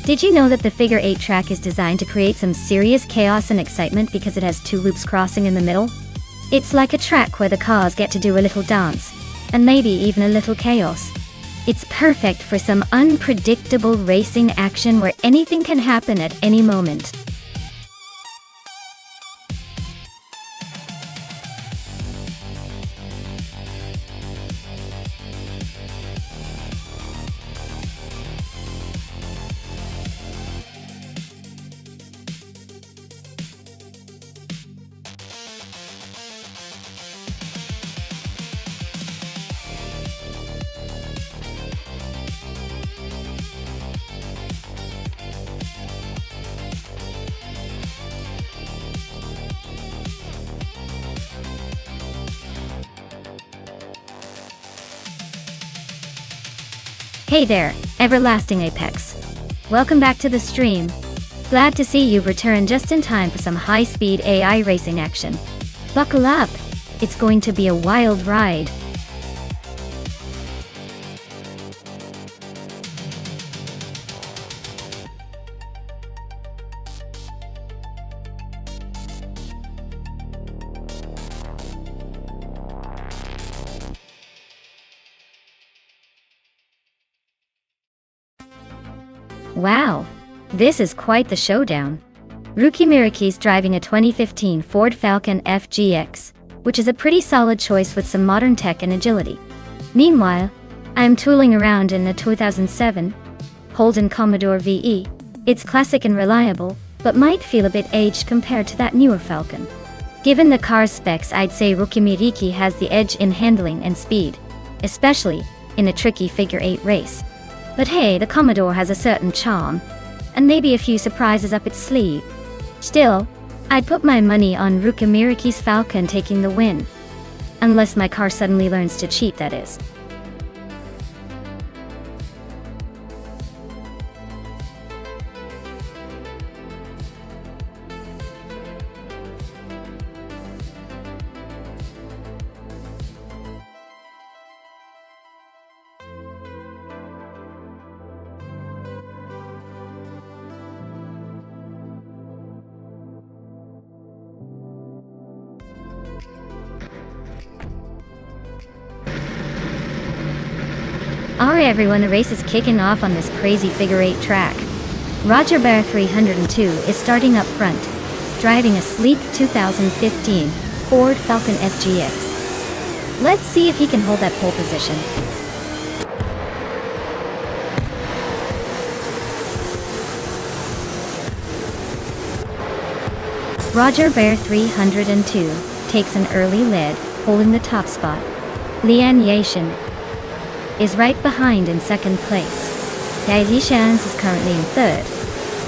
Did you know that the figure 8 track is designed to create some serious chaos and excitement because it has 2 loops crossing in the middle? It's like a track where the cars get to do a little dance, and maybe even a little chaos. It's perfect for some unpredictable racing action where anything can happen at any moment. Hey there, Everlasting Apex. Welcome back to the stream. Glad to see you've returned just in time for some high-speed AI racing action. Buckle up, it's going to be a wild ride. Wow, this is quite the showdown. Rookie Miraki's driving a 2015 Ford Falcon FGX, which is a pretty solid choice with some modern tech and agility. Meanwhile, I'm tooling around in a 2007 Holden Commodore VE. It's classic and reliable, but might feel a bit aged compared to that newer Falcon. Given the car's specs, I'd say Rookie Miriki has the edge in handling and speed, especially in a tricky figure 8 race. But hey, the Commodore has a certain charm, and maybe a few surprises up its sleeve. Still, I'd put my money on Rookie Miraki's Falcon taking the win. Unless my car suddenly learns to cheat, that is. Alright everyone, the race is kicking off on this crazy figure 8 track. Roger Bear 302 is starting up front, driving a sleek 2015 Ford Falcon FGX. Let's see if he can hold that pole position. Roger Bear 302 takes an early lead, holding the top spot. Lian Yashin is right behind in second place. Dai Yishans is currently in third,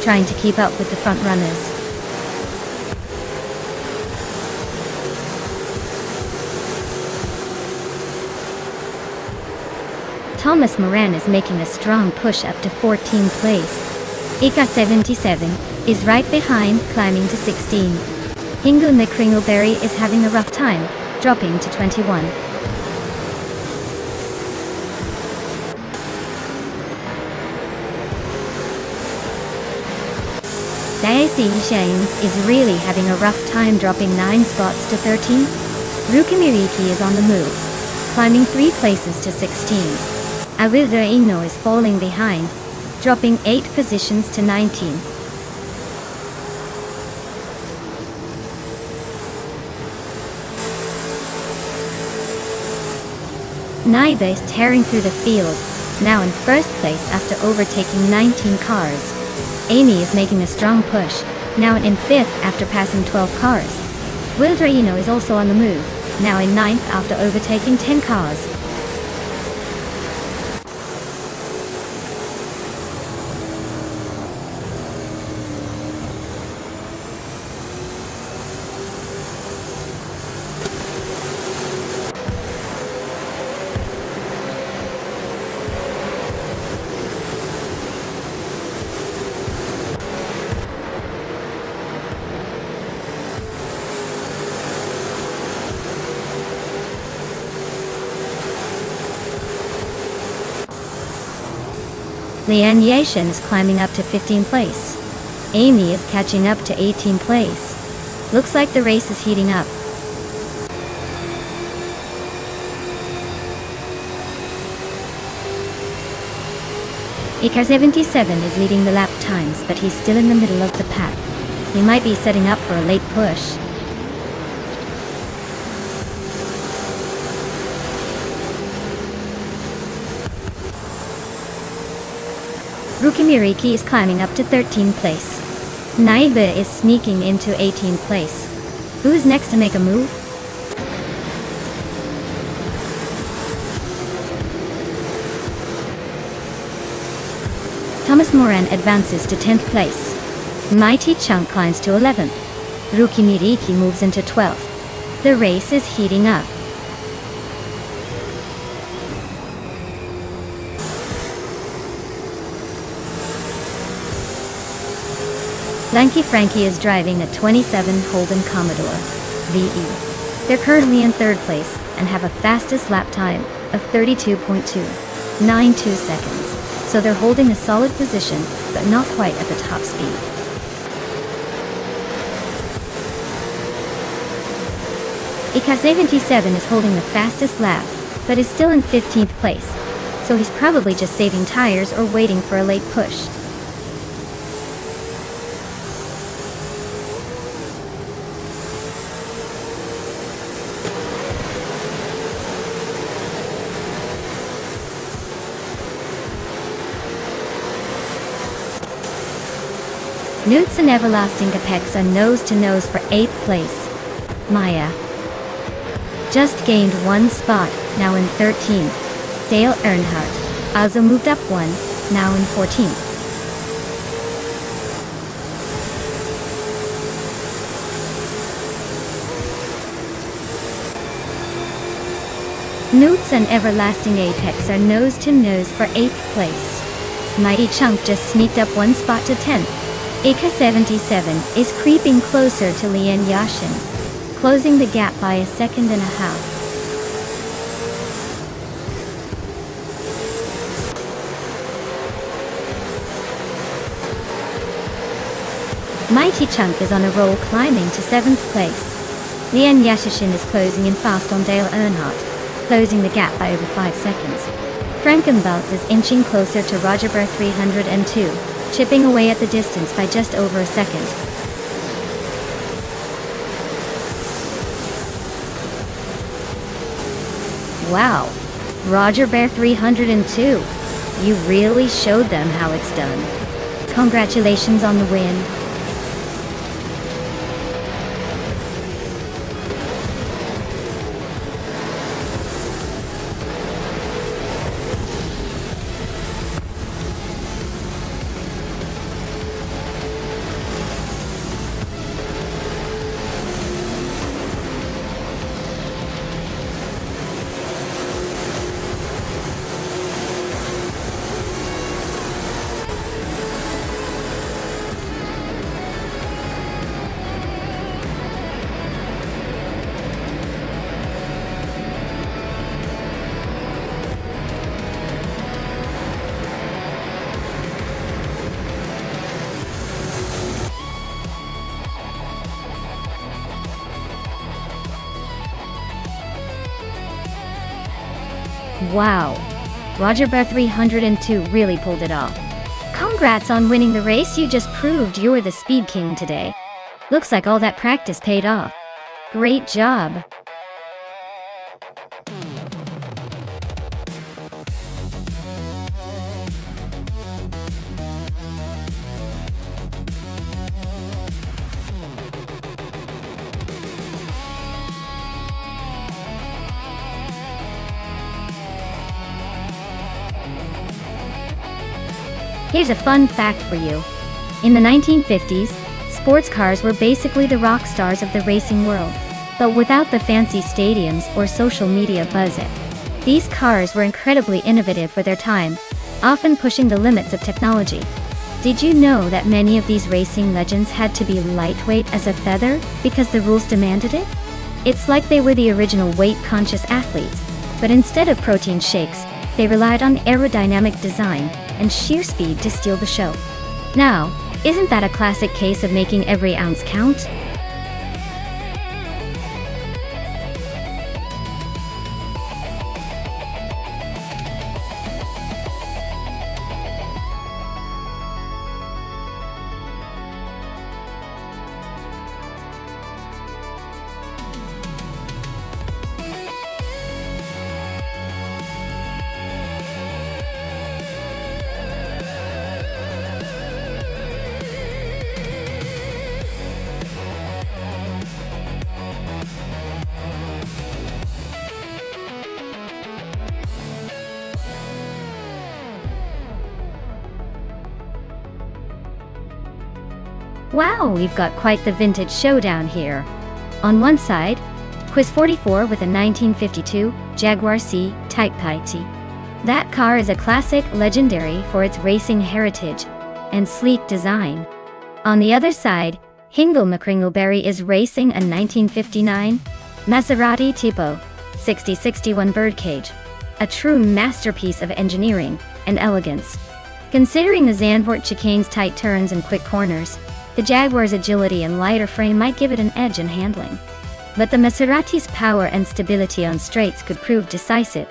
trying to keep up with the front runners. Thomas Moran is making a strong push up to 14th place. Ika 77 is right behind, climbing to 16. Hingu McCringleberry is having a rough time, dropping to 21. Daisy Shanes is really having a rough time, dropping 9 spots to 13. Rookie Miriki is on the move, climbing 3 places to 16. Awilda Ino is falling behind, dropping 8 positions to 19. Naiba is tearing through the field, now in first place after overtaking 19 cars. Amy is making a strong push, now in 5th after passing 12 cars. Wildraino is also on the move, now in 9th after overtaking 10 cars. Lian Yashin is climbing up to 15th place. Amy is catching up to 18th place. Looks like the race is heating up. EK77 is leading the lap times, but he's still in the middle of the pack. He might be setting up for a late push. Rookie Miriki is climbing up to 13th place. Naiba is sneaking into 18th place. Who's next to make a move? Thomas Moran advances to 10th place. Mighty Chunk climbs to 11th. Rookie Miriki moves into 12th. The race is heating up. Lanky Frankie is driving a 27 Holden Commodore VE. They're currently in 3rd place and have a fastest lap time of 32.292 seconds. So they're holding a solid position, but not quite at the top speed. EK77 is holding the fastest lap, but is still in 15th place, so he's probably just saving tires or waiting for a late push. Newts and Everlasting Apex are nose-to-nose for 8th place. Maya just gained 1 spot, now in 13th. Dale Earnhardt also moved up 1, now in 14th. Newts and Everlasting Apex are nose-to-nose for 8th place. Mighty Chunk just sneaked up 1 spot to 10th. EK77 is creeping closer to Lian Yashin, closing the gap by 1.5 seconds. Mighty Chunk is on a roll, climbing to 7th place. Lian Yashin is closing in fast on Dale Earnhardt, closing the gap by over 5 seconds. Frankenbelt is inching closer to Roger Burr 302. Chipping away at the distance by just over 1 second. Wow, Roger Bear 302. You really showed them how it's done. Congratulations on the win. Wow, Roger Bear 302 really pulled it off. Congrats on winning the race. You just proved you were the speed king today. Looks like all that practice paid off. Great job. Here's a fun fact for you. In the 1950s, sports cars were basically the rock stars of the racing world, but without the fancy stadiums or social media buzz. These cars were incredibly innovative for their time, often pushing the limits of technology. Did you know that many of these racing legends had to be lightweight as a feather because the rules demanded it? It's like they were the original weight-conscious athletes, but instead of protein shakes, they relied on aerodynamic design, and sheer speed to steal the show. Now, isn't that a classic case of making every ounce count? Wow, we've got quite the vintage showdown here. On one side, Quiz 44 with a 1952 Jaguar C-Type T. That car is a classic, legendary for its racing heritage and sleek design. On the other side, Hingle McCringleberry is racing a 1959 Maserati Tipo 6061 Birdcage, a true masterpiece of engineering and elegance. Considering the Zandvoort chicane's tight turns and quick corners, the Jaguar's agility and lighter frame might give it an edge in handling. But the Maserati's power and stability on straights could prove decisive.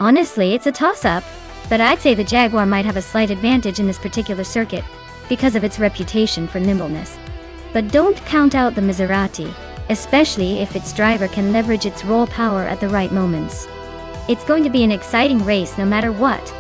Honestly, it's a toss-up, but I'd say the Jaguar might have a slight advantage in this particular circuit because of its reputation for nimbleness. But don't count out the Maserati, especially if its driver can leverage its roll power at the right moments. It's going to be an exciting race no matter what.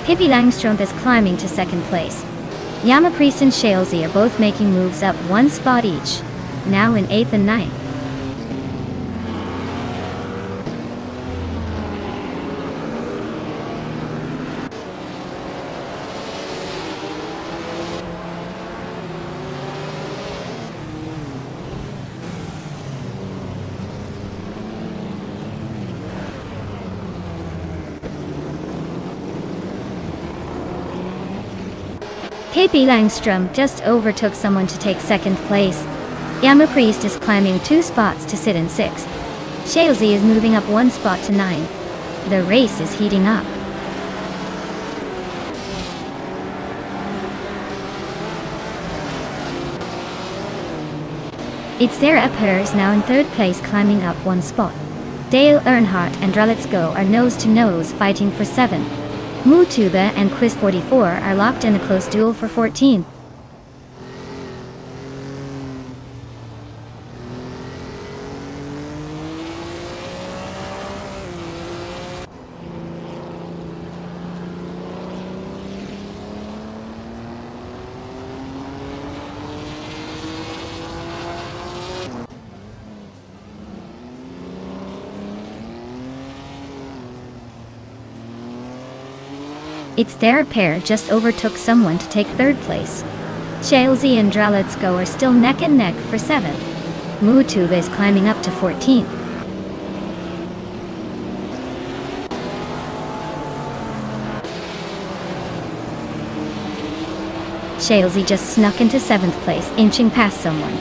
Pippi Langström is climbing to second place. Yama Priest and Shalesy are both making moves up one spot each, now in 8th and 9th. Pippi Langström just overtook someone to take second place. Yama Priest is climbing 2 spots to sit in 6th. Shalesy is moving up 1 spot to 9. The race is heating up. It's Sarah Pers now in 3rd place, climbing up 1 spot. Dale Earnhardt and Dralitsko are nose-to-nose fighting for 7th. Mutube and Quiz 44 are locked in a close duel for 14th. It's their pair just overtook someone to take 3rd place. Shalesy and Dralitsko are still neck and neck for 7th. Mutube is climbing up to 14th. Shalesy just snuck into 7th place, inching past someone.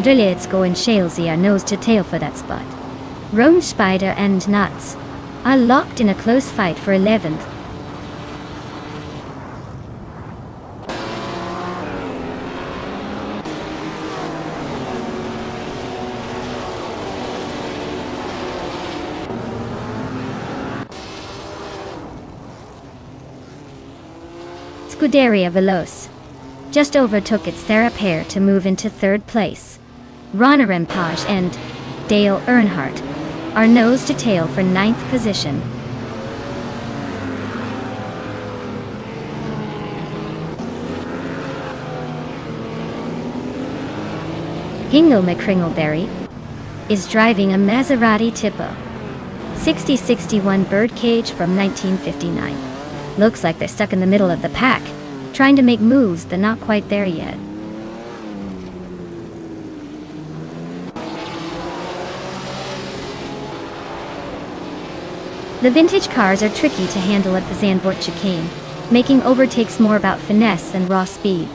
Dralitsko and Shalesy are nose to tail for that spot. Rome Spider and Nuts are locked in a close fight for 11th. Scuderia Veloce just overtook its Thera pair to move into 3rd place. Rana Rempage and Dale Earnhardt are nose to tail for 9th position. Hingle McCringleberry is driving a Maserati Tipo 6061 Birdcage from 1959. Looks like they're stuck in the middle of the pack, trying to make moves but not quite there yet. The vintage cars are tricky to handle at the Zandvoort chicane, making overtakes more about finesse than raw speed.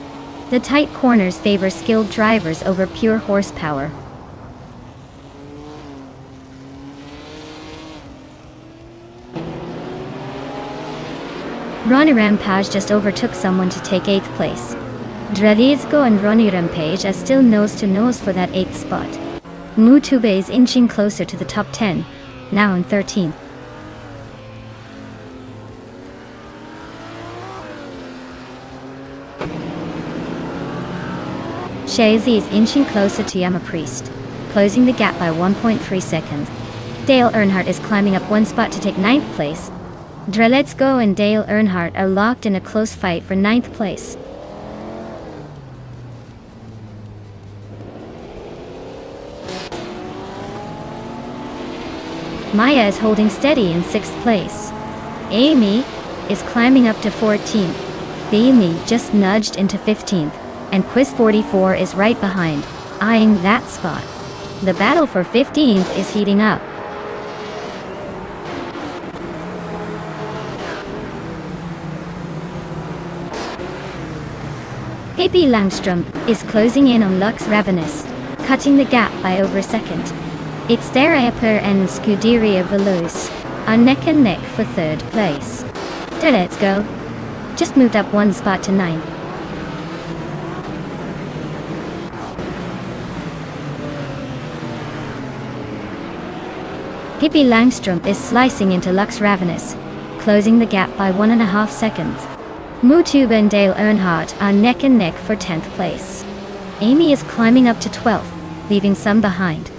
The tight corners favor skilled drivers over pure horsepower. Ronnie Rampage just overtook someone to take 8th place. Drelizgo and Ronnie Rampage are still nose-to-nose for that 8th spot. Mutube is inching closer to the top 10, now in 13th. Shazy is inching closer to Yama Priest, closing the gap by 1.3 seconds. Dale Earnhardt is climbing up one spot to take 9th place. Drelezgo and Dale Earnhardt are locked in a close fight for 9th place. Maya is holding steady in 6th place. Amy is climbing up to 14th. Amy just nudged into 15th. And Quiz 44 is right behind, eyeing that spot. The battle for 15th is heating up. Pippi Langstrom is closing in on Lux Ravenous, cutting the gap by over a second. It's Deraper and Scuderia Veloce are neck and neck for 3rd place. Let's go. Just moved up one spot to 9th. Pippi Langstrom is slicing into Lux Ravenous, closing the gap by 1.5 seconds. Mutube and Dale Earnhardt are neck and neck for 10th place. Amy is climbing up to 12th, leaving some behind.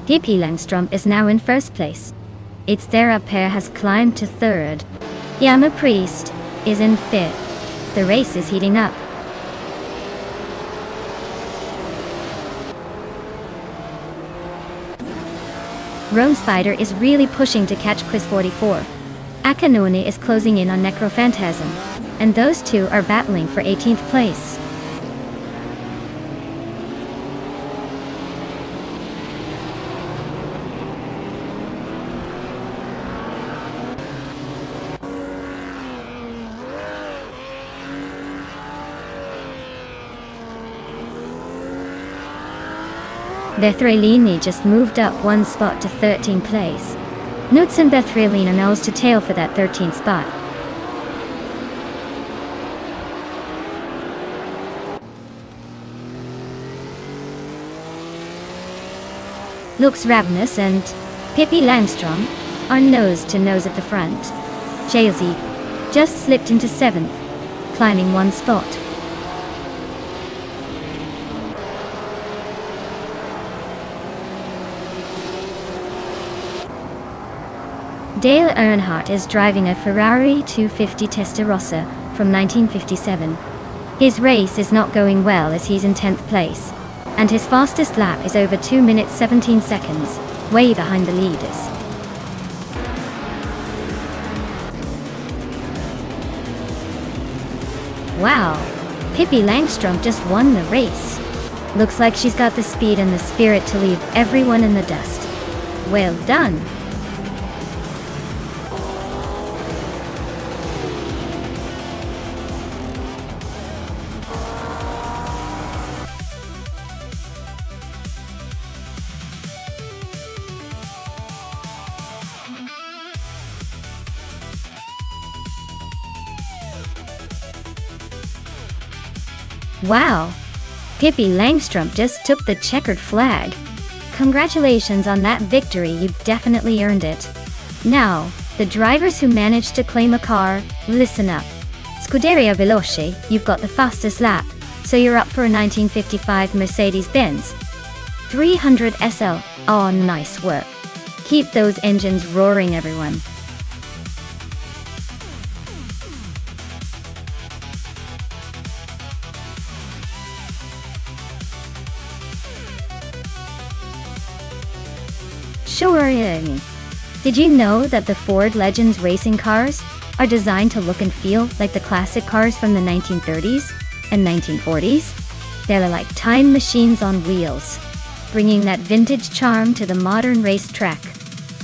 Pippi Langstrom is now in 1st place. Its Therapair has climbed to 3rd. Yama Priest is in 5th. The race is heating up. Rome Spider is really pushing to catch Quiz 44. Akanoni is closing in on Necrophantasm, and those two are battling for 18th place. Bethrelini just moved up one spot to 13th place. Nutz and Bethrelina nose to tail for that 13th spot. Lux Ravenous and Pippi Langstrom are nose to nose at the front. Chelsea just slipped into 7th, climbing one spot. Dale Earnhardt is driving a Ferrari 250 Testarossa from 1957. His race is not going well as he's in 10th place, and his fastest lap is over 2 minutes 17 seconds, way behind the leaders. Wow, Pippi Langstrom just won the race. Looks like she's got the speed and the spirit to leave everyone in the dust. Well done. Wow! Pippi Langstrom just took the checkered flag. Congratulations on that victory, you definitely earned it. Now, the drivers who managed to claim a car, listen up. Scuderia Veloce, you've got the fastest lap, so you're up for a 1955 Mercedes-Benz 300 SL. Oh, nice work. Keep those engines roaring, everyone. Sure. Did you know that the Ford Legends racing cars are designed to look and feel like the classic cars from the 1930s and 1940s? They're like time machines on wheels, bringing that vintage charm to the modern racetrack.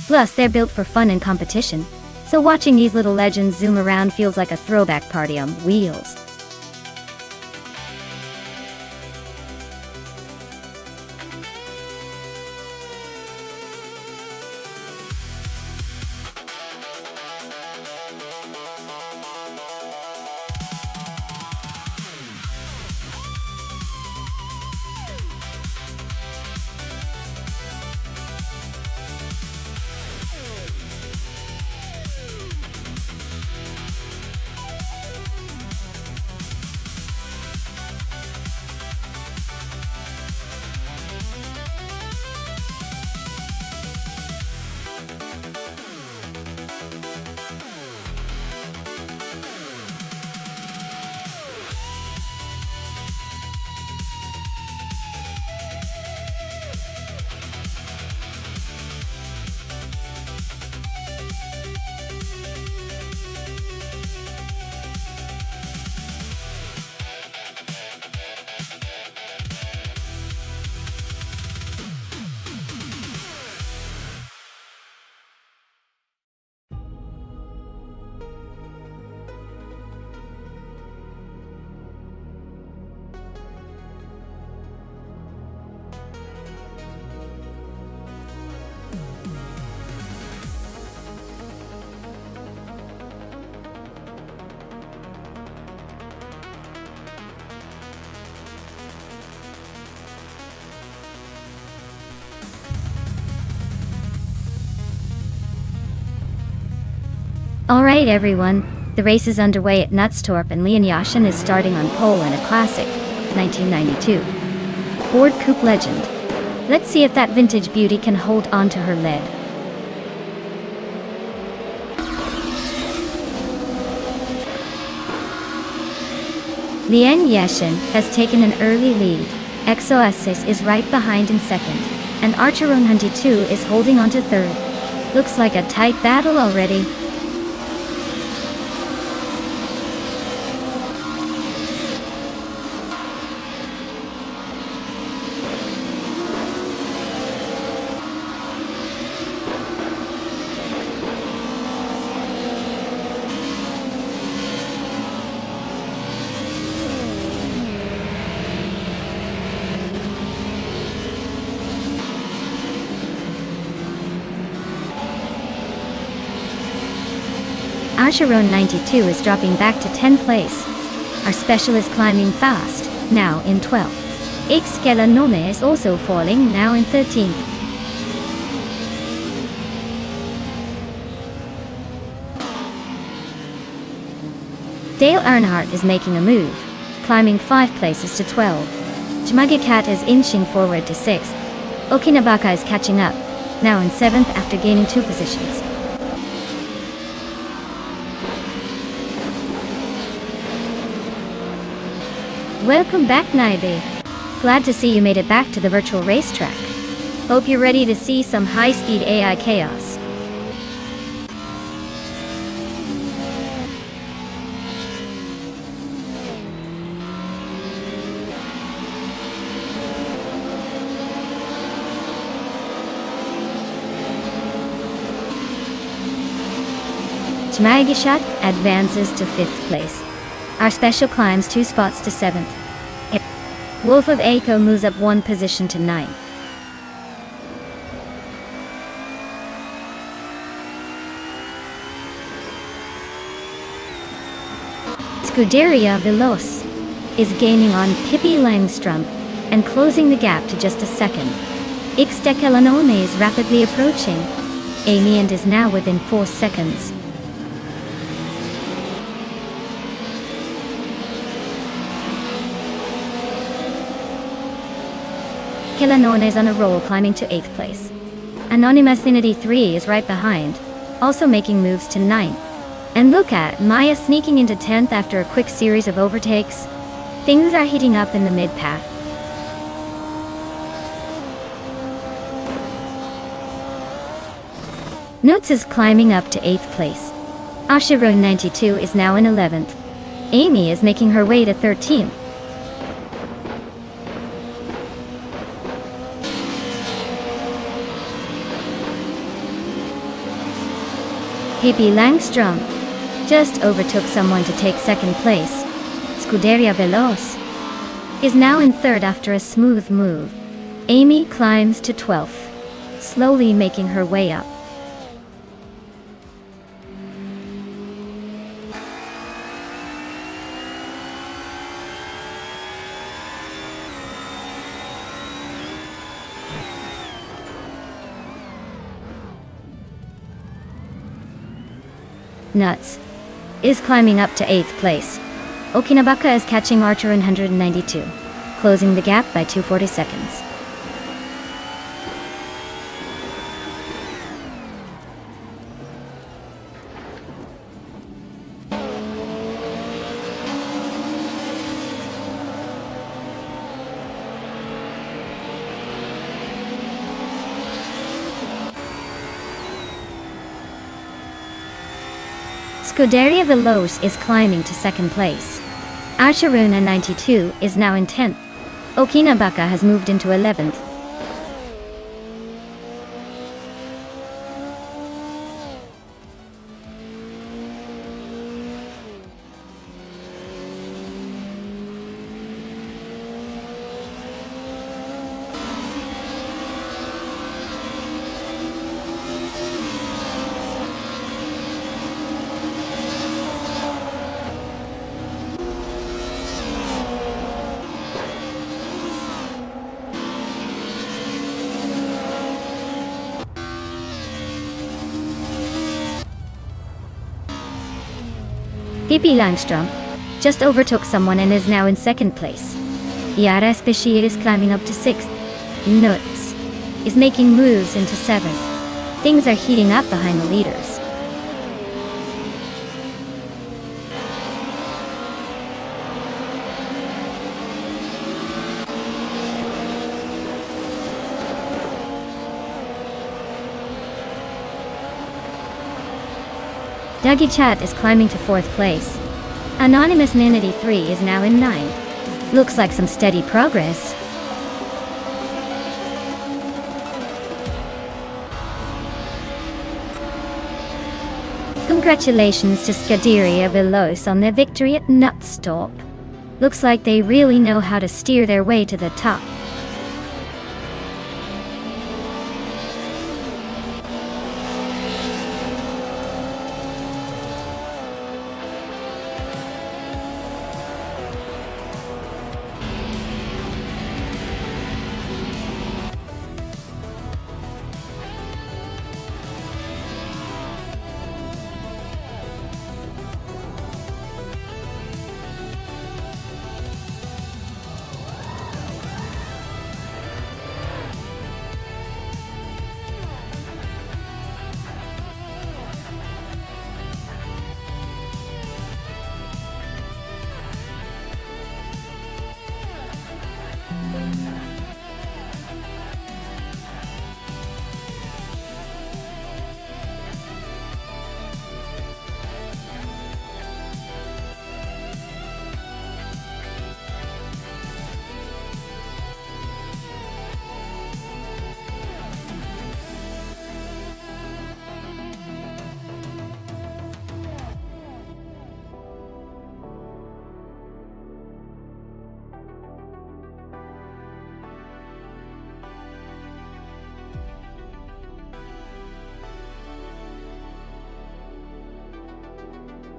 Plus, they're built for fun and competition, so watching these little legends zoom around feels like a throwback party on wheels. Alright everyone, the race is underway at Nonstop and Leon Yashin is starting on pole in a classic 1992 Ford Coupe Legend. Let's see if that vintage beauty can hold on to her lead. Leon Yashin has taken an early lead. XOSS is right behind in second, and Archeron 92 is holding on to third. Looks like a tight battle already. Archeron 92 is dropping back to 10th place. Our special is climbing fast, now in 12th. Excelanone is also falling, now in 13th. Dale Earnhardt is making a move, climbing 5 places to 12. Jamagikat is inching forward to 6th. Okinabaka is catching up, now in 7th after gaining 2 positions. Welcome back, Naibe. Glad to see you made it back to the virtual racetrack. Hope you're ready to see some high-speed AI chaos. Jamagishat advances to 5th place. Our special climbs 2 spots to 7th. Wolf of Aiko moves up 1 position to 9th. Scuderia Veloce is gaining on Pippi Langstrom and closing the gap to just a second. Excelanone is rapidly approaching. Amy and is now within 4 seconds. Killanon is on a roll, climbing to 8th place. Anonymous 3 is right behind, also making moves to 9th. And look at Maya sneaking into 10th after a quick series of overtakes. Things are heating up in the mid-pack. Nutz is climbing up to 8th place. Ashiro92 is now in 11th. Amy is making her way to 13th. Pippi Langstrom just overtook someone to take 2nd place. Scuderia Veloz is now in 3rd after a smooth move. Amy climbs to 12th, slowly making her way up. Nuts is climbing up to 8th place. Okinabaka is catching Archer in 192, closing the gap by 240 seconds. Scuderia Veloz is climbing to 2nd place. Asharuna 92 is now in 10th. Okinabaka has moved into 11th. Pippi Langstrom just overtook someone and is now in 2nd place. Yara Especier is climbing up to 6th. Nuts is making moves into 7th. Things are heating up behind the leaders. Dougie Chat is climbing to 4th place. Anonymous 3 is now in 9th. Looks like some steady progress. Congratulations to Scuderia Veloz on their victory at Nonstop. Looks like they really know how to steer their way to the top.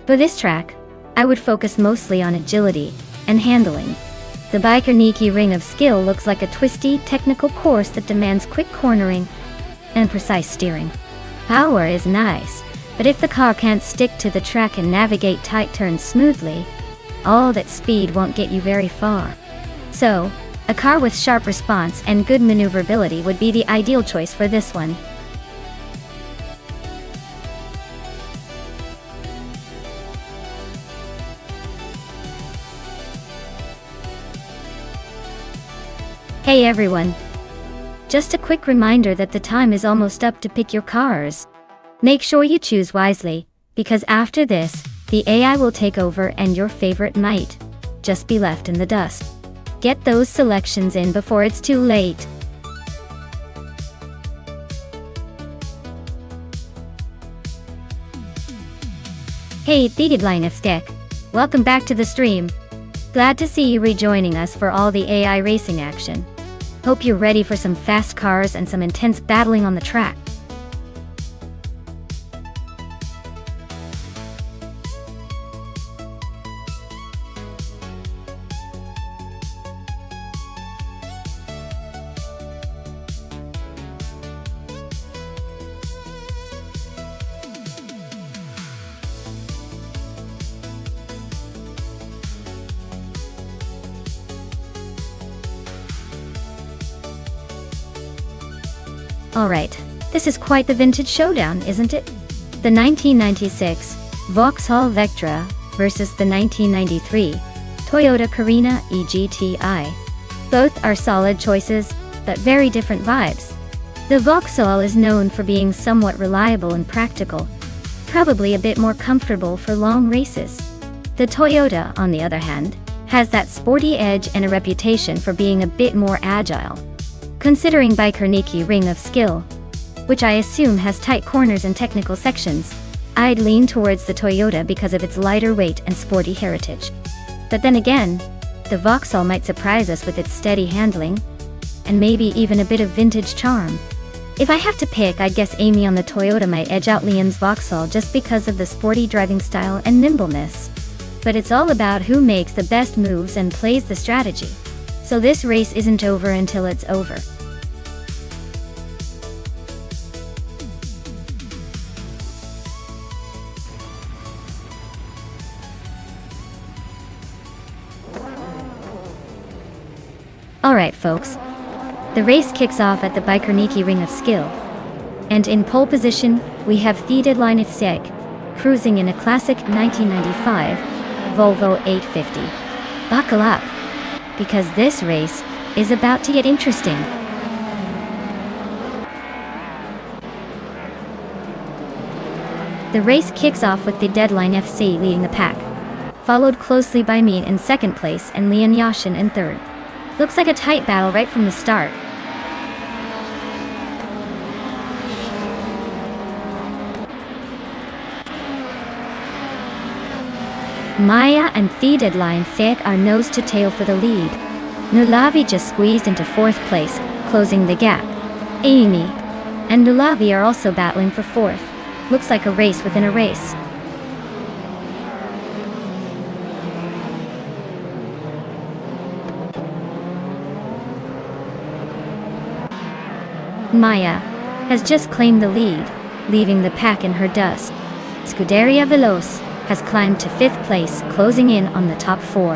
For this track, I would focus mostly on agility and handling. The Biker Nikki Ring of Skill looks like a twisty, technical course that demands quick cornering and precise steering. Power is nice, but if the car can't stick to the track and navigate tight turns smoothly, all that speed won't get you very far. So, A car with sharp response and good maneuverability would be the ideal choice for this one. Hey everyone! Just a quick reminder that the time is almost up to pick your cars. Make sure you choose wisely, because after this, the AI will take over and your favorite might just be left in the dust. Get those selections in before it's too late. Hey, Line of Stick. Welcome back to the stream. Glad to see you rejoining us for all the AI racing action. Hope you're ready for some fast cars and some intense battling on the track. Alright, this is quite the vintage showdown, isn't it? The 1996 Vauxhall Vectra versus the 1993 Toyota Carina eGTI. Both are solid choices, but very different vibes. The Vauxhall is known for being somewhat reliable and practical, probably a bit more comfortable for long races. The Toyota, on the other hand, has that sporty edge and a reputation for being a bit more agile. Considering Bicarniki Ring of Skill, which I assume has tight corners and technical sections, I'd lean towards the Toyota because of its lighter weight and sporty heritage. But then again, the Vauxhall might surprise us with its steady handling, and maybe even a bit of vintage charm. If I have to pick, I'd guess Amy on the Toyota might edge out Liam's Vauxhall just because of the sporty driving style and nimbleness. But it's all about who makes the best moves and plays the strategy. So this race isn't over until it's over. Alright folks, the race kicks off at the Bicarniki Ring of Skill. And in pole position, we have Line of Stick, cruising in a classic 1995 Volvo 850. Buckle up, because this race is about to get interesting. The race kicks off with the Deadline FC leading the pack, followed closely by me in second place and Leon Yashin in third. Looks like a tight battle right from the start. Maya and Deadline Thick are nose to tail for the lead. Nulavi just squeezed into fourth place, closing the gap. Amy and Nulavi are also battling for fourth. Looks like a race within a race. Maya has just claimed the lead, leaving the pack in her dust. Scuderia Veloce has climbed to fifth place, closing in on the top four.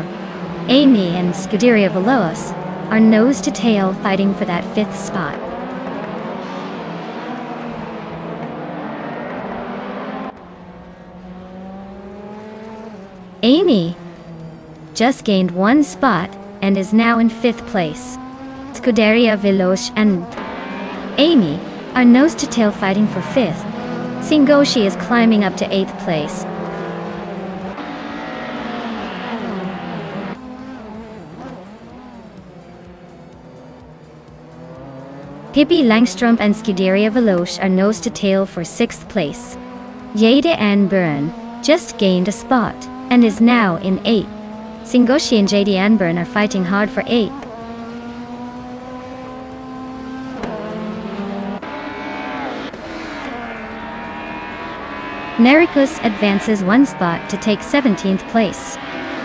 Amy and Scuderia Veloce are nose to tail fighting for that fifth spot. Amy just gained one spot and is now in fifth place. Scuderia Veloce and Amy are nose to tail fighting for fifth. Singoshi is climbing up to 8th place. Pippi Langstrup and Scuderia Veloce are nose to tail for 6th place. Jade Ann Byrne just gained a spot and is now in 8th. Singoshi and Jade Ann Byrne are fighting hard for 8th. Nericus advances one spot to take 17th place.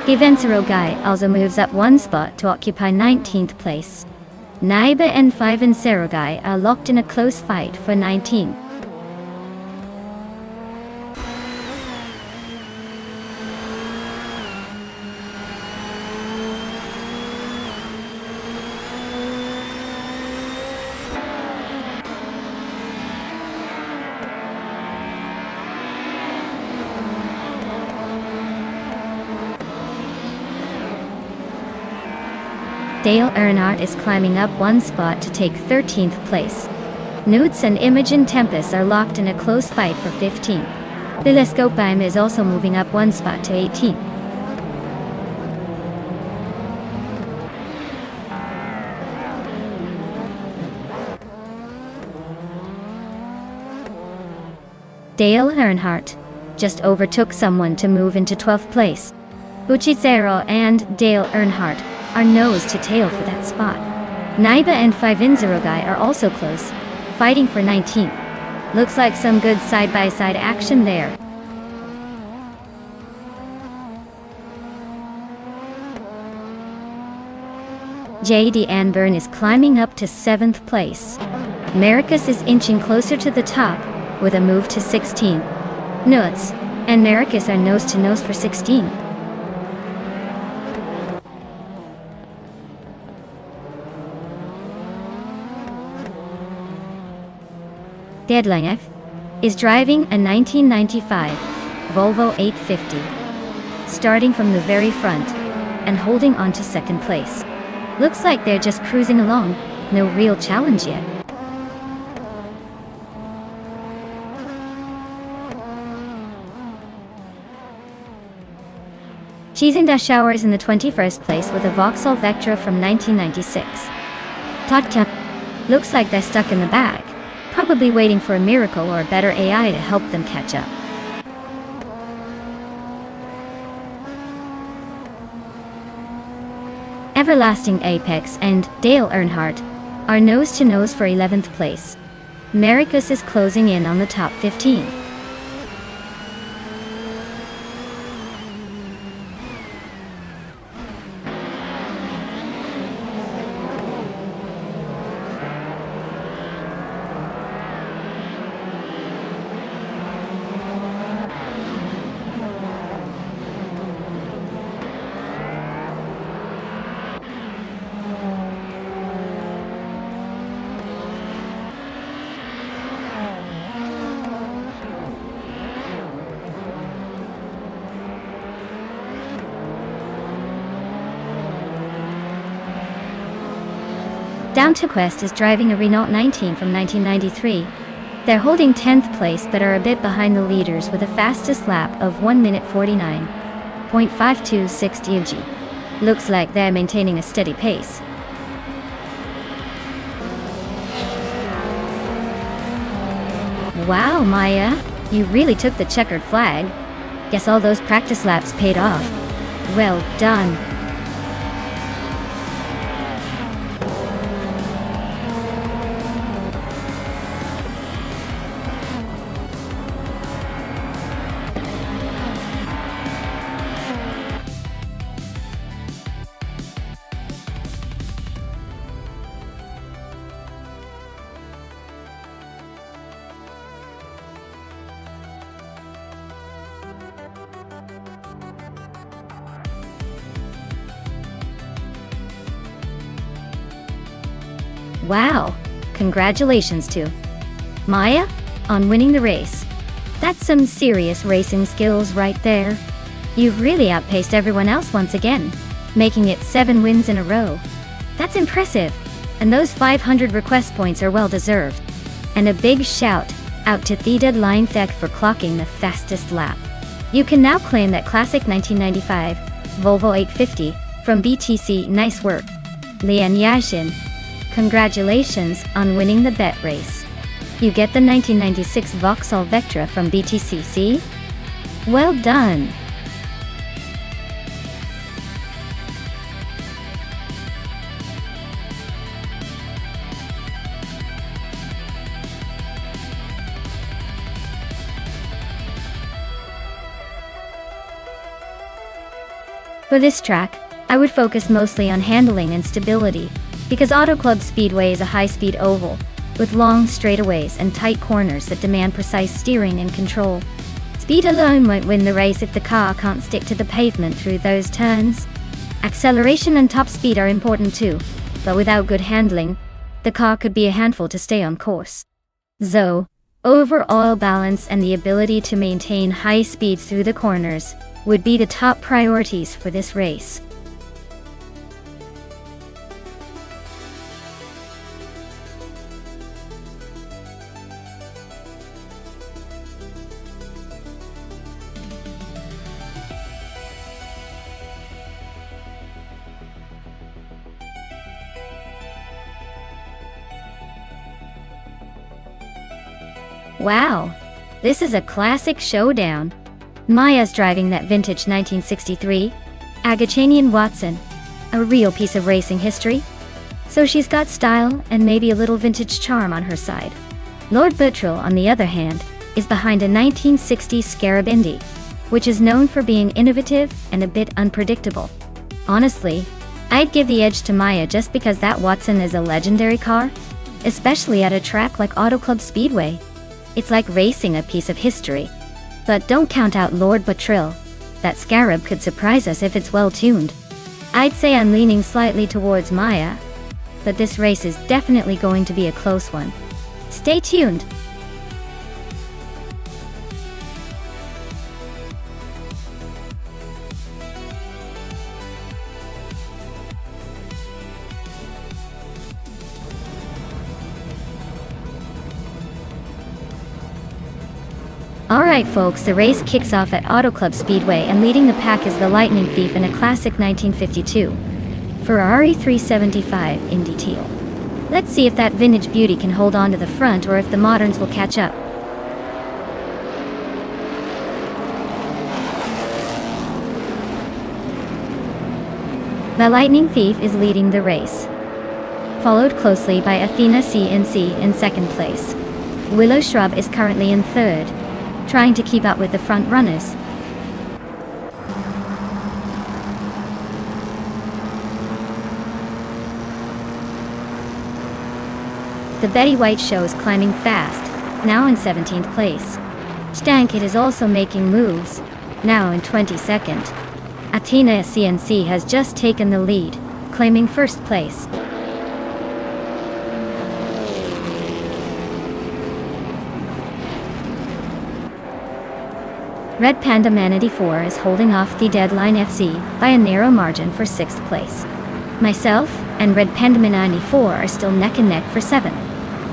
Givenserogai also moves up one spot to occupy 19th place. Naiba and 5 and Serogai are locked in a close fight for 19th. Dale Earnhardt is climbing up one spot to take 13th place. Newts and Imogen Tempest are locked in a close fight for 15th. Telescopeim is also moving up one spot to 18th. Dale Earnhardt just overtook someone to move into 12th place. Buchizero and Dale Earnhardt are nose to tail for that spot. Naiba and 5-in-0 are also close, fighting for 19th. Looks like some good side-by-side action there. J.D. Anburn is climbing up to 7th place. Maricus is inching closer to the top with a move to 16. Nuts and Maricus are nose to nose for 16. Deadline is driving a 1995 Volvo 850, starting from the very front and holding on to second place. Looks like they're just cruising along, no real challenge yet. Chizinda Shower is in the 21st place with a Vauxhall Vectra from 1996. Totka looks like they're stuck in the back, probably waiting for a miracle or a better AI to help them catch up. Everlasting Apex and Dale Earnhardt are nose to nose for 11th place. Maricus is closing in on the top 15. Down to Quest is driving a Renault 19 from 1993. They're holding 10th place but are a bit behind the leaders with a fastest lap of 1 minute 49.526 DOG. Looks like they're maintaining a steady pace. Wow, Maya, you really took the checkered flag. Guess all those practice laps paid off. Well done. Wow, congratulations to Maya on winning the race. That's some serious racing skills right there. You've really outpaced everyone else once again, making it 7 wins in a row. That's impressive, and those 500 request points are well deserved. And a big shout out to Theda Linethek for clocking the fastest lap. You can now claim that classic 1995 Volvo 850 from BTC. Nice work, Lian Yashin. Congratulations on winning the bet race. You get the 1996 Vauxhall Vectra from BTC, see? Well done! For this track, I would focus mostly on handling and stability, because Auto Club Speedway is a high-speed oval, with long straightaways and tight corners that demand precise steering and control. Speed alone won't win the race if the car can't stick to the pavement through those turns. Acceleration and top speed are important too, but without good handling, the car could be a handful to stay on course. So, overall balance and the ability to maintain high speeds through the corners would be the top priorities for this race. Wow, this is a classic showdown. Maya's driving that vintage 1963 Agachanian Watson, a real piece of racing history. So she's got style and maybe a little vintage charm on her side. Lord Buttrell, on the other hand, is behind a 1960s Scarab Indy, which is known for being innovative and a bit unpredictable. Honestly, I'd give the edge to Maya just because that Watson is a legendary car, especially at a track like Auto Club Speedway. It's like racing a piece of history. But don't count out Lord Buttrell. That Scarab could surprise us if it's well tuned. I'd say I'm leaning slightly towards Maya, but this race is definitely going to be a close one. Stay tuned. Alright folks, the race kicks off at Auto Club Speedway, and leading the pack is the Lightning Thief in a classic 1952 Ferrari 375 Indy Teal. Let's see if that vintage beauty can hold on to the front or if the moderns will catch up. The Lightning Thief is leading the race, followed closely by Athena CNC in second place. Willow Shrub is currently in third, trying to keep up with the front runners. The Betty White Show is climbing fast, now in 17th place. Stankit is also making moves, now in 22nd. Athena CNC has just taken the lead, claiming first place. Red Panda Man 84 is holding off the Deadline FC by a narrow margin for 6th place. Myself and Red Panda Man 94 are still neck and neck for 7th.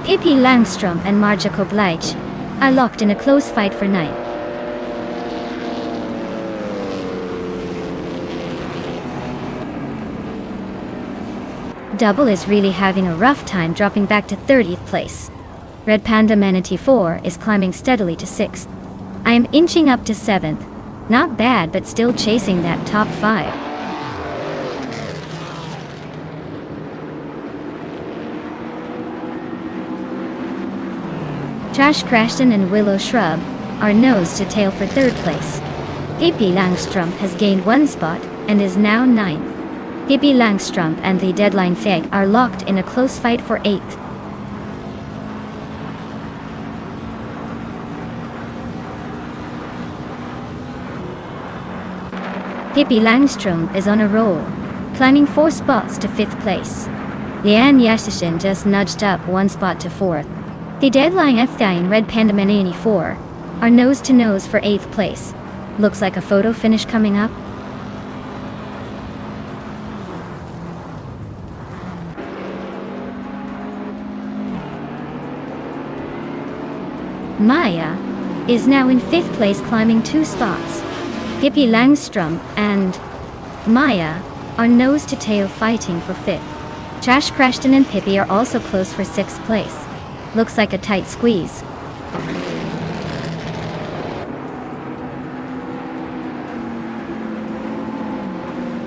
Pippi Langstrom and Marja Koblych are locked in a close fight for 9th. Double is really having a rough time, dropping back to 30th place. Red Panda Man 84 is climbing steadily to 6th. I am inching up to 7th. Not bad, but still chasing that top 5. Trash Crashton and Willow Shrub are nose to tail for 3rd place. Pippi Langstrom has gained 1 spot and is now 9th. Pippi Langstrom and the Deadline Feg are locked in a close fight for 8th. Pippi Langstrom is on a roll, climbing 4 spots to 5th place. Leanne Yashishin just nudged up 1 spot to 4th. The Deadline FI and Red Panda Man 84 are nose to nose for 8th place. Looks like a photo finish coming up. Maya is now in 5th place, climbing 2 spots. Pippi Langstrom and Maya are nose to tail fighting for 5th. Trash Crashton and Pippi are also close for 6th place. Looks like a tight squeeze.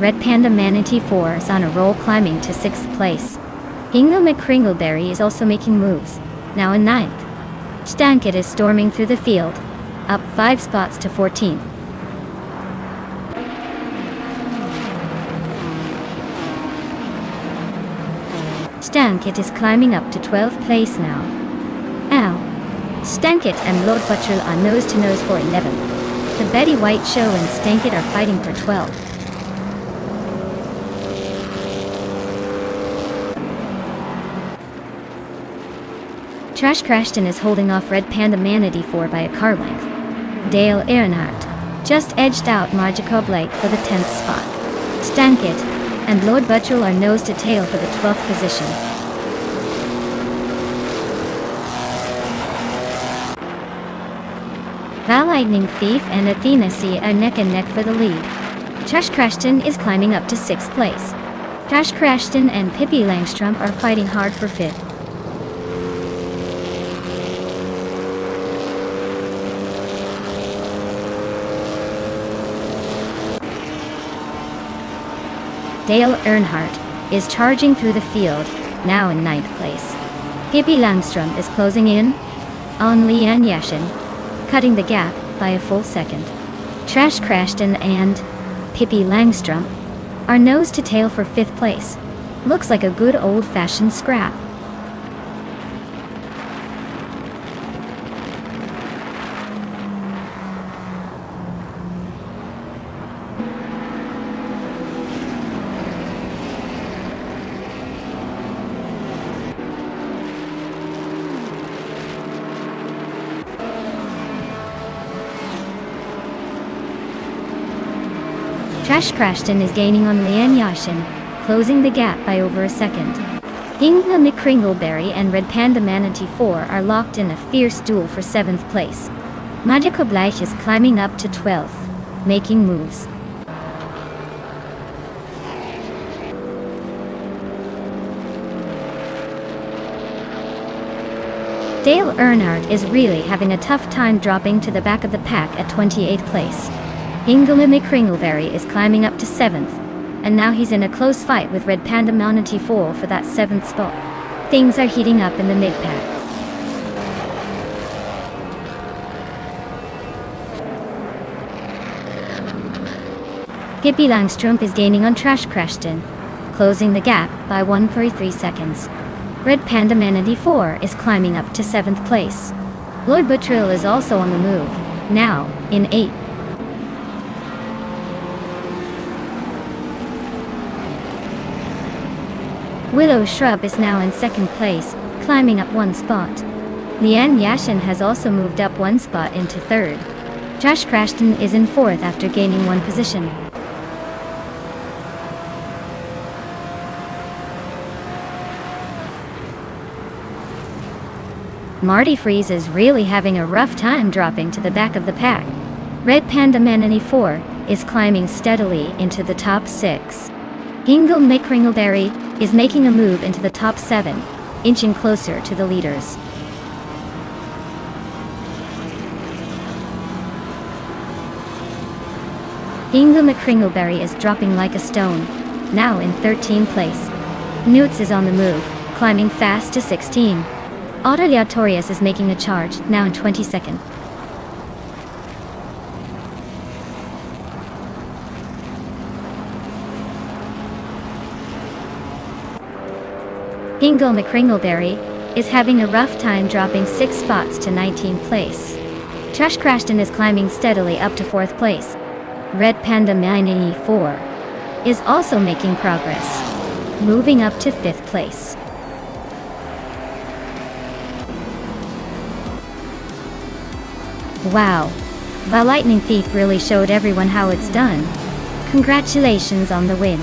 Red Panda Manatee 4 is on a roll, climbing to 6th place. Hingle McCringleberry is also making moves, now in 9th. Stankit is storming through the field, up 5 spots to 14th. Stankit is climbing up to 12th place now. Stankit and Lord Buttrell are nose to nose for 11th. The Betty White Show and Stankit are fighting for 12th. Trash Crashton is holding off Red Panda Manatee 4 by a car length. Dale Earnhardt just edged out Marja Koblych for the 10th spot. Stankit and Lord Buttrell are nose to tail for the 12th position. The Lightning Thief and Athena C are neck and neck for the lead. Trash Crashton is climbing up to 6th place. Trash Crashton and Pippi Langstrom are fighting hard for 5th. Dale Earnhardt is charging through the field, now in 9th place. Pippi Langstrom is closing in on Leanne Yashin, cutting the gap by a full second. Trash Crashton and Pippi Langstrom are nose to tail for 5th place. Looks like a good old-fashioned scrap. Trash Crashton is gaining on Leanne Yashin, closing the gap by over a second. Ingla McCringleberry and Red Panda Manatee 4 are locked in a fierce duel for 7th place. Magico Bleich is climbing up to 12th, making moves. Dale Earnhardt is really having a tough time dropping to the back of the pack at 28th place. Ingela McCringleberry is climbing up to 7th, and now he's in a close fight with Red Panda Manatee 4 for that 7th spot. Things are heating up in the mid-pack. Pippi Langstrom is gaining on Trash Crashton, closing the gap by 1.3 seconds. Red Panda Manatee 4 is climbing up to 7th place. Lloyd Buttrill is also on the move, now in 8th. Willow Shrub is now in 2nd place, climbing up 1 spot. Leanne Yashin has also moved up 1 spot into 3rd. Trash Crashton is in 4th after gaining 1 position. Marty Freeze is really having a rough time dropping to the back of the pack. Red Panda Manatee 4 is climbing steadily into the top 6. Ingel McCringleberry is making a move into the top 7, inching closer to the leaders. Ingel McCringleberry is dropping like a stone, now in 13th place. Newts is on the move, climbing fast to 16. Aurelia Torres is making a charge, now in 22nd. Ingel McCringleberry is having a rough time dropping 6 spots to 19th place. Trash Crashton is climbing steadily up to 4th place. Red Panda Manatee 4 is also making progress, moving up to 5th place. Wow, the Lightning Thief really showed everyone how it's done. Congratulations on the win.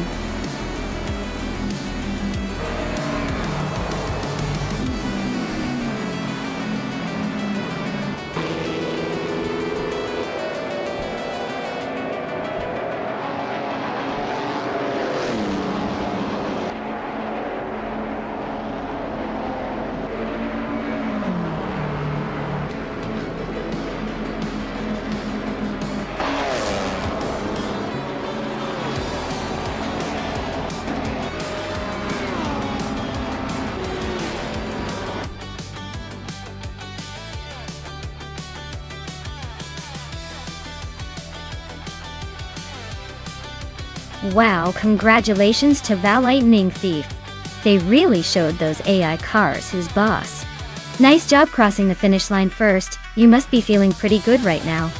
Wow, congratulations to the Lightning Thief. They really showed those AI cars who's boss. Nice job crossing the finish line first. You must be feeling pretty good right now.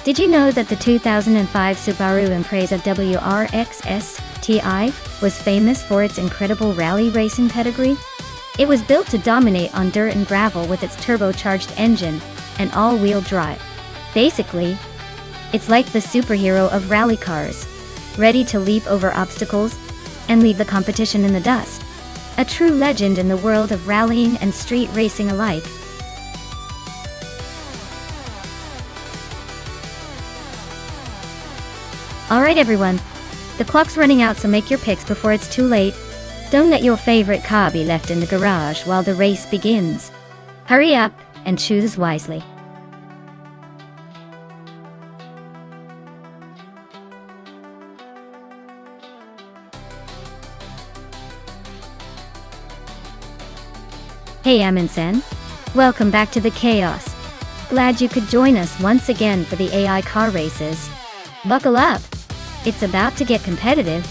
Did you know that the 2005 Subaru Impreza WRX STI was famous for its incredible rally racing pedigree? It was built to dominate on dirt and gravel with its turbocharged engine and all-wheel drive. Basically, it's like the superhero of rally cars, ready to leap over obstacles and leave the competition in the dust. a true legend in the world of rallying and street racing alike. Alright everyone, the clock's running out, so make your picks before it's too late. Don't let your favorite car be left in the garage while the race begins. Hurry up and choose wisely. Hey Amundsen, welcome back to the chaos. Glad you could join us once again for the AI car races. Buckle up, it's about to get competitive.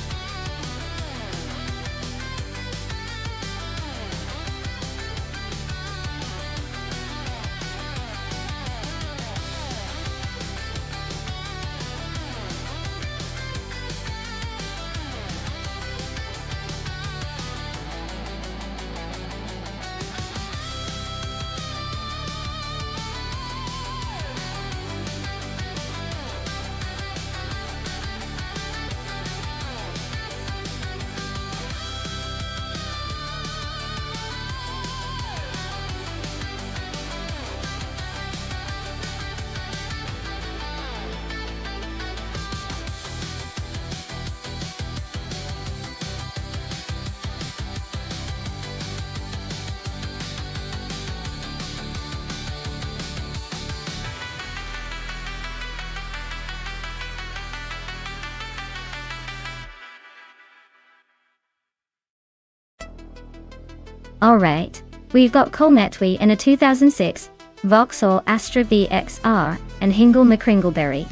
Alright, we've got Cole Metwee in a 2006 Vauxhall Astra VXR and Hingle McCringleberry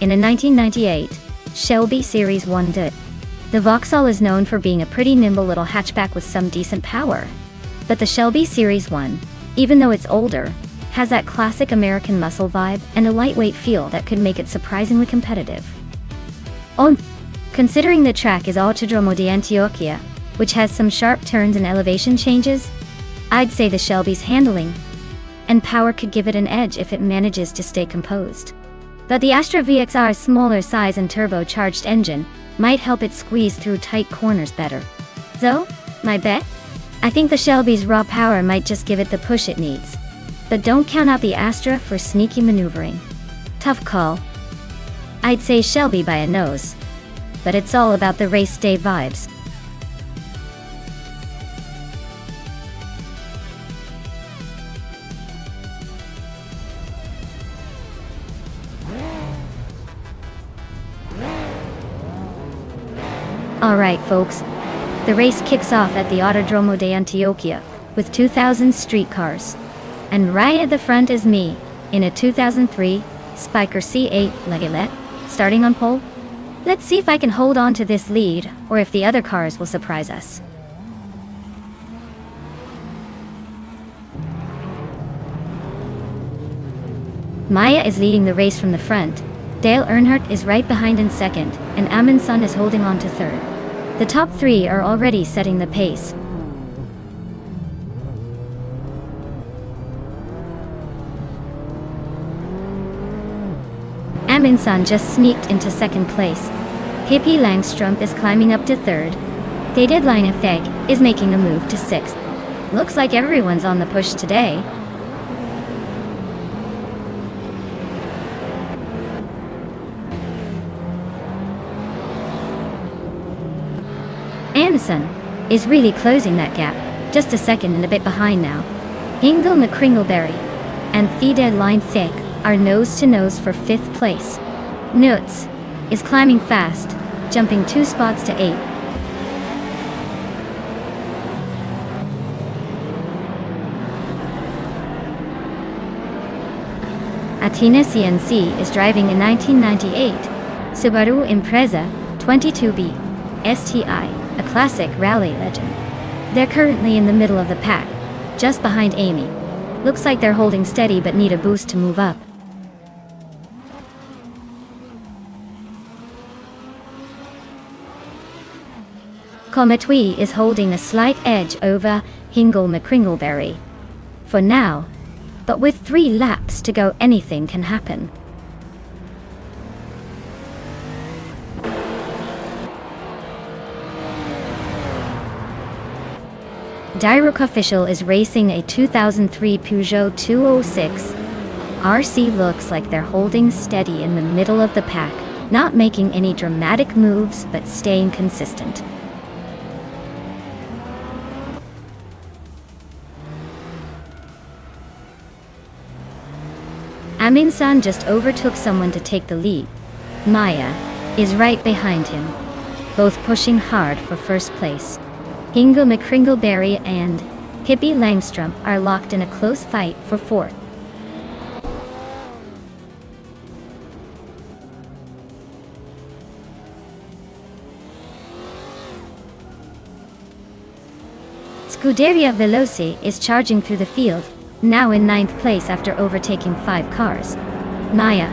in a 1998 Shelby Series 1D. The Vauxhall is known for being a pretty nimble little hatchback with some decent power. But the Shelby Series 1, even though it's older, has that classic American muscle vibe and a lightweight feel that could make it surprisingly competitive. Considering the track is Autodromo de Antioquia, which has some sharp turns and elevation changes, I'd say the Shelby's handling and power could give it an edge if it manages to stay composed. But the Astra VXR's smaller size and turbocharged engine might help it squeeze through tight corners better. So, my bet? I think the Shelby's raw power might just give it the push it needs. But don't count out the Astra for sneaky maneuvering. Tough call. I'd say Shelby by a nose. But it's all about the race day vibes. Alright folks, the race kicks off at the Autodromo de Antioquia with 2,000 street cars. And right at the front is me, in a 2003 Spiker C8 Legalet, starting on pole. Let's see if I can hold on to this lead, or if the other cars will surprise us. Maya is leading the race from the front. Dale Earnhardt is right behind in second, and Amundsen is holding on to third. The top three are already setting the pace. Amundsen just sneaked into second place. Hippie Langstrom is climbing up to third. Deadline Effect is making a move to sixth. Looks like everyone's on the push today. Amundsen is really closing that gap, just a second and a bit behind now. Hingle McCringleberry and Deadline Thick are nose-to-nose for 5th place. Nuts is climbing fast, jumping 2 spots to 8. Athena CNC is driving a 1998 Subaru Impreza 22B STI, a classic rally legend. They're currently in the middle of the pack, just behind Amy. Looks like they're holding steady but need a boost to move up. Cole Metwee is holding a slight edge over Hingle McCringleberry for now, but with 3 laps to go, anything can happen. Direct Official is racing a 2003 Peugeot 206. RC looks like they're holding steady in the middle of the pack, not making any dramatic moves but staying consistent. Amin-san just overtook someone to take the lead. Maya is right behind him, both pushing hard for first place. Ingo McCringleberry and Pippi Langstrom are locked in a close fight for fourth. Scuderia Veloci is charging through the field, now in 9th place after overtaking 5 cars. Maya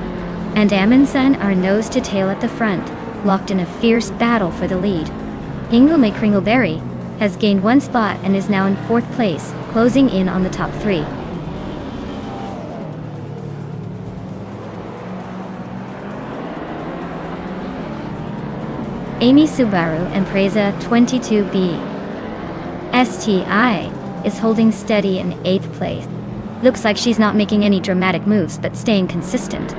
and Amundsen are nose to tail at the front, locked in a fierce battle for the lead. Ingo McCringleberry has gained 1 spot and is now in 4th place, closing in on the top 3. Amy Subaru Impreza 22B STI is holding steady in 8th place. Looks like she's not making any dramatic moves but staying consistent.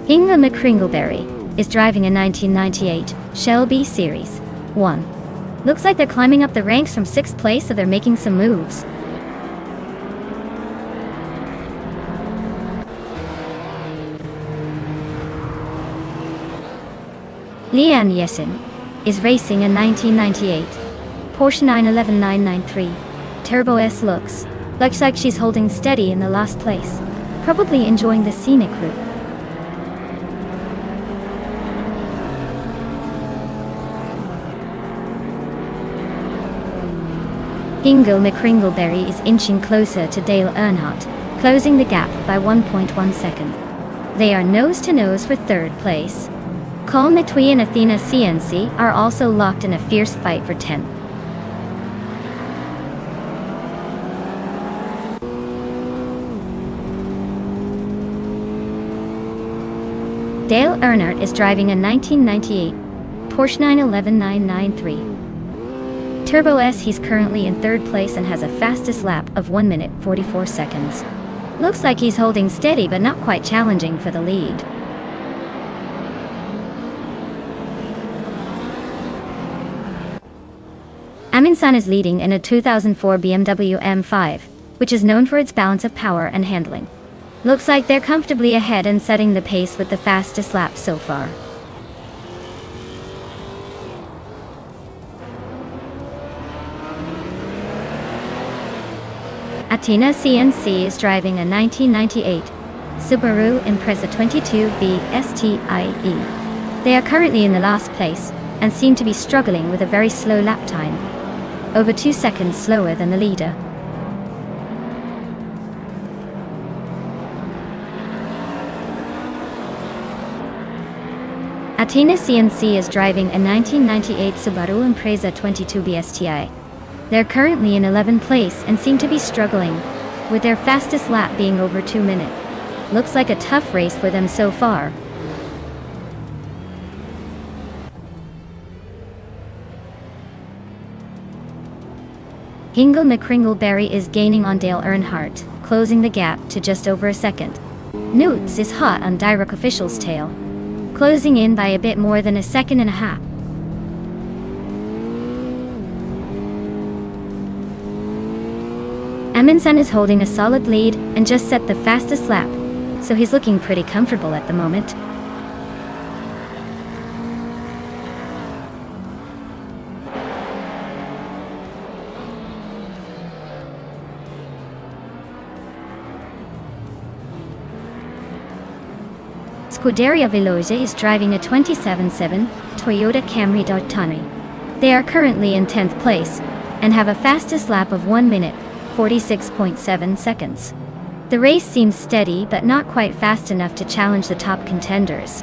Inga McCringleberry is driving a 1998 Shelby Series 1. Looks like they're climbing up the ranks from 6th place, so they're making some moves. Leanne Jessen is racing a 1998 Porsche 911993 Turbo S. Looks like she's holding steady in the last place, probably enjoying the scenic route. Ingo McCringleberry is inching closer to Dale Earnhardt, closing the gap by 1.1 seconds. They are nose to nose for 3rd place. Cole Natui and Athena CNC are also locked in a fierce fight for 10th. Dale Earnhardt is driving a 1998 Porsche 911993 Turbo S. He's currently in 3rd place and has a fastest lap of 1 minute 44 seconds. Looks like he's holding steady but not quite challenging for the lead. Amundsen is leading in a 2004 BMW M5, which is known for its balance of power and handling. Looks like they're comfortably ahead and setting the pace with the fastest lap so far. Athena CNC is driving a 1998 Subaru Impreza 22B STIE. They are currently in the last place and seem to be struggling with a very slow lap time, over 2 seconds slower than the leader. Athena CNC is driving a 1998 Subaru Impreza 22B STI. They're currently in 11th place and seem to be struggling, with their fastest lap being over 2 minutes. Looks like a tough race for them so far. Ingo McCringleberry is gaining on Dale Earnhardt, closing the gap to just over a second. Newts is hot on Direct Official's tail, closing in by a bit more than a second and a half. Amundsen is holding a solid lead and just set the fastest lap, so he's looking pretty comfortable at the moment. Scuderia Veloci is driving a 27-7 Toyota Camry Dartani. They are currently in 10th place and have a fastest lap of 1 minute 46.7 seconds. The race seems steady but not quite fast enough to challenge the top contenders.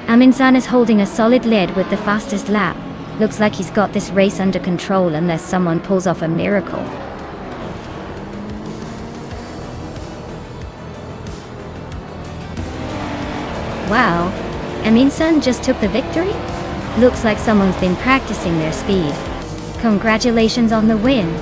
Amundsen is holding a solid lead with the fastest lap. Looks like he's got this race under control unless someone pulls off a miracle. Wow, Amin-san just took the victory? Looks like someone's been practicing their speed. Congratulations on the win.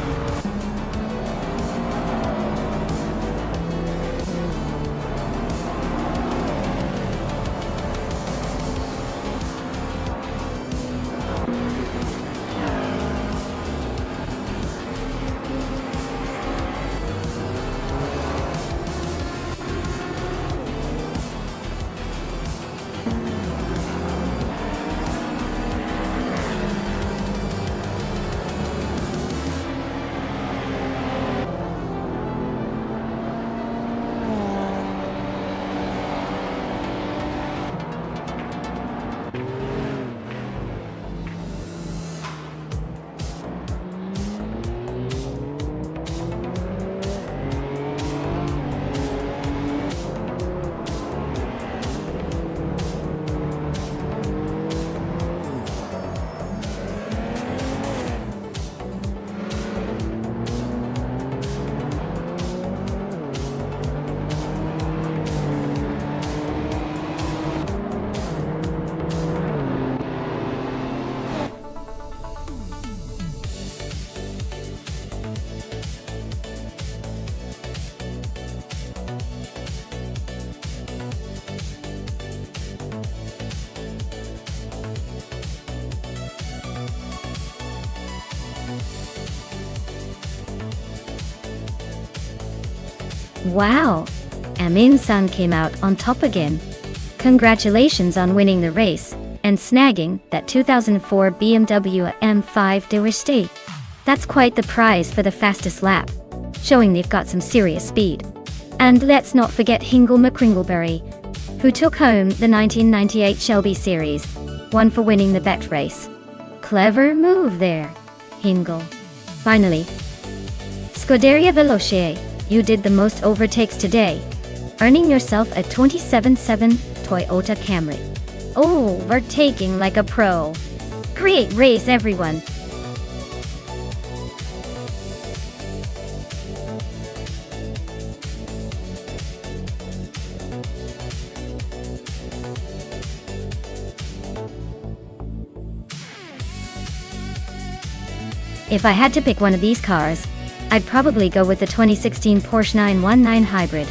Wow, Amin-san came out on top again. Congratulations on winning the race and snagging that 2004 BMW M5 de State. That's quite the prize for the fastest lap, showing they've got some serious speed. And let's not forget Hingle McCringleberry, who took home the 1998 Shelby Series, one for winning the bet race. Clever move there, Hingle. Finally, Scuderia Veloce, you did the most overtakes today, earning yourself a 27.7 Toyota Camry. Overtaking like a pro. Great race, everyone. If I had to pick one of these cars, I'd probably go with the 2016 Porsche 919 Hybrid.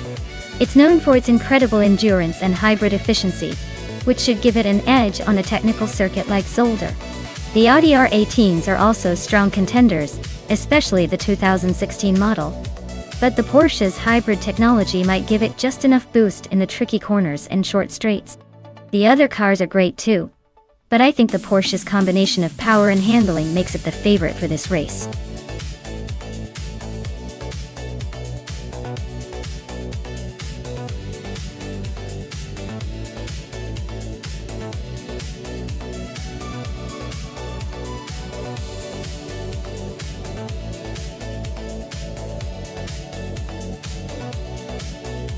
It's known for its incredible endurance and hybrid efficiency, which should give it an edge on a technical circuit like Zolder. The Audi R18s are also strong contenders, especially the 2016 model. But the Porsche's hybrid technology might give it just enough boost in the tricky corners and short straights. The other cars are great too, but I think the Porsche's combination of power and handling makes it the favorite for this race.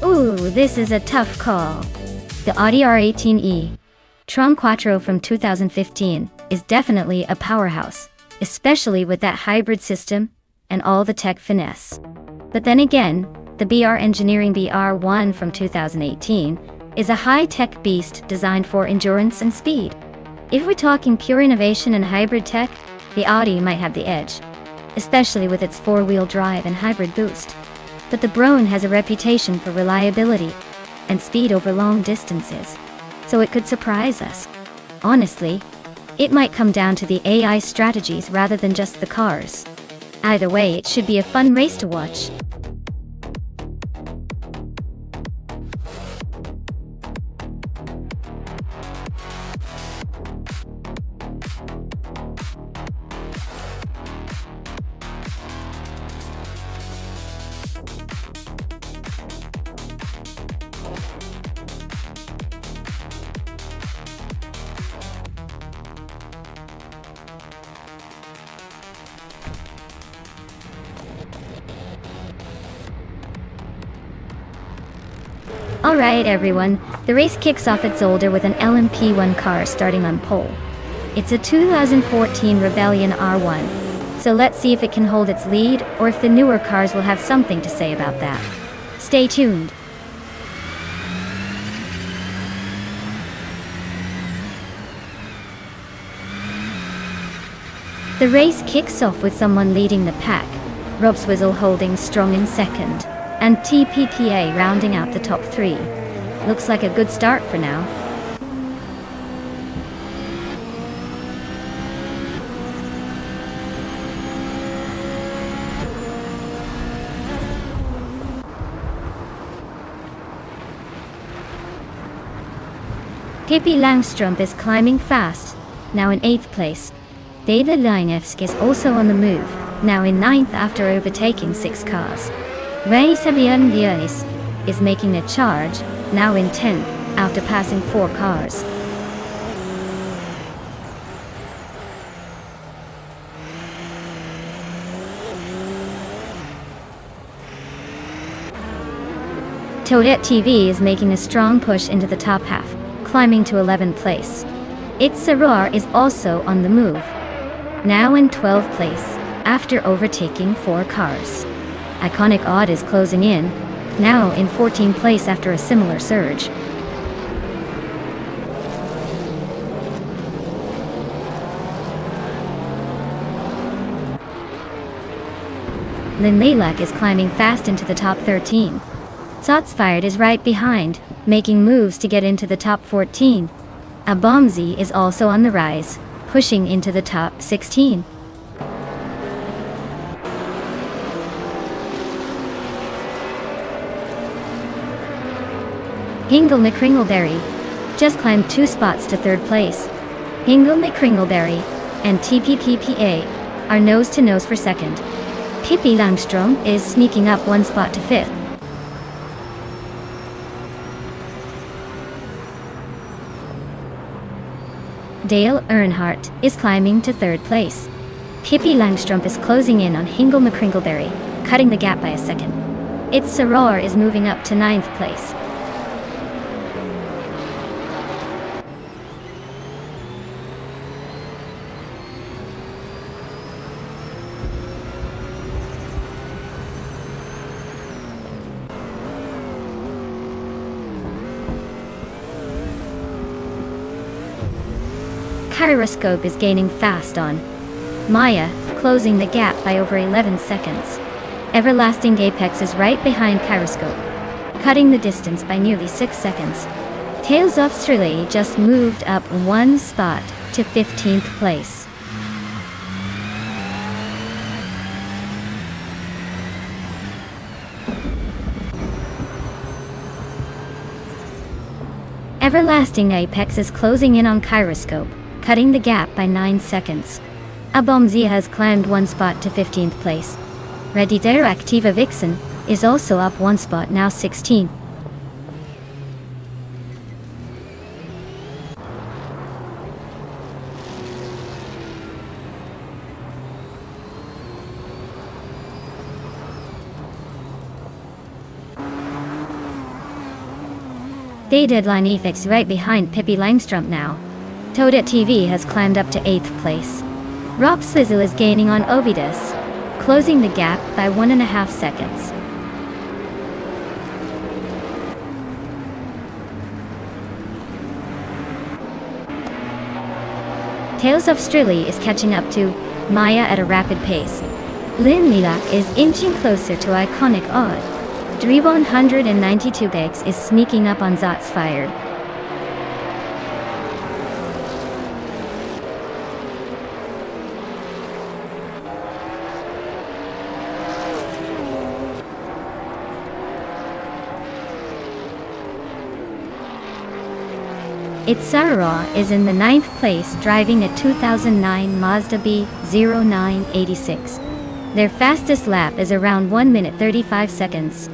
Ooh, this is a tough call. The Audi R18e Tron Quattro from 2015 is definitely a powerhouse, especially with that hybrid system and all the tech finesse. But then again, the BR Engineering BR1 from 2018 is a high-tech beast designed for endurance and speed. If we're talking pure innovation and hybrid tech, the Audi might have the edge, especially with its four-wheel drive and hybrid boost. But the Brown has a reputation for reliability and speed over long distances, so it could surprise us. Honestly, it might come down to the AI strategies rather than just the cars. Either way, it should be a fun race to watch. Alright everyone, the race kicks off at Zolder with an LMP1 car starting on pole. It's a 2014 Rebellion R1, so let's see if it can hold its lead or if the newer cars will have something to say about that. Stay tuned. The race kicks off with someone leading the pack, Rob Swizzle holding strong in second, and TPPA rounding out the top three. Looks like a good start for now. Pippi Langstrump is climbing fast, now in 8th place. David Lynevsk is also on the move, now in 9th after overtaking 6 cars. Ray Sabian Diaz is making a charge, now in 10th, after passing 4 cars. Toadette TV is making a strong push into the top half, climbing to 11th place. It's Sarar is also on the move, now in 12th place, after overtaking 4 cars. Iconic Odd is closing in, now in 14th place after a similar surge. Lynn Lilac is climbing fast into the top 13. Zots Fired is right behind, making moves to get into the top 14. Abomzi is also on the rise, pushing into the top 16. Hingle McCringleberry just climbed 2 spots to 3rd place. Hingle McCringleberry and TPPPA are nose to nose for 2nd. Pippi Langstrom is sneaking up 1 spot to 5th. Dale Earnhardt is climbing to 3rd place. Pippi Langstrump is closing in on Hingle McCringleberry, cutting the gap by a second. It's Sarar is moving up to 9th place. Kyroscope is gaining fast on Maya, closing the gap by over 11 seconds. Everlasting Apex is right behind Kyroscope, cutting the distance by nearly 6 seconds. Tales of Strilly just moved up 1 spot to 15th place. Everlasting Apex is closing in on Kyroscope, cutting the gap by 9 seconds. Abomzi has climbed 1 spot to 15th place. Redditor Activa Vixen is also up 1 spot, now 16. Day Deadline Ethics right behind Pippi Langstrump now. Toadette TV has climbed up to 8th place. Rob Swizzle is gaining on Ovidus, closing the gap by 1.5 seconds. Tales of Strilly is catching up to Maya at a rapid pace. Lynn Lilac is inching closer to Iconic Odd. Drivon 192 Bex is sneaking up on Zots Fired. Itsarara is in the 9th place driving a 2009 Mazda B0986. Their fastest lap is around 1 minute 35 seconds.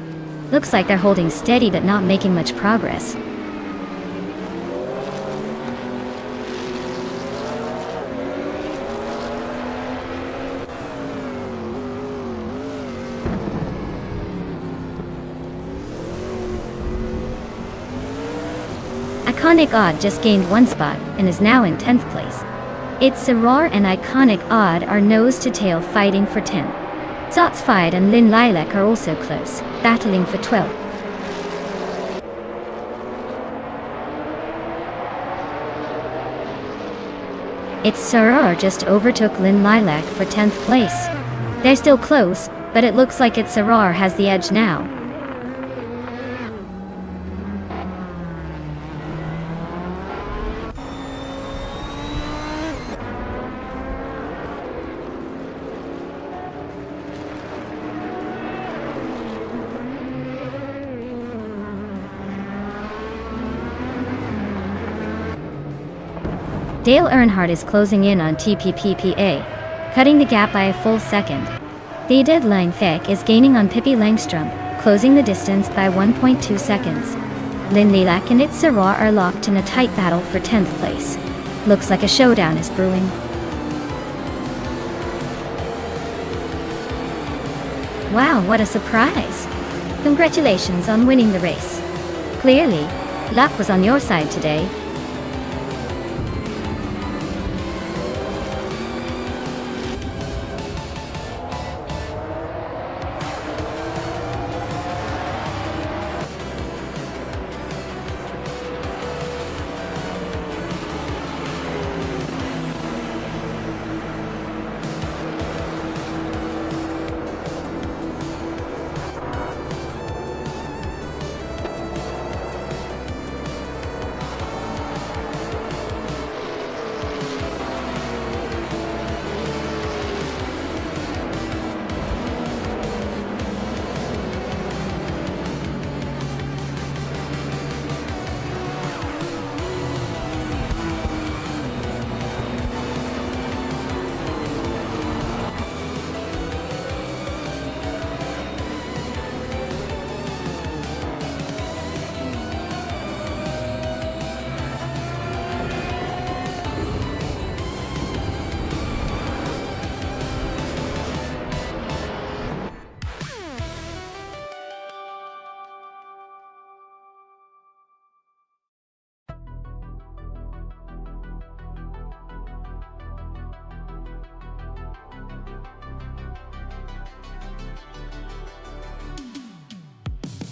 Looks like they're holding steady but not making much progress. Iconic Odd just gained 1 spot and is now in 10th place. It's Sarar and Iconic Odd are nose to tail fighting for 10th. Zots Fired and Lynn Lilac are also close, battling for 12th. Its Saror just overtook Lynn Lilac for 10th place. They're still close, but it looks like its Saror has the edge now. Dale Earnhardt is closing in on TPPPA, cutting the gap by a full second. The deadline Feck is gaining on Pippi Langstrom, closing the distance by 1.2 seconds. Lynn Lilac and its Saror are locked in a tight battle for 10th place. Looks like a showdown is brewing. Wow, what a surprise! Congratulations on winning the race. Clearly, luck was on your side today.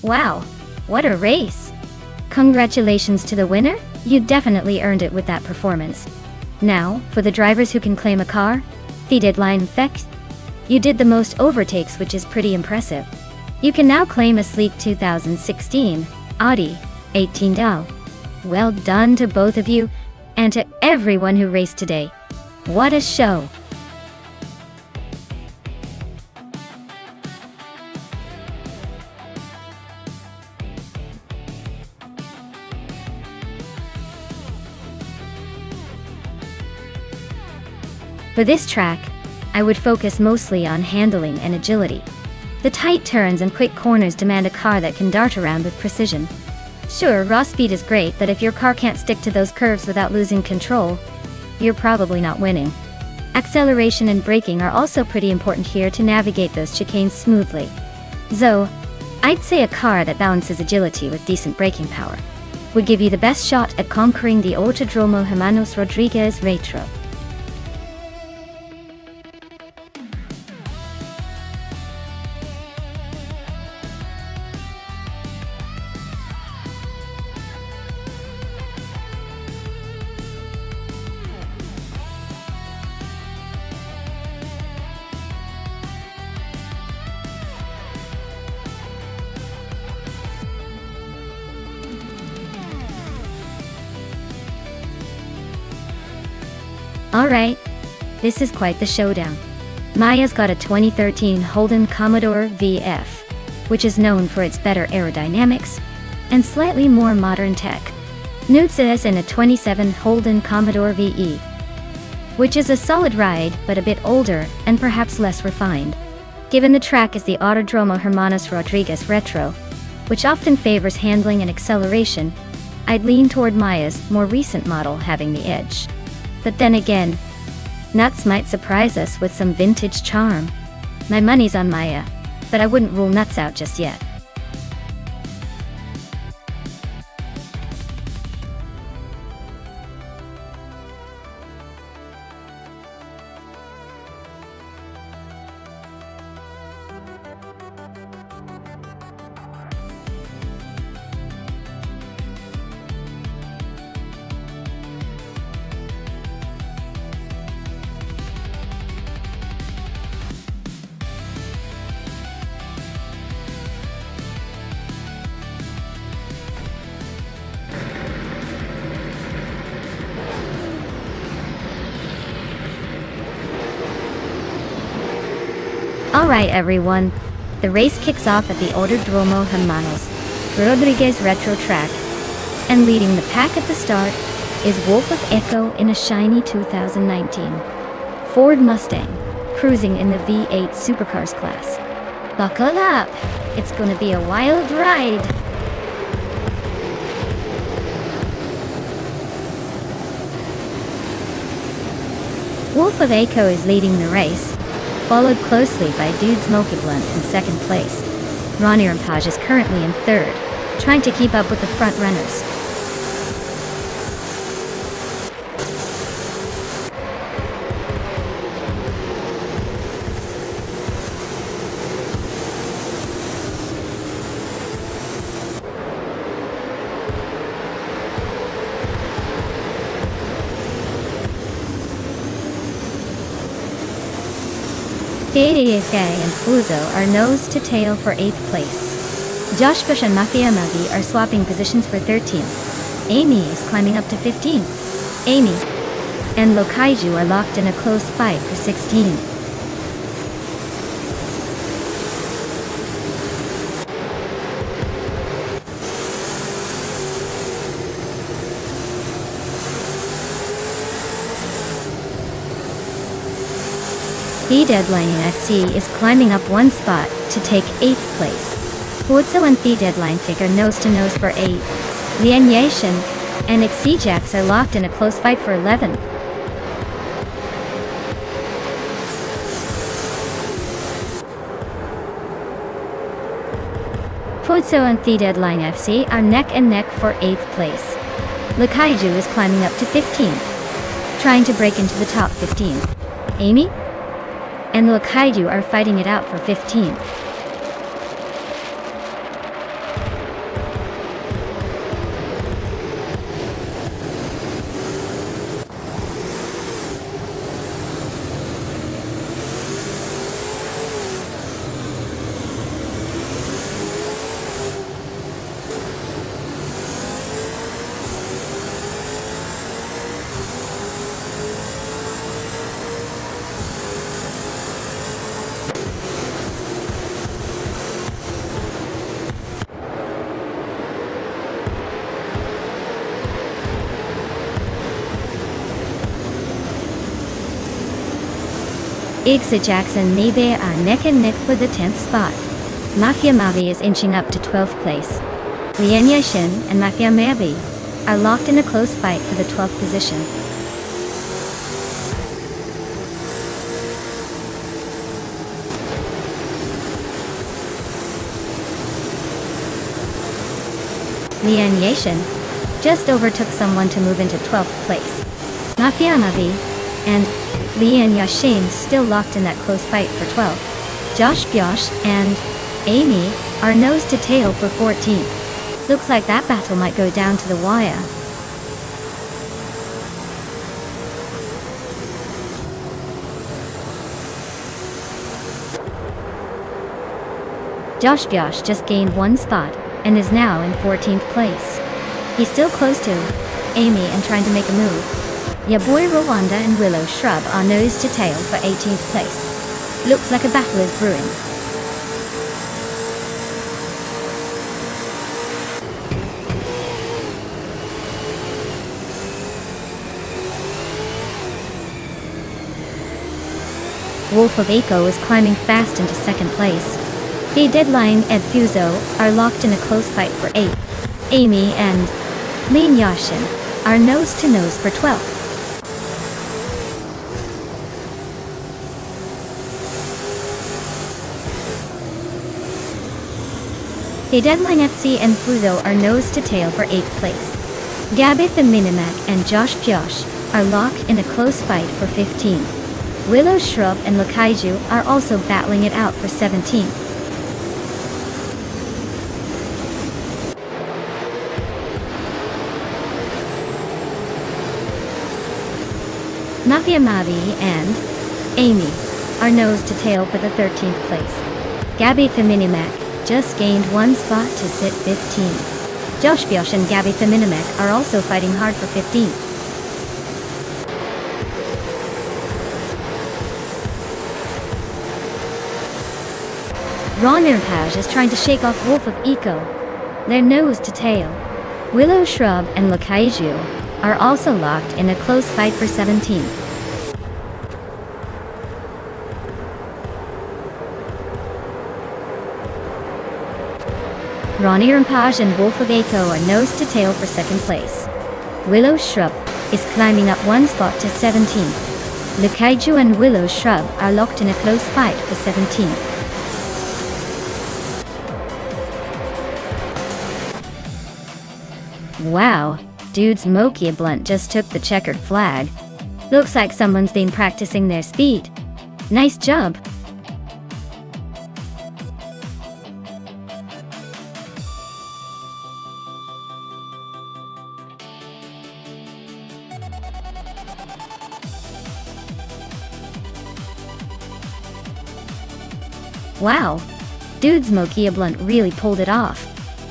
Wow, what a race! Congratulations to the winner, you definitely earned it with that performance. Now, for the drivers who can claim a car, the deadline Feck. You did the most overtakes, which is pretty impressive. You can now claim a sleek 2016 Audi 18 DAL. Well done to both of you, and to everyone who raced today. What a show! For this track, I would focus mostly on handling and agility. The tight turns and quick corners demand a car that can dart around with precision. Sure, raw speed is great, but if your car can't stick to those curves without losing control, you're probably not winning. Acceleration and braking are also pretty important here to navigate those chicanes smoothly. So, I'd say a car that balances agility with decent braking power would give you the best shot at conquering the Autodromo Hermanos Rodriguez Retro. Alright, this is quite the showdown. Maya's got a 2013 Holden Commodore VF, which is known for its better aerodynamics and slightly more modern tech. Nutsa is in a 27 Holden Commodore VE, which is a solid ride but a bit older and perhaps less refined. Given the track is the Autodromo Hermanos Rodriguez Retro, which often favors handling and acceleration, I'd lean toward Maya's more recent model having the edge. But then again, Nuts might surprise us with some vintage charm. My money's on Maya, but I wouldn't rule Nuts out just yet. Alright everyone, the race kicks off at the Autodromo Hermanos Rodriguez Retro Track, and leading the pack at the start is Wolf of Echo in a shiny 2019 Ford Mustang, cruising in the V8 Supercars class. Buckle up, it's gonna be a wild ride! Wolf of Echo is leading the race, followed closely by Dude Smoky Blunt in second place. Ronnie Rampage is currently in third, trying to keep up with the front runners. DAFA and Fuzo are nose to tail for 8th place. Josh Bush and Mafia Mavi are swapping positions for 13th. Amy is climbing up to 15th. Amy and Lokaiju are locked in a close fight for 16th. The Deadline FC is climbing up one spot to take 8th place. Huozo and The Deadline Tick are nose to nose for 8. Lian Yashin and Xijax are locked in a close fight for 11. Huozo and The Deadline FC are neck and neck for 8th place. Lokaiju is climbing up to 15th, trying to break into the top 15. Amy and Lokaiju are fighting it out for 15th. Igsa Jackson Neve are neck and neck for the 10th spot. Mafia Mavi is inching up to 12th place. Lian Yashin and Mafia Mavi are locked in a close fight for the 12th position. Lian Yashin just overtook someone to move into 12th place. Mafia Mavi and Lian Yashin still locked in that close fight for 12th. Josh Byosh and Amy are nose to tail for 14th. Looks like that battle might go down to the wire. Josh Byosh just gained one spot and is now in 14th place. He's still close to Amy and trying to make a move. Ya boy Rwanda and Willow Shrub are nose to tail for 18th place. Looks like a battle is brewing. Wolf of Echo is climbing fast into 2nd place. The Deadline and Fuzo are locked in a close fight for 8. Amy and Lin Yashin are nose to nose for 12th. The Deadline FC and Fuzo are nose to tail for 8th place. Gabith and Minimac and Josh Byosh are locked in a close fight for 15th. Willow Shrub and Lokaiju are also battling it out for 17th. Mafia Mavi and Amy are nose to tail for the 13th place. Gabith and Minimac just gained one spot to sit 15th. Josh Byosh and Gabby Feminimek are also fighting hard for 15th. Ron Irpage is trying to shake off Wolf of Eco. They're nose to tail. Willow Shrub and Lakaiju are also locked in a close fight for 17th. Ronnie Rampage and Wolf of Echo are nose to tail for second place. Willow Shrub is climbing up one spot to 17th. Lakaiju and Willow Shrub are locked in a close fight for 17th. Wow, dude's Mokia Blunt just took the checkered flag. Looks like someone's been practicing their speed. Nice job. Wow, dude's Mokia Blunt really pulled it off.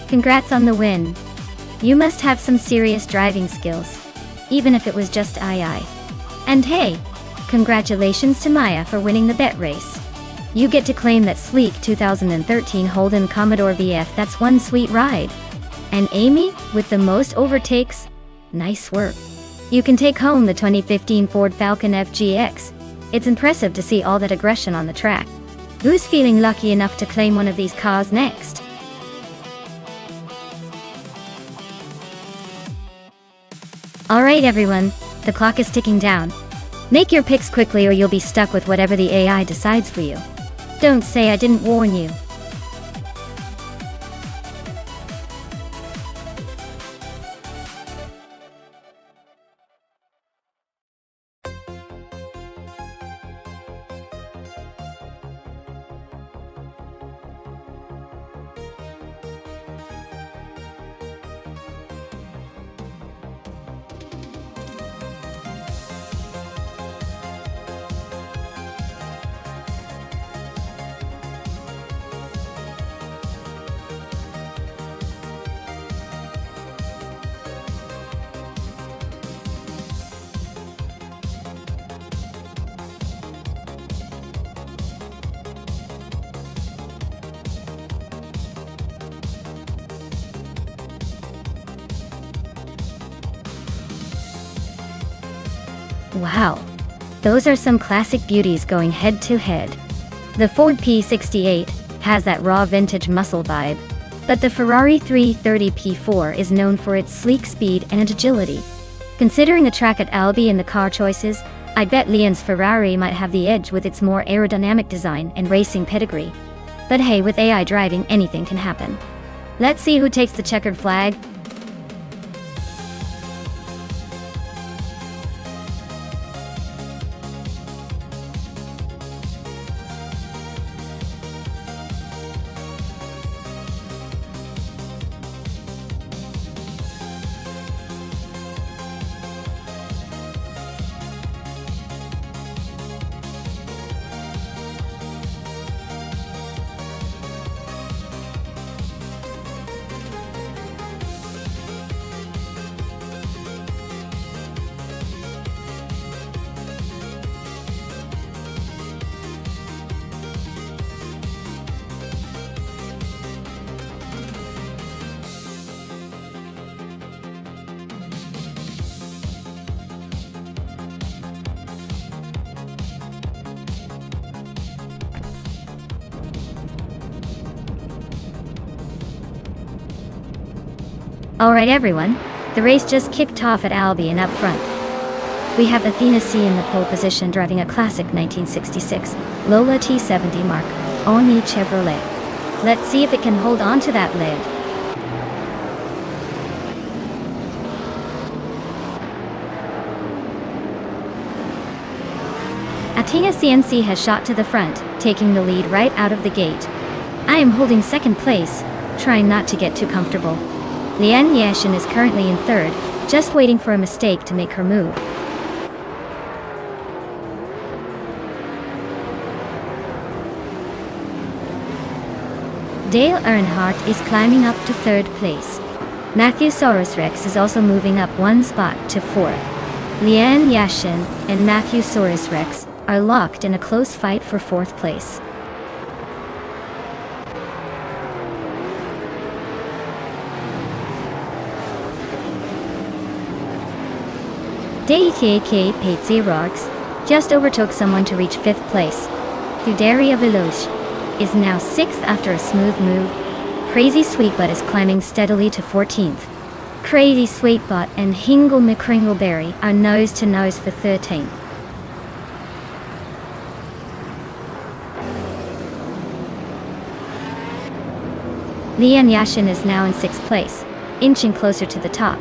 Congrats on the win. You must have some serious driving skills, even if it was just II. And hey, congratulations to Maya for winning the bet race. You get to claim that sleek 2013 Holden Commodore VF. That's one sweet ride. And Amy, with the most overtakes, nice work. You can take home the 2015 Ford Falcon FGX. It's impressive to see all that aggression on the track. Who's feeling lucky enough to claim one of these cars next? Alright everyone, the clock is ticking down. Make your picks quickly or you'll be stuck with whatever the AI decides for you. Don't say I didn't warn you. Wow, those are some classic beauties going head to head. The Ford P68 has that raw vintage muscle vibe, but the Ferrari 330 P4 is known for its sleek speed and agility. Considering the track at Albi and the car choices, I bet Leon's Ferrari might have the edge with its more aerodynamic design and racing pedigree. But hey, with AI driving, anything can happen. Let's see who takes the checkered flag. Alright everyone, the race just kicked off at Albi and up front. We have Athena C in the pole position driving a classic 1966 Lola T70 Mark Oni Chevrolet. Let's see if it can hold on to that lead. Athena CNC has shot to the front, taking the lead right out of the gate. I am holding second place, trying not to get too comfortable. Lian Yashin is currently in third, just waiting for a mistake to make her move. Dale Earnhardt is climbing up to third place. Matthew Saurus Rex is also moving up one spot to fourth. Lian Yashin and Matthew Saurus Rex are locked in a close fight for fourth place. DTK Patsy Rocks just overtook someone to reach 5th place. Scuderia Veloce is now 6th after a smooth move. Crazy Sweetbutt is climbing steadily to 14th. Crazy Sweetbutt and Hingle McCringleberry are nose to nose for 13th. Lian Yashin is now in 6th place, inching closer to the top.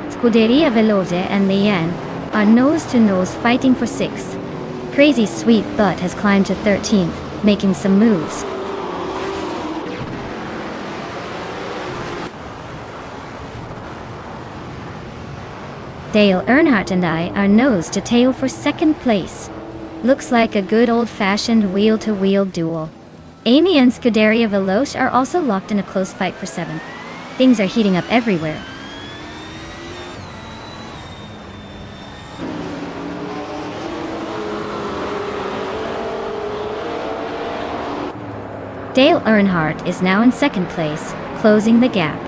Scuderia Veloce and Lian are nose to nose fighting for 6th. Crazy Sweetbutt has climbed to 13th, making some moves. Dale Earnhardt and I are nose to tail for 2nd place. Looks like a good old-fashioned wheel-to-wheel duel. Amy and Scuderia Veloce are also locked in a close fight for 7th. Things are heating up everywhere. Dale Earnhardt is now in 2nd place, closing the gap.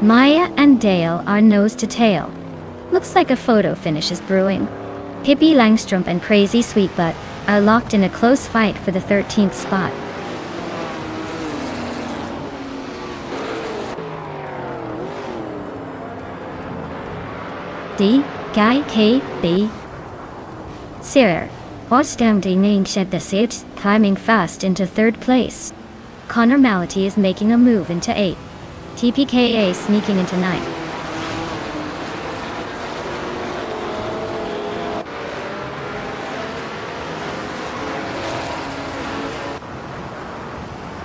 Maya and Dale are nose to tail. Looks like a photo finish is brewing. Pippi Langstrup and Crazy Sweetbutt are locked in a close fight for the 13th spot. D. Guy K. B. Sir. Ostending shed the seats, climbing fast into 3rd place. Connor Mality is making a move into 8th. TPKA sneaking into 9th.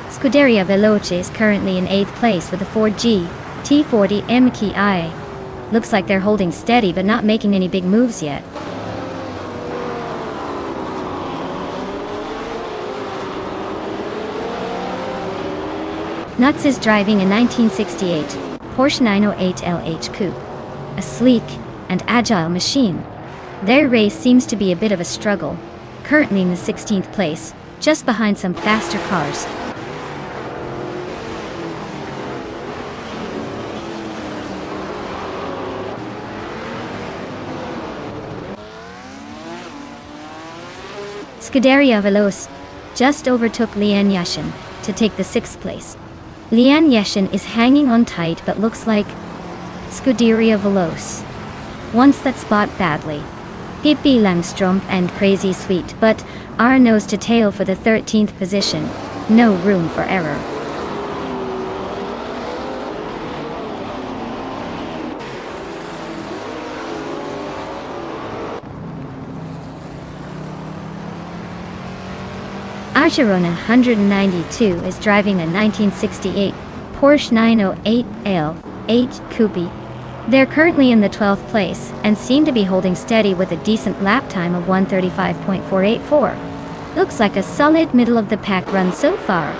Scuderia Veloce is currently in 8th place with a Ford T40 MKI. Looks like they're holding steady but not making any big moves yet. Nuts is driving a 1968 Porsche 908 LH Coupe. A sleek and agile machine. Their race seems to be a bit of a struggle, currently in the 16th place, just behind some faster cars. Scuderia Veloce just overtook Lian Yashin to take the 6th place. Lian Yashin is hanging on tight but looks like Scuderia Veloce wants that spot badly. Pippi Langstrup and Crazy Sweetbutt are nose to tail for the 13th position. No room for error. Archerona 192 is driving a 1968 Porsche 908 LH Coupe. They're currently in the 12th place and seem to be holding steady with a decent lap time of 1:35.484. Looks like a solid middle-of-the-pack run so far.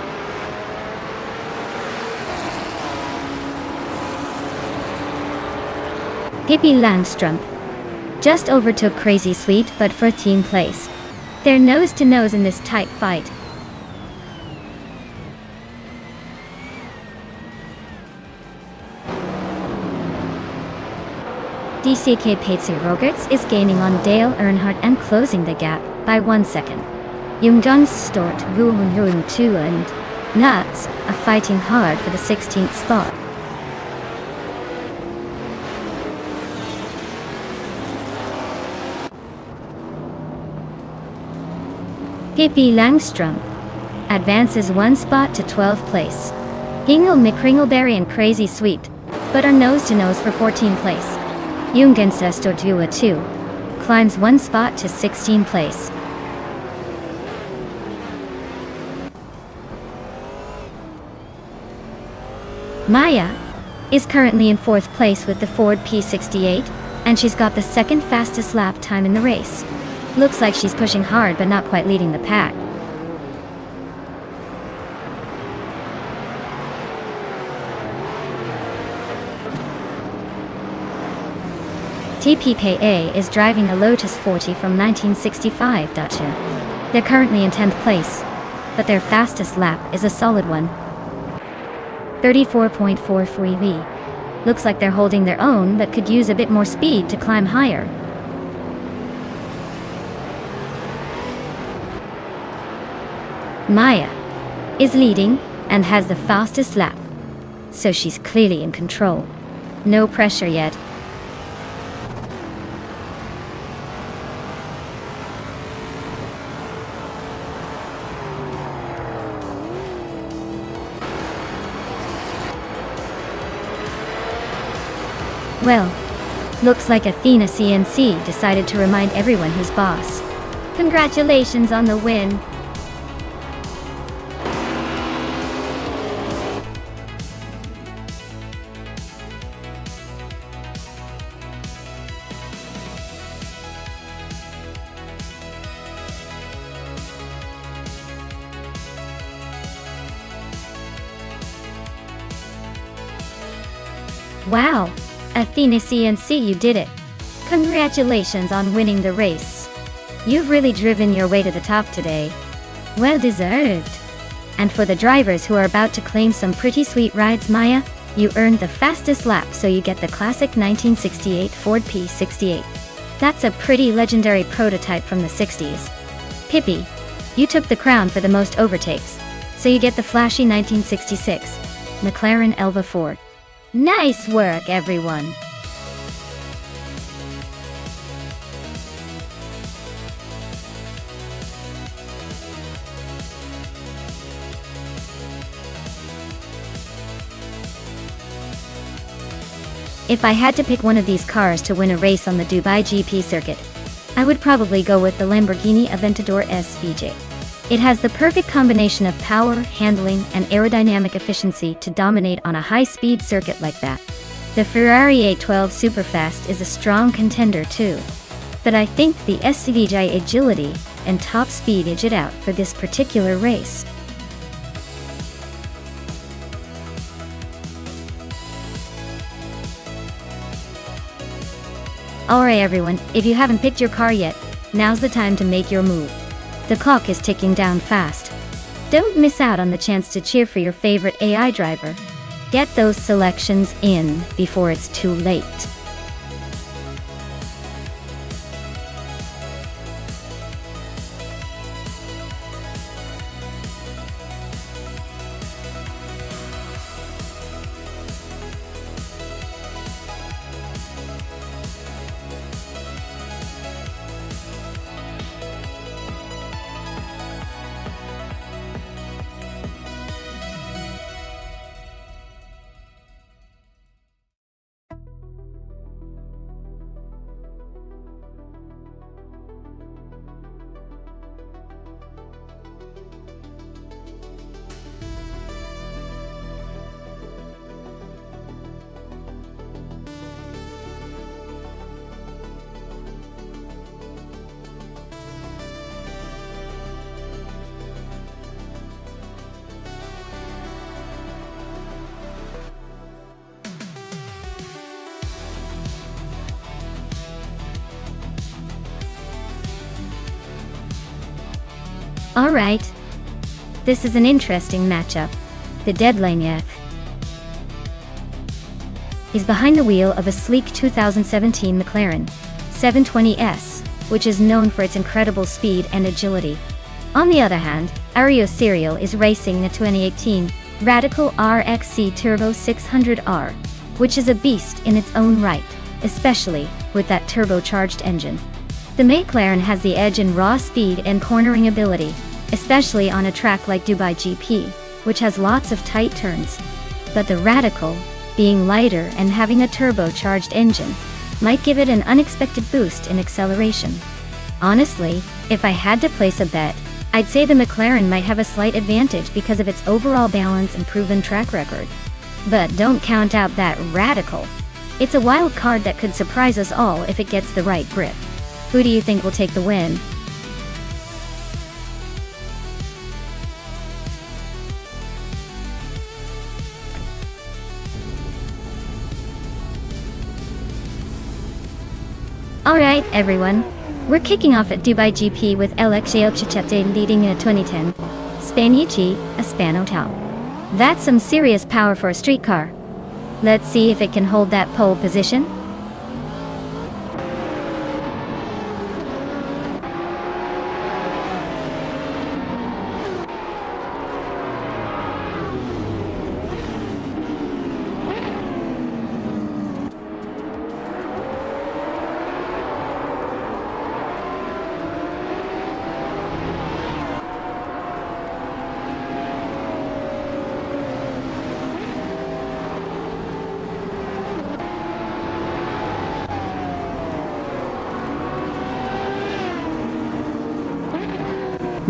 Pippi Langstrup just overtook Crazy Sweetbutt for 13th place. They're nose to nose in this tight fight. DCK Patsy Rogerts is gaining on Dale Earnhardt and closing the gap by 1 second. Jungdong Stort Wuhun 2 and Nuts are fighting hard for the 16th spot. Pippi Langstrup advances 1 spot to 12th place. Hingle McCringleberry and Crazy Sweetbutt are nose to nose for 14th place. Jungensesto Dua 2 climbs 1 spot to 16th place. Maya is currently in 4th place with the Ford P68, and she's got the 2nd fastest lap time in the race. Looks like she's pushing hard but not quite leading the pack. TPKA is driving a Lotus 40 from 1965 Dacia. They're currently in 10th place, but their fastest lap is a solid one. 34.43V. Looks like they're holding their own but could use a bit more speed to climb higher. Maya is leading and has the fastest lap, so she's clearly in control. No pressure yet. Well, looks like Athena CNC decided to remind everyone who's boss. Congratulations on the win. Wow, Athena CNC, you did it. Congratulations on winning the race. You've really driven your way to the top today. Well deserved. And for the drivers who are about to claim some pretty sweet rides, Maya, you earned the fastest lap, so you get the classic 1968 Ford P68. That's a pretty legendary prototype from the 60s. Pippi, you took the crown for the most overtakes, so you get the flashy 1966 McLaren Elva Ford. Nice work, everyone! If I had to pick one of these cars to win a race on the Dubai GP circuit, I would probably go with the Lamborghini Aventador SVJ. It has the perfect combination of power, handling, and aerodynamic efficiency to dominate on a high-speed circuit like that. The Ferrari 812 Superfast is a strong contender too, but I think the SVJ agility and top speed edge it out for this particular race. Alright everyone, if you haven't picked your car yet, now's the time to make your move. The clock is ticking down fast. Don't miss out on the chance to cheer for your favorite AI driver. Get those selections in before it's too late. Alright. This is an interesting matchup. The deadline is behind the wheel of a sleek 2017 McLaren 720S, which is known for its incredible speed and agility. On the other hand, Ario Serial is racing the 2018 Radical RXC Turbo 600R, which is a beast in its own right, especially with that turbocharged engine. The McLaren has the edge in raw speed and cornering ability, especially on a track like Dubai GP, which has lots of tight turns. But the Radical, being lighter and having a turbocharged engine, might give it an unexpected boost in acceleration. Honestly, if I had to place a bet, I'd say the McLaren might have a slight advantage because of its overall balance and proven track record. But don't count out that Radical. It's a wild card that could surprise us all if it gets the right grip. Who do you think will take the win? Alright everyone, we're kicking off at Dubai GP with Alexei Chichete leading in a 2010 Spanichi Hispano Tal. That's some serious power for a street car. Let's see if it can hold that pole position.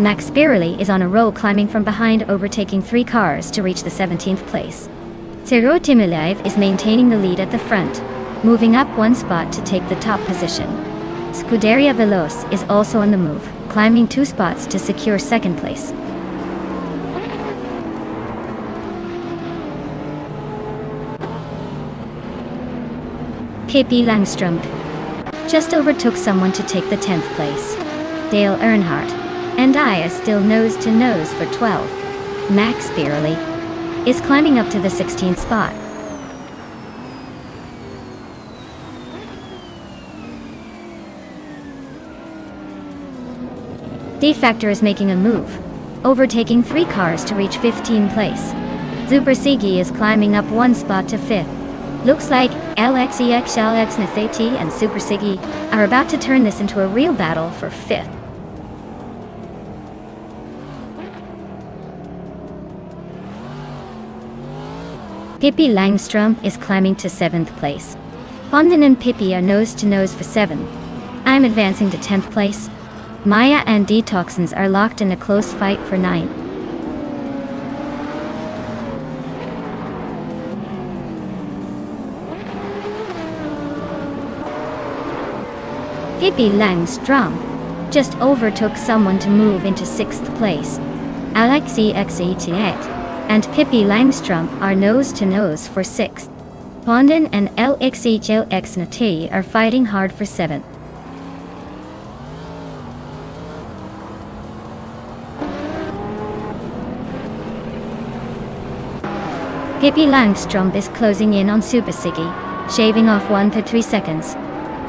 Max Spirelli is on a roll, climbing from behind, overtaking 3 cars to reach the 17th place. Ciro Timilev is maintaining the lead at the front, moving up 1 spot to take the top position. Scuderia Veloce is also on the move, climbing 2 spots to secure 2nd place. Pippi Langström just overtook someone to take the 10th place. Dale Earnhardt and I are still nose to nose for 12. Max Spirelli is climbing up to the 16th spot. D-Factor is making a move, overtaking 3 cars to reach 15th place. Supersigi is climbing up 1 spot to 5th. Looks like LXEXLX Nathati and Supersigi are about to turn this into a real battle for 5th. Pippi Langström is climbing to 7th place. Pondin and Pippi are nose to nose for 7. I'm advancing to 10th place. Maya and Detoxins are locked in a close fight for 9. Pippi Langström just overtook someone to move into 6th place. Alexei X88 and Pippi Langström are nose to nose for 6th. Pondin and LXHLX Nati are fighting hard for 7th. Pippi Langström is closing in on Supersigi, shaving off 1 to 3 seconds.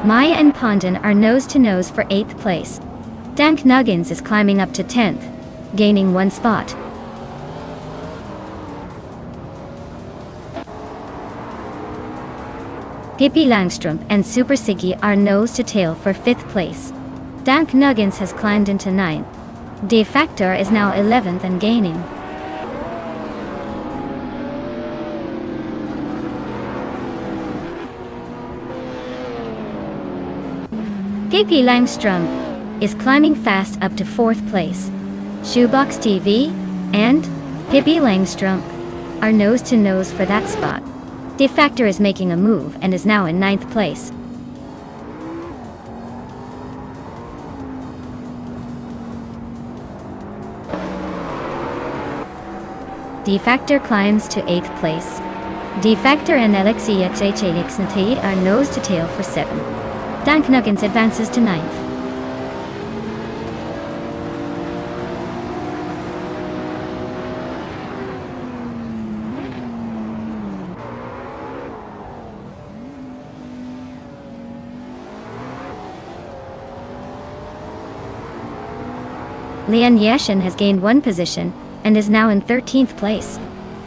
Maya and Pondin are nose to nose for 8th place. Dank Nuggins is climbing up to 10th, gaining 1 spot. Pippi Langström and Supersigi are nose to tail for 5th place. Dank Nuggins has climbed into 9th. D-Factor is now 11th and gaining. Pippi Langström is climbing fast up to 4th place. Shoebox TV and Pippi Langström are nose to nose for that spot. D-Factor is making a move and is now in 9th place. D-Factor climbs to 8th place. D-Factor and Alexei XHAXNT are nose to tail for 7. Dank Nuggins advances to 9th. Leon Yashin has gained 1 position and is now in 13th place.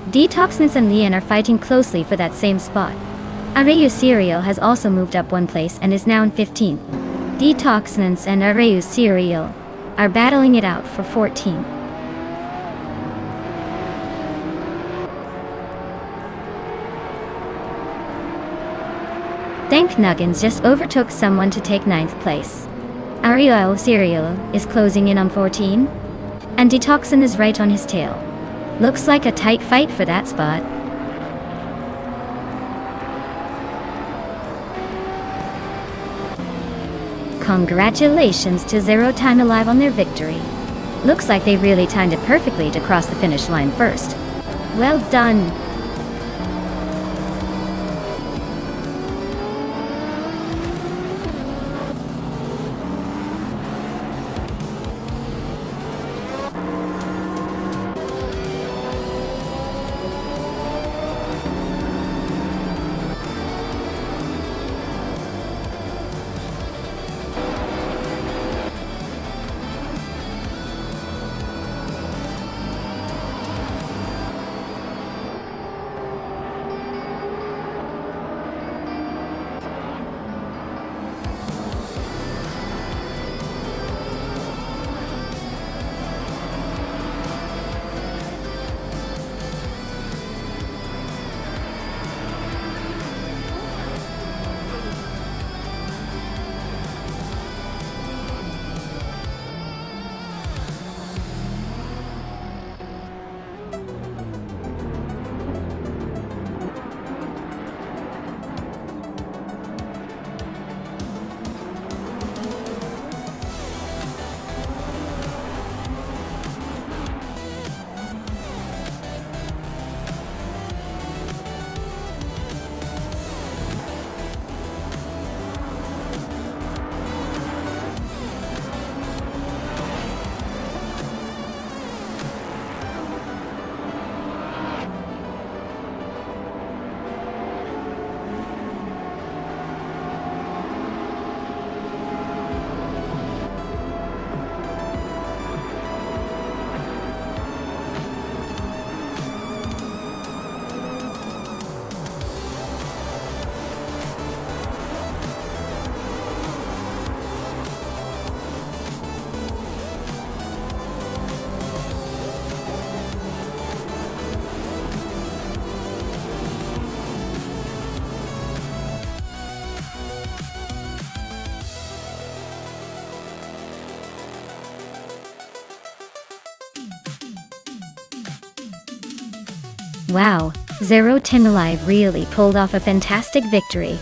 Detoxness and Leon are fighting closely for that same spot. Arayu Serial has also moved up 1 place and is now in 15th. Detoxnance and Arayu Serial are battling it out for 14. Dank Nuggins just overtook someone to take 9th place. Ariel Serial is closing in on 14, and Detoxin is right on his tail. Looks like a tight fight for that spot. Congratulations to Zero Time Alive on their victory. Looks like they really timed it perfectly to cross the finish line first. Well done. Wow, Zero Tim Alive really pulled off a fantastic victory.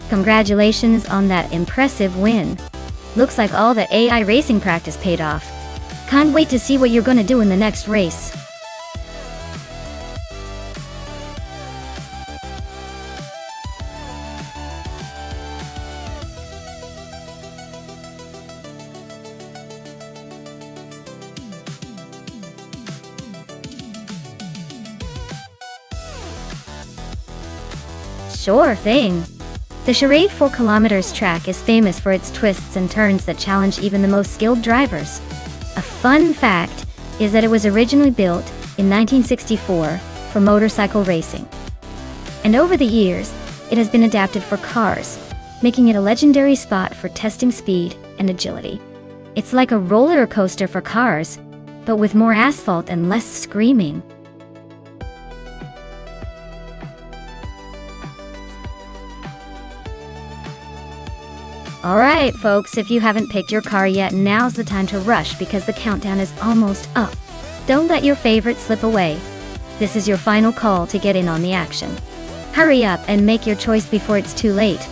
Congratulations on that impressive win. Looks like all the AI racing practice paid off. Can't wait to see what you're gonna do in the next race. Sure thing. The Charade 4 km track is famous for its twists and turns that challenge even the most skilled drivers. A fun fact is that it was originally built in 1964 for motorcycle racing. And over the years, it has been adapted for cars, making it a legendary spot for testing speed and agility. It's like a roller coaster for cars, but with more asphalt and less screaming. Alright folks, if you haven't picked your car yet, now's the time to rush because the countdown is almost up. Don't let your favorite slip away. This is your final call to get in on the action. Hurry up and make your choice before it's too late.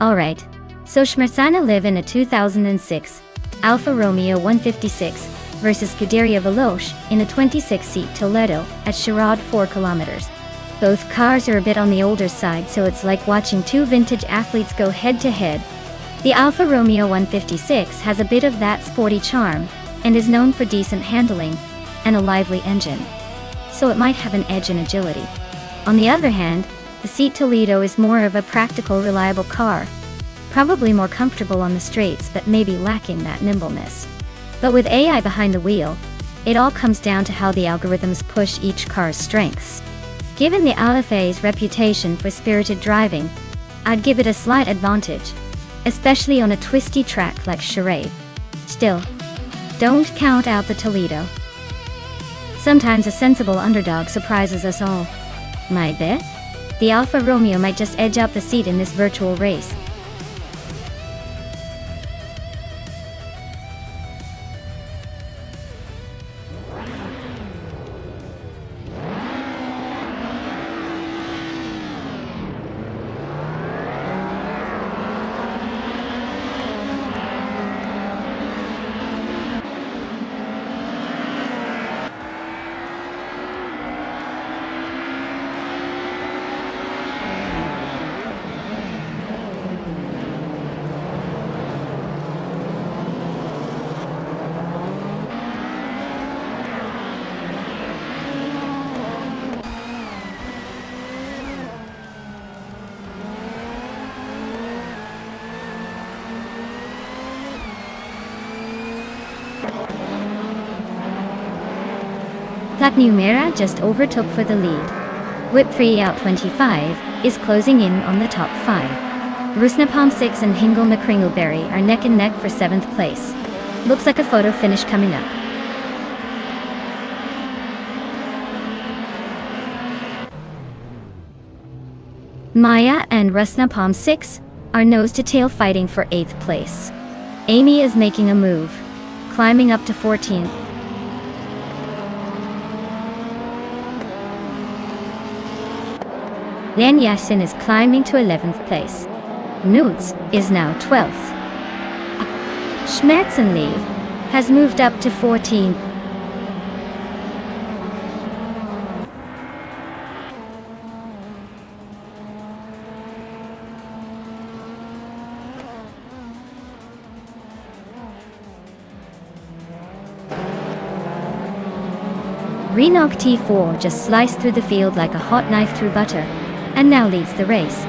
Alright, so Shmersana live in a 2006 Alfa Romeo 156 versus Scuderia Veloce in a 26-seat Toledo at Charade 4 km. Both cars are a bit on the older side, so it's like watching two vintage athletes go head-to-head. The Alfa Romeo 156 has a bit of that sporty charm and is known for decent handling and a lively engine, so it might have an edge in agility. On the other hand, the Seat Toledo is more of a practical, reliable car, probably more comfortable on the straights but maybe lacking that nimbleness. But with AI behind the wheel, it all comes down to how the algorithms push each car's strengths. Given the Alfa's reputation for spirited driving, I'd give it a slight advantage, especially on a twisty track like Charade. Still, don't count out the Toledo. Sometimes a sensible underdog surprises us all. Might bet? The Alfa Romeo might just edge out the seat in this virtual race. Plat Numera just overtook for the lead. Whip 3 out 25 is closing in on the top 5. Rusnapalm 6 and Hingle McCringleberry are neck and neck for 7th place. Looks like a photo finish coming up. Maya and Rusnapalm 6 are nose-to-tail fighting for 8th place. Amy is making a move, climbing up to 14th. Len Yassin is climbing to 11th place. Nudes is now 12th. Schmerzenlieb has moved up to 14th. Renault T4 just sliced through the field like a hot knife through butter, and now leads the race.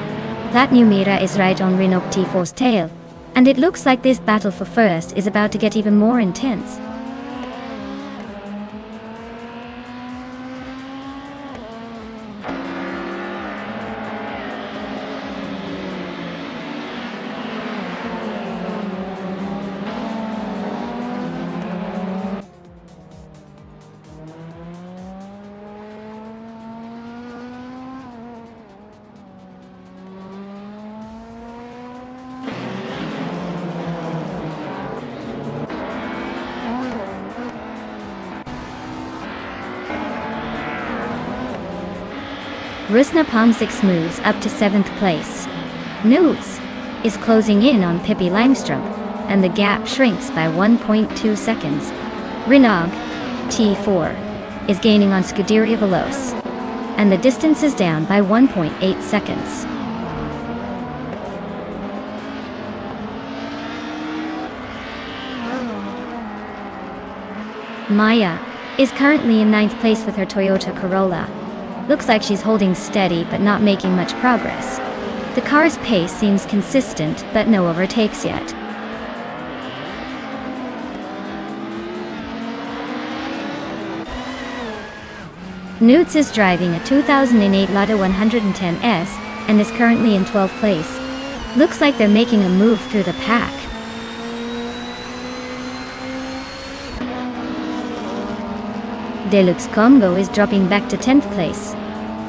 Platinum Mira is right on Renault T4's tail, and it looks like this battle for first is about to get even more intense. Rusna Palm 6 moves up to 7th place. Nudes is closing in on Pippi Langström, and the gap shrinks by 1.2 seconds. Renault T4 is gaining on Scuderia Veloce, and the distance is down by 1.8 seconds. Maya is currently in 9th place with her Toyota Corolla. Looks like she's holding steady but not making much progress. The car's pace seems consistent, but no overtakes yet. Newts is driving a 2008 Lada 110S and is currently in 12th place. Looks like they're making a move through the pack. Deluxe Congo is dropping back to 10th place.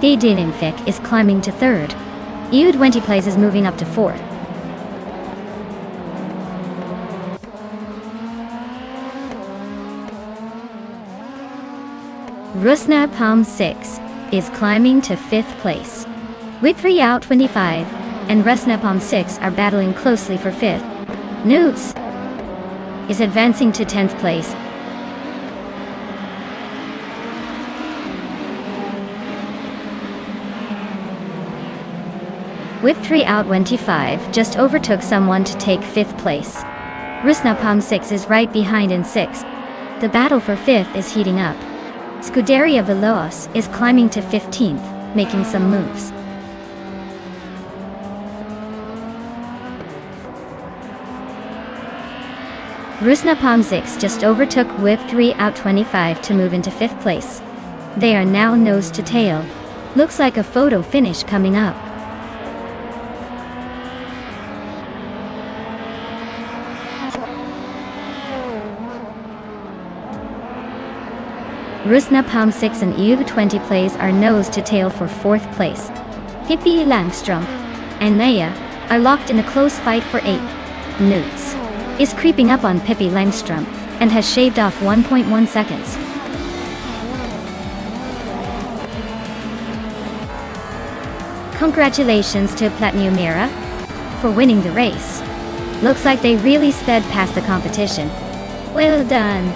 Dilimfek is climbing to 3rd. EU20 Plays is moving up to 4th. Rusna Palm 6 is climbing to 5th place. With 3 out 25 and Rusna Palm 6 are battling closely for 5th. Newts is advancing to 10th place. With 3 out 25 just overtook someone to take 5th place. Rusna Palm 6 is right behind in 6th. The battle for 5th is heating up. Scuderia Veloce is climbing to 15th, making some moves. Rusna Palm 6 just overtook with 3 out 25 to move into 5th place. They are now nose to tail. Looks like a photo finish coming up. Rusna Palm 6 and EU20 Plays are nose to tail for 4th place. Pippi Langström and Maya are locked in a close fight for 8th. Newts is creeping up on Pippi Langström and has shaved off 1.1 seconds. Congratulations to Platinum Mira for winning the race. Looks like they really sped past the competition. Well done.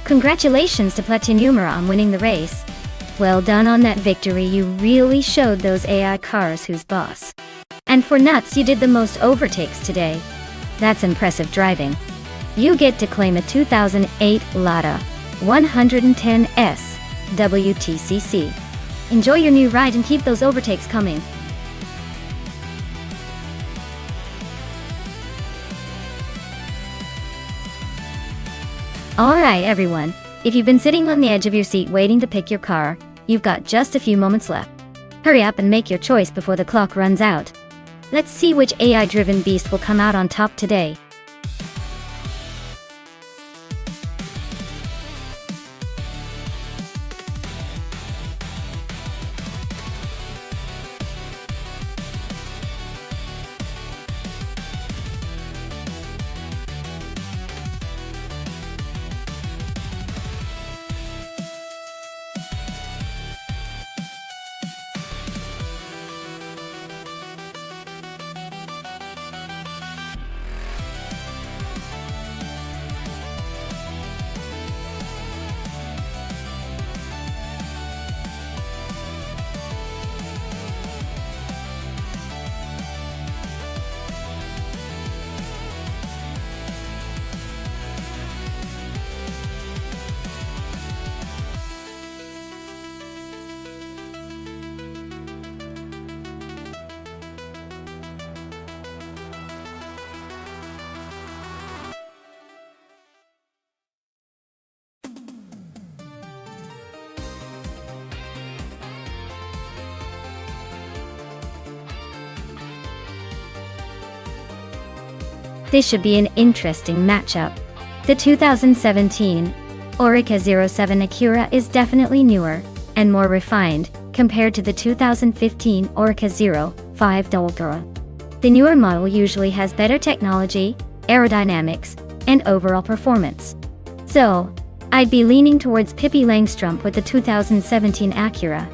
Congratulations to Platinum Mira on winning the race. Well done on that victory, you really showed those AI cars who's boss. And for nuts, you did the most overtakes today. That's impressive driving. You get to claim a 2008 Lada 110S WTCC. Enjoy your new ride and keep those overtakes coming. Alright everyone, if you've been sitting on the edge of your seat waiting to pick your car, you've got just a few moments left. Hurry up and make your choice before the clock runs out. Let's see which AI-driven beast will come out on top today. This should be an interesting matchup. The 2017 Oreca 07 Acura is definitely newer and more refined compared to the 2015 Oreca 05 Acura. The newer model usually has better technology, aerodynamics, and overall performance. So, I'd be leaning towards Pippi Langstrumpf with the 2017 Acura,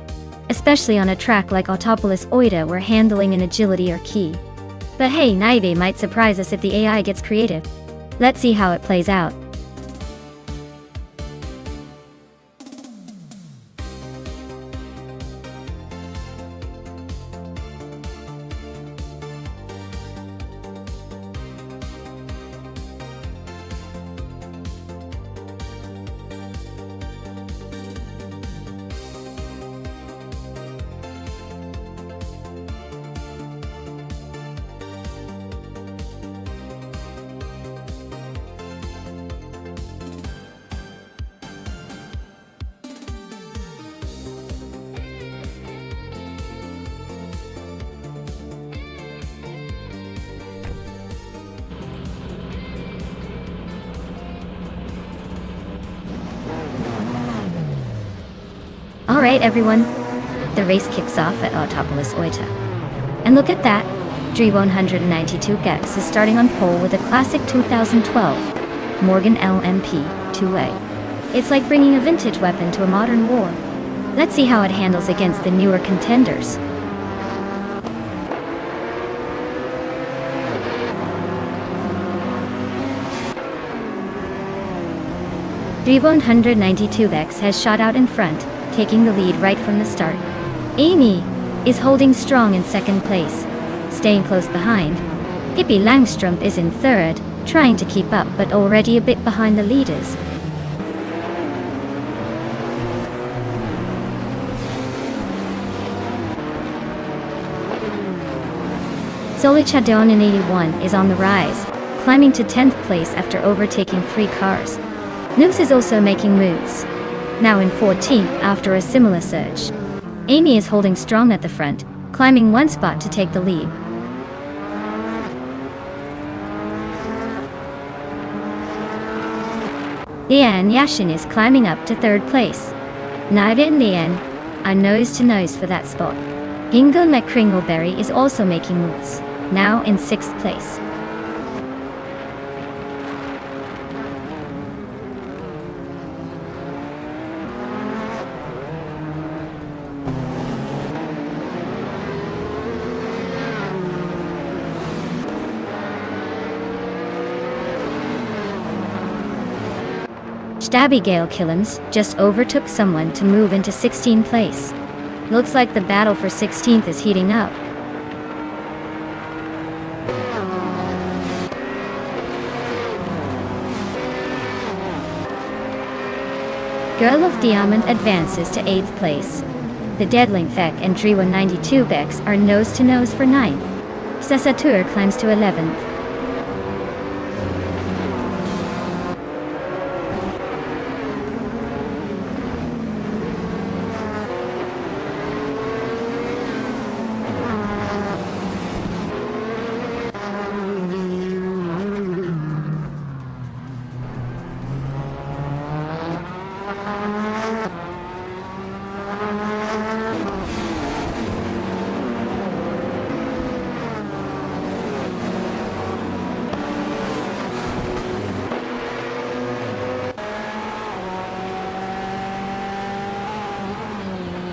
especially on a track like Autopolis Oita where handling and agility are key. But hey, Naive might surprise us if the AI gets creative. Let's see how it plays out. Alright everyone, the race kicks off at Autopolis Oita. And look at that, Dre192Gex is starting on pole with a classic 2012 Morgan LMP 2A. It's like bringing a vintage weapon to a modern war. Let's see how it handles against the newer contenders. Dre192Gex has shot out in front, taking the lead right from the start. Amy is holding strong in second place, staying close behind. Pippi Langstrumpf is in third, trying to keep up but already a bit behind the leaders. Solichadon in 81 is on the rise, climbing to 10th place after overtaking 3 cars. Noose is also making moves, now in 14th after a similar surge. Amy is holding strong at the front, climbing 1 spot to take the lead. Lian Yashin is climbing up to 3rd place. Naida and Lian are nose to nose for that spot. Ingo McCringleberry is also making moves, now in 6th place. Abigail Killens just overtook someone to move into 16th place. Looks like the battle for 16th is heating up. Girl of Diamond advances to 8th place. The Deadling Fek and Dri192 Bex are nose-to-nose for 9th. Sasatur climbs to 11th.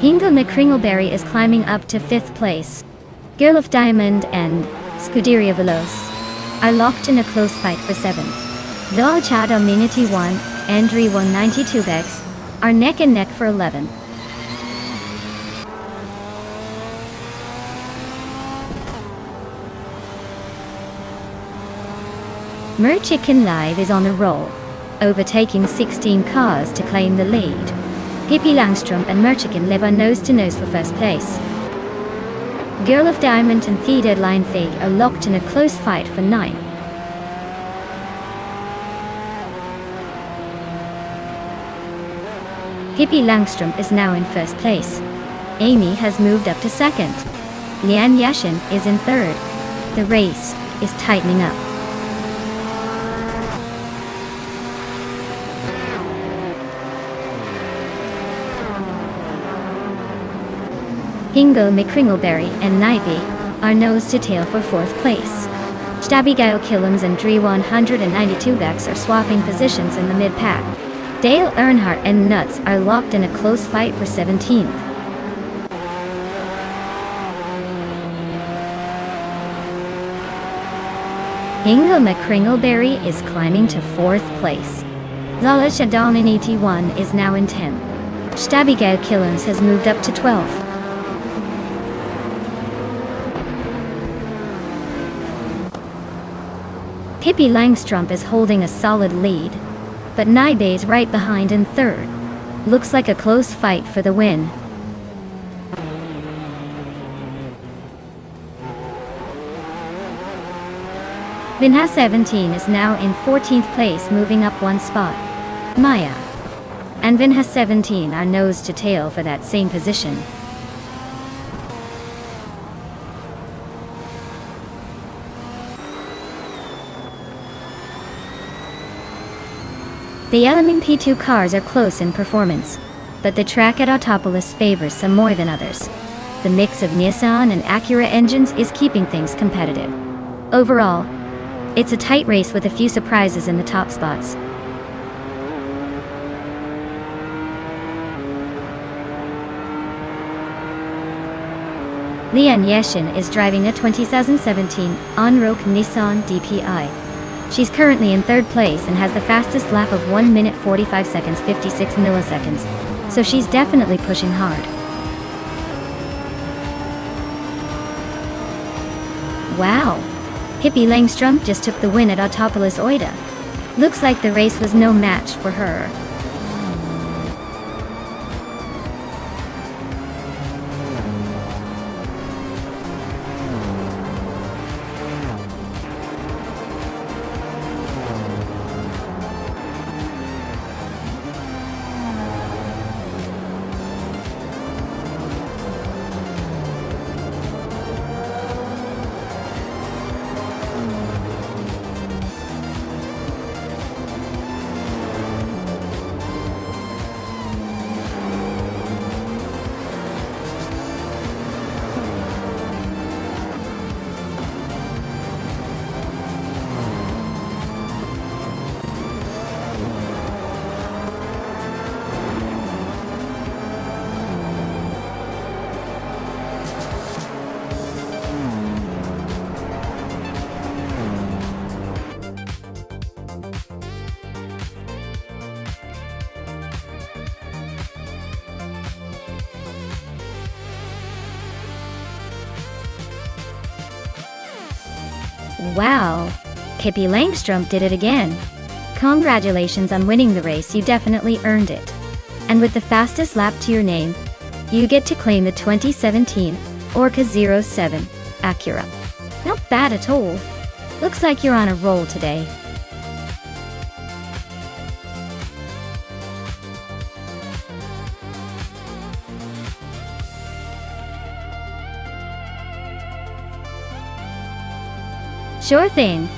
Hingle McCringleberry is climbing up to 5th place. Girl of Diamond and Scuderia Veloce are locked in a close fight for 7th. Zolchado Minity 1 and Dri192 Bex are neck and neck for 11th. Merchicken Live is on a roll, overtaking 16 cars to claim the lead. Pippi Langstrom and Merchicken live on nose-to-nose for 1st place. Girl of Diamond and The Deadline Fig are locked in a close fight for 9th. Pippi Langstrom is now in 1st place. Amy has moved up to 2nd. Lian Yashin is in 3rd. The race is tightening up. Hingle McCringleberry and Naibi are nose-to-tail for 4th place. Stabby Killums and Dri192 Bex are swapping positions in the mid-pack. Dale Earnhardt and Nuts are locked in a close fight for 17th. Hingle McCringleberry is climbing to 4th place. Zala Shadalin 1 is now in 10th. Stabby Killums has moved up to 12th. Pippi Langstrom is holding a solid lead, but Naibe is right behind in 3rd. Looks like a close fight for the win. Vinha 17 is now in 14th place, moving up 1 spot. Maya and Vinha 17 are nose to tail for that same position. The LMP2 cars are close in performance, but the track at Autopolis favors some more than others. The mix of Nissan and Acura engines is keeping things competitive. Overall, it's a tight race with a few surprises in the top spots. Lian Yashin is driving a 2017 on-road Nissan DPI. She's currently in 3rd place and has the fastest lap of 1 minute 45 seconds 56 milliseconds, so she's definitely pushing hard. Wow! Pippi Langstrom just took the win at Autopolis Oida. Looks like the race was no match for her. Wow! Pippi Langstrom did it again. Congratulations on winning the race, you definitely earned it. And with the fastest lap to your name, you get to claim the 2017 Orca 07 Acura. Not bad at all. Looks like you're on a roll today. Sure thing.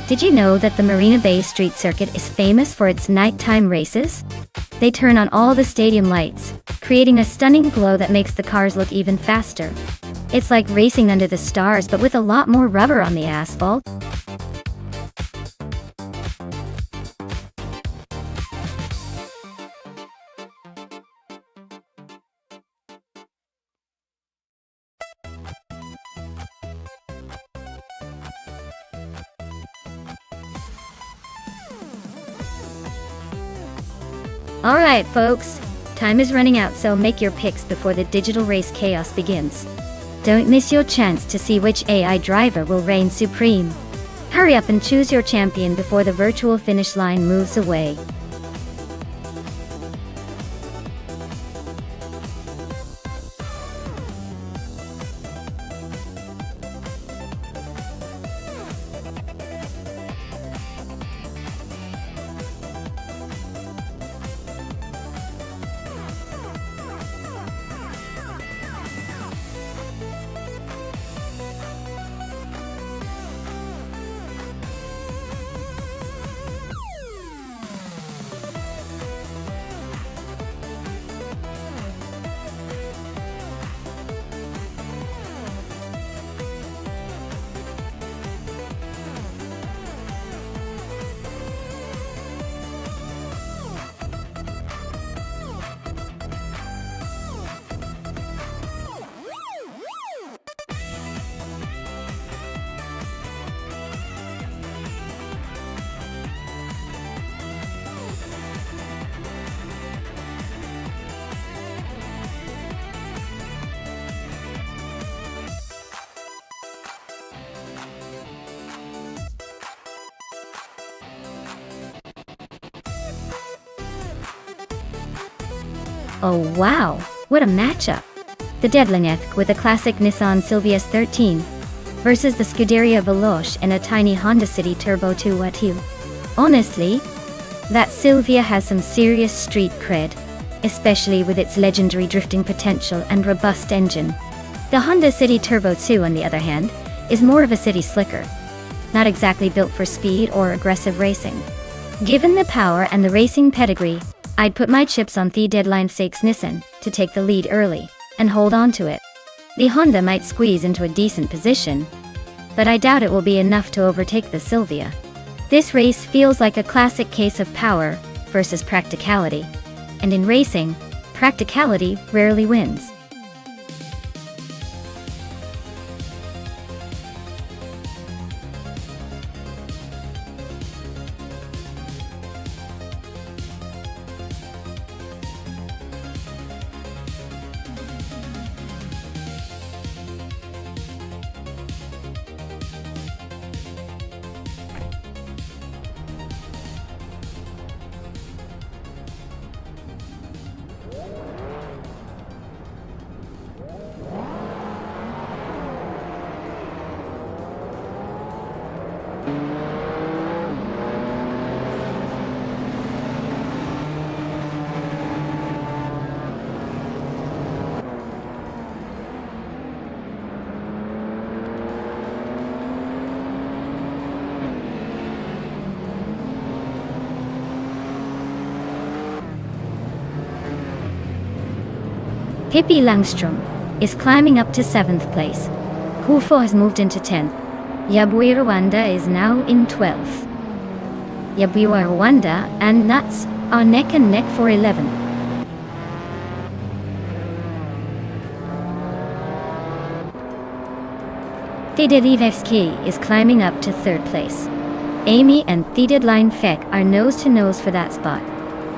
Did you know that the Marina Bay Street Circuit is famous for its nighttime races? They turn on all the stadium lights, creating a stunning glow that makes the cars look even faster. It's like racing under the stars but with a lot more rubber on the asphalt. Alright folks, time is running out, so make your picks before the digital race chaos begins. Don't miss your chance to see which AI driver will reign supreme. Hurry up and choose your champion before the virtual finish line moves away. Oh wow, what a matchup! The Deadlineth with a classic Nissan Silvia S13 versus the Scuderia Veloce and a tiny Honda City Turbo 2.2. Honestly, that Silvia has some serious street cred, especially with its legendary drifting potential and robust engine. The Honda City Turbo 2, on the other hand, is more of a city slicker, not exactly built for speed or aggressive racing. Given the power and the racing pedigree, I'd put my chips on the Deadline 6 Nissan to take the lead early and hold on to it. The Honda might squeeze into a decent position, but I doubt it will be enough to overtake the Silvia. This race feels like a classic case of power versus practicality, and in racing, practicality rarely wins. Pippi Langstrom is climbing up to 7th place. Kufo has moved into 10th. Yabui Rwanda is now in 12th. Yabui Rwanda and Nuts are neck and neck for 11th. Tidedivevski is climbing up to 3rd place. Amy and Tidedline Feck are nose to nose for that spot.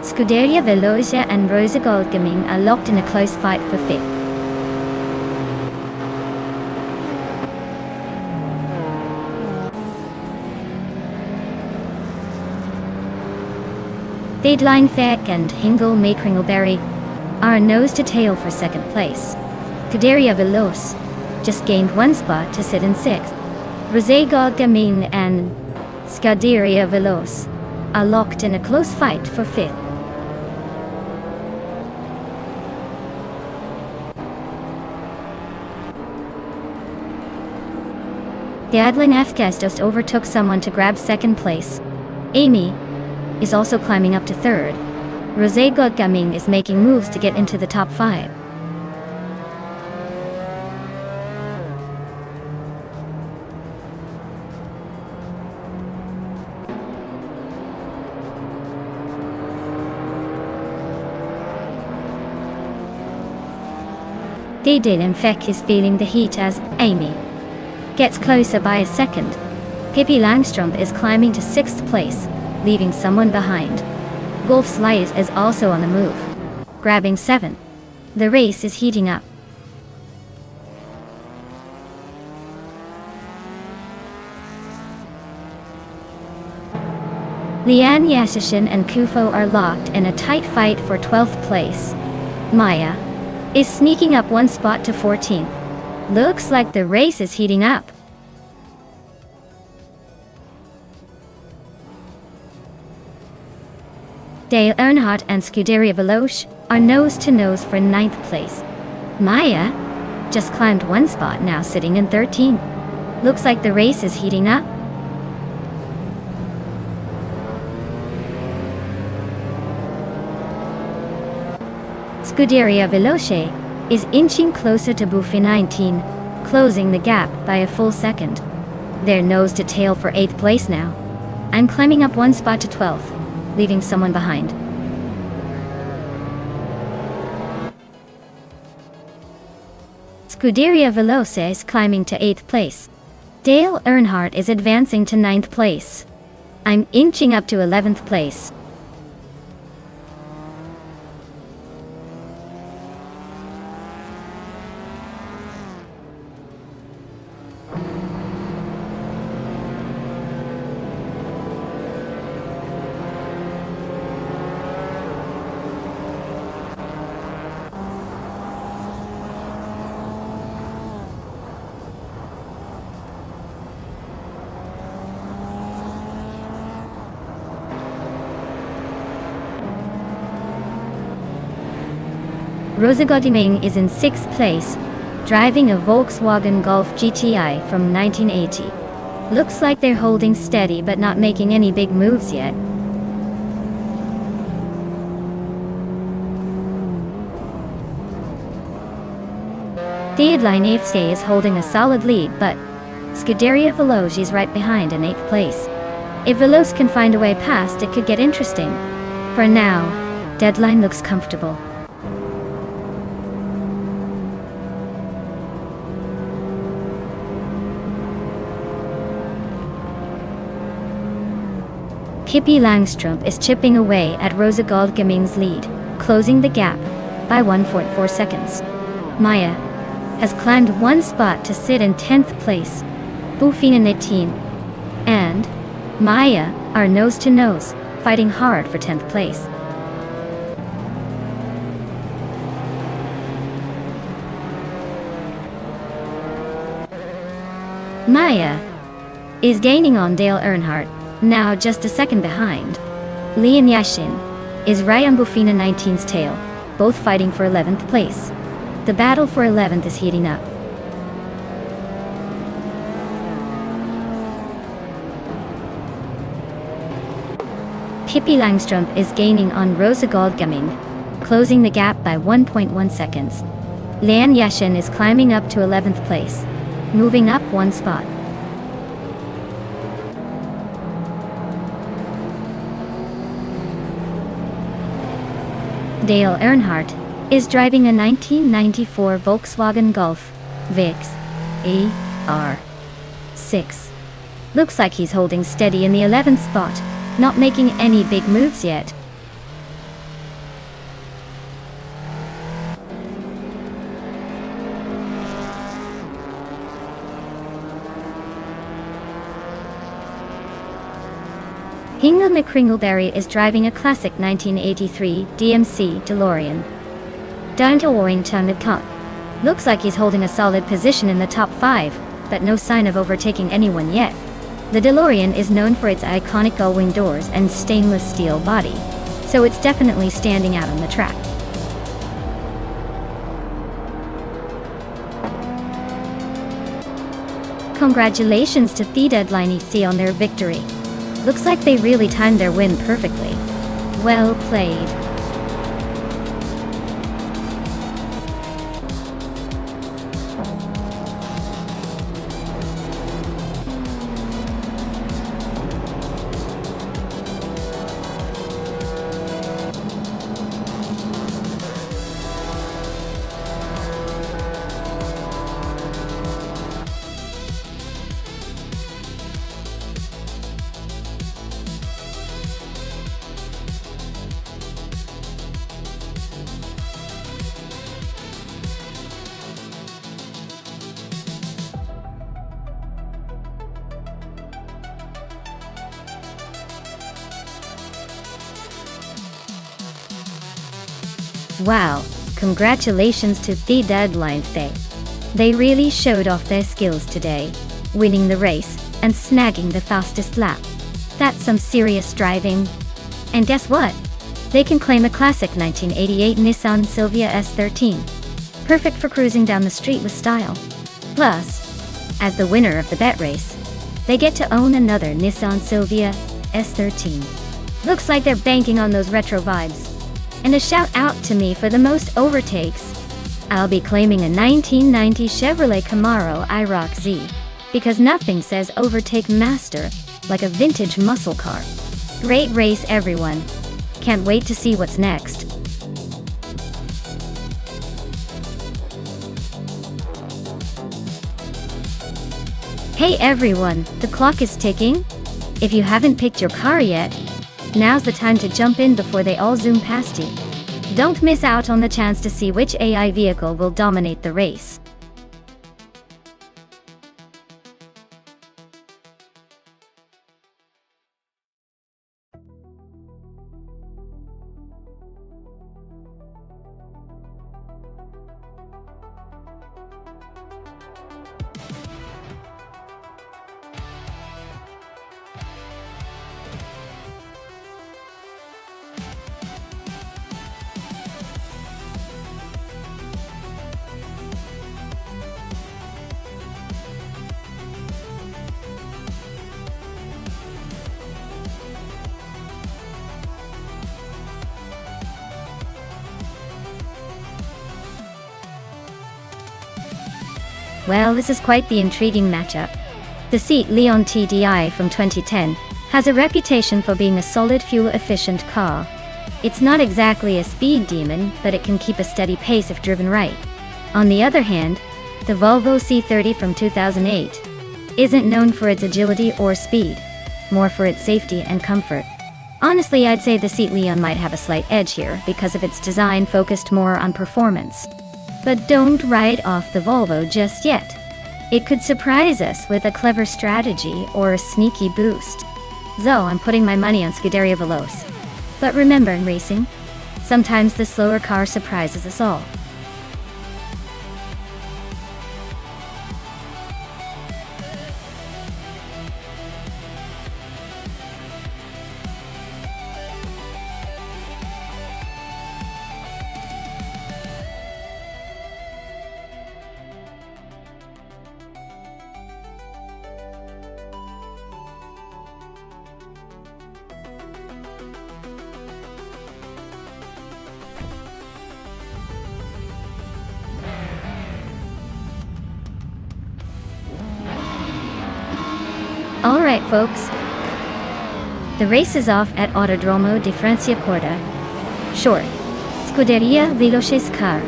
Scuderia Veloce and Rosa Goldgaming are locked in a close fight for 5th. Deadline Feck and Hingle Makringleberry are nose to tail for second place. Scuderia Veloce just gained one spot to sit in sixth. Rosegol Gaming and Scuderia Veloce are locked in a close fight for fifth. The Adlin FKS just overtook someone to grab second place. Amy is also climbing up to third. Rosegol Gaming is making moves to get into the top 5. Deadline Feck is feeling the heat as Amy gets closer by a second. Pippi Langstrup is climbing to 6th place, leaving someone behind. Golf's Light is also on the move, grabbing 7th. The race is heating up. Lian Yashishin and Kufo are locked in a tight fight for 12th place. Maya is sneaking up one spot to 14th. Looks like the race is heating up. Dale Earnhardt and Scuderia Veloce are nose to nose for 9th place. Maya just climbed one spot, now sitting in 13th. Looks like the race is heating up. Scuderia Veloce is inching closer to Buffy 19, closing the gap by a full second. They're nose to tail for 8th place now. I'm climbing up one spot to 12th, leaving someone behind. Scuderia Veloce is climbing to 8th place. Dale Earnhardt is advancing to 9th place. I'm inching up to 11th place. Rosa Godiming is in 6th place, driving a Volkswagen Golf GTI from 1980. Looks like they're holding steady but not making any big moves yet. Deadline FC is holding a solid lead, but Scuderia Veloce is right behind in 8th place. If Veloce can find a way past, it could get interesting. For now, Deadline looks comfortable. Pippi Langstrup is chipping away at Rosa Gaming's lead, closing the gap by 1.4 seconds. Maya has climbed one spot to sit in 10th place. Bufina 19 and Maya are nose to nose, fighting hard for 10th place. Maya is gaining on Dale Earnhardt, now just a second behind. Lian Yashin is right on Bufina 19's tail, both fighting for 11th place. The battle for 11th is heating up. Pippi Langstrup is gaining on Rosa Gaming, closing the gap by 1.1 seconds. Lian Yashin is climbing up to 11th place, moving up one spot. Dale Earnhardt is driving a 1994 Volkswagen Golf VX AR6. Looks like he's holding steady in the 11th spot, not making any big moves yet. Hingle McCringleberry is driving a classic 1983 DMC DeLorean. Down to Warrington Midcott. Looks like he's holding a solid position in the top 5, but no sign of overtaking anyone yet. The DeLorean is known for its iconic gull-wing doors and stainless steel body, so it's definitely standing out on the track. Congratulations to the Deadline EC on their victory. Looks like they really timed their win perfectly. Well played. Wow, congratulations to the Deadline EC. They really showed off their skills today, winning the race and snagging the fastest lap. That's some serious driving. And guess what? They can claim a classic 1988 Nissan Silvia S13. Perfect for cruising down the street with style. Plus, as the winner of the bet race, they get to own another Nissan Silvia S13. Looks like they're banking on those retro vibes. And a shout out to me for the most overtakes. I'll be claiming a 1990 Chevrolet Camaro IROC Z, because nothing says overtake master like a vintage muscle car. Great race, everyone. Can't wait to see what's next. Hey everyone, the clock is ticking. If you haven't picked your car yet, now's the time to jump in before they all zoom past you. Don't miss out on the chance to see which AI vehicle will dominate the race. Well, this is quite the intriguing matchup. The Seat Leon TDI from 2010 has a reputation for being a solid fuel-efficient car. It's not exactly a speed demon, but it can keep a steady pace if driven right. On the other hand, the Volvo C30 from 2008 isn't known for its agility or speed, more for its safety and comfort. Honestly, I'd say the Seat Leon might have a slight edge here because of its design focused more on performance. But don't write off the Volvo just yet. It could surprise us with a clever strategy or a sneaky boost. So I'm putting my money on Scuderia Veloce. But remember in racing, sometimes the slower car surprises us all. Alright folks, the race is off at Autodromo di Franciacorta, short, Scuderia Veloce Car.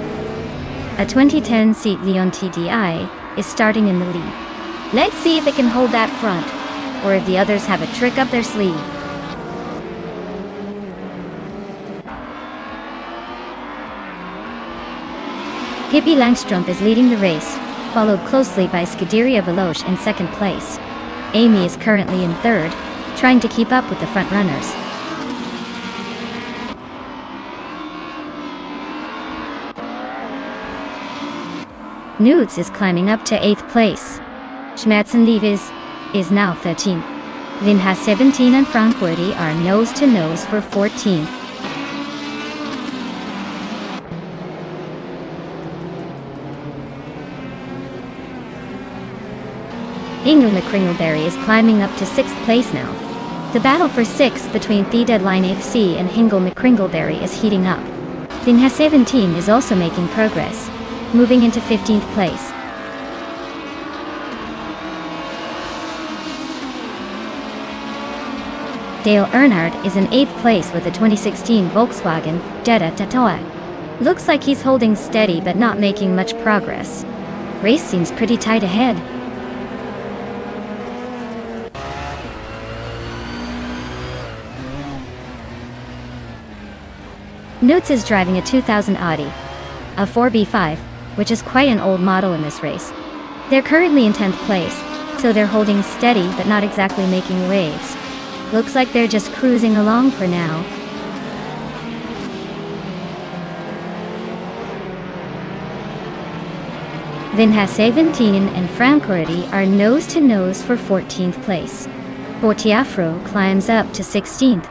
A 2010 Seat Leon TDI is starting in the lead. Let's see if it can hold that front, or if the others have a trick up their sleeve. Pippi Langstrup is leading the race, followed closely by Scuderia Veloce in second place. Amy is currently in third, trying to keep up with the front runners. Nudes is climbing up to 8th place. Schmerzenliebes is now 13th. Vin has 17 and Frankworthy are nose to nose for 14th. Ingo McCringleberry is climbing up to 6th place now. The battle for 6th between The Deadline FC and Hingle McCringleberry is heating up. Vin has 17 is also making progress, moving into 15th place. Dale Earnhardt is in 8th place with the 2016 Volkswagen Jetta Tatoa. Looks like he's holding steady but not making much progress. Race seems pretty tight ahead. Nutz is driving a 2000 Audi, a 4B5, which is quite an old model in this race. They're currently in 10th place, so they're holding steady but not exactly making waves. Looks like they're just cruising along for now. Vin has 17 and Frankworthy are nose to nose for 14th place. Bortiafro climbs up to 16th.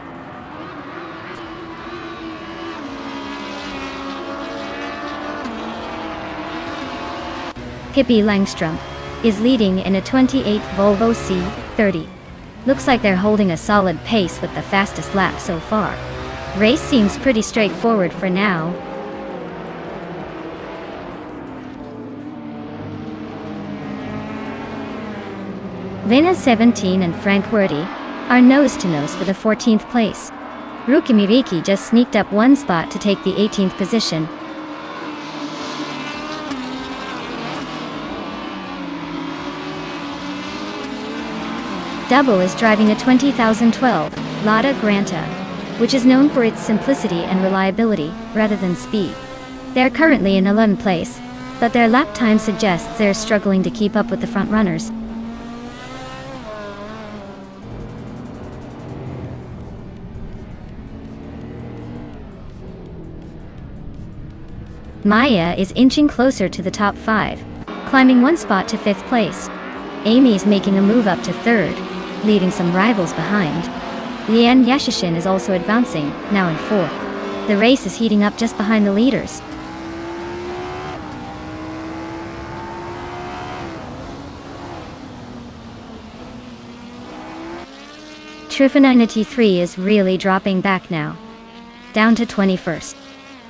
Pippi Langstrom is leading in a 28 Volvo C30. Looks like they're holding a solid pace with the fastest lap so far. Race seems pretty straightforward for now. Vin has 17 and Frankworthy are nose to nose for the 14th place. Rookie Miriki just sneaked up one spot to take the 18th position. Double is driving a 2012 Lada Granta, which is known for its simplicity and reliability, rather than speed. They're currently in 11th place, but their lap time suggests they're struggling to keep up with the front runners. Maya is inching closer to the top 5, climbing one spot to 5th place. Amy is making a move up to 3rd, leaving some rivals behind. Lian Yashishin is also advancing, now in 4th. The race is heating up just behind the leaders. Trifinity3 is really dropping back now, down to 21st.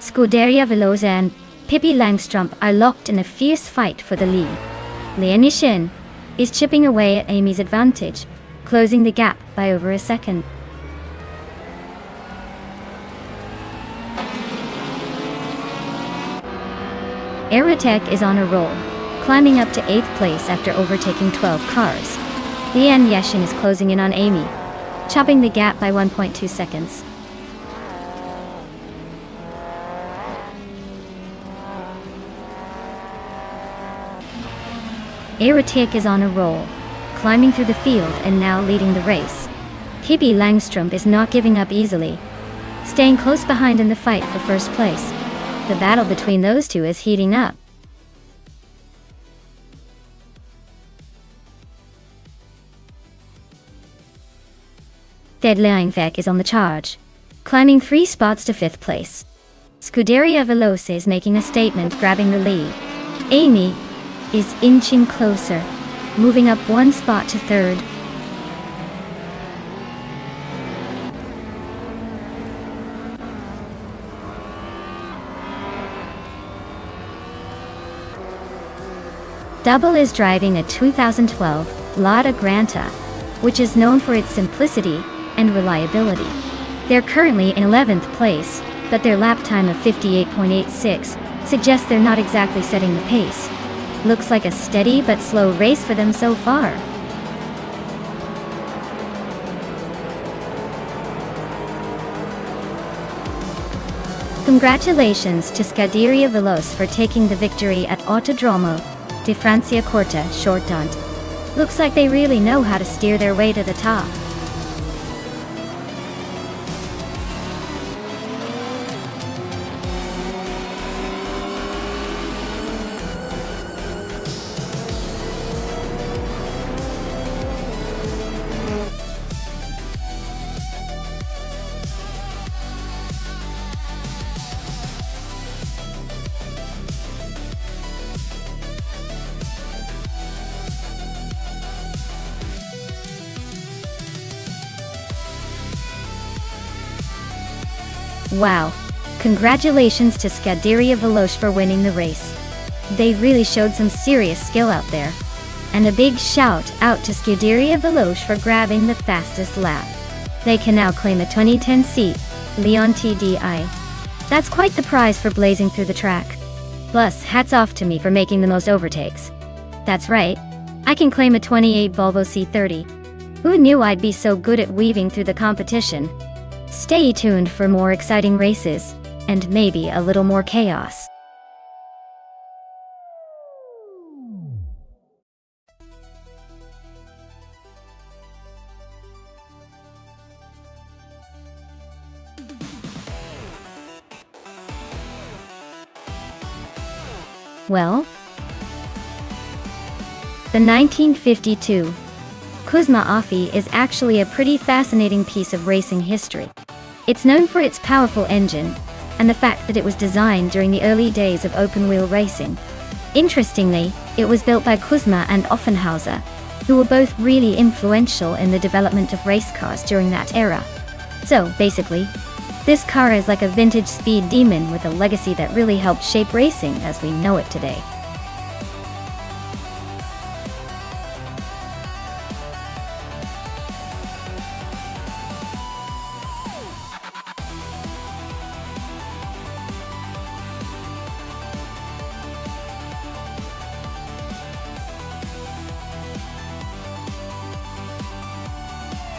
Scuderia Velosa and Pippi Langstrom are locked in a fierce fight for the lead. Lian Yashin is chipping away at Amy's advantage, closing the gap by over a second. Aerotech is on a roll, climbing up to 8th place after overtaking 12 cars. Lian Yashin is closing in on Amy, chopping the gap by 1.2 seconds. Aerotech is on a roll, climbing through the field and now leading the race. Pippi Langstrom is not giving up easily, staying close behind in the fight for first place. The battle between those two is heating up. Deadline Vec is on the charge, climbing 3 spots to 5th place. Scuderia Veloce is making a statement, grabbing the lead. Amy is inching closer, moving up 1 spot to 3rd. Double is driving a 2012 Lada Granta, which is known for its simplicity and reliability. They're currently in 11th place, but their lap time of 58.86 suggests they're not exactly setting the pace. Looks like a steady but slow race for them so far. Congratulations to Scuderia Veloce for taking the victory at Autodromo di Franciacorta shortland. Looks like they really know how to steer their way to the top. Wow. Congratulations to Scuderia Veloce for winning the race. They really showed some serious skill out there. And a big shout out to Scuderia Veloce for grabbing the fastest lap. They can now claim a 2010 seat, Leon TDI. That's quite the prize for blazing through the track. Plus, hats off to me for making the most overtakes. That's right, I can claim a 28 Volvo C30. Who knew I'd be so good at weaving through the competition? Stay tuned for more exciting races, and maybe a little more chaos. Well, the 1952 Kuzma Offie is actually a pretty fascinating piece of racing history. It's known for its powerful engine, and the fact that it was designed during the early days of open-wheel racing. Interestingly, it was built by Kuzma and Offenhauser, who were both really influential in the development of race cars during that era. So, basically, this car is like a vintage speed demon with a legacy that really helped shape racing as we know it today.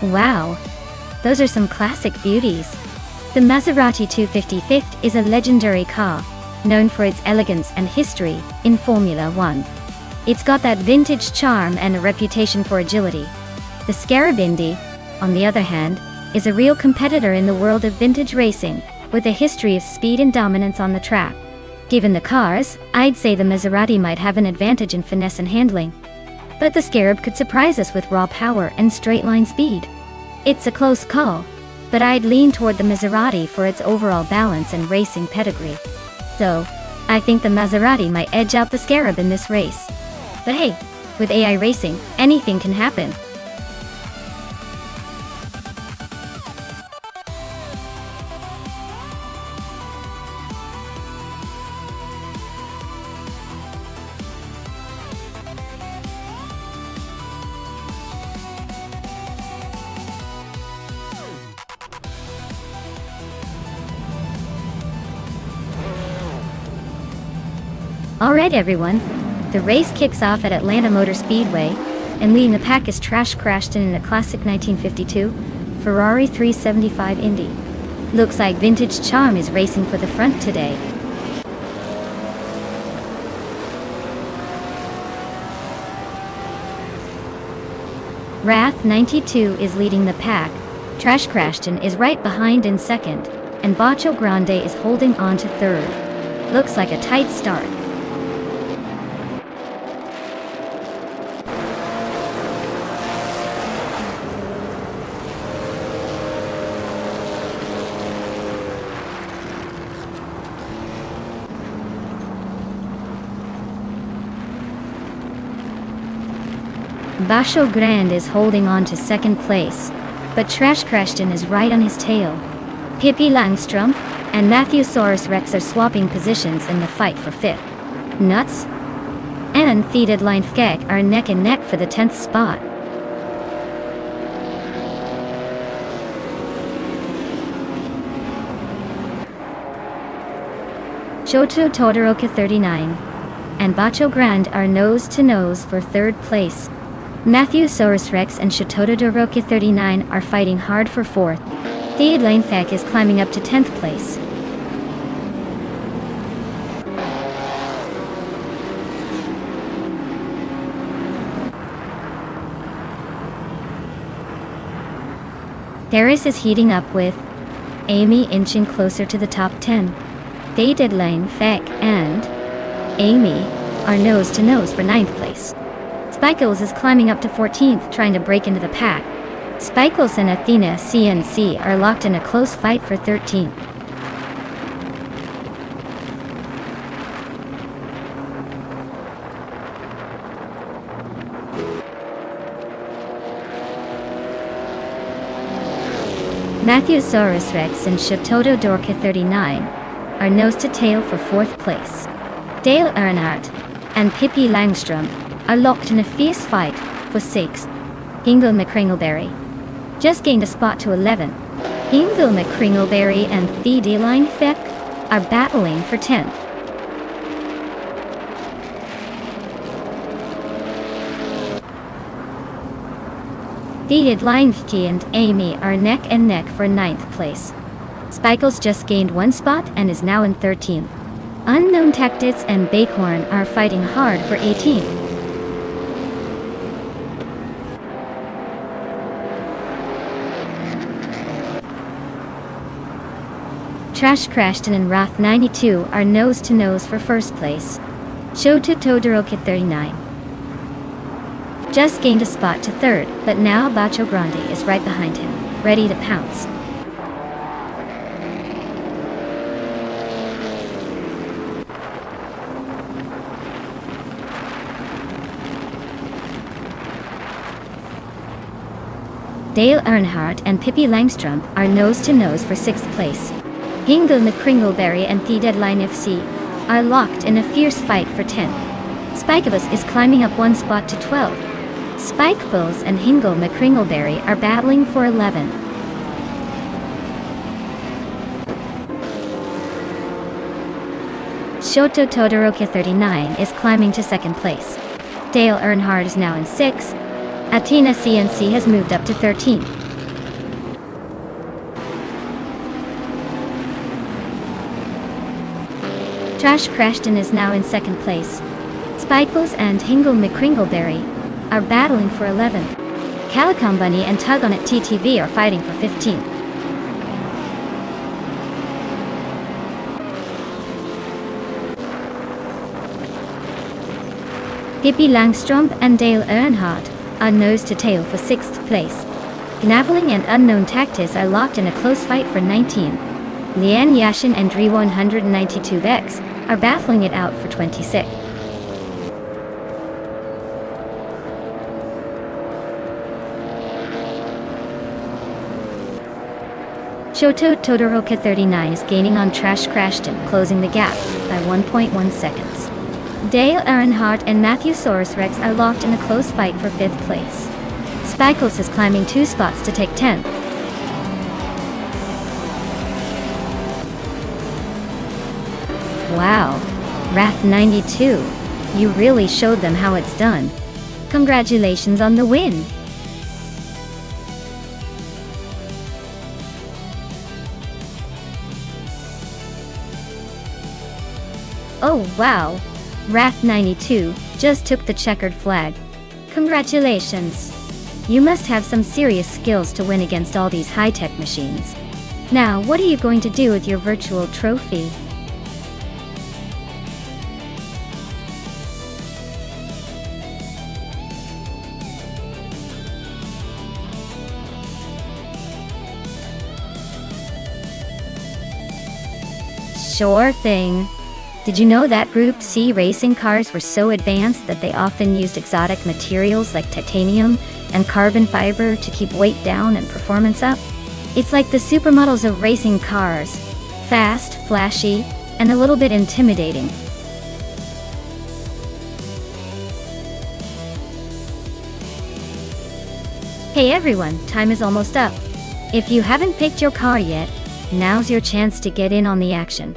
Wow, those are some classic beauties. The Maserati 255 is a legendary car, known for its elegance and history in Formula One. It's got that vintage charm and a reputation for agility. The Scarab Indy, on the other hand, is a real competitor in the world of vintage racing, with a history of speed and dominance on the track. Given the cars, I'd say the Maserati might have an advantage in finesse and handling. But the Scarab could surprise us with raw power and straight-line speed. It's a close call, but I'd lean toward the Maserati for its overall balance and racing pedigree. So, I think the Maserati might edge out the Scarab in this race. But hey, with AI racing, anything can happen. Alright everyone, the race kicks off at Atlanta Motor Speedway, and leading the pack is Trash Crashton in a classic 1952 Ferrari 375 Indy. Looks like Vintage Charm is racing for the front today. Wrath 92 is leading the pack, Trash Crashton is right behind in second, and Bacho Grande is holding on to third. Looks like a tight start. Bacho Grande is holding on to second place, but Trash Crashton is right on his tail. Pippi Langstrom and Matthew Saurus Rex are swapping positions in the fight for fifth. Nuts and Theated Line Fkeck are neck and neck for the 10th spot. Shoto Todoroka 39 and Bacho Grande are nose to nose for third place. Matthew Saurus Rex and Shoto Todoroka 39 are fighting hard for fourth. Theated Line Fkeck is climbing up to 10th place. Harris is heating up with Amy inching closer to the top 10. Theated Line Fkeck and Amy are nose to nose for 9th place. Spikles is climbing up to 14th, trying to break into the pack. Spikles and Athena CNC are locked in a close fight for 13th. Mattheosaurus rex and Shiptododorca 39 are nose to tail for 4th place. Dale Earnhardt and Pippi Langstrom are locked in a fierce fight for 6th. Hingle McCringleberry just gained a spot to 11. Hingle McCringleberry and Theedeline Feck are battling for 10th. Theedeline and Amy are neck and neck for 9th place. Spikel's just gained 1 spot and is now in 13th. Unknown Tactics and Bakehorn are fighting hard for 18th. Trash Crashton and Wrath 92 are nose to nose for 1st place. Shota Todoroki 39 just gained a spot to 3rd, but now Bacho Grande is right behind him, ready to pounce. Dale Earnhardt and Pippi Langstrom are nose to nose for 6th place. Hingle McCringleberry and Theedeline FC are locked in a fierce fight for 10th. Spikeabus is climbing up 1 spot to 12. Spikebills and Hingle McCringleberry are battling for 11. Shoto Todoroki 39 is climbing to 2nd place. Dale Earnhardt is now in 6th. Athena CNC has moved up to 13. Trash Crashton is now in 2nd place. Spikebills and Hingle McCringleberry are battling for 11. Calicom Bunny and Tug on It TTV are fighting for 15. Pippi Langstrom and Dale Earnhardt are nose to tail for 6th place. Gnaveling and Unknown Tactics are locked in a close fight for 19. Leanne Yashin and Dre 192X are battling it out for 26. Shoto Todoroki 39 is gaining on Trash Crashton, closing the gap by 1.1 seconds. Dale Earnhardt and Mattheosaurus Rex are locked in a close fight for 5th place. Spikles is climbing 2 spots to take 10th. Wow, Wrath 92, you really showed them how it's done. Congratulations on the win! Oh wow, Wrath 92 just took the checkered flag. Congratulations! You must have some serious skills to win against all these high-tech machines. Now, what are you going to do with your virtual trophy? Sure thing. Did you know that Group C racing cars were so advanced that they often used exotic materials like titanium and carbon fiber to keep weight down and performance up? It's like the supermodels of racing cars. Fast, flashy, and a little bit intimidating. Hey everyone, time is almost up. If you haven't picked your car yet, now's your chance to get in on the action.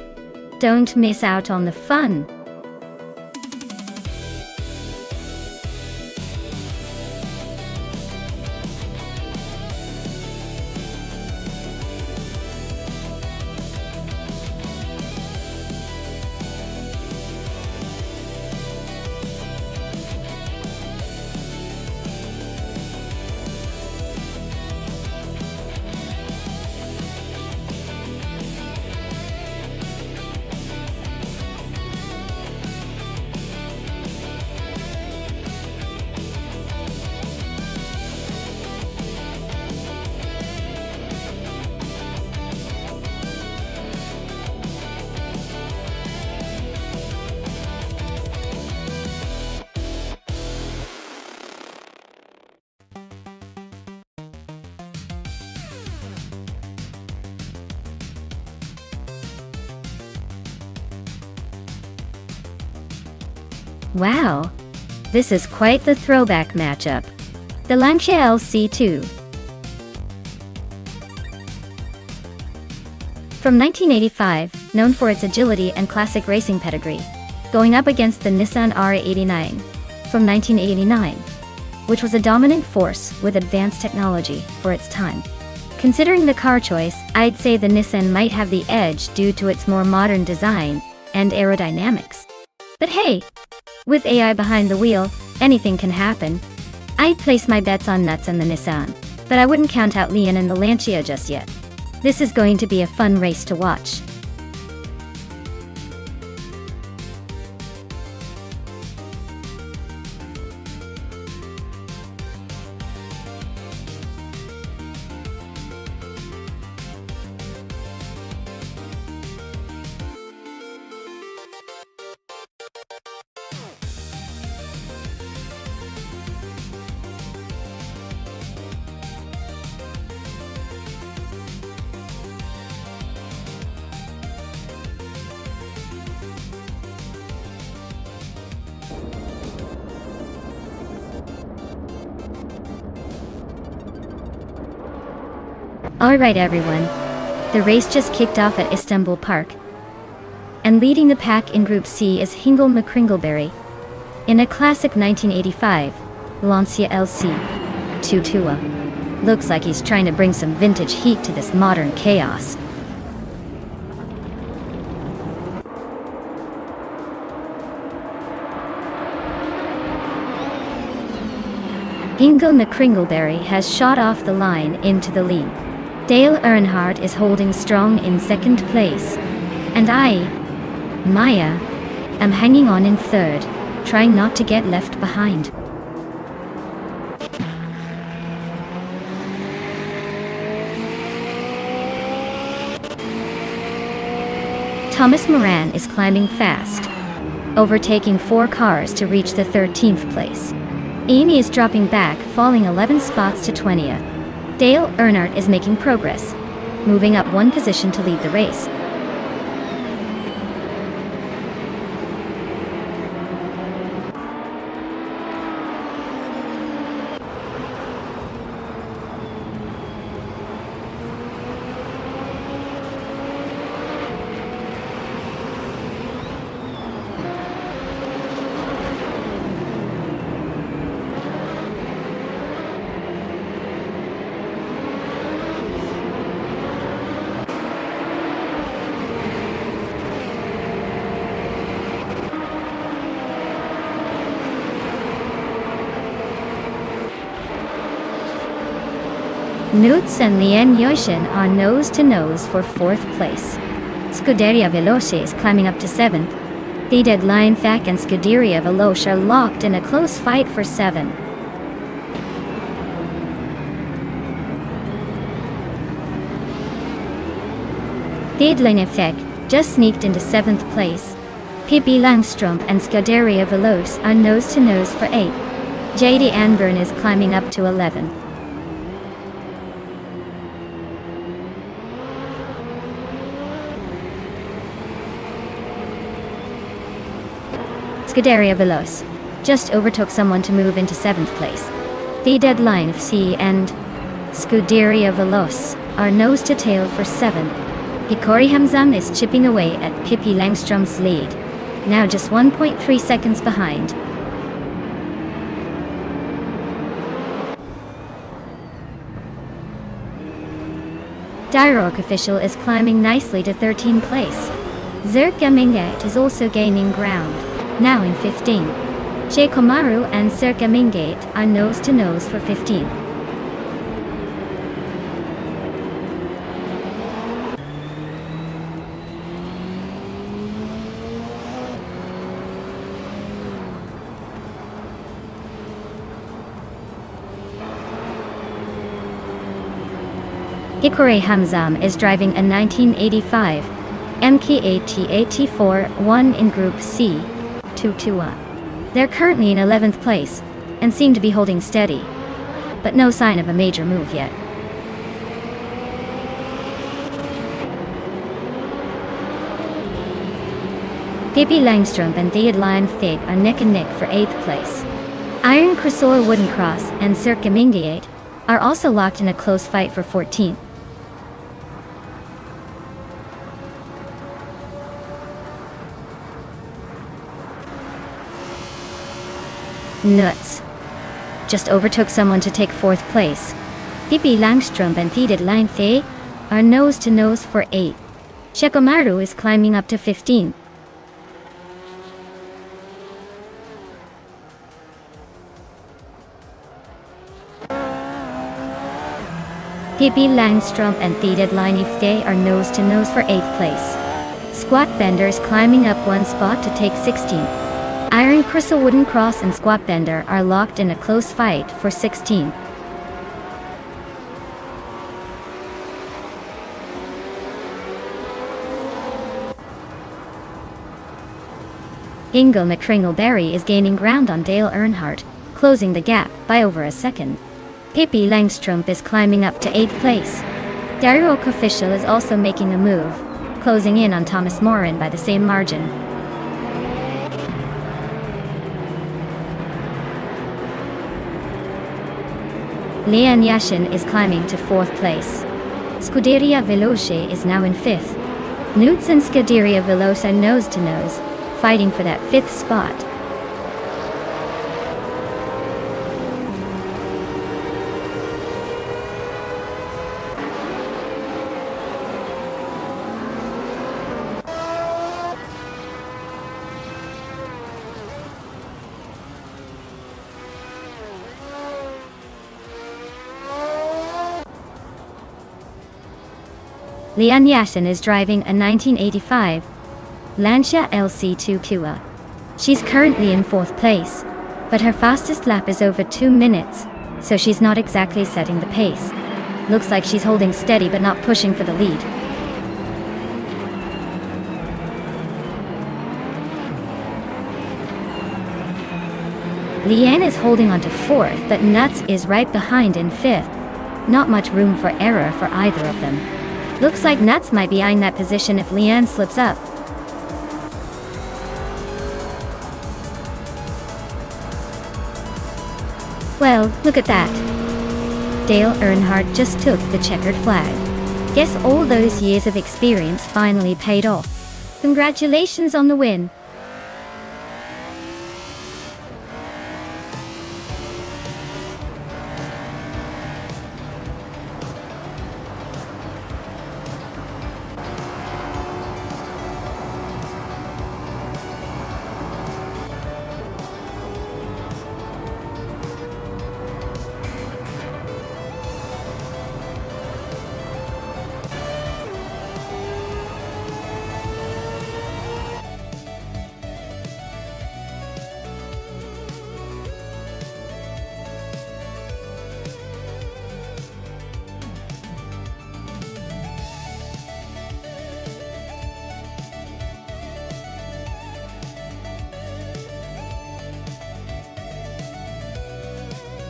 Don't miss out on the fun. Wow, this is quite the throwback matchup. The Lancia LC2. From 1985, known for its agility and classic racing pedigree, going up against the Nissan R89 from 1989, which was a dominant force with advanced technology for its time. Considering the car choice, I'd say the Nissan might have the edge due to its more modern design and aerodynamics. But hey, with AI behind the wheel, anything can happen. I'd place my bets on Nuts and the Nissan, but I wouldn't count out Leon and the Lancia just yet. This is going to be a fun race to watch. Alright everyone, the race just kicked off at Istanbul Park. And leading the pack in Group C is Hingle McCringleberry in a classic 1985 Lancia LC 2 Looks like he's trying to bring some vintage heat to this modern chaos. Hingle McCringleberry has shot off the line into the lead. Dale Earnhardt is holding strong in second place, and Maya, am hanging on in third, trying not to get left behind. Thomas Moran is climbing fast, overtaking 4 cars to reach the 13th place. Amy is dropping back, falling 11 spots to 20th. Dale Earnhardt is making progress, moving up 1 position to lead the race. Nutz and Lien Yoshin are nose-to-nose for 4th place. Scuderia Veloce is climbing up to 7th. The Deadline Fac and Scuderia Veloce are locked in a close fight for 7. Deadline Fac just sneaked into 7th place. Pippi Langström and Scuderia Veloce are nose-to-nose for 8. JD Anburn is climbing up to 11. Scuderia Veloce just overtook someone to move into 7th place. The Deadline FC and Scuderia Veloce are nose to tail for 7. Hikori Hamzan is chipping away at Pippi Langström's lead, now just 1.3 seconds behind. Dyrok Official is climbing nicely to 13th place. Zerka Mingate is also gaining ground, now in 15. Jay Komaru and Serka Mingate are nose-to-nose for 15. Hikore Hamzam is driving a 1985 MK80AT4-1 in Group C, 2-1. They're currently in 11th place, and seem to be holding steady, but no sign of a major move yet. Pippi Langstrump and Theodline Fig are neck and neck for 8th place. Iron Chrysor Wooden Cross and Cirque Mingiate are also locked in a close fight for 14th. Nuts. Just overtook someone to take 4th place. Pippi Langstrump and Theodline Fig are nose to nose for 8th. Shekomaru is climbing up to 15th. Pippi Langstrump and Theodline Fig are nose to nose for 8th place. Squat Bender is climbing up 1 spot to take 16th. Iron Crystal Wooden Cross and Squat Bender are locked in a close fight for 16th. Ingle McCringleberry is gaining ground on Dale Earnhardt, closing the gap by over a second. Pippi Langstrump is climbing up to 8th place. Dario Official is also making a move, closing in on Thomas Morin by the same margin. Leon Yashin is climbing to 4th place. Scuderia Veloce is now in 5th. Newts and Scuderia Veloce are nose to nose, fighting for that 5th spot. Leon Yashin is driving a 1985 Lancia LC2 Kua. She's currently in 4th place, but her fastest lap is over 2 minutes, so she's not exactly setting the pace. Looks like she's holding steady but not pushing for the lead. Leanne is holding on to 4th, but Nuts is right behind in 5th. Not much room for error for either of them. Looks like Nuts might be eyeing that position if Leanne slips up. Well, look at that. Dale Earnhardt just took the checkered flag. Guess all those years of experience finally paid off. Congratulations on the win.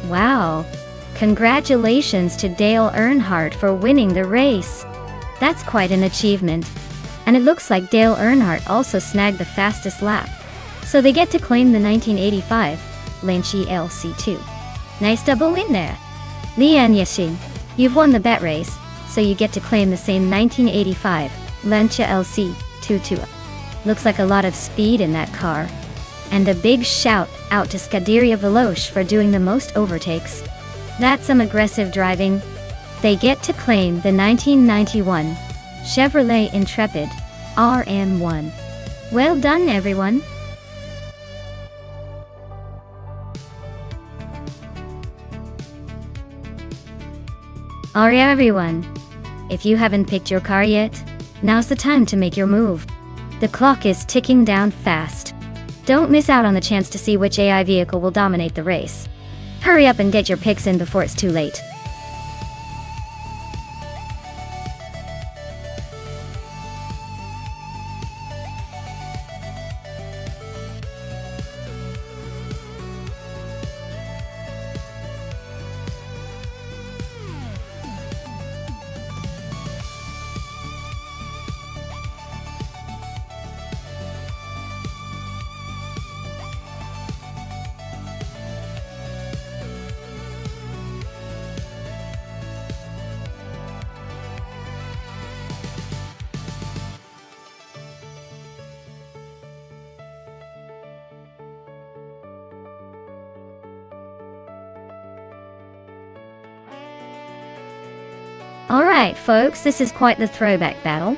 Wow! Congratulations to Dale Earnhardt for winning the race. That's quite an achievement. And it looks like Dale Earnhardt also snagged the fastest lap. So they get to claim the 1985 Lancia LC2. Nice double win there. Leanne Yashin, you've won the bet race, so you get to claim the same 1985 Lancia LC2. Looks like a lot of speed in that car. And a big shout out to Scuderia Veloce for doing the most overtakes. That's some aggressive driving. They get to claim the 1991 Chevrolet Intrepid RM1. Well done, everyone. Alright, everyone. If you haven't picked your car yet, now's the time to make your move. The clock is ticking down fast. Don't miss out on the chance to see which AI vehicle will dominate the race. Hurry up and get your picks in before it's too late. Alright folks, this is quite the throwback battle.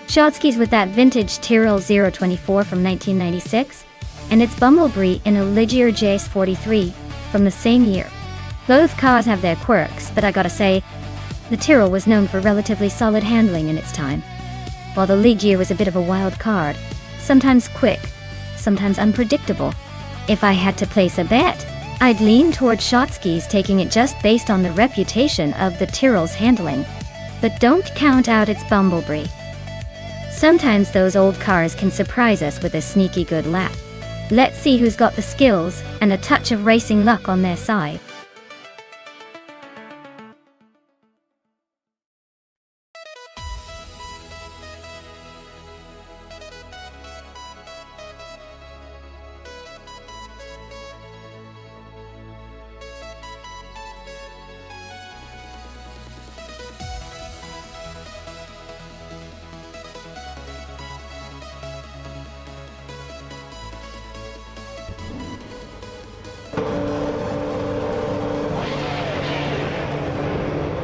Shotskis with that vintage Tyrrell 024 from 1996, and its Bumblebee in a Ligier JS43 from the same year. Both cars have their quirks, but I gotta say, the Tyrrell was known for relatively solid handling in its time, while the Ligier was a bit of a wild card, sometimes quick, sometimes unpredictable. If I had to place a bet, I'd lean toward Shotskis taking it just based on the reputation of the Tyrrell's handling, but don't count out its Bumblebee. Sometimes those old cars can surprise us with a sneaky good lap. Let's see who's got the skills and a touch of racing luck on their side.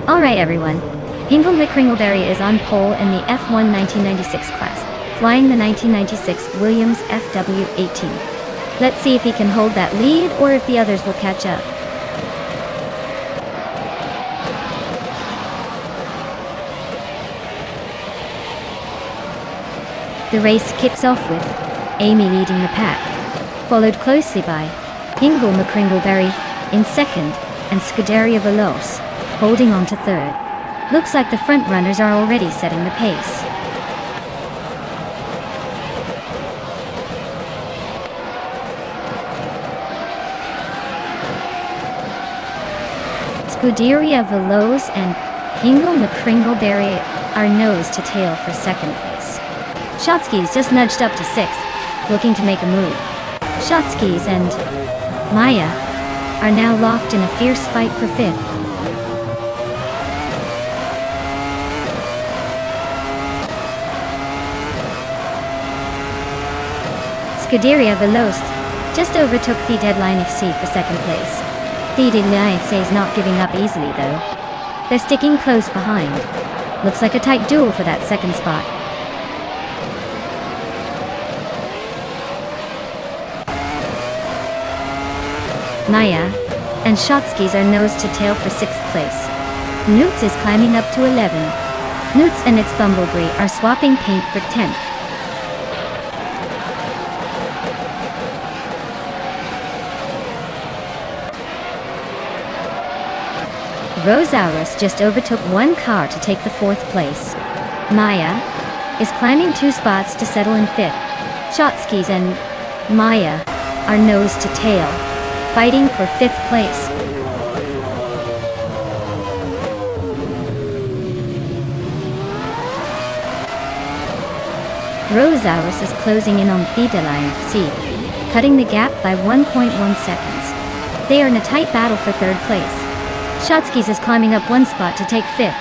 Alright everyone, Hingle McCringleberry is on pole in the F1 1996 class, flying the 1996 Williams FW18. Let's see if he can hold that lead or if the others will catch up. The race kicks off with Amy leading the pack, followed closely by Hingle McCringleberry in second and Scuderia Veloce holding on to third. Looks like the front runners are already setting the pace. Scuderia Veloce and Hingle McCringleberry are nose to tail for second place. Shotskis just nudged up to sixth, looking to make a move. Shotskis and Maya are now locked in a fierce fight for fifth. Scuderia Veloce just overtook the Deadline FC for second place. The Deadline FC is not giving up easily though. They're sticking close behind. Looks like a tight duel for that second spot. Maya and Shotskis are nose to tail for sixth place. Newts is climbing up to 11. Newts and its Bumblebee are swapping paint for 10th. Rosaurus just overtook one car to take the fourth place. Maya is climbing 2 spots to settle in fifth. Shotskis and Maya are nose to tail, fighting for fifth place. Rosaurus is closing in on Deadline FC, cutting the gap by 1.1 seconds. They are in a tight battle for third place. Shotskis is climbing up 1 spot to take fifth.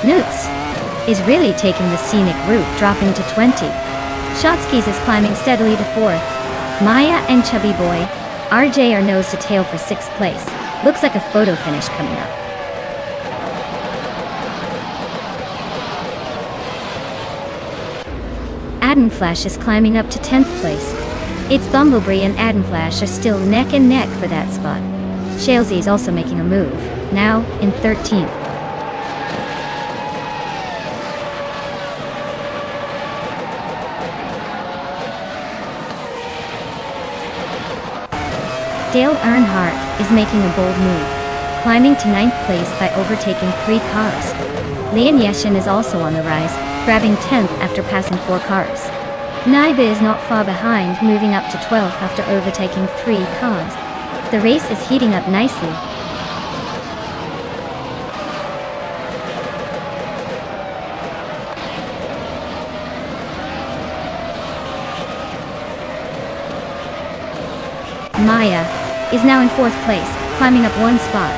Newts is really taking the scenic route, dropping to 20. Shotskis is climbing steadily to 4th. Maya and Chubby Boy, RJ are nose to tail for 6th place. Looks like a photo finish coming up. Flash is climbing up to 10th place. Its Bumblebee and Flash are still neck and neck for that spot. Shalesy is also making a move, now in 13th. Dale Earnhardt is making a bold move, climbing to 9th place by overtaking 3 cars. Leon Yeshin is also on the rise, grabbing 10th after passing 4 cars. Naiba is not far behind, moving up to 12th after overtaking 3 cars. The race is heating up nicely. Maya is now in 4th place, climbing up 1 spot.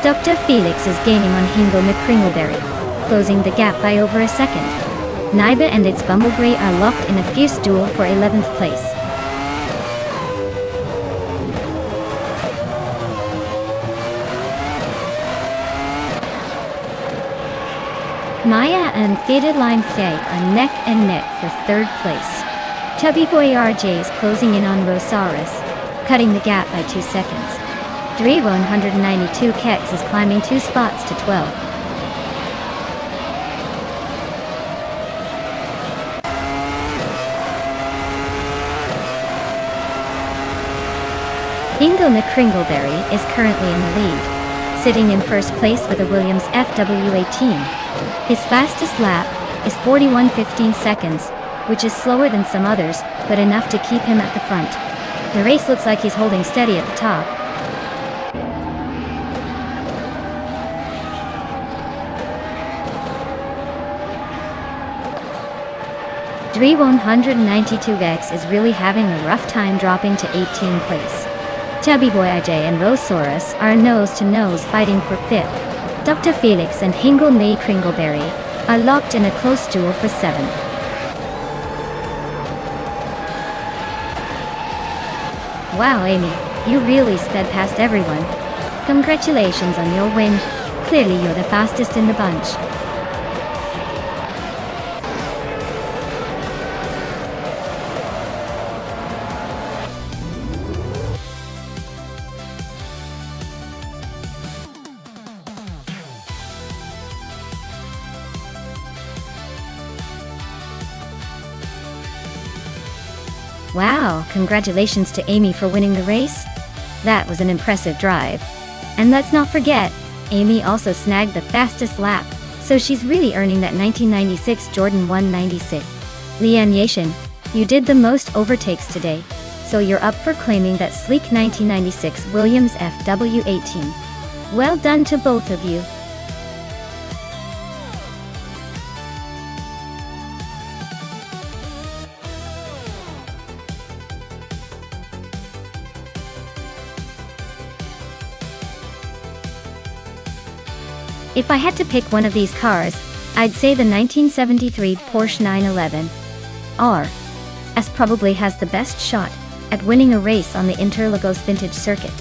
Dr. Felix is gaining on Hingle McCringleberry, closing the gap by over a second. Naiba and its Bumblebee are locked in a fierce duel for 11th place. Maya and Faded Line Faye are neck and neck for 3rd place. Chubby Boy RJ is closing in on Rosaurus, cutting the gap by 2 seconds. Dre 192 Kex is climbing 2 spots to 12. Ingo McCringleberry is currently in the lead, sitting in 1st place with a Williams FW18. His fastest lap is 41.15 seconds, which is slower than some others, but enough to keep him at the front. The race looks like he's holding steady at the top. Dre 192X is really having a rough time dropping to 18th place. Chubby Boy IJ and Rosaurus are nose-to-nose fighting for 5th. Dr. Felix and Hingle May Kringleberry are locked in a close duel for 7th. Wow, Amy, you really sped past everyone. Congratulations on your win. Clearly you're the fastest in the bunch. Wow, congratulations to Amy for winning the race. That was an impressive drive. And let's not forget, Amy also snagged the fastest lap, so she's really earning that 1996 Jordan 196. Leanne Yashin, you did the most overtakes today, so you're up for claiming that sleek 1996 Williams FW18. Well done to both of you. If I had to pick one of these cars, I'd say the 1973 Porsche 911 RS probably has the best shot at winning a race on the Interlagos Vintage Circuit.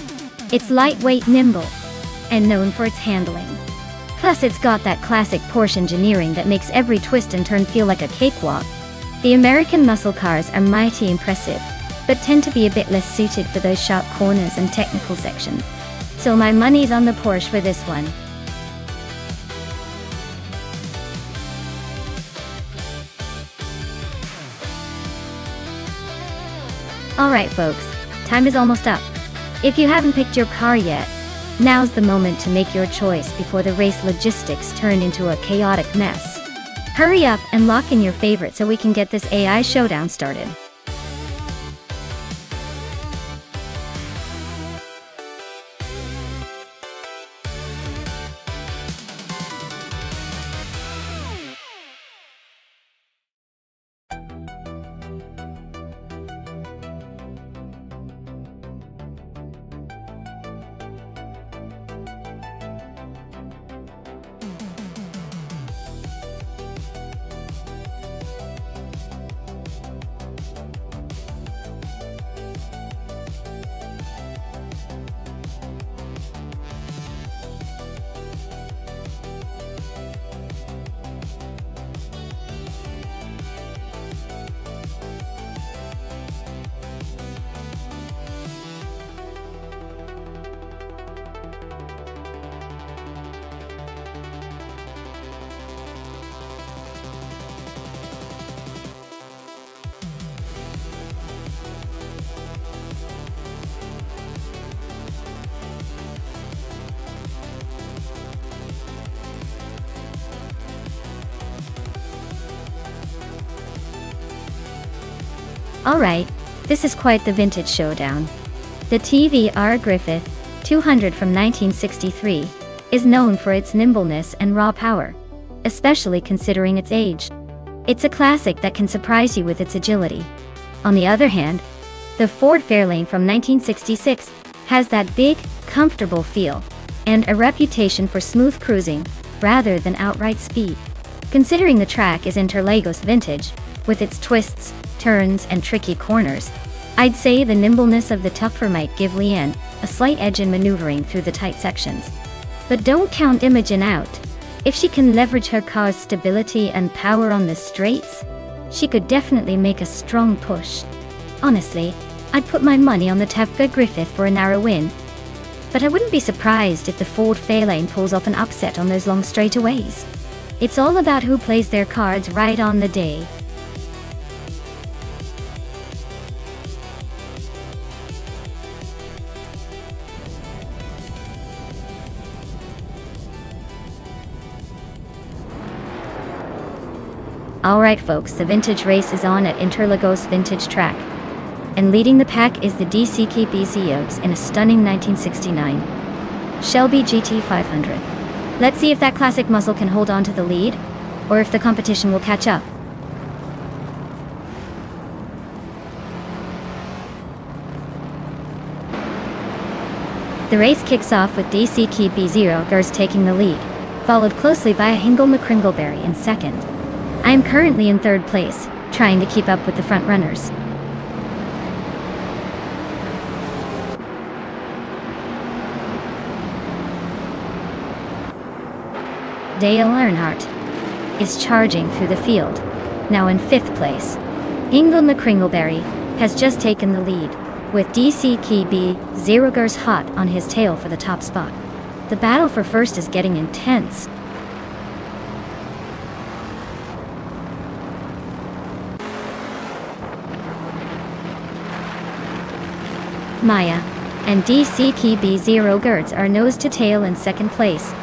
It's lightweight, nimble, and known for its handling. Plus it's got that classic Porsche engineering that makes every twist and turn feel like a cakewalk. The American muscle cars are mighty impressive, but tend to be a bit less suited for those sharp corners and technical sections. So my money's on the Porsche for this one. Alright folks, time is almost up. If you haven't picked your car yet, now's the moment to make your choice before the race logistics turn into a chaotic mess. Hurry up and lock in your favorite so we can get this AI showdown started. Alright, this is quite the vintage showdown. The TVR Griffith 200 from 1963 is known for its nimbleness and raw power, especially considering its age. It's a classic that can surprise you with its agility. On the other hand, the Ford Fairlane from 1966 has that big, comfortable feel, and a reputation for smooth cruising, rather than outright speed. Considering the track is Interlagos vintage, with its twists, turns, and tricky corners, I'd say the nimbleness of the tougher might give Leanne a slight edge in maneuvering through the tight sections. But don't count Imogen out. If she can leverage her car's stability and power on the straights, she could definitely make a strong push. Honestly, I'd put my money on the Tavka Griffith for a narrow win. But I wouldn't be surprised if the Ford Fairlane pulls off an upset on those long straightaways. It's all about who plays their cards right on the day. Alright folks, the vintage race is on at Interlagos Vintage Track. And leading the pack is the DCKB Zeos in a stunning 1969 Shelby GT 500. Let's see if that classic muscle can hold on to the lead, or if the competition will catch up. The race kicks off with DCKB Zeros taking the lead, followed closely by a Hingle McCringleberry in second. I am currently in third place, trying to keep up with the front runners. Dale Earnhardt is charging through the field, now in fifth place. Hingle McCringleberry has just taken the lead, with DCKB Zeros hot on his tail for the top spot. The battle for first is getting intense. Maya and DCKB Zeros are nose to tail in second place.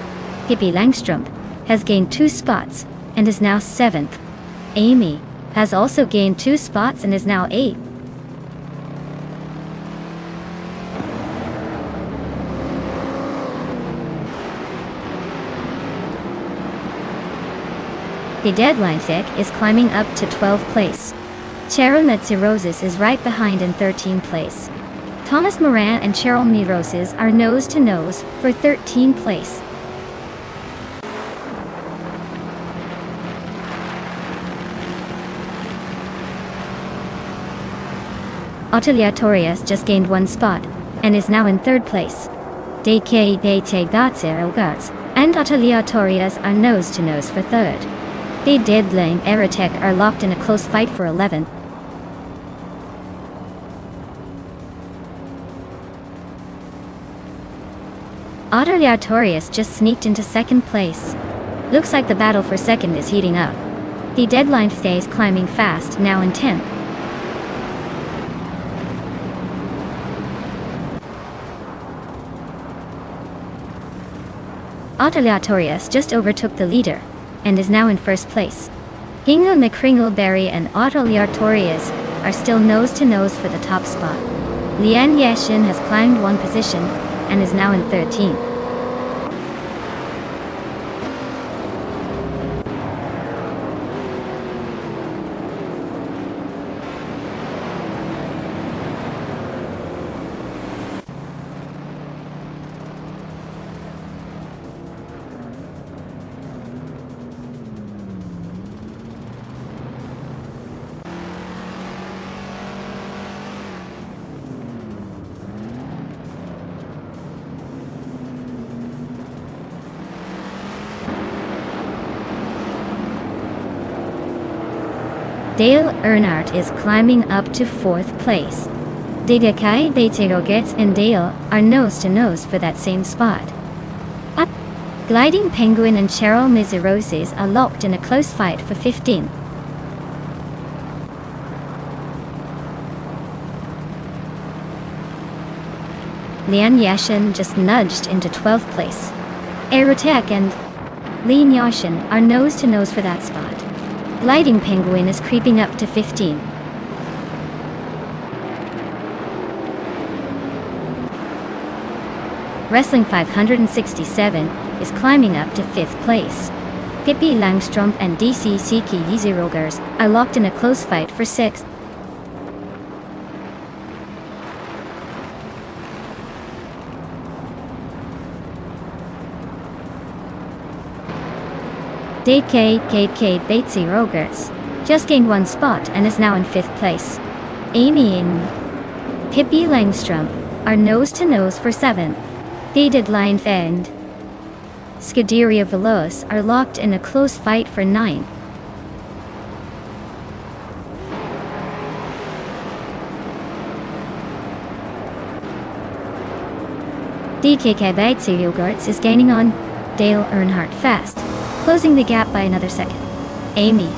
Pippi Langstrup has gained 2 spots and is now 7th. Amy has also gained 2 spots and is now 8th. The deadline thick is climbing up to 12th place. Cheryl Metziroses is right behind in 13th place. Thomas Moran and Cheryl Miroses are nose to nose for 13th place. Otilia Torres just gained 1 spot and is now in 3rd place. DK Elgats and Otilia Torres are nose to nose for 3rd. The Deadline Eritech are locked in a close fight for 11th. Otilia Torres just sneaked into 2nd place. Looks like the battle for 2nd is heating up. The Deadline stays climbing fast, now in 10th. Otilia Torres just overtook the leader, and is now in 1st place. Hingle McCringleberry and Otilia Torres are still nose to nose for the top spot. Leanne Yashin has climbed 1 position, and is now in 13th. Dale Earnhardt is climbing up to 4th place. Dedekai Beterogets and Dale are nose to nose for that same spot. Up, Gliding Penguin and Cheryl Miziroses are locked in a close fight for 15th. Leanne Yashin just nudged into 12th place. Aerotech and Leanne Yashin are nose to nose for that spot. Gliding Penguin is creeping up to 15. Wrestling 567 is climbing up to 5th place. Pippi Langstrup and DCKB Zeros are locked in a close fight for 6th. DK Batesy Rogers just gained 1 spot and is now in 5th place. Amy and Pippi Langstrom are nose-to-nose for 7th. They did line end. Scuderia Veloz are locked in a close fight for 9th. DK Batesy Rogers is gaining on Dale Earnhardt fast, closing the gap by another second. Amy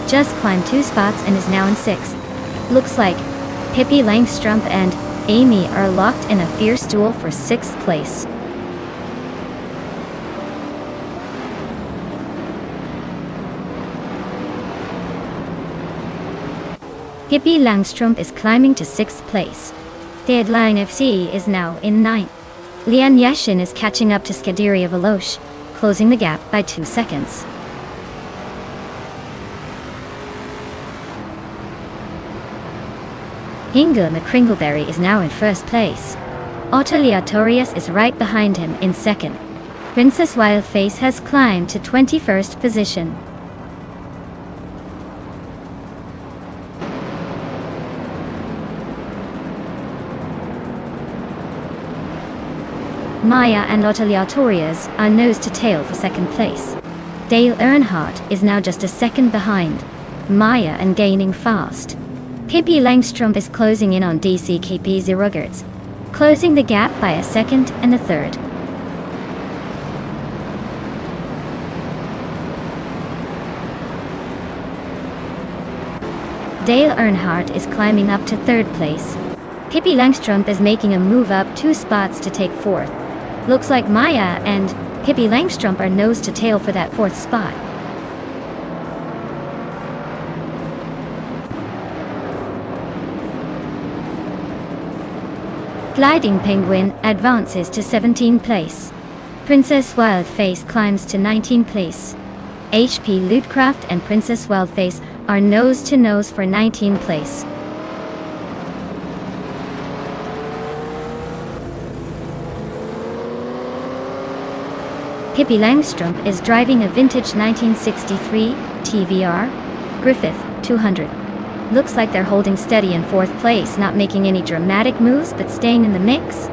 just climbed 2 spots and is now in 6th. Looks like Pippi Langstrom and Amy are locked in a fierce duel for 6th place. Pippi Langstrom is climbing to 6th place. Deadline FC is now in 9th. Lian Yashin is catching up to Scuderia Veloz, closing the gap by 2 seconds. Hingo McCringleberry is now in 1st place. Otelia Torias is right behind him in 2nd. Princess Wildface has climbed to 21st position. Maya and Otelia Torias are nose to tail for 2nd place. Dale Earnhardt is now just a second behind Maya and gaining fast. Pippi Langstrom is closing in on DCKP Rogers, closing the gap by a 2nd and a 3rd. Dale Earnhardt is climbing up to 3rd place. Pippi Langstrom is making a move up 2 spots to take 4th. Looks like Maya and Pippi Langstrom are nose to tail for that 4th spot. Gliding Penguin advances to 17th place. Princess Wildface climbs to 19th place. HP Lootcraft and Princess Wildface are nose to nose for 19th place. Pippi Langstrom is driving a vintage 1963 TVR Griffith 200. Looks like they're holding steady in 4th place, not making any dramatic moves but staying in the mix.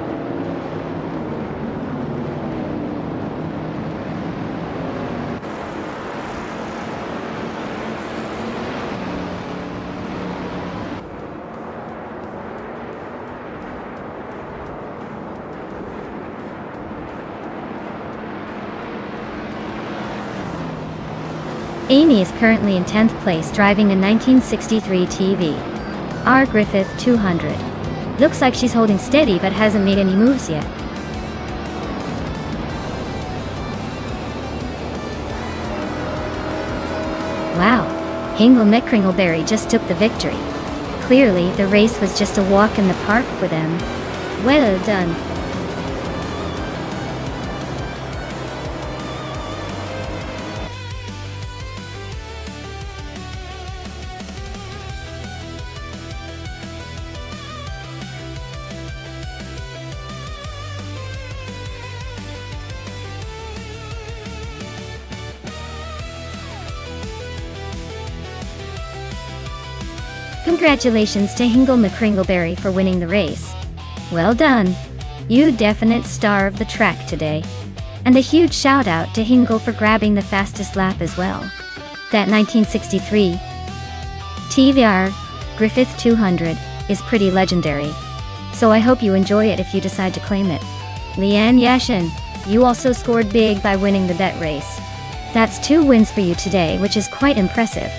Amy is currently in 10th place driving a 1963 TV R Griffith 200. Looks like she's holding steady but hasn't made any moves yet. Wow, Hingle McCringleberry just took the victory. Clearly, the race was just a walk in the park for them. Well done. Congratulations to Hingle McCringleberry for winning the race. Well done. You definite star of the track today. And a huge shout out to Hingle for grabbing the fastest lap as well. That 1963 TVR Griffith 200 is pretty legendary. So I hope you enjoy it if you decide to claim it. Leanne Yashin, you also scored big by winning the bet race. That's 2 wins for you today, which is quite impressive.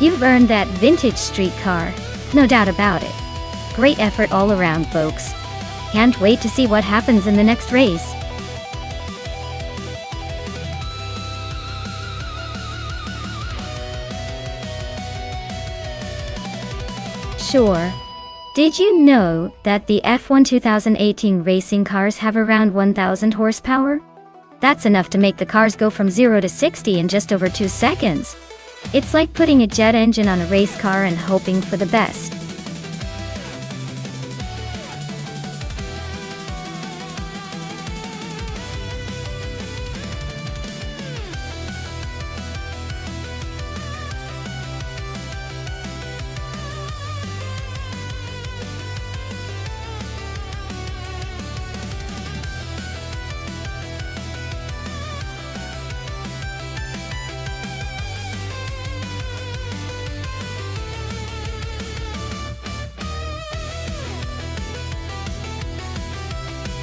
You've earned that vintage street car, no doubt about it. Great effort all around, folks. Can't wait to see what happens in the next race. Sure. Did you know that the F1 2018 racing cars have around 1,000 horsepower? That's enough to make the cars go from 0 to 60 in just over 2 seconds. It's like putting a jet engine on a race car and hoping for the best.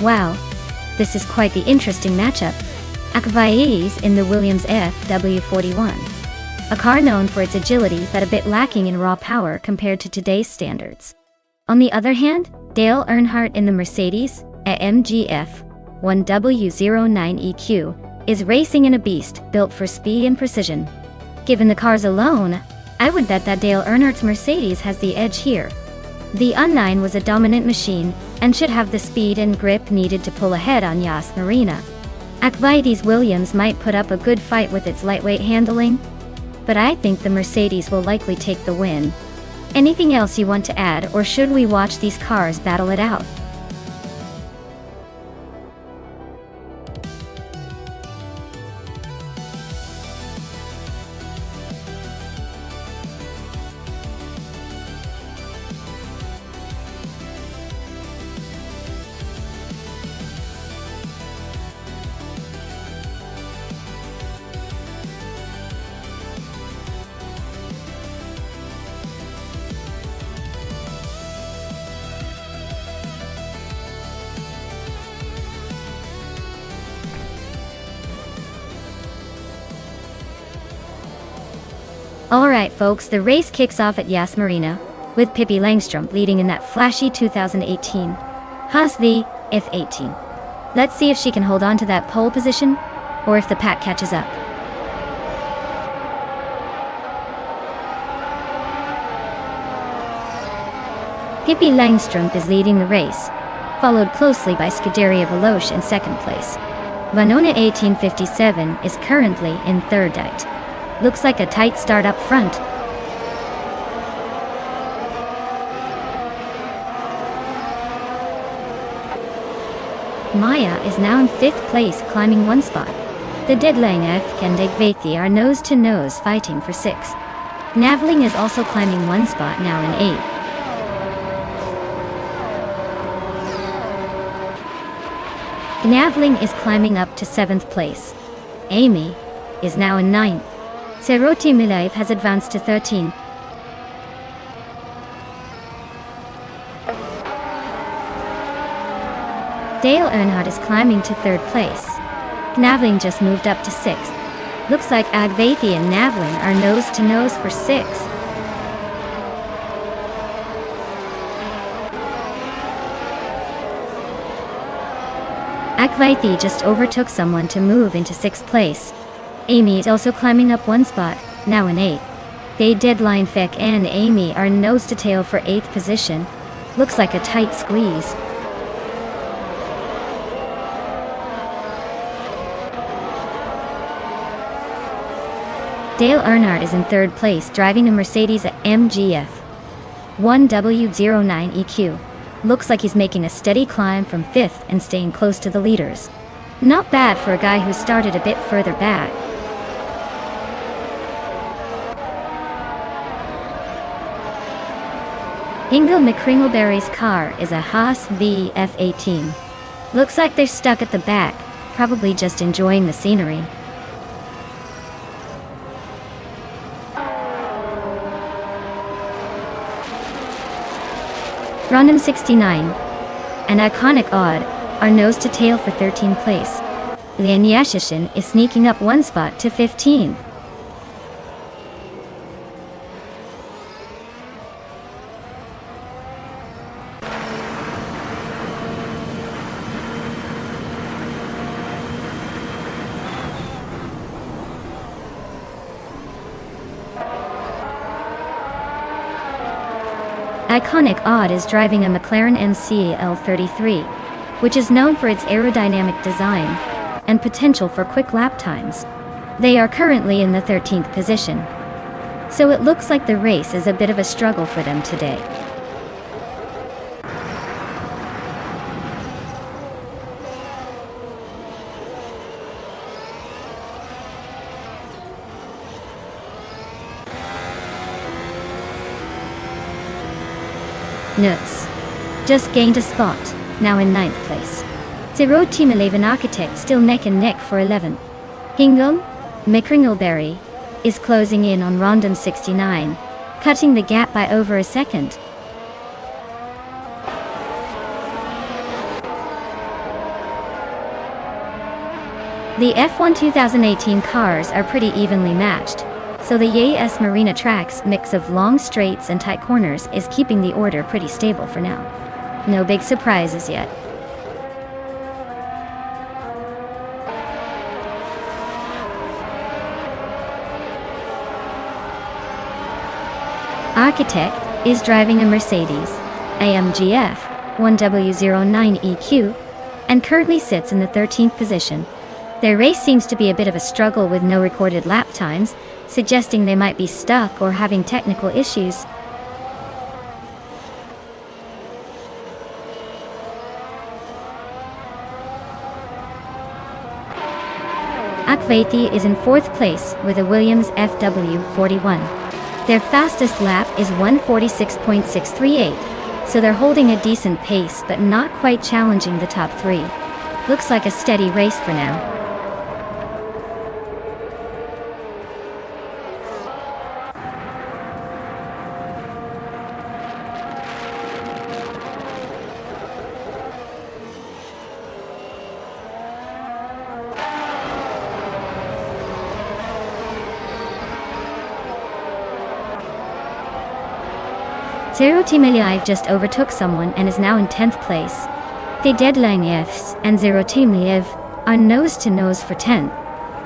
Wow, this is quite the interesting matchup. Akvaies in the Williams FW41. A car known for its agility but a bit lacking in raw power compared to today's standards. On the other hand, Dale Earnhardt in the Mercedes AMG F1W09EQ is racing in a beast built for speed and precision. Given the cars alone, I would bet that Dale Earnhardt's Mercedes has the edge here. The U9 was a dominant machine and should have the speed and grip needed to pull ahead on Yas Marina. Akvaies Williams might put up a good fight with its lightweight handling, but I think the Mercedes will likely take the win. Anything else you want to add, or should we watch these cars battle it out? Alright folks, the race kicks off at Yas Marina, with Pippi Langstrom leading in that flashy 2018 Haas V F18. Let's see if she can hold on to that pole position, or if the pack catches up. Pippi Langstrom is leading the race, followed closely by Scuderia Veloce in second place. Vanona 1857 is currently in third. Looks like a tight start up front. Maya is now in fifth place, climbing one spot. The Deadline F and Egvethi are nose-to-nose fighting for sixth. Navling is also climbing one spot, now in eighth. Navling is climbing up to seventh place. Amy is now in ninth. Seroti Milaev has advanced to 13. Dale Earnhardt is climbing to third place. Navling just moved up to sixth. Looks like Agvethi and Navling are nose-to-nose for sixth. Agvethi just overtook someone to move into sixth place. Amy is also climbing up one spot, now in eighth. They Deadline Feck and Amy are nose-to-tail for eighth position. Looks like a tight squeeze. Dale Earnhardt is in third place, driving a Mercedes MGF 1W09EQ. Looks like he's making a steady climb from fifth and staying close to the leaders. Not bad for a guy who started a bit further back. Ingo McCringleberry's car is a Haas V F18. Looks like they're stuck at the back, probably just enjoying the scenery. Random 69 and Iconic Odd are nose-to-tail for 13th place. Lian Yashishin is sneaking up one spot to 15. Iconic Odd is driving a McLaren NCL33, which is known for its aerodynamic design and potential for quick lap times. They are currently in the 13th position, so it looks like the race is a bit of a struggle for them today. Nuts just gained a spot, now in 9th place. Zero Team 11 Architect still neck and neck for 11th. Hingham McCringleberry is closing in on Rondon 69, cutting the gap by over a second. The F1 2018 cars are pretty evenly matched, so the YS Marina Track's mix of long straights and tight corners is keeping the order pretty stable for now. No big surprises yet. Architect is driving a Mercedes AMG F1W09EQ and currently sits in the 13th position. Their race seems to be a bit of a struggle with no recorded lap times, suggesting they might be stuck or having technical issues. Akvaiti is in 4th place with a Williams FW41. Their fastest lap is 1:46.638, so they're holding a decent pace but not quite challenging the top 3. Looks like a steady race for now. Zero Team Live just overtook someone and is now in 10th place. The Deadline Fs and Zero Team Live are nose-to-nose for 10th.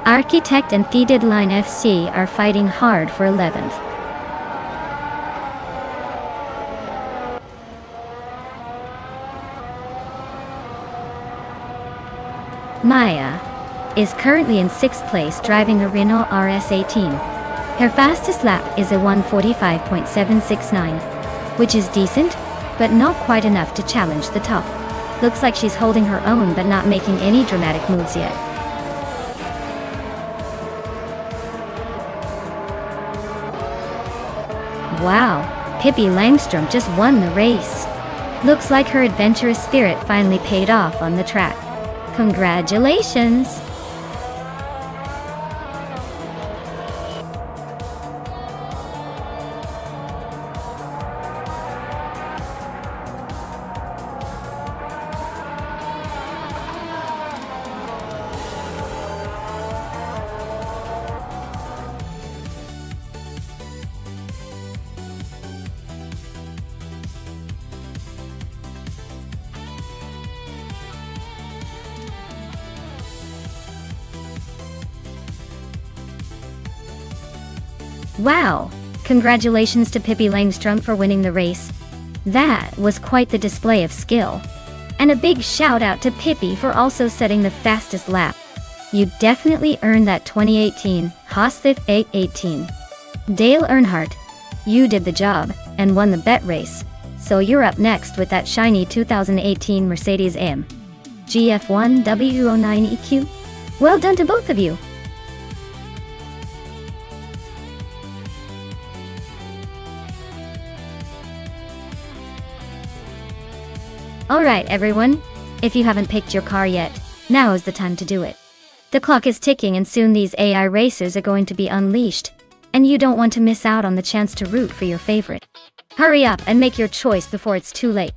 Architect and The Deadline FC are fighting hard for 11th. Maya is currently in 6th place driving a Renault RS18. Her fastest lap is a 1:45.769. Which is decent, but not quite enough to challenge the top. Looks like she's holding her own but not making any dramatic moves yet. Wow, Pippi Langstrom just won the race. Looks like her adventurous spirit finally paid off on the track. Congratulations! Wow! Congratulations to Pippi Langstrom for winning the race. That was quite the display of skill. And a big shout out to Pippi for also setting the fastest lap. You definitely earned that 2018 Haas 818. Dale Earnhardt, you did the job and won the bet race. So you're up next with that shiny 2018 Mercedes-AMG F1 W09EQ. Well done to both of you. Alright everyone, if you haven't picked your car yet, now is the time to do it. The clock is ticking and soon these AI racers are going to be unleashed, and you don't want to miss out on the chance to root for your favorite. Hurry up and make your choice before it's too late.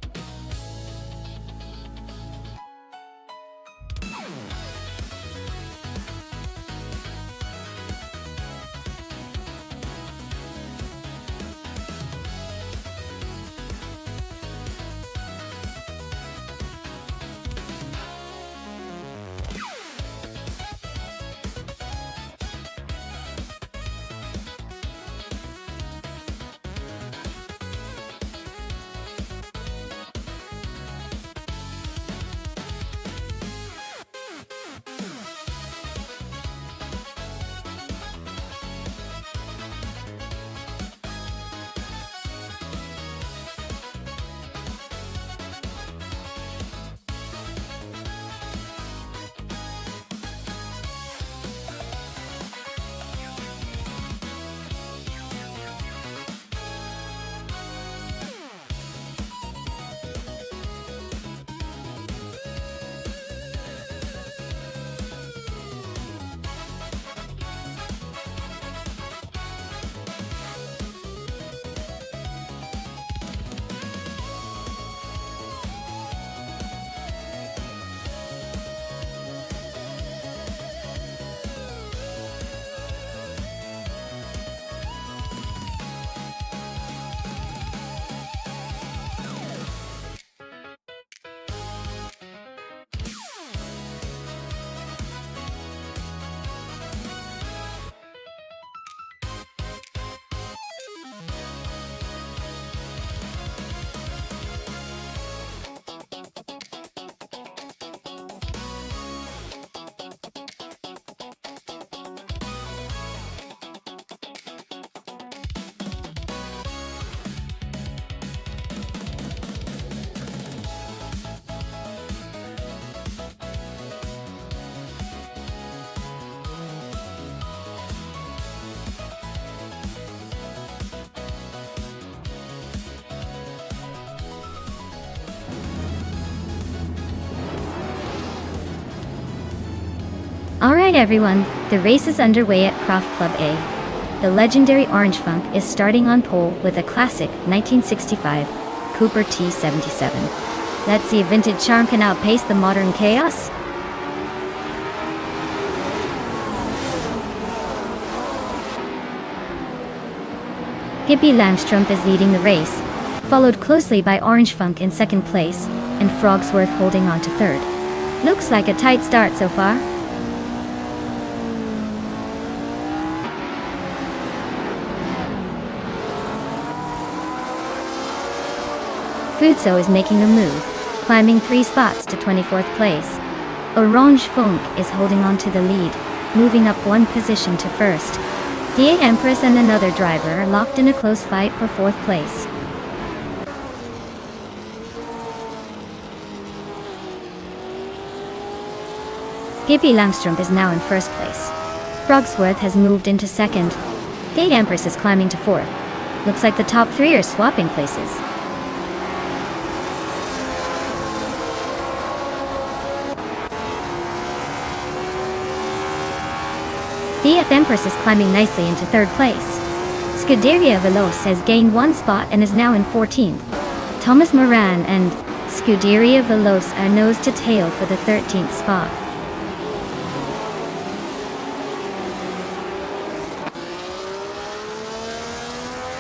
Alright everyone, the race is underway at Craft Club A. The legendary Orange Funk is starting on pole with a classic 1965 Cooper T77. Let's see if vintage charm can outpace the modern chaos. Hippie Langstrumpf is leading the race, followed closely by Orange Funk in second place, and Frogsworth holding on to third. Looks like a tight start so far. Futso is making a move, climbing 3 spots to 24th place. Orange Funk is holding on to the lead, moving up 1 position to first. The Empress and another driver are locked in a close fight for 4th place. Hippie Langstrumpf is now in 1st place. Frogsworth has moved into 2nd. The Empress is climbing to 4th. Looks like the top 3 are swapping places. The Empress is climbing nicely into 3rd place. Scuderia Veloce has gained 1 spot and is now in 14th. Thomas Moran and Scuderia Veloce are nose to tail for the 13th spot.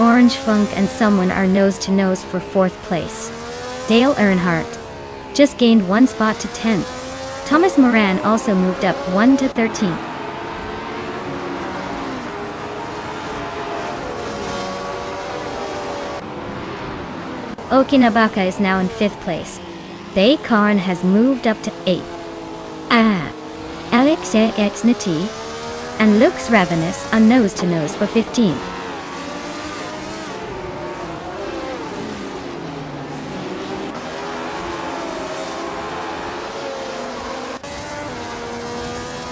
Orange Funk and someone are nose to nose for 4th place. Dale Earnhardt just gained 1 spot to 10th. Thomas Moran also moved up 1 to 13th. Okinabaka is now in 5th place. Bay Karn has moved up to 8th. Alexei Xnati and Lux Ravenous are nose to nose for 15th.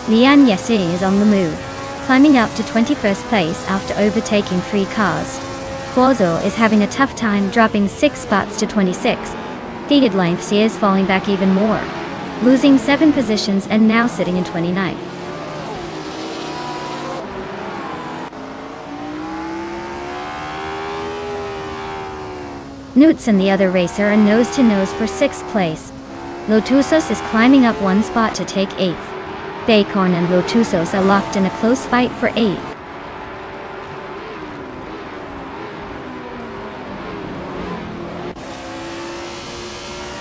Lian Yesi is on the move, climbing up to 21st place after overtaking 3 cars. Quozo is having a tough time, dropping 6 spots to 26. Dated length is falling back even more, losing 7 positions and now sitting in 29th. Newts and the other racer are nose to nose for 6th place. Lotusos is climbing up 1 spot to take 8th. Baycorn and Lotusos are locked in a close fight for 8th.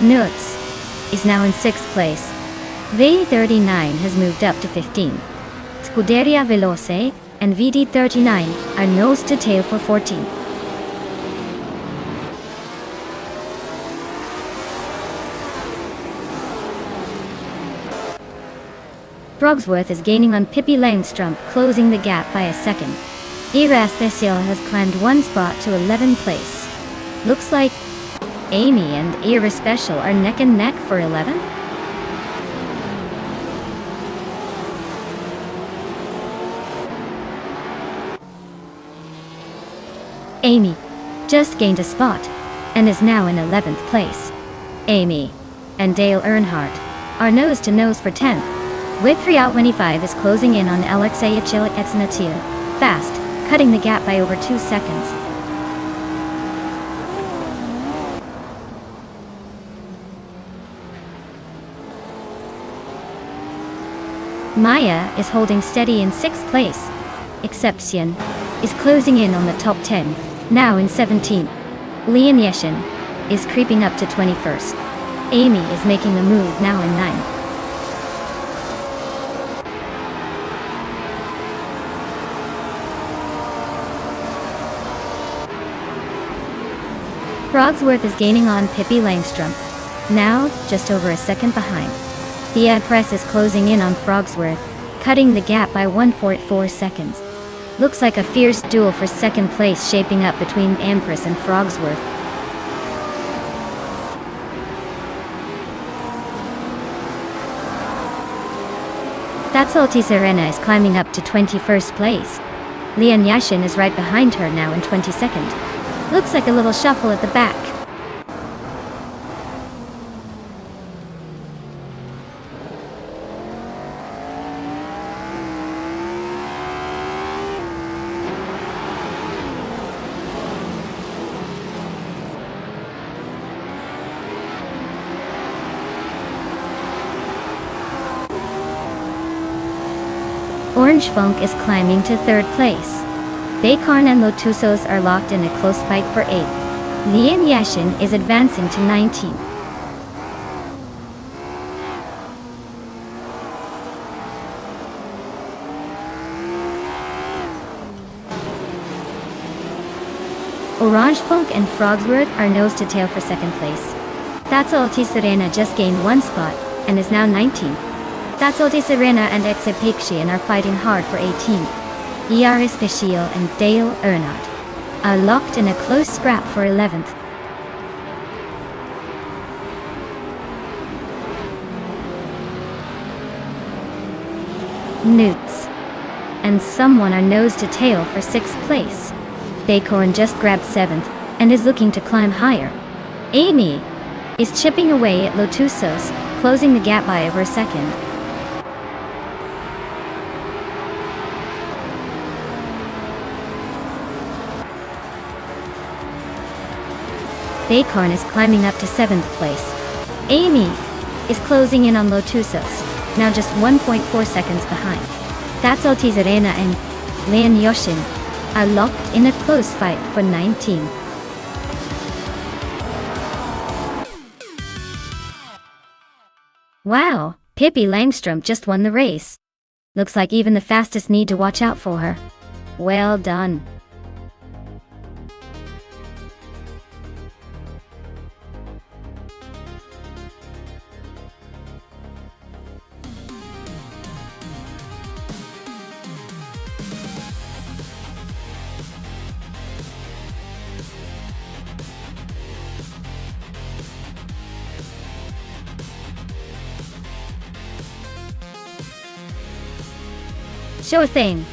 Nutz is now in 6th place. V39 has moved up to 15th. Scuderia Veloce and VD39 are nose to tail for 14th. Frogsworth is gaining on Pippi Langstrumpf, closing the gap by a second. Ira Special has climbed 1 spot to 11th place. Looks like Amy and Ira Special are neck and neck for 11th. Amy just gained a spot and is now in 11th place. Amy and Dale Earnhardt are nose to nose for 10th. With 3:25 is closing in on Alexei Xnatia, fast, cutting the gap by over 2 seconds. Maya is holding steady in 6th place. Exception is closing in on the top 10, now in 17th. Lian Yeshin is creeping up to 21st. Amy is making a move, now in 9th. Frogsworth is gaining on Pippi Langstrumpf, now just over a second behind. The Empress is closing in on Frogsworth, cutting the gap by 1.4 seconds. Looks like a fierce duel for 2nd place shaping up between Empress and Frogsworth. Tatsolti Serena is climbing up to 21st place. Lian Yashin is right behind her, now in 22nd. Looks like a little shuffle at the back. Orange Funk is climbing to 3rd place. Baycorn and Lotusos are locked in a close fight for 8th. Lian Yashin is advancing to 19th. Orange Funk and Frogsworth are nose to tail for 2nd place. That's Ulti Serena just gained 1 spot, and is now 19th. That's Ulti Serena and Exepixian are fighting hard for 18th. ER Especial and Dale Earnhardt are locked in a close scrap for 11th. Newts and someone are nose to tail for 6th place. Baycorn just grabbed 7th and is looking to climb higher. Amy is chipping away at Lotusos, closing the gap by over a second. Baycorn is climbing up to 7th place. Amy is closing in on Lotusos, now just 1.4 seconds behind. That's Ulti Serena and Lian Yoshin are locked in a close fight for 19. Wow, Pippi Langstrom just won the race. Looks like even the fastest need to watch out for her. Well done. Sure thing.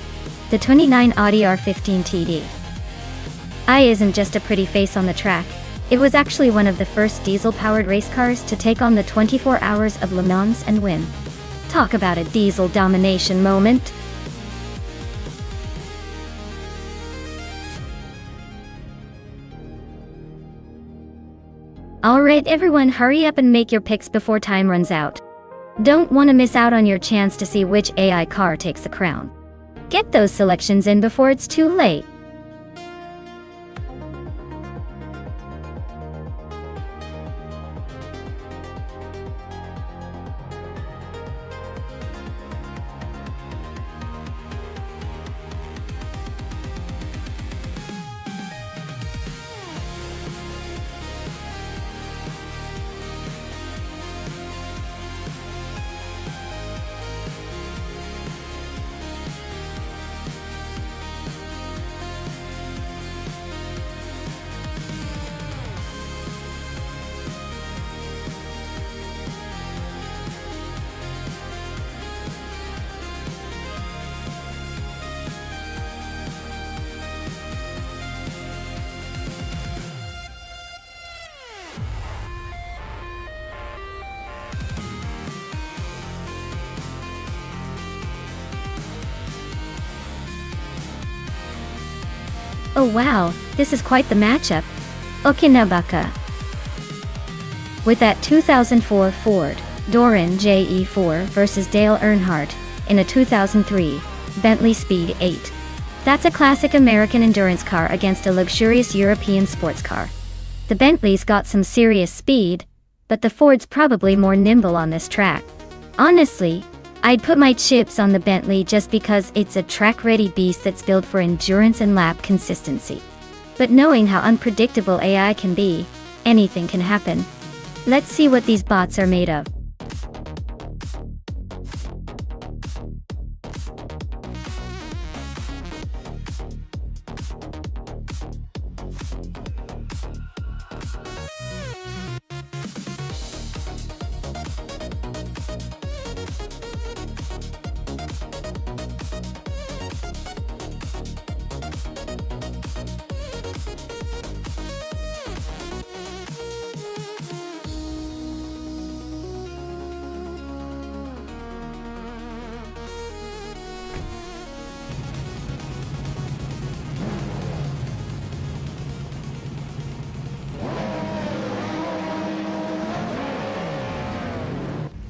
The 29 Audi R15 TD I isn't just a pretty face on the track. It was actually one of the first diesel-powered race cars to take on the 24 Hours of Le Mans and win. Talk about a diesel domination moment. Alright everyone, hurry up and make your picks before time runs out. Don't want to miss out on your chance to see which AI car takes the crown. Get those selections in before it's too late. Oh wow, this is quite the matchup. Okinabaka. With that 2004 Ford Doran JE4 versus Dale Earnhardt in a 2003 Bentley Speed 8. That's a classic American endurance car against a luxurious European sports car. The Bentley's got some serious speed, but the Ford's probably more nimble on this track. Honestly, I'd put my chips on the Bentley just because it's a track-ready beast that's built for endurance and lap consistency. But knowing how unpredictable AI can be, anything can happen. Let's see what these bots are made of.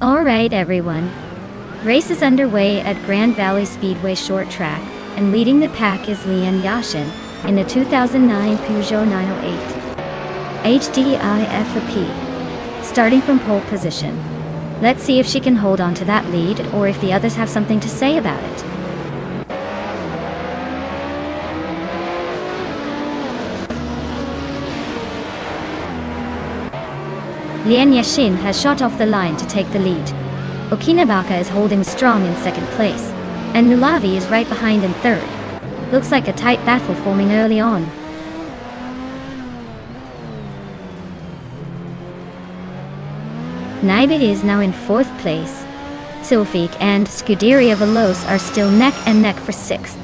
Alright everyone. Race is underway at Grand Valley Speedway short track, and leading the pack is Lian Yashin in the 2009 Peugeot 908 HDI-FP, starting from pole position. Let's see if she can hold on to that lead or if the others have something to say about it. Lian Yashin has shot off the line to take the lead. Okinabaka is holding strong in second place, and Nulavi is right behind in third. Looks like a tight battle forming early on. Naiba is now in fourth place. Silfik and Scuderia Veloce are still neck and neck for sixth.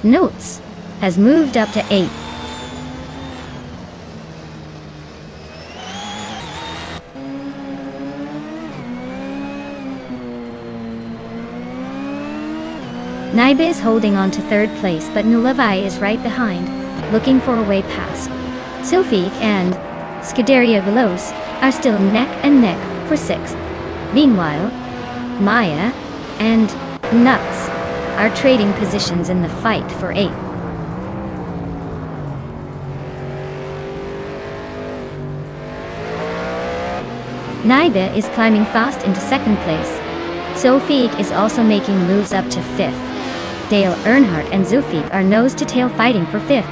Notes has moved up to eighth. Naiba is holding on to third place, but Nulavai is right behind, looking for a way past. Silfik and Scuderia Veloce are still neck and neck for sixth. Meanwhile, Maya and Nuts are trading positions in the fight for eighth. Naiba is climbing fast into second place. Silfik is also making moves up to fifth. Dale Earnhardt and Zufik are nose-to-tail fighting for fifth.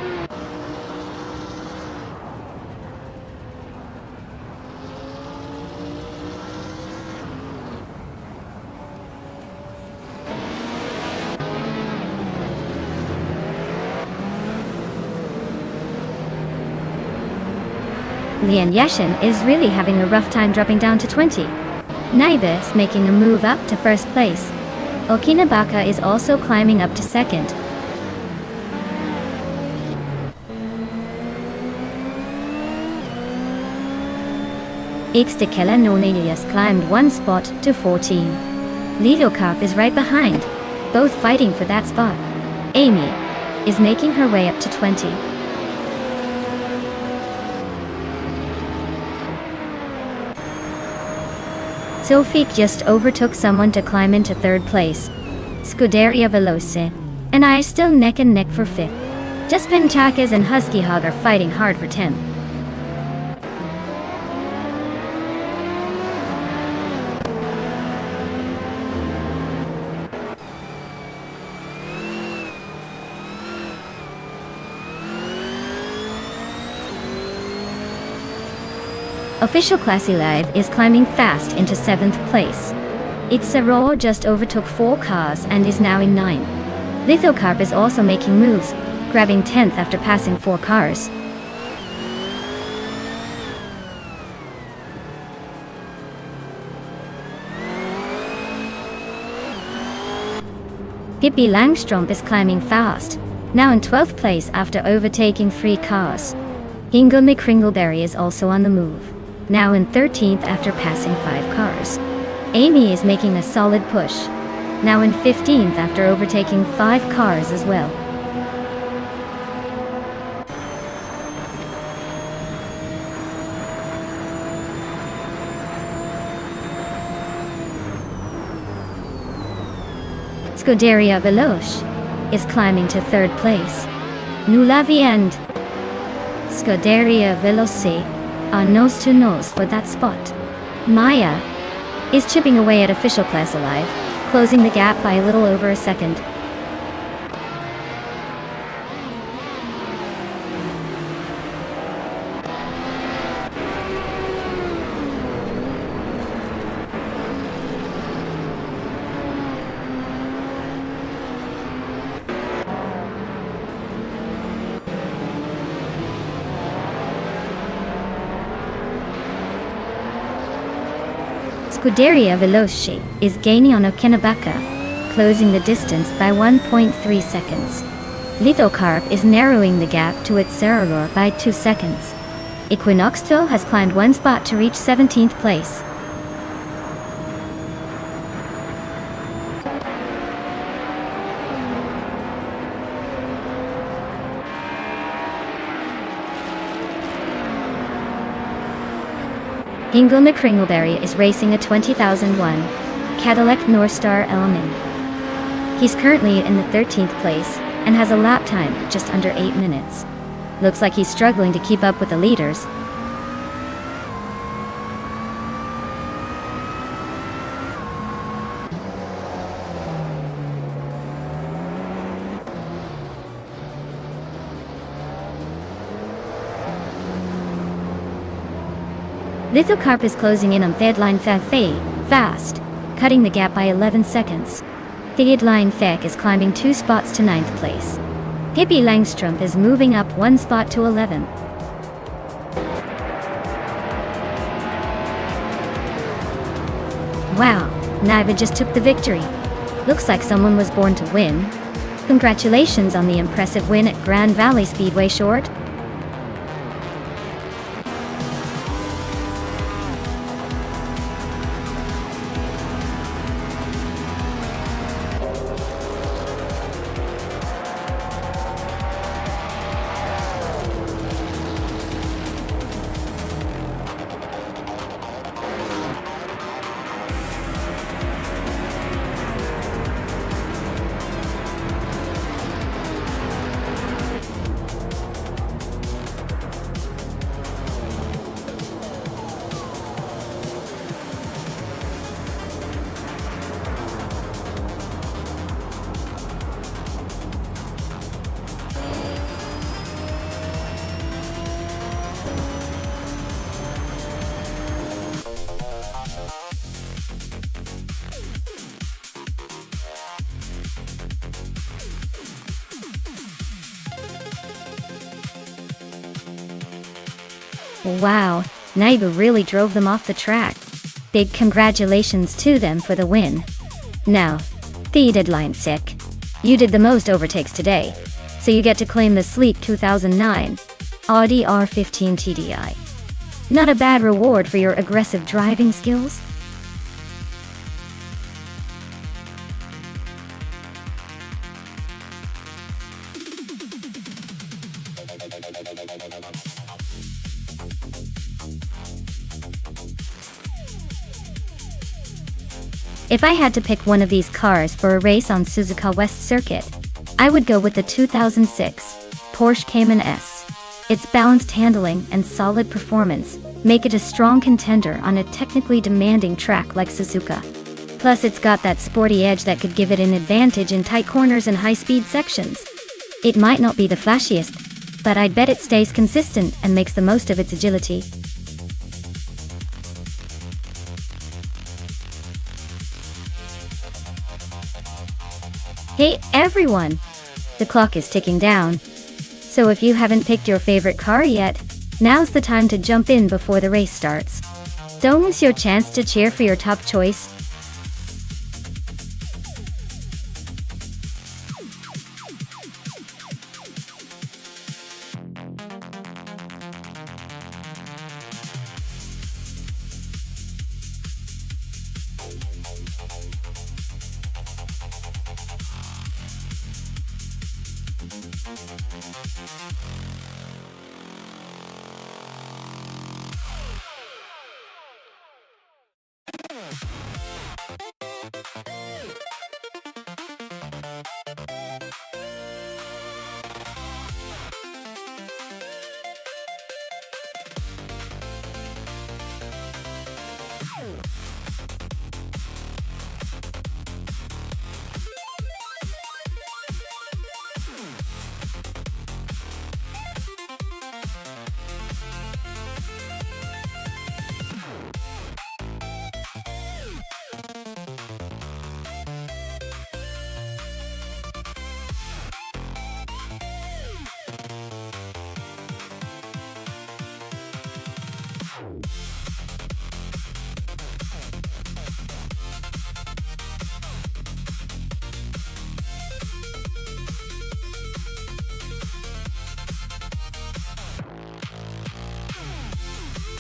Lian Yashin is really having a rough time dropping down to 20. Naiba is making a move up to first place. Okinabaka is also climbing up to second. Ixtekela Nonelius climbed one spot to 14. Lidocarp is right behind, both fighting for that spot. Amy is making her way up to 20. Silfik just overtook someone to climb into third place. Scuderia Veloce and I are still neck and neck for fifth. Just Penchakas and Husky Hog are fighting hard for 10th. Official Classy Live is climbing fast into 7th place. Itzaro just overtook 4 cars and is now in 9. Lithocarp is also making moves, grabbing 10th after passing 4 cars. Pippi Langström is climbing fast, now in 12th place after overtaking 3 cars. Ingo McCringleberry is also on the move, now in 13th after passing 5 cars. Amy is making a solid push, now in 15th after overtaking 5 cars as well. Scuderia Veloce is climbing to 3rd place. Nulavi and Scuderia Veloce are nose to nose for that spot. Maya is chipping away at Official Class Alive, closing the gap by a little over a second. Scuderia Veloce is gaining on Okinabaka, closing the distance by 1.3 seconds. Lithocarp is narrowing the gap to its Serralor by 2 seconds. Equinoxto has climbed 1 spot to reach 17th place. Ingo McCringleberry is racing a 20,001 Cadillac Northstar Element. He's currently in the 13th place and has a lap time just under 8 minutes. Looks like he's struggling to keep up with the leaders. Little Carp is closing in on Thedline fast, cutting the gap by 11 seconds. Thedline Fek is climbing 2 spots to 9th place. Hippie Langstrom is moving up 1 spot to 11th. Wow, Naiva just took the victory. Looks like someone was born to win. Congratulations on the impressive win at Grand Valley Speedway Short. Wow, Naiva really drove them off the track. Big congratulations to them for the win. Now, Thedline Sick. You did the most overtakes today, so you get to claim the sleek 2009 Audi R15 TDI. Not a bad reward for your aggressive driving skills. If I had to pick one of these cars for a race on Suzuka West Circuit, I would go with the 2006 Porsche Cayman S. Its balanced handling and solid performance make it a strong contender on a technically demanding track like Suzuka. Plus it's got that sporty edge that could give it an advantage in tight corners and high-speed sections. It might not be the flashiest, but I'd bet it stays consistent and makes the most of its agility. Hey everyone! The clock is ticking down. So if you haven't picked your favorite car yet, now's the time to jump in before the race starts. Don't miss your chance to cheer for your top choice.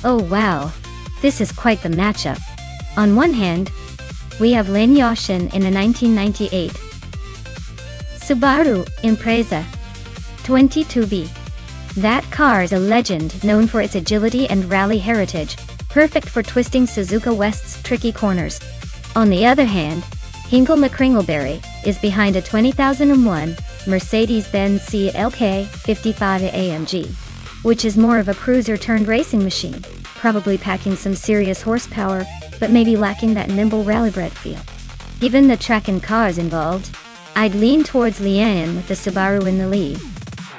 Oh wow, this is quite the matchup. On one hand, we have Lin Yoshin in a 1998 Subaru Impreza 22B. That car is a legend known for its agility and rally heritage, perfect for twisting Suzuka West's tricky corners. On the other hand, Hingle McCringleberry is behind a 2001 Mercedes-Benz CLK 55 AMG, which is more of a cruiser-turned-racing machine, probably packing some serious horsepower, but maybe lacking that nimble rallybred feel. Given the track and cars involved, I'd lean towards Leanne with the Subaru in the lead.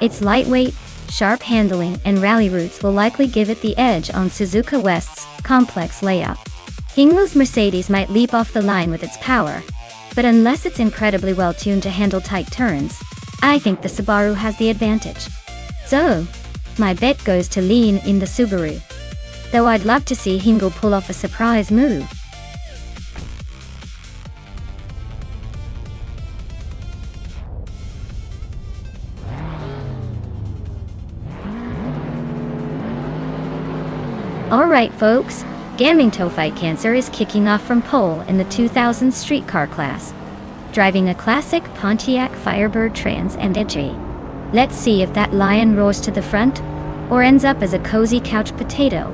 Its lightweight, sharp handling and rally routes will likely give it the edge on Suzuka West's complex layout. Hingle's Mercedes might leap off the line with its power, but unless it's incredibly well tuned to handle tight turns, I think the Subaru has the advantage. So, my bet goes to lean in the Subaru. Though I'd love to see Hingle pull off a surprise move. Alright folks, Gaming Toe Fight Cancer is kicking off from pole in the 2000 streetcar class, driving a classic Pontiac Firebird Trans Am. Let's see if that lion roars to the front, or ends up as a cozy couch potato.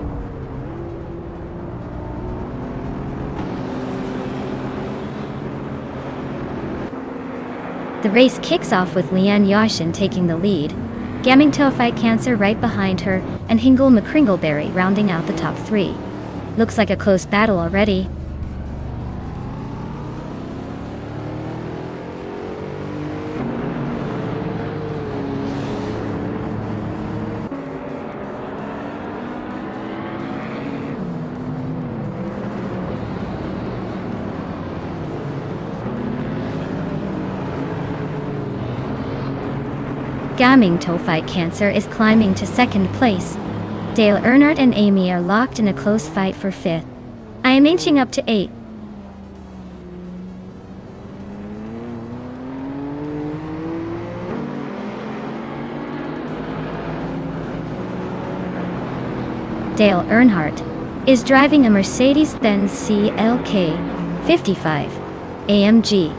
The race kicks off with Leanne Yashin taking the lead, Gaming Toe Fight Cancer right behind her, and Hingle McCringleberry rounding out the top three. Looks like a close battle already. Gaming Toe Fight Cancer is climbing to second place. Dale Earnhardt and Amy are locked in a close fight for fifth. I am inching up to 8th. Dale Earnhardt is driving a Mercedes-Benz CLK 55 AMG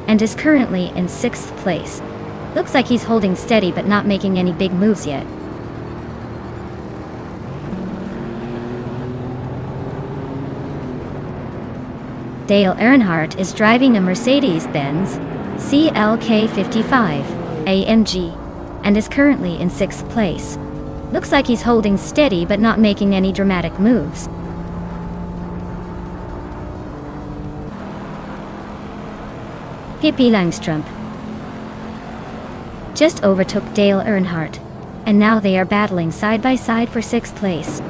and is currently in 6th place. Looks like he's holding steady but not making any big moves yet. Dale Earnhardt is driving a Mercedes-Benz CLK 55 AMG and is currently in 6th place. Looks like he's holding steady but not making any dramatic moves. Pippi Langstrup just overtook Dale Earnhardt, and now they are battling side by side for 6th place.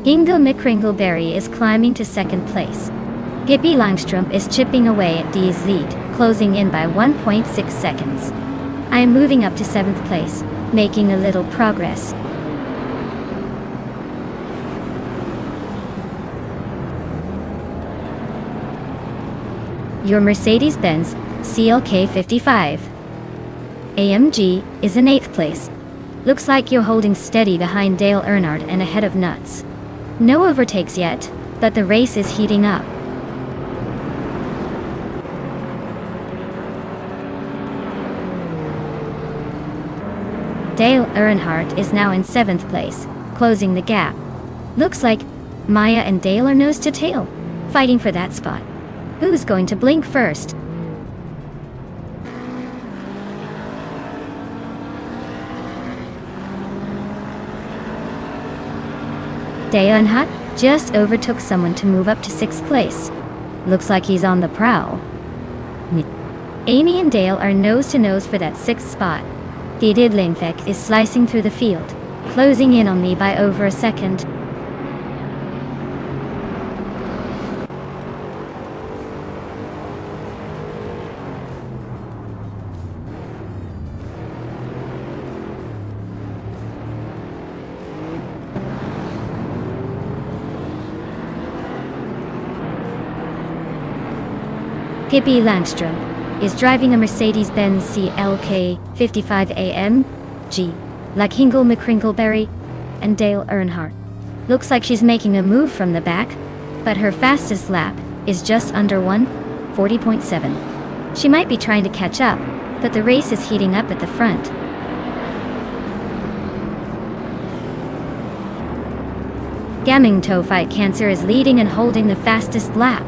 Hingle McCringleberry is climbing to 2nd place. Pippi Langstrup is chipping away at Dee's lead, closing in by 1.6 seconds. I am moving up to 7th place, making a little progress. Your Mercedes-Benz CLK 55 AMG is in 8th place. Looks like you're holding steady behind Dale Earnhardt and ahead of Nuts. No overtakes yet, but the race is heating up. Dale Earnhardt is now in 7th place, closing the gap. Looks like Maya and Dale are nose to tail, fighting for that spot. Who's going to blink first? Dale Earnhardt just overtook someone to move up to 6th place. Looks like he's on the prowl. Amy and Dale are nose to nose for that 6th spot. Dede Lindvik is slicing through the field, closing in on me by over a second. Pippi Langstrup is driving a Mercedes-Benz CLK 55 AMG, like Hingle McCrinkleberry and Dale Earnhardt. Looks like she's making a move from the back, but her fastest lap is just under 1:40.7. She might be trying to catch up, but the race is heating up at the front. Gamingto Fight Cancer is leading and holding the fastest lap.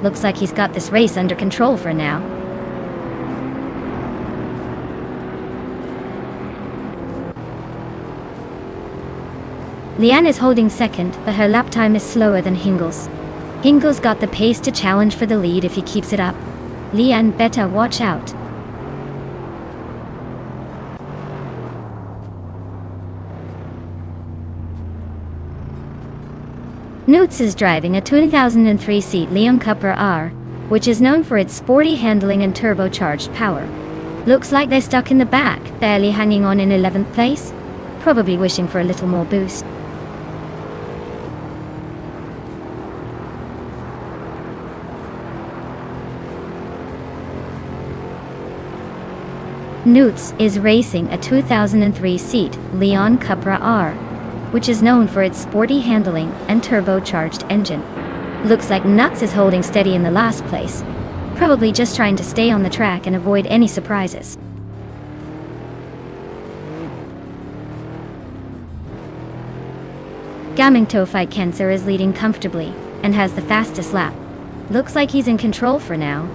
Looks like he's got this race under control for now. Leanne is holding second, but her lap time is slower than Hingle's. Hingle's got the pace to challenge for the lead if he keeps it up. Leanne better watch out. Newts is driving a 2003 seat Leon Cupra R, which is known for its sporty handling and turbocharged power. Looks like they're stuck in the back, barely hanging on in 11th place, probably wishing for a little more boost. Newts is racing a 2003 seat Leon Cupra R, which is known for its sporty handling and turbocharged engine. Looks like Nuts is holding steady in the last place, probably just trying to stay on the track and avoid any surprises. Gamingto Fight Cancer is leading comfortably and has the fastest lap. Looks like he's in control for now.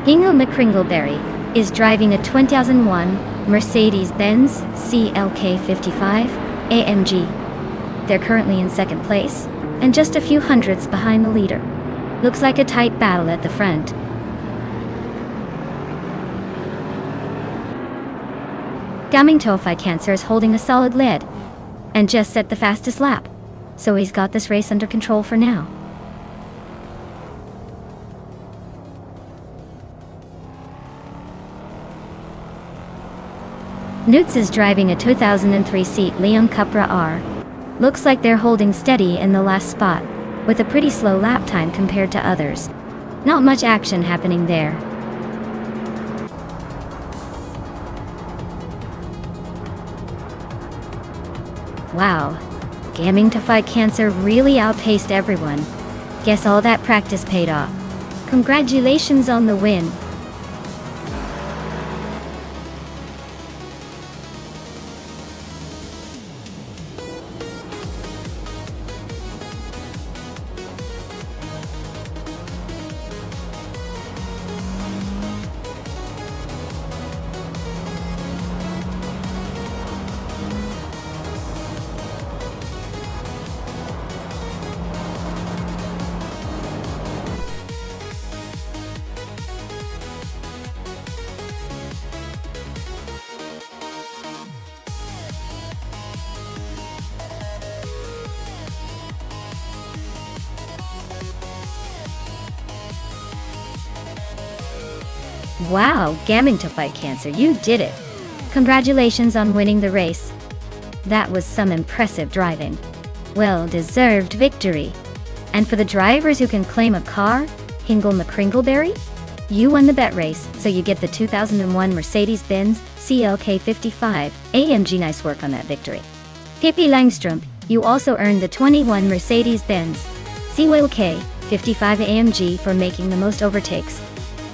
Hingle McCringleberry is driving a 2001 Mercedes-Benz CLK 55 AMG. They're currently in second place, and just a few hundredths behind the leader. Looks like a tight battle at the front. Gamingto Fight Cancer is holding a solid lead, and just set the fastest lap, so he's got this race under control for now. Newts is driving a 2003 seat Leon Cupra R. Looks like they're holding steady in the last spot, with a pretty slow lap time compared to others. Not much action happening there. Wow, Gamingto Fight Cancer really outpaced everyone. Guess all that practice paid off. Congratulations on the win. Wow, Gamingto Fight Cancer, you did it! Congratulations on winning the race. That was some impressive driving. Well-deserved victory. And for the drivers who can claim a car, Hingle McCringleberry, you won the bet race, so you get the 2001 Mercedes-Benz CLK 55 AMG. Nice work on that victory. Pippi Langstrom, you also earned the 21 Mercedes-Benz CLK 55 AMG for making the most overtakes.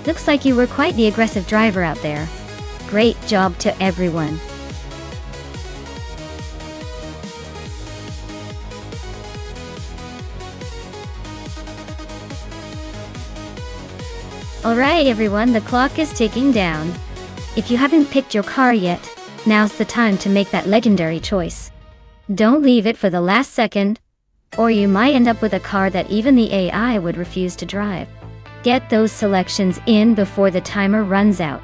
Looks like you were quite the aggressive driver out there. Great job to everyone. Alright everyone, the clock is ticking down. If you haven't picked your car yet, now's the time to make that legendary choice. Don't leave it for the last second, or you might end up with a car that even the AI would refuse to drive. Get those selections in before the timer runs out.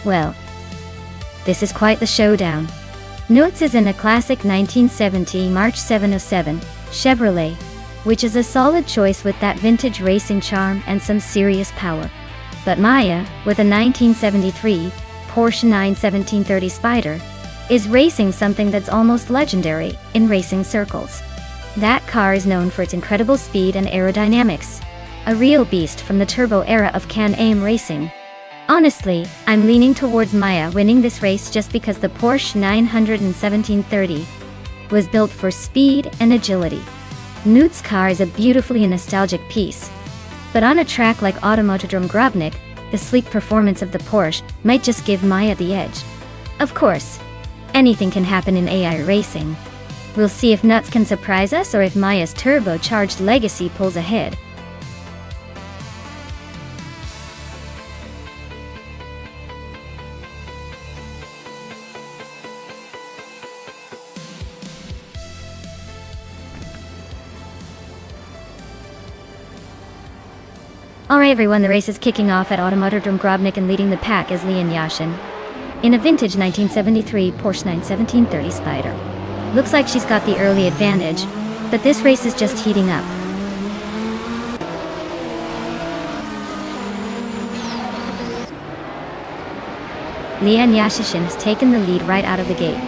Well, this is quite the showdown. Notes is in a classic 1970 March 707 Chevrolet, which is a solid choice with that vintage racing charm and some serious power. But Maya, with a 1973 Porsche 91730 Spider, is racing something that's almost legendary in racing circles. That car is known for its incredible speed and aerodynamics, a real beast from the turbo era of Can-Am racing. Honestly, I'm leaning towards Maya winning this race just because the Porsche 91730 was built for speed and agility. Newt's car is a beautifully nostalgic piece, but on a track like Automotodrome Grobnik, the sleek performance of the Porsche might just give Maya the edge. Of course, anything can happen in AI racing. We'll see if Nuts can surprise us or if Maya's turbocharged legacy pulls ahead. Alright everyone, the race is kicking off at Automotodrome Grobnik, and leading the pack is Lian Yashin in a vintage 1973 Porsche 91730 Spider. Looks like she's got the early advantage, but this race is just heating up. Lian Yashin has taken the lead right out of the gate.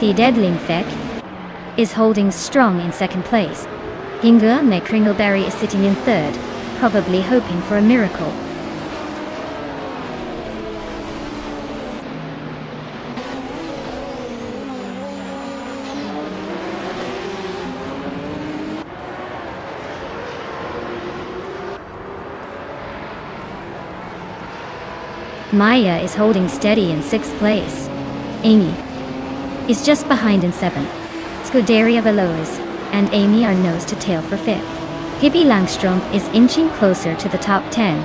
The Deadlingfek is holding strong in second place. Inga McCringleberry is sitting in third, probably hoping for a miracle. Maya is holding steady in sixth place. Amy is just behind in seventh. Scuderia Veloz and Amy are nose to tail for fifth. Pippi Langstrom is inching closer to the top 10.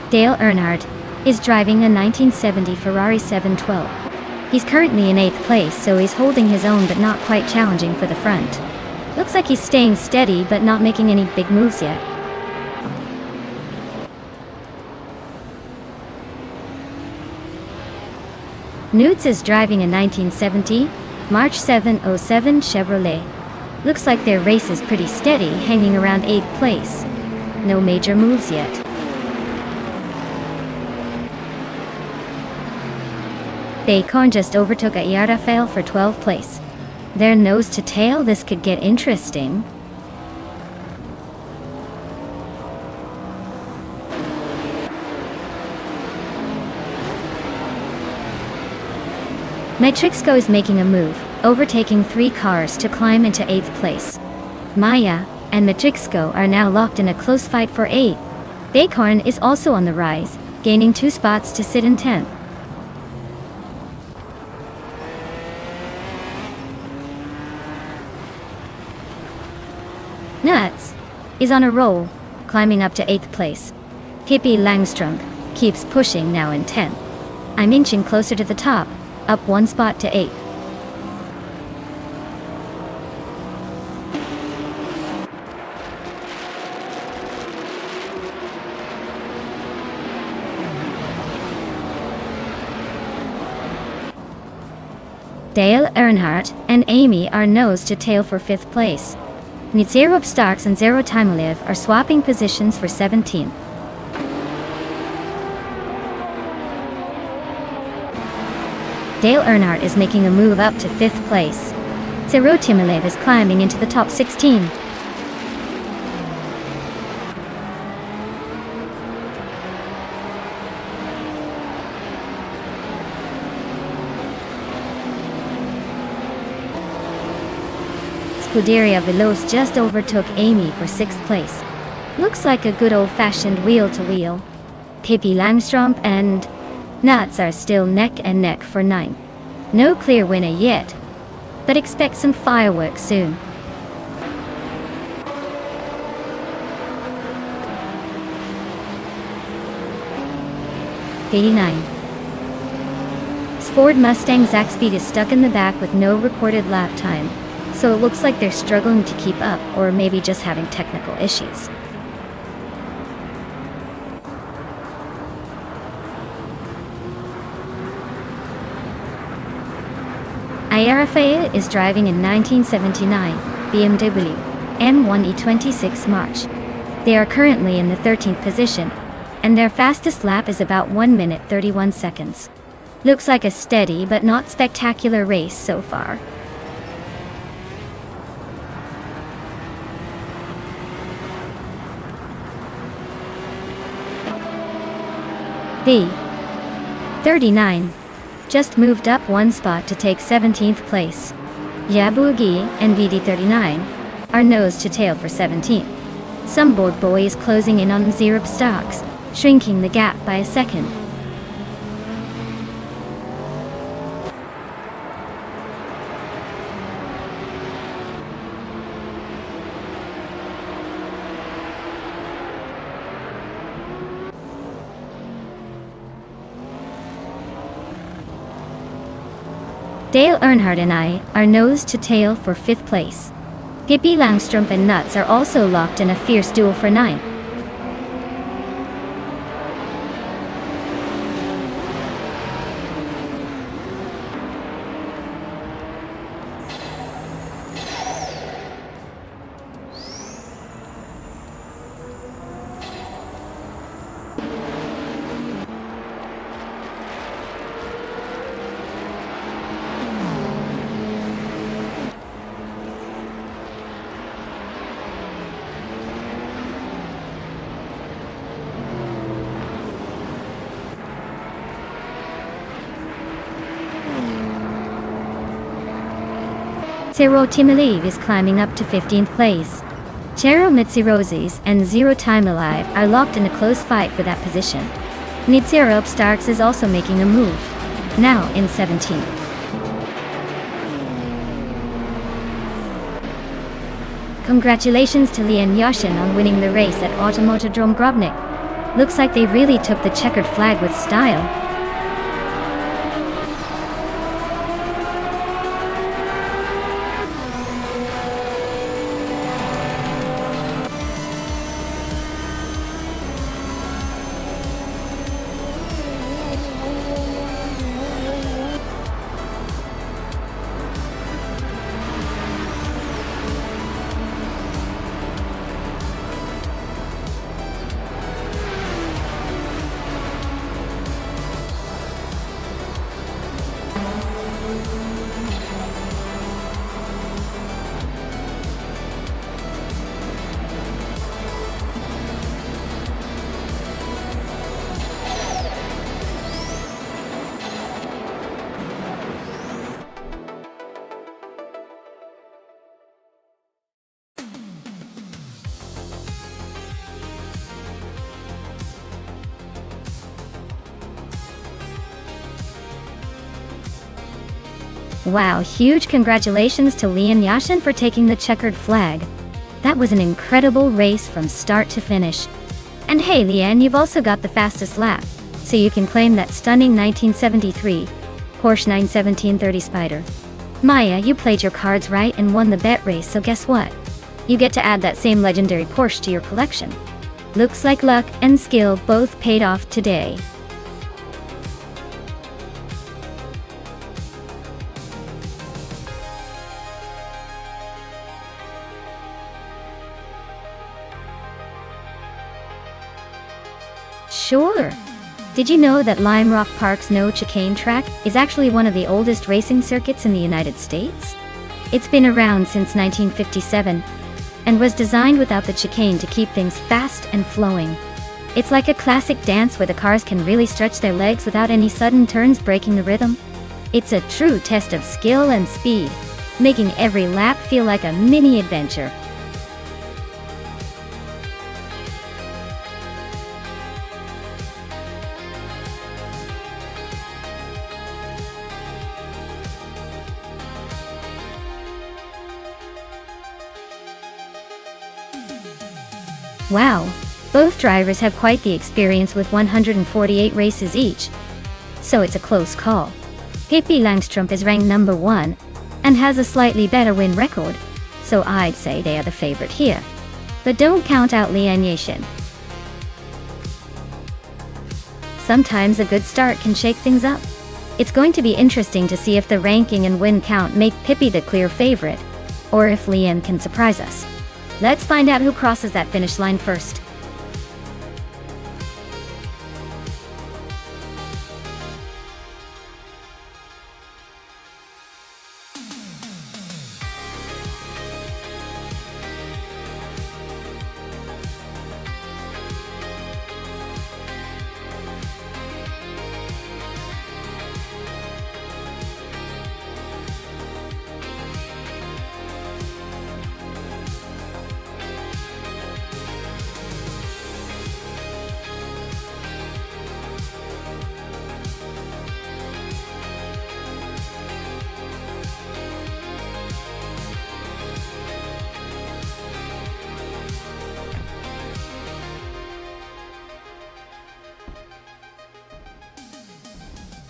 Dale Earnhardt is driving a 1970 Ferrari 712. He's currently in 8th place, so he's holding his own but not quite challenging for the front. Looks like he's staying steady but not making any big moves yet. Newts is driving a 1970 March 707 Chevrolet. Looks like their race is pretty steady, hanging around 8th place. No major moves yet. Bacon just overtook a Yardafail for 12th place. Their nose to tail, this could get interesting. Metrixco is making a move, overtaking 3 cars to climb into 8th place. Maya and Metrixco are now locked in a close fight for 8th. Bacon is also on the rise, gaining 2 spots to sit in 10th. Nuts is on a roll, climbing up to 8th place. Pippi Langstrom keeps pushing, now in 10th. I'm inching closer to the top, up 1 spot to 8th. Dale Earnhardt and Amy are nose to tail for 5th place. Zero Starks and Zero Timoliv are swapping positions for 17th. Dale Earnhardt is making a move up to 5th place. Zero Timoliv is climbing into the top 16. Scuderia Veloz just overtook Amy for 6th place. Looks like a good old-fashioned wheel-to-wheel. Pippi Langstrom and Nuts are still neck and neck for 9th. No clear winner yet, but expect some fireworks soon. '89. Ford Mustang Zaxbyt is stuck in the back with no recorded lap time. so it looks like they're struggling to keep up, or maybe just having technical issues. Ayarafaye is driving a 1979 BMW M1E26 March. They are currently in the 13th position, and their fastest lap is about 1 minute 31 seconds. Looks like a steady but not spectacular race so far. The 39 just moved up one spot to take 17th place. Yabugi and VD39 are nose to tail for 17th. Some board boy is closing in on Zerub stocks, shrinking the gap by a second. Dale Earnhardt and I are nose to tail for 5th place. Hippie Langstrup and Nuts are also locked in a fierce duel for 9th. Tero Timaliv is climbing up to 15th place. Chero Mitsirozis and Zero Time Alive are locked in a close fight for that position. Nitsirop Starks is also making a move, now in 17th. Congratulations to Lian Yashin on winning the race at Automotodrome Grobnik. Looks like they really took the checkered flag with style. Wow, huge congratulations to Lian Yashin for taking the checkered flag. That was an incredible race from start to finish. And hey Lian, you've also got the fastest lap, so you can claim that stunning 1973 Porsche 91730 Spider. Maya, you played your cards right and won the bet race, so guess what? You get to add that same legendary Porsche to your collection. Looks like luck and skill both paid off today. Sure. Did you know that Lime Rock Park's No Chicane track is actually one of the oldest racing circuits in the United States? It's been around since 1957 and was designed without the chicane to keep things fast and flowing. It's like a classic dance where the cars can really stretch their legs without any sudden turns breaking the rhythm. It's a true test of skill and speed, making every lap feel like a mini adventure. Wow, both drivers have quite the experience with 148 races each. So it's a close call. Hippie Langstrup is ranked number 1, and has a slightly better win record, so I'd say they are the favorite here. But don't count out Lian Yixin. Sometimes a good start can shake things up. It's going to be interesting to see if the ranking and win count make Pippi the clear favorite, or if Lian can surprise us. Let's find out who crosses that finish line first.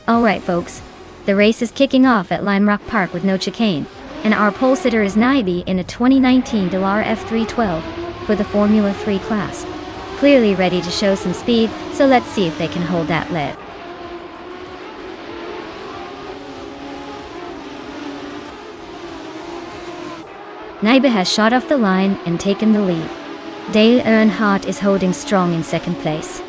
Alright folks, the race is kicking off at Lime Rock Park with no chicane, and our pole sitter is Naibi in a 2019 Dallara F312 for the Formula 3 class. Clearly ready to show some speed, so let's see if they can hold that lead. Naibi has shot off the line and taken the lead. Dale Earnhardt is holding strong in second place.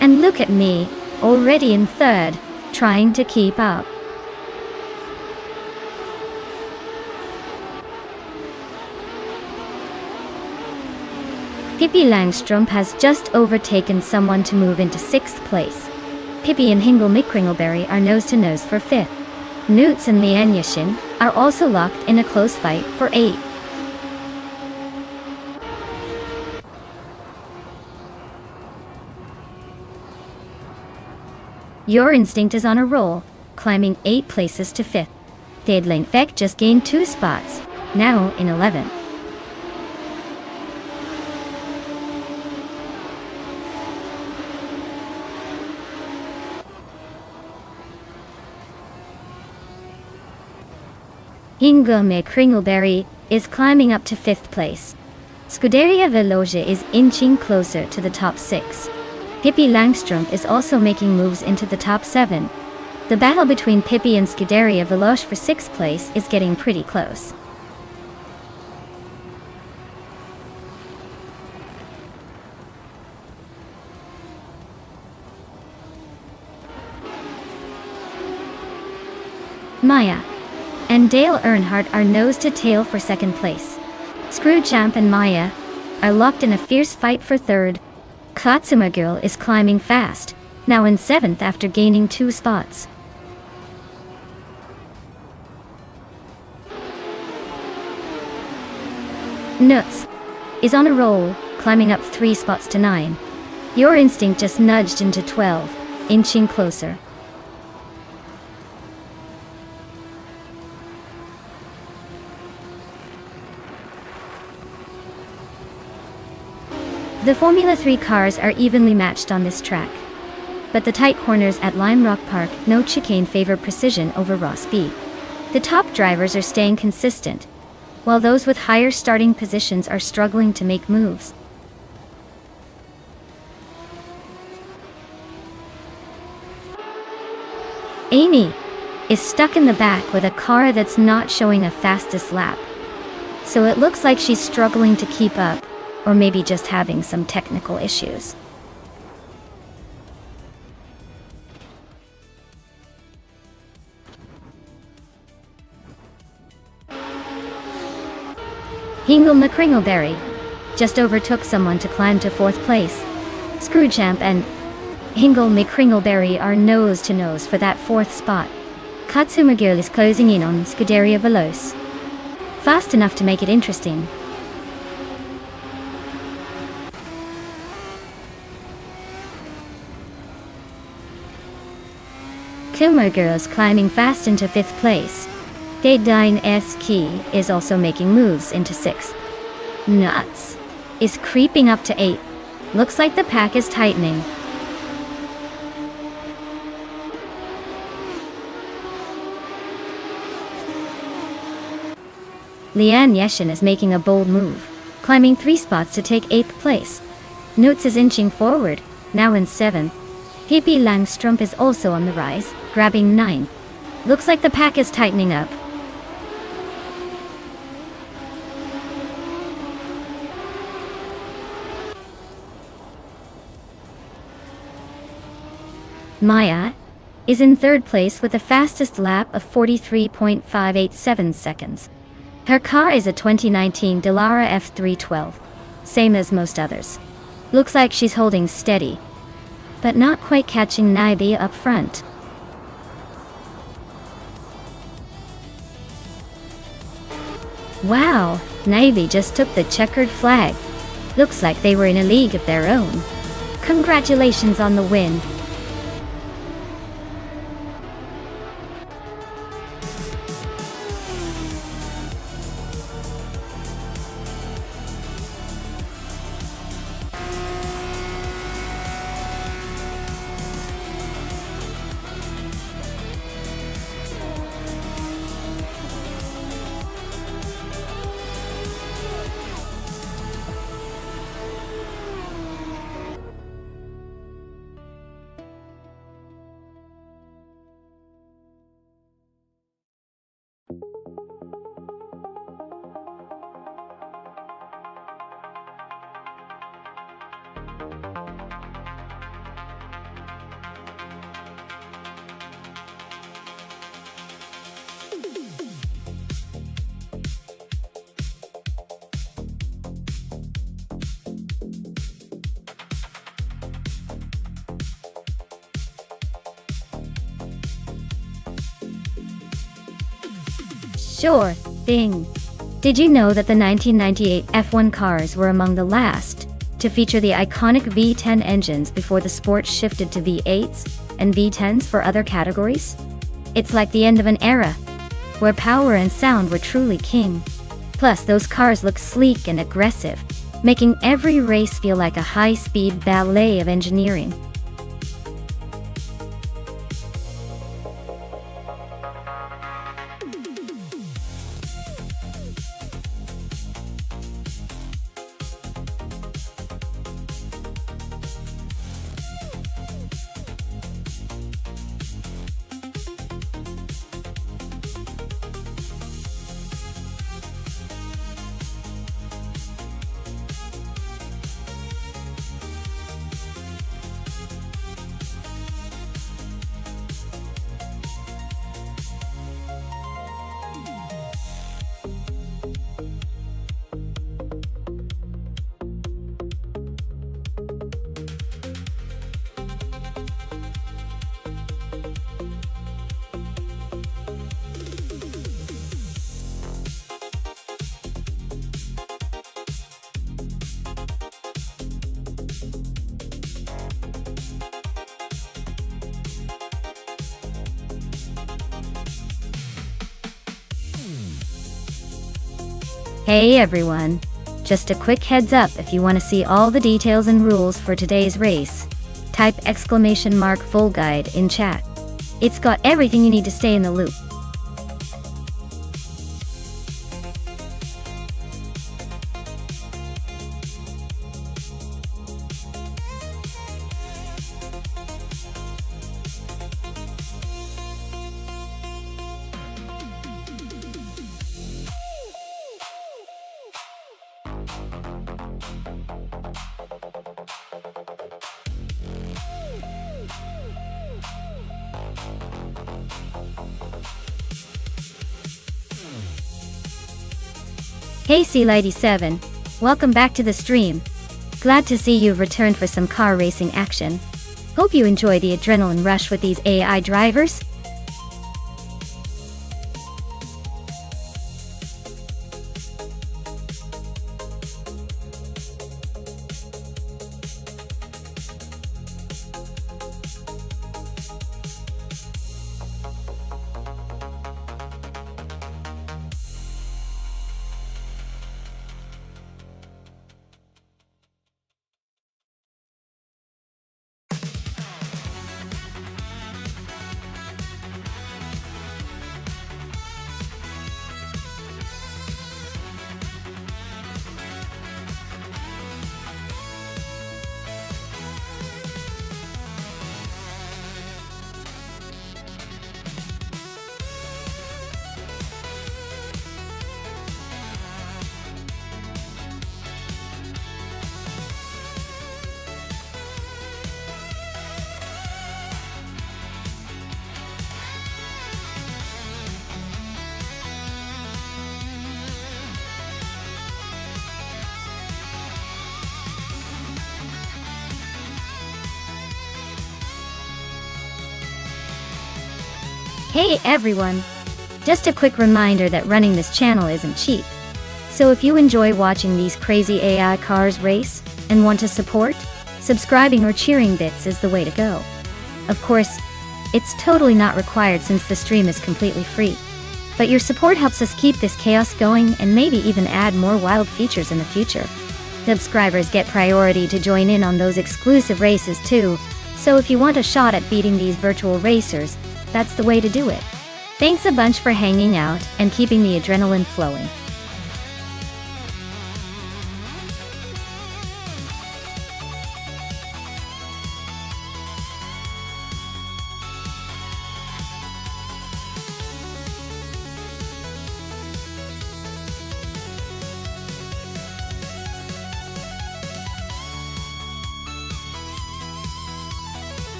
And look at me, already in third, trying to keep up. Pippi Langstrup has just overtaken someone to move into 6th place. Pippi and Hingle McCringleberry are nose-to-nose for 5th. Newts and Lian Yixin are also locked in a close fight for 8th. Your Instinct is on a roll, climbing 8 places to 5th. Dade Langfek just gained 2 spots, now in 11th. Hingle McCringleberry is climbing up to 5th place. Scuderia Veloce is inching closer to the top 6. Pippi Langstrup is also making moves into the top 7. The battle between Pippi and Scuderia Veloce for 6th place is getting pretty close. Maya and Dale Earnhardt are nose to tail for 2nd place. Screwchamp and Maya are locked in a fierce fight for 3rd. Katsuma Girl is climbing fast, now in 7th after gaining 2 spots. Nuts is on a roll, climbing up 3 spots to 9. Your Instinct just nudged into 12, inching closer. The Formula 3 cars are evenly matched on this track. But the tight corners at Lime Rock Park, no chicane favor precision over raw speed. The top drivers are staying consistent, while those with higher starting positions are struggling to make moves. Amy is stuck in the back with a car that's not showing a fastest lap. So it looks like she's struggling to keep up, or maybe just having some technical issues. Hingle McCringleberry just overtook someone to climb to 4th place. Screwchamp and Hingle McCringleberry are nose to nose for that 4th spot. Katsuma Girl is closing in on Scuderia Veloce. Fast enough to make it interesting. Kilmer Girls climbing fast into 5th place. Daydyne S. Key is also making moves into 6th. Nuts is creeping up to 8th. Looks like the pack is tightening. Lian Yeshin is making a bold move, climbing 3 spots to take 8th place. Notes is inching forward, now in 7th. Pippi Langstrumpf is also on the rise, grabbing 9th. Looks like the pack is tightening up. Maya is in 3rd place with the fastest lap of 43.587 seconds. Her car is a 2019 Dallara F312, same as most others. Looks like she's holding steady, but not quite catching Naibi up front. Wow, Naibi just took the checkered flag. Looks like they were in a league of their own. Congratulations on the win. Sure thing. Did you know that the 1998 F1 cars were among the last to feature the iconic V10 engines before the sport shifted to V8s and V10s for other categories? It's like the end of an era, where power and sound were truly king. Plus, those cars look sleek and aggressive, making every race feel like a high-speed ballet of engineering. Hey everyone! Just a quick heads up, if you want to see all the details and rules for today's race, type !full guide in chat. It's got everything you need to stay in the loop. Hey Seal87, welcome back to the stream. Glad to see you've returned for some car racing action. Hope you enjoy the adrenaline rush with these AI drivers. Hey everyone! Just a quick reminder that running this channel isn't cheap. So if you enjoy watching these crazy AI cars race, and want to support, subscribing or cheering bits is the way to go. Of course, it's totally not required since the stream is completely free. But your support helps us keep this chaos going and maybe even add more wild features in the future. Subscribers get priority to join in on those exclusive races too, so if you want a shot at beating these virtual racers, that's the way to do it. Thanks a bunch for hanging out and keeping the adrenaline flowing.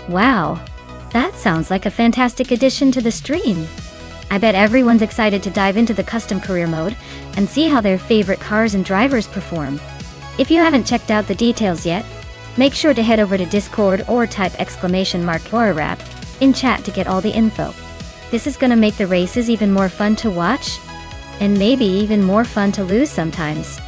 Wow, that sounds like a fantastic addition to the stream. I bet everyone's excited to dive into the custom career mode and see how their favorite cars and drivers perform. If you haven't checked out the details yet, make sure to head over to Discord or type !HorrorRap in chat to get all the info. This is gonna make the races even more fun to watch, and maybe even more fun to lose sometimes.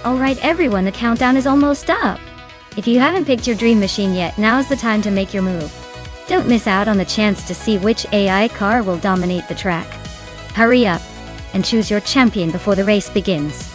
Alright everyone, the countdown is almost up. If you haven't picked your dream machine yet, now's the time to make your move. Don't miss out on the chance to see which AI car will dominate the track. Hurry up and choose your champion before the race begins.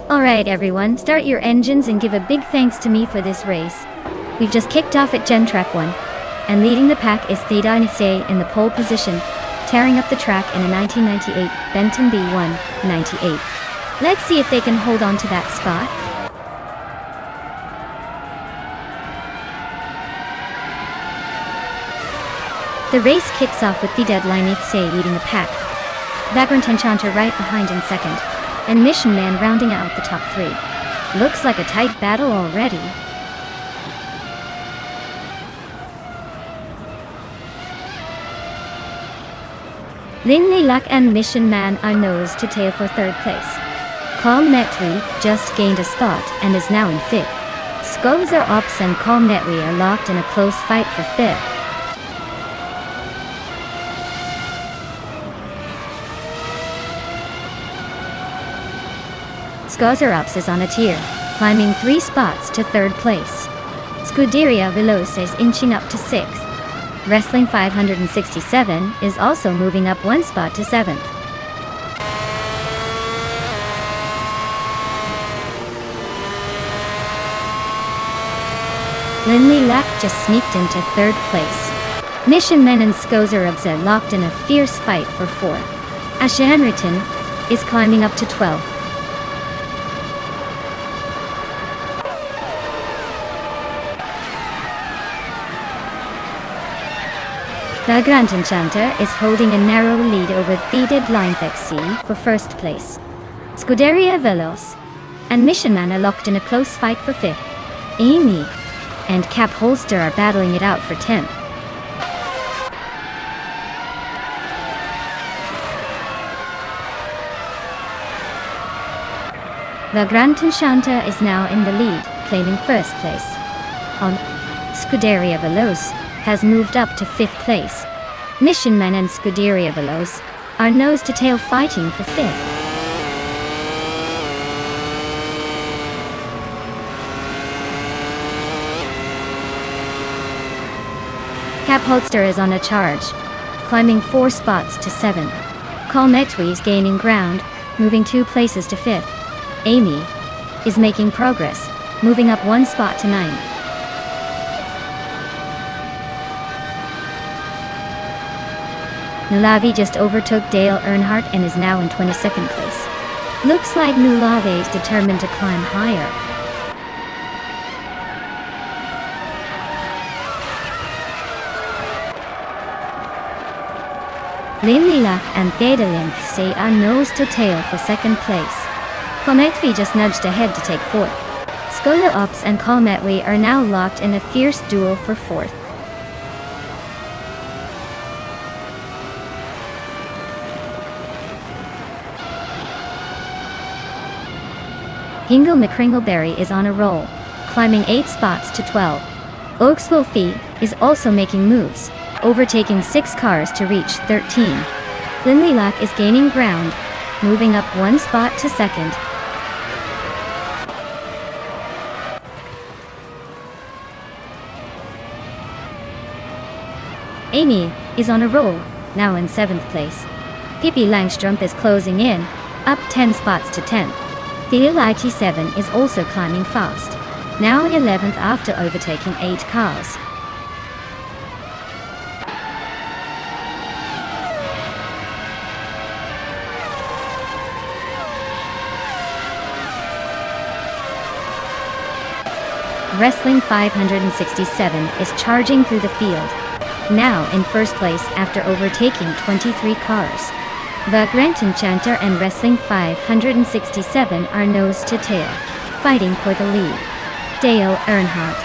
Alright everyone, start your engines and give a big thanks to me for this race. We've just kicked off at Gen Track 1, and leading the pack is Theta Nisei in the pole position, tearing up the track in a 1998 Benton B198. Let's see if they can hold on to that spot. The race kicks off with the Deadline Nisei leading the pack, Vagrant Enchanter right behind in second, and Mission Man rounding out the top three. Looks like a tight battle already. Lin Lilac and Mission Man are nose to tail for third place. Calm Netri just gained a spot and is now in fifth. Skulls are Ops and Calm Netri are locked in a close fight for fifth. Scuderia is on a tier, climbing 3 spots to third place. Scuderia Veloce is inching up to 6th. Wrestling 567 is also moving up 1 spot to 7th. Lin Lilac just sneaked into 3rd place. Mission Men and Scuderia locked in a fierce fight for 4th. Ashanriton is climbing up to 12th. The Grand Enchanter is holding a narrow lead over the Deadline C for first place. Scuderia Veloce and Mission Man are locked in a close fight for 5th. Amy and Cap Holster are battling it out for 10th. The Grand Enchanter is now in the lead, claiming first place. Scuderia Veloce has moved up to 5th place. Mission Men and Scuderia Veloce are nose to tail fighting for 5th. Cap Holster is on a charge, climbing 4 spots to 7th. Calmetwi is gaining ground, moving 2 places to 5th. Amy is making progress, moving up 1 spot to 9th. Nulavi just overtook Dale Earnhardt and is now in 22nd place. Looks like Nulavi is determined to climb higher. Lin Lilac and Theta say are nose to tail for 2nd place. Calmetwi just nudged ahead to take 4th. Skola Ops and Calmetwi are now locked in a fierce duel for 4th. Hingle McCringleberry is on a roll, climbing 8 spots to 12. Oaks Wolfie is also making moves, overtaking 6 cars to reach 13. Lin Lilac is gaining ground, moving up 1 spot to 2nd. Amy is on a roll, now in 7th place. Pippi Langstrup is closing in, up 10 spots to 10th. The LIT7 is also climbing fast, now 11th after overtaking 8 cars. Wrestling 567 is charging through the field, now in 1st place after overtaking 23 cars. The Grand Enchanter and Wrestling 567 are nose to tail, fighting for the lead. Dale Earnhardt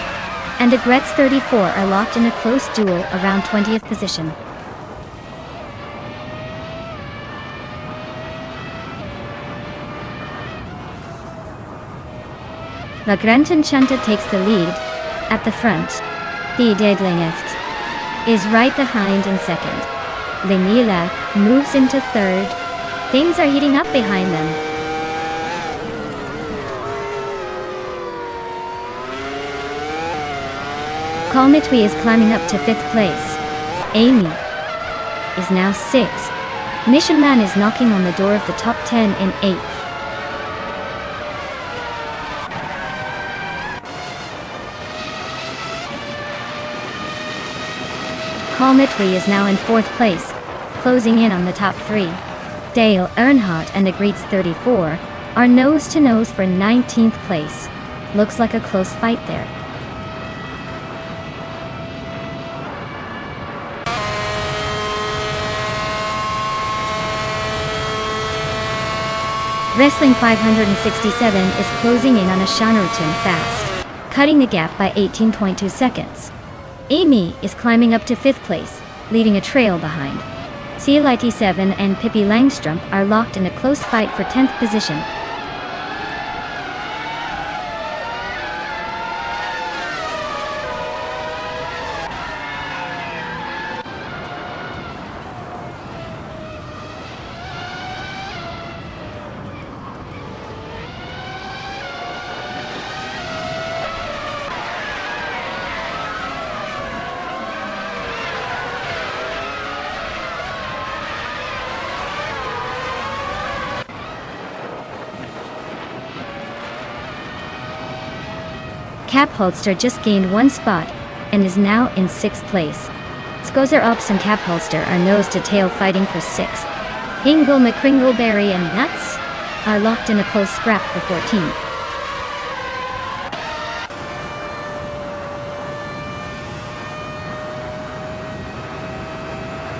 and Agretz 34 are locked in a close duel around 20th position. The Grand Enchanter takes the lead at the front. The Deadline is right behind in 2nd. Lin Lilac moves into 3rd. Things are heating up behind them. Calmetwi is climbing up to 5th place. Amy is now 6th. Mission Man is knocking on the door of the top 10 in 8th. Calmitry is now in 4th place, closing in on the top 3. Dale Earnhardt and Agreed's 34 are nose-to-nose for 19th place. Looks like a close fight there. Wrestling 567 is closing in on a Shanruton fast, cutting the gap by 18.2 seconds. Amy is climbing up to 5th place, leaving a trail behind. CLIT7 and Pippi Langstrom are locked in a close fight for 10th position. Cap Holster just gained 1 spot and is now in 6th place. Skozer Ops and Cap Holster are nose-to-tail fighting for 6th. Hingle, McCringleberry and Nuts are locked in a close scrap for 14th.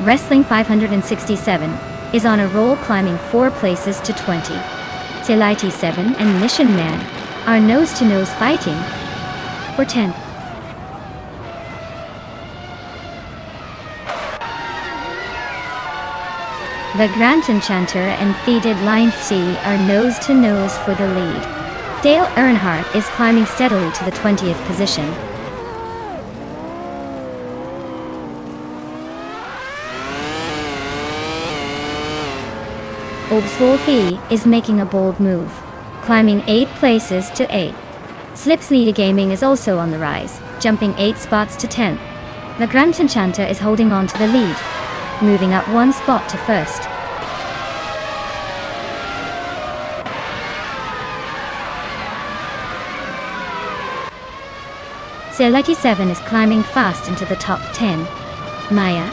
Wrestling 567 is on a roll, climbing 4 places to 20. CLIT7 and Mission Man are nose-to-nose fighting for 10th. The Grant Enchanter and Faded Line C are nose-to-nose for the lead. Dale Earnhardt is climbing steadily to the 20th position. Obswolfie is making a bold move, climbing 8 places to 8. Slipsneedy Gaming is also on the rise, jumping 8 spots to 10th. The Grant Enchanter is holding on to the lead, moving up 1 spot to 1st. CLIT7 is climbing fast into the top 10. Maya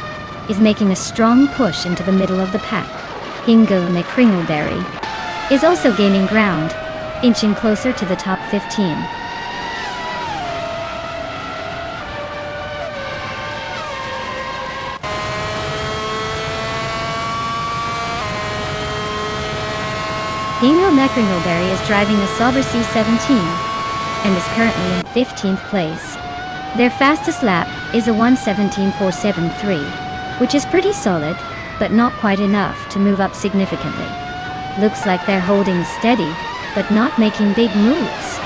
is making a strong push into the middle of the pack. Hingle McCringleberry is also gaining ground, inching closer to the top 15. Hingle McCringleberry is driving a Sauber C17 and is currently in 15th place. Their fastest lap is a 1:17.473, which is pretty solid, but not quite enough to move up significantly. Looks like they're holding steady, but not making big moves.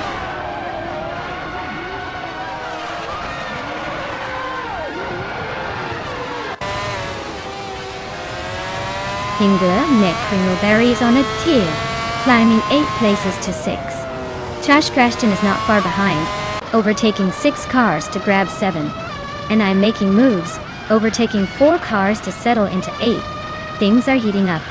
Hingler McCringleberry is on a tear, climbing 8 places to 6. Josh Grashton is not far behind, overtaking 6 cars to grab 7. And I'm making moves, overtaking 4 cars to settle into 8. Things are heating up.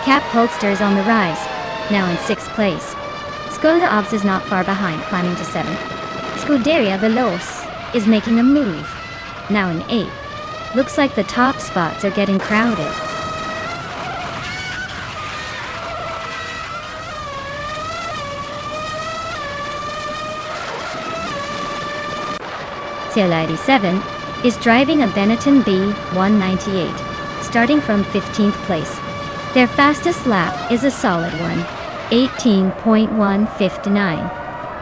Cap Holster is on the rise, now in 6th place. Skoda Obs is not far behind, climbing to 7th. Scuderia Veloce is making a move, now in 8th. Looks like the top spots are getting crowded. CLIT7 is driving a Benetton B198, starting from 15th place. Their fastest lap is a solid one, 18.159.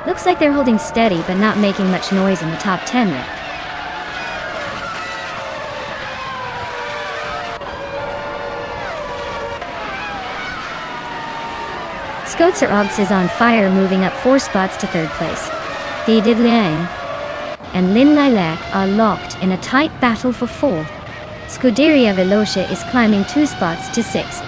Looks like they're holding steady but not making much noise in the top 10 there. Skotzer Obs is on fire, moving up 4 spots to 3rd place. David Liang and Lin Lilac are locked in a tight battle for 4th. Scuderia Veloce is climbing 2 spots to 6th.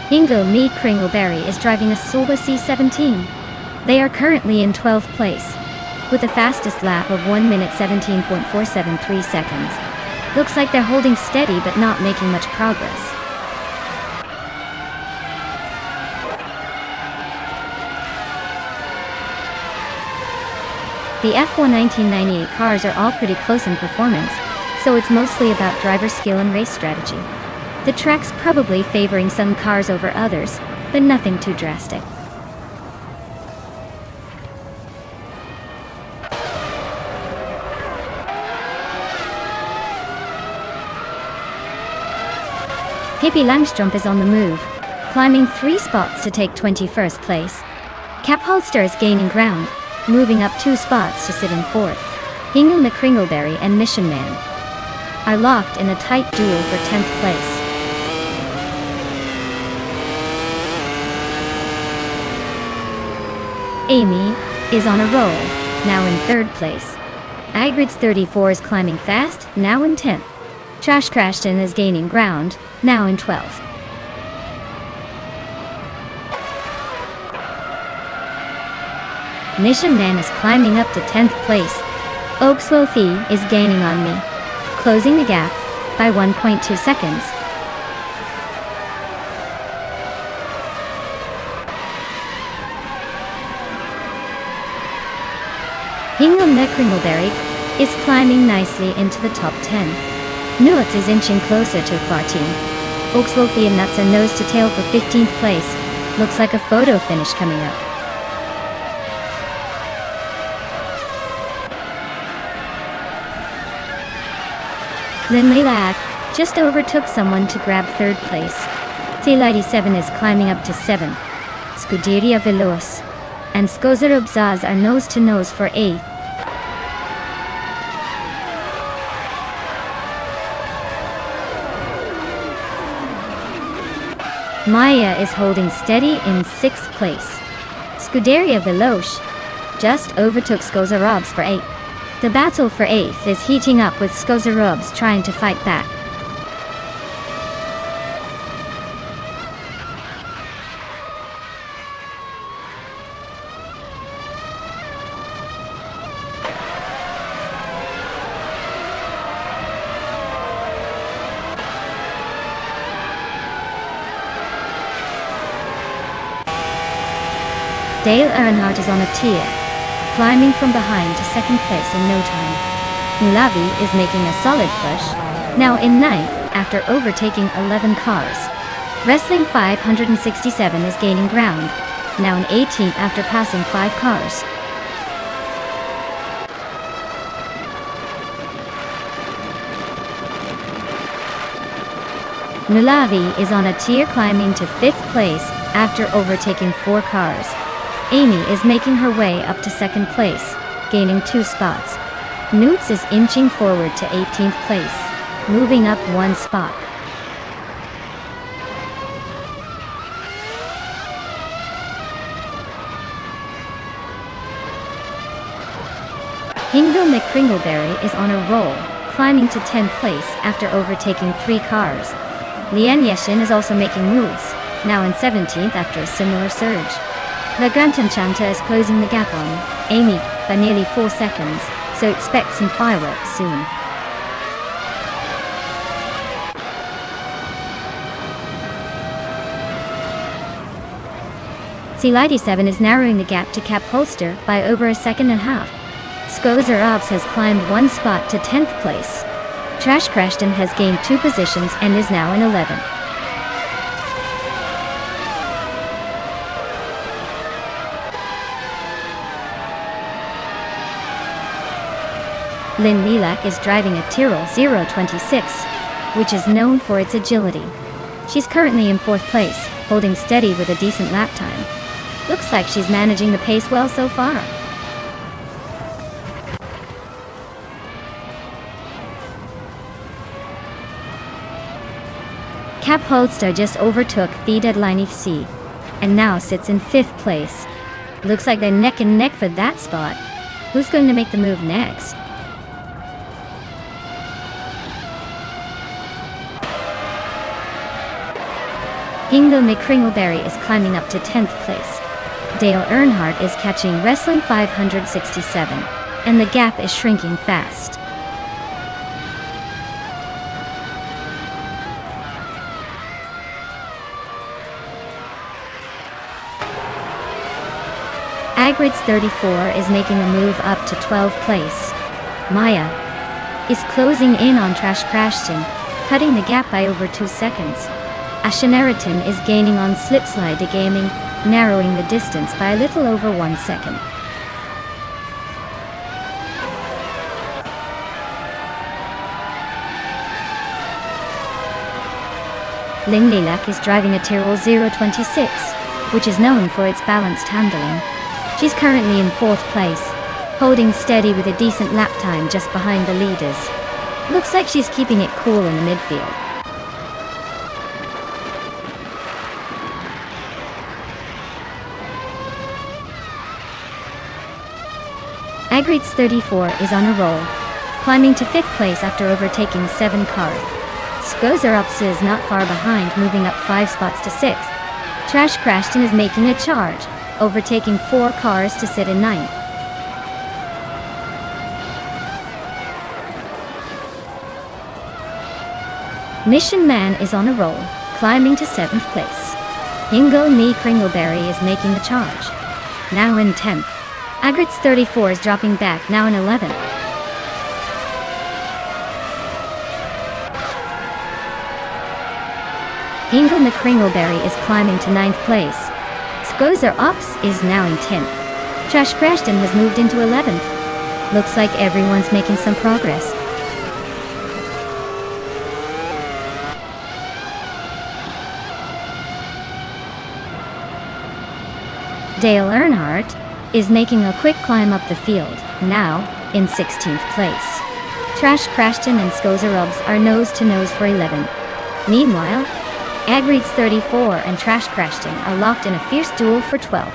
Ingo Me Kringleberry is driving a Solva C17. They are currently in 12th place, with the fastest lap of 1 minute 17.473 seconds. Looks like they're holding steady but not making much progress. The F1 1998 cars are all pretty close in performance, so it's mostly about driver skill and race strategy. The track's probably favoring some cars over others, but nothing too drastic. Pippi Langstrup is on the move, climbing 3 spots to take 21st place. Cap Holster is gaining ground, moving up 2 spots to sit in 4th. Ingo McCringleberry and Mission Man are locked in a tight duel for 10th place. Amy is on a roll, now in 3rd place. Agrids 34 is climbing fast, now in 10th. Trash Crashton is gaining ground, now in 12th. Mission Man is climbing up to 10th place. Oakslothy is gaining on me, closing the gap by 1.2 seconds. Hingham Kringleberry is climbing nicely into the top 10. Nuts is inching closer to Barteen. Oakslothy and Nuts are nose to tail for 15th place. Looks like a photo finish coming up. Lynn Lilac just overtook someone to grab 3rd place. C97 is climbing up to 7th. Scuderia Veloz and Skozerub Zaz are nose to nose for 8th. Maya is holding steady in 6th place. Scuderia Veloz just overtook Skozerubs for 8th. The battle for 8th is heating up with Skozerubs trying to fight back. Dale Earnhardt is on a tier, climbing from behind to 2nd place in no time. Mulavi is making a solid push, now in 9th after overtaking 11 cars. Wrestling 567 is gaining ground, now in 18th after passing 5 cars. Mulavi is on a tier climbing to 5th place after overtaking 4 cars. Amy is making her way up to 2nd place, gaining 2 spots. Newts is inching forward to 18th place, moving up 1 spot. Hingo McCringleberry is on a roll, climbing to 10th place after overtaking 3 cars. Lian Yeshin is also making moves, now in 17th after a similar surge. Lagrantanchanta is closing the gap on Amy by nearly 4 seconds, so expect some fireworks soon. C97 is narrowing the gap to Cap Holster by over 1.5 seconds. Skozer Obs has climbed 1 spot to 10th place. Trash Crashton has gained 2 positions and is now in 11th. Lynn Lilac is driving a Tyrrell 026, which is known for its agility. She's currently in 4th place, holding steady with a decent lap time. Looks like she's managing the pace well so far. Cap Holster just overtook the Deadline FC, and now sits in 5th place. Looks like they're neck and neck for that spot. Who's going to make the move next? Ingo McCringleberry is climbing up to 10th place. Dale Earnhardt is catching Wrestling 567, and the gap is shrinking fast. Agrids 34 is making a move up to 12th place. Maya is closing in on Trash Crashton, cutting the gap by over 2 seconds. Ashaneriton is gaining on Slipslide Gaming, narrowing the distance by a little over 1 second. Lynn Lilac is driving a Tyrrell 026, which is known for its balanced handling. She's currently in 4th place, holding steady with a decent lap time just behind the leaders. Looks like she's keeping it cool in the midfield. Agrids 34 is on a roll, climbing to 5th place after overtaking 7 cars. Skozerupse is not far behind, moving up 5 spots to 6th. Trash Crashton is making a charge, overtaking 4 cars to sit in 9th. Mission Man is on a roll, climbing to 7th place. Ingo McCringleberry is making the charge, now in 10th. Agrids 34 is dropping back, now in 11th. Ingo McCringleberry is climbing to 9th place. Skozerupse is now in 10th. Trash Crashton has moved into 11th. Looks like everyone's making some progress. Dale Earnhardt is making a quick climb up the field, now in 16th place. Trash Crashton and Skozerupse are nose to nose for 11th. Meanwhile, Agrids 34 and Trash Crashton are locked in a fierce duel for 12th.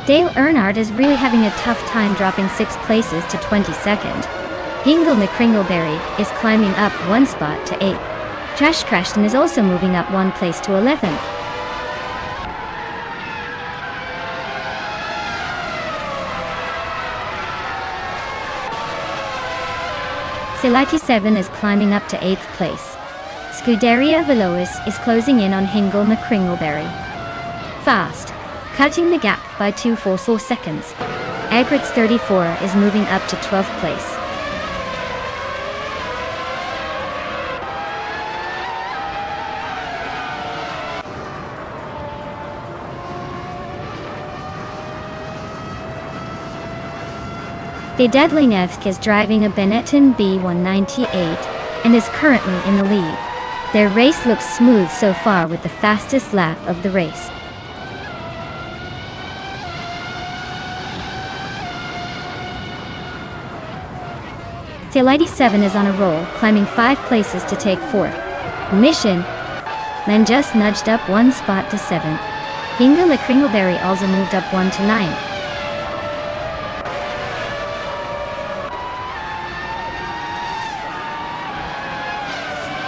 Dale Earnhardt is really having a tough time, dropping 6 places to 22nd. Ingo McCringleberry is climbing up 1 spot to 8th. Trash Crashton is also moving up 1 place to 11th. Silati7 is climbing up to 8th place. Scuderia Velois is closing in on Ingo McCringleberry fast, cutting the gap by 2 full seconds. Agrids 34 is moving up to 12th place. The Deadly Nevsk is driving a Benetton B198 and is currently in the lead. Their race looks smooth so far with the fastest lap of the race. Silati7 is on a roll, climbing 5 places to take 4th. Mission then just nudged up 1 spot to 7th. Ingo McCringleberry also moved up 1 to 9th.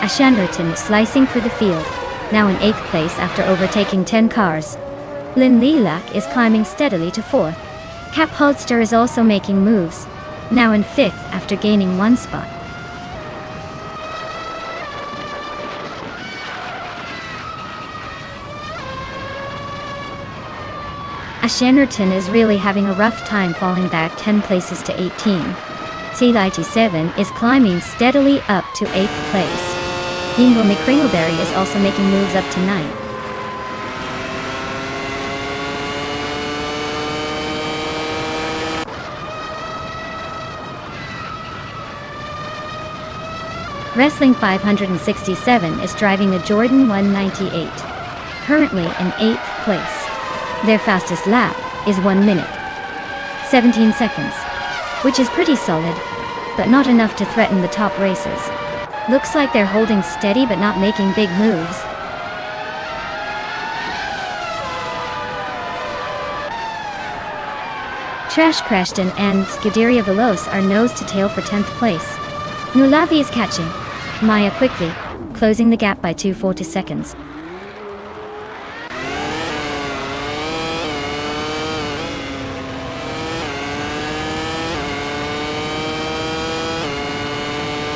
Ashanderton is slicing through the field, now in 8th place after overtaking 10 cars. Lynn Lilac is climbing steadily to 4th. Cap Holster is also making moves, now in 5th after gaining 1 spot. Ashanderton is really having a rough time, falling back 10 places to 18. Silati7 is climbing steadily up to 8th place. Ingo McCringleberry is also making moves up to 9th. Wrestling 567 is driving a Jordan 198, currently in 8th place. Their fastest lap is 1 minute, 17 seconds, which is pretty solid, but not enough to threaten the top racers. Looks like they're holding steady but not making big moves. Trash Crashton and Scuderia Veloce are nose to tail for 10th place. Nulavi is catching Maya quickly, closing the gap by 240 seconds.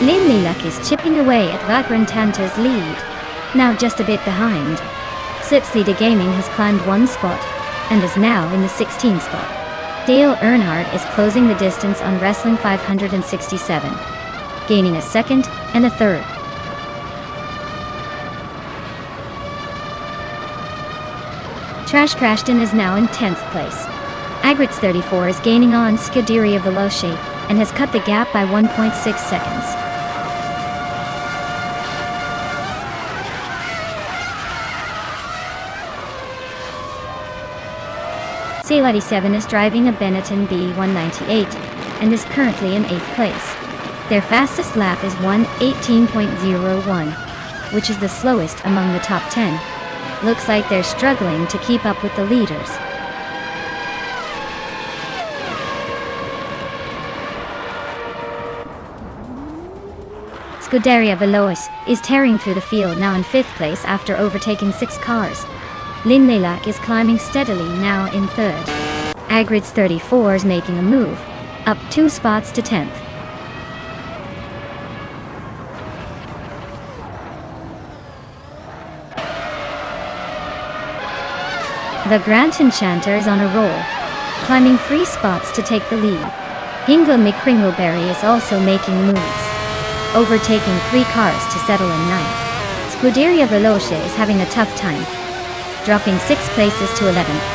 Lin Lilak is chipping away at Vagrant Tanter's lead, now just a bit behind. Slipsleader Gaming has climbed one spot, and is now in the 16th spot. Dale Earnhardt is closing the distance on Wrestling 567, gaining a second and a third. Trash Crashton is now in 10th place. Agritz 34 is gaining on Scuderia Veloce, and has cut the gap by 1.6 seconds. Sail 7 is driving a Benetton B198 and is currently in 8th place. Their fastest lap is 1:18.01, which is the slowest among the top 10. Looks like they're struggling to keep up with the leaders. Scuderia Veloce is tearing through the field, now in 5th place after overtaking 6 cars. Lin Lilak is climbing steadily, now in 3rd. Agritz 34 is making a move, up 2 spots to 10th. The Grant Enchanter is on a roll, climbing 3 spots to take the lead. Hingle McCringleberry is also making moves, overtaking 3 cars to settle in 9th. Scuderia Veloce is having a tough time, dropping 6 places to 11th.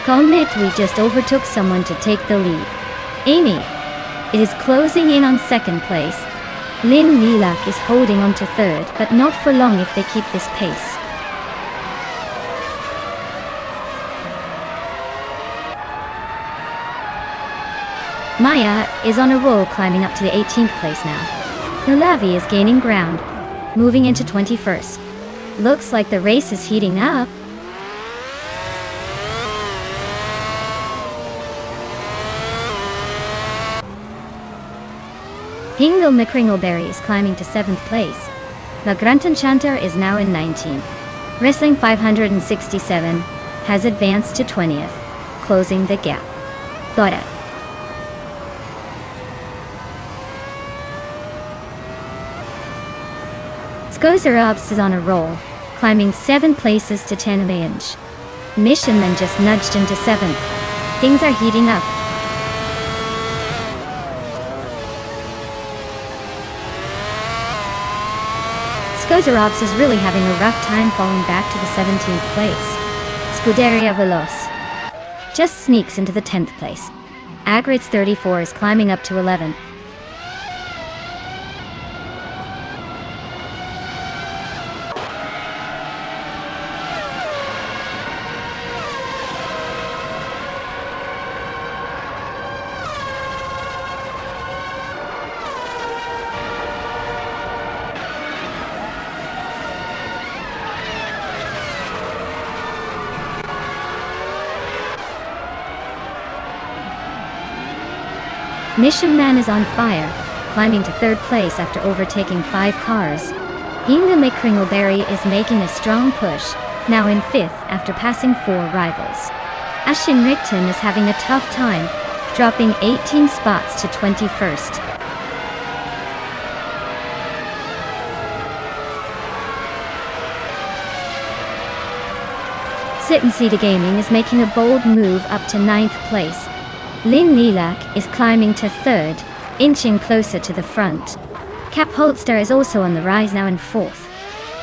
Colmet, we just overtook someone to take the lead. Amy is closing in on 2nd place. Lin Lilak is holding on to 3rd, but not for long if they keep this pace. Maya is on a roll, climbing up to the 18th place now. Nulavi is gaining ground, moving into 21st. Looks like the race is heating up. Hingle McCringleberry is climbing to 7th place. The Grant Enchanter is now in 19th. Wrestling 567 has advanced to 20th, closing the gap. Dora Skozerobs is on a roll, climbing 7 places to 10th inch. Mission then just nudged into 7th. Things are heating up. Skozerobs is really having a rough time falling back to the 17th place. Scuderia Veloce just sneaks into the 10th place. Agritz 34 is climbing up to 11th. Mission Man is on fire, climbing to 3rd place after overtaking 5 cars. Hingle McCringleberry is making a strong push, now in 5th after passing 4 rivals. Ashin Richton is having a tough time, dropping 18 spots to 21st. Slipsleader Gaming is making a bold move up to 9th place. Lin Lilak is climbing to 3rd, inching closer to the front. Cap Holster is also on the rise, now in 4th.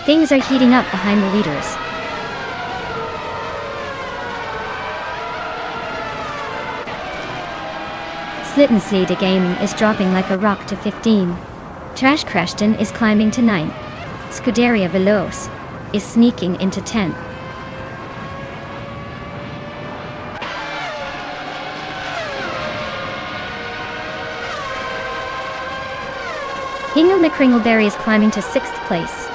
Things are heating up behind the leaders. Slipsleader Gaming is dropping like a rock to 15. Trash Crashton is climbing to 9th. Scuderia Veloce is sneaking into 10th. Hingle McCringleberry is climbing to 6th place.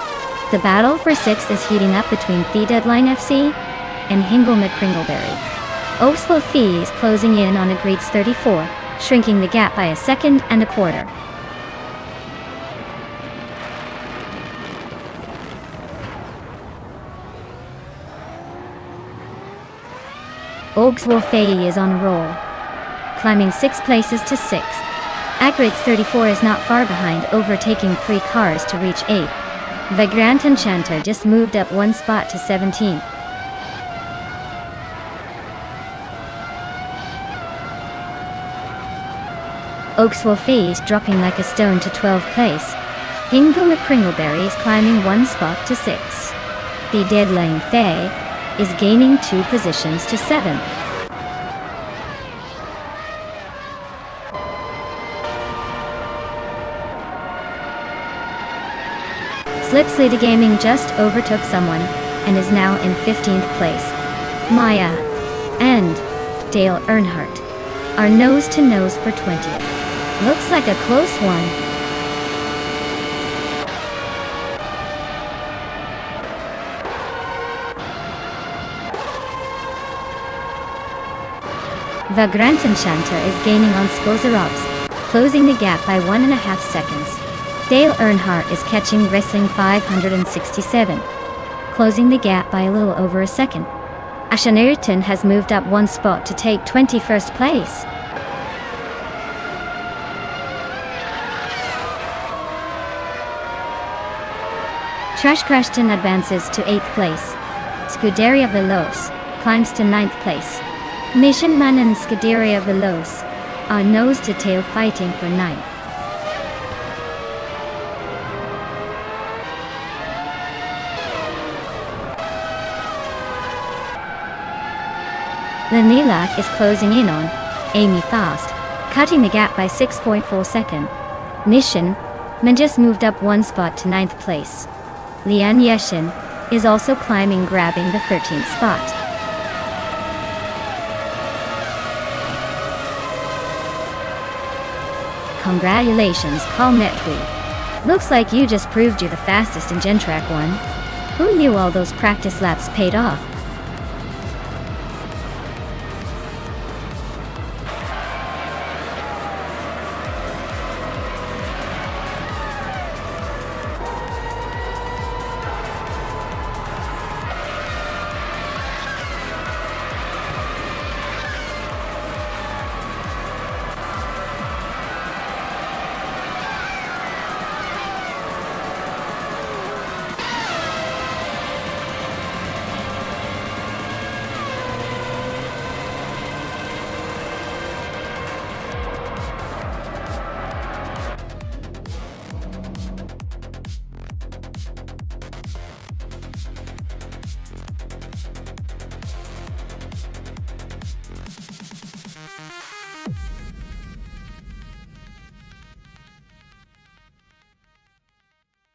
The battle for 6th is heating up between The Deadline FC and Hingle McCringleberry. Oaksville Fee is closing in on Agreed's 34, shrinking the gap by a second and a quarter. Oaksville Fee is on a roll, climbing 6 places to 6th. Agreed's 34 is not far behind, overtaking 3 cars to reach 8th. The Grand Enchanter just moved up 1 spot to 17th. Oaksville Fee is dropping like a stone to 12th place. Hingle McCringleberry is climbing 1 spot to 6th. The Deadline Fee is gaining 2 positions to 7th. Slipslady Gaming just overtook someone and is now in 15th place. Maya and Dale Earnhardt are nose to nose for 20th. Looks like a close one. The Grand Enchanter is gaining on Spozarovs, closing the gap by 1.5 seconds. Dale Earnhardt is catching Wrestling 567, closing the gap by a little over a second. Ashan Ayrton has moved up 1 spot to take 21st place. Trash Crashton advances to 8th place. Scuderia Veloz climbs to 9th place. Mission Man and Scuderia Veloz are nose-to-tail fighting for 9th. Lanilak is closing in on Amy Fast, cutting the gap by 6.4 seconds. Mission Man just moved up 1 spot to 9th place. Lian Yeshin is also climbing, grabbing the 13th spot. Congratulations, Carl Metwi. Looks like you just proved you're the fastest in Gen Track 1. Who knew all those practice laps paid off?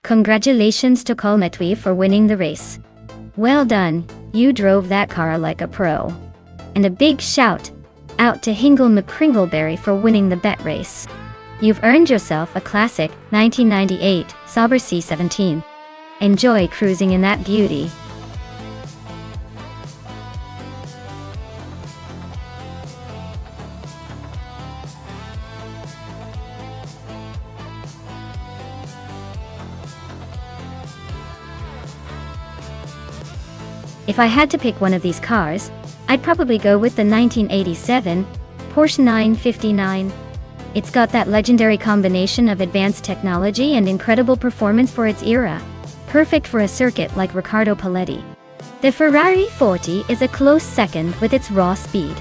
Congratulations to Carl Metwi for winning the race. Well done, you drove that car like a pro. And a big shout out to Hingle McCringleberry for winning the bet race. You've earned yourself a classic 1998 Sauber C17. Enjoy cruising in that beauty. If I had to pick one of these cars, I'd probably go with the 1987 Porsche 959. It's got that legendary combination of advanced technology and incredible performance for its era, perfect for a circuit like Riccardo Paletti. The Ferrari 40 is a close second with its raw speed.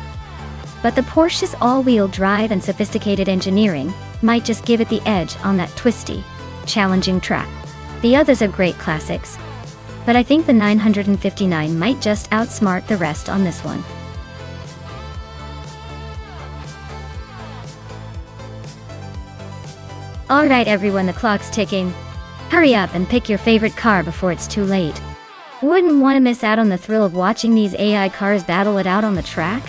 But the Porsche's all-wheel drive and sophisticated engineering might just give it the edge on that twisty, challenging track. The others are great classics, but I think the 959 might just outsmart the rest on this one. Alright everyone, the clock's ticking. Hurry up and pick your favorite car before it's too late. Wouldn't want to miss out on the thrill of watching these AI cars battle it out on the track.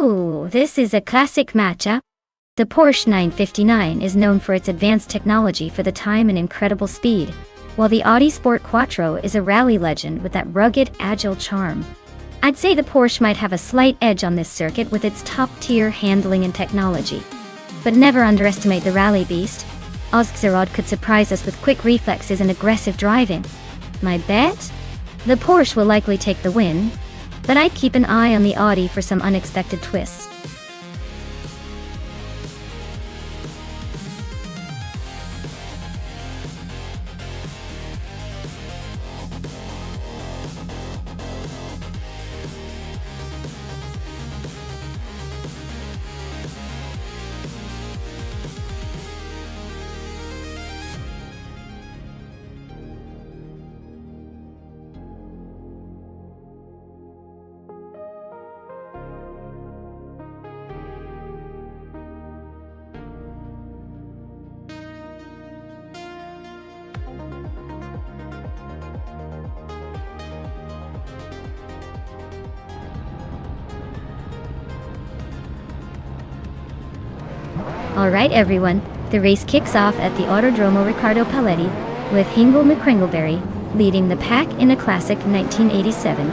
Ooh, this is a classic matchup. The Porsche 959 is known for its advanced technology for the time and incredible speed, while the Audi Sport Quattro is a rally legend with that rugged, agile charm. I'd say the Porsche might have a slight edge on this circuit with its top-tier handling and technology. But never underestimate the rally beast. Ozxerod could surprise us with quick reflexes and aggressive driving. My bet? The Porsche will likely take the win, but I'd keep an eye on the Audi for some unexpected twists. Alright everyone, the race kicks off at the Autodromo Riccardo Paletti, with Hingle McCringleberry leading the pack in a classic 1987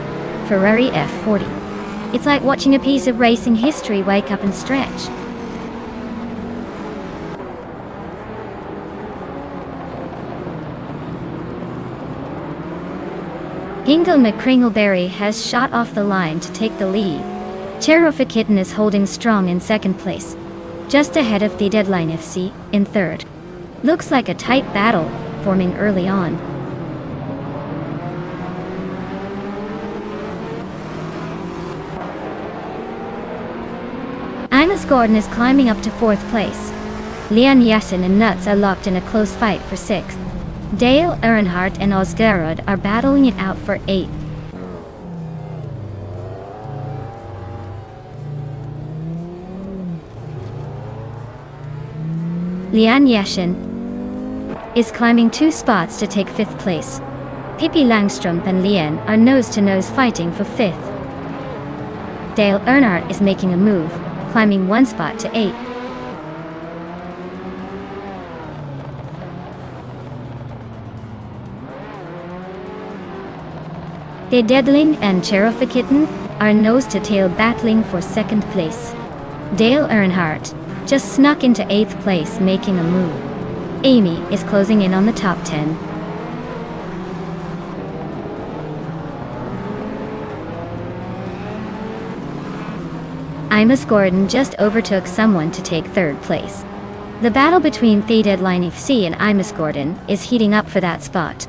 Ferrari F40. It's like watching a piece of racing history wake up and stretch. Hingle McCringleberry has shot off the line to take the lead. Cherokee Kitten is holding strong in second place, just ahead of the Deadline FC in third. Looks like a tight battle forming early on. Imus Gordon is climbing up to fourth place. Leon Yasin and Nuts are locked in a close fight for sixth. Dale Earnhardt and Ozgerod are battling it out for eighth. Lian Yashin is climbing 2 spots to take 5th place. Pippi Langstrup and Lian are nose-to-nose fighting for 5th. Dale Earnhardt is making a move, climbing 1 spot to 8th. De Deadling and Cherokee Kitten are nose-to-tail battling for 2nd place. Dale Earnhardt just snuck into 8th place, making a move. Amy is closing in on the top 10. Imus Gordon just overtook someone to take 3rd place. The battle between The Deadline FC and Imus Gordon is heating up for that spot.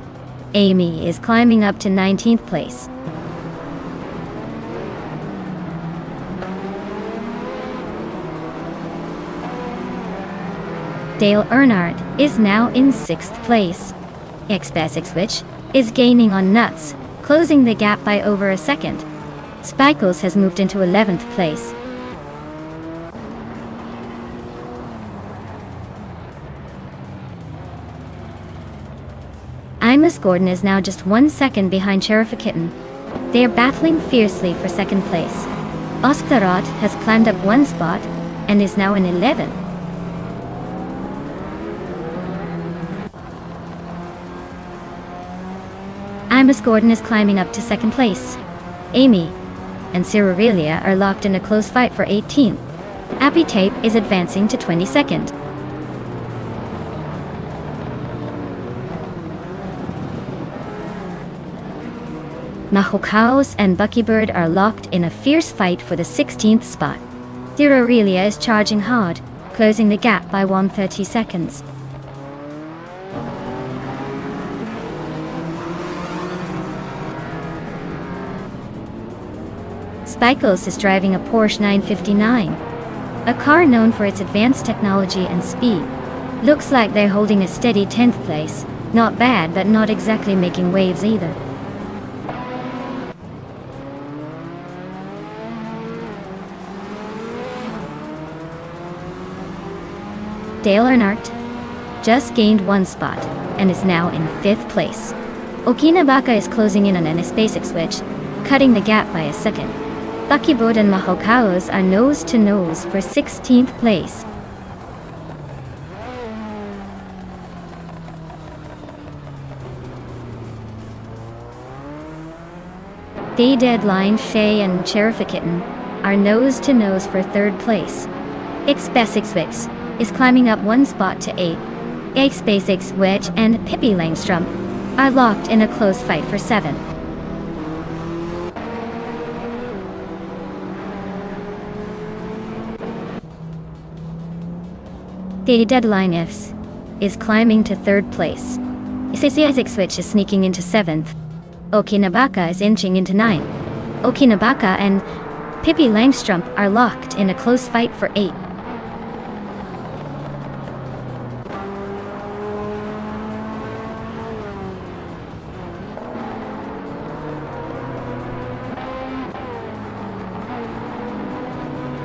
Amy is climbing up to 19th place. Dale Earnhardt is now in 6th place. X-Switch is gaining on Nuts, closing the gap by over a second. Spikles has moved into 11th place. Imus Gordon is now just 1 second behind Cherokee Kitten. They are battling fiercely for 2nd place. Osklarod has climbed up 1 spot and is now in 11th. Imus Gordon is climbing up to 2nd place. Amy and Cyrilia are locked in a close fight for 18th. Appy Tape is advancing to 22nd. Mahokaos and Buckybird are locked in a fierce fight for the 16th spot. Cyrilia is charging hard, closing the gap by 130 seconds. Spikles is driving a Porsche 959, a car known for its advanced technology and speed. Looks like they're holding a steady 10th place. Not bad, but not exactly making waves either. Dale Earnhardt just gained 1 spot and is now in 5th place. Okinabaka is closing in on an X-Switch, cutting the gap by a second. Buckybird and Mahokaos are nose to nose for 16th place. Day Deadline, Shay and Cherifakitten are nose to nose for 3rd place. Xbesixwix is climbing up 1 spot to 8. Xbasics Wedge and Pippi Langstrom are locked in a close fight for 7. Day Deadline Ifs is climbing to 3rd place. Isixwix is sneaking into 7th. Okinabaka is inching into 9th. Okinabaka and Pippi Langstrom are locked in a close fight for 8.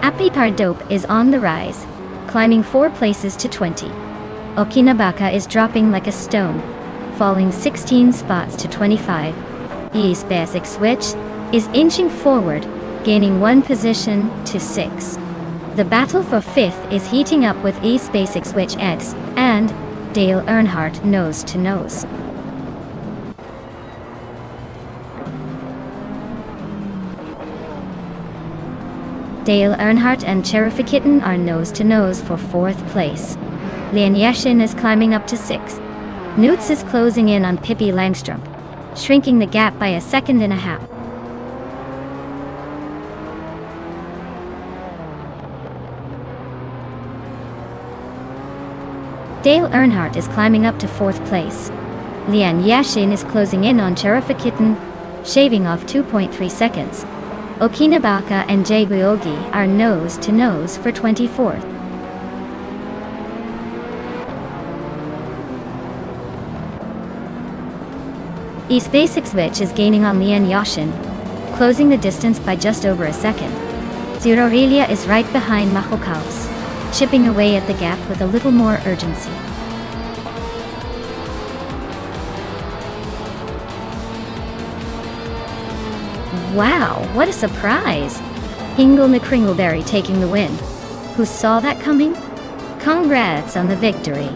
Appy Dope is on the rise, climbing 4 places to 20. Okinabaka is dropping like a stone, falling 16 spots to 25. East Basic Switch is inching forward, gaining 1 position to 6. The battle for 5th is heating up with East Basic Switch X and Dale Earnhardt nose to nose. Dale Earnhardt and Cherifakitten are nose to nose for 4th place. Lian Yashin is climbing up to 6th. Newts is closing in on Pippi Langstrom, shrinking the gap by 1.5 seconds. Dale Earnhardt is climbing up to 4th place. Lian Yashin is closing in on Cherifakitten, shaving off 2.3 seconds. Okinabaka and Jaeguyogi are nose to nose for 24th. East Basic Switch is gaining on Lian Yashin, closing the distance by just over a second. Zurorelia is right behind Mahokaos, chipping away at the gap with a little more urgency. Wow, what a surprise! Hingle McCringleberry taking the win. Who saw that coming? Congrats on the victory.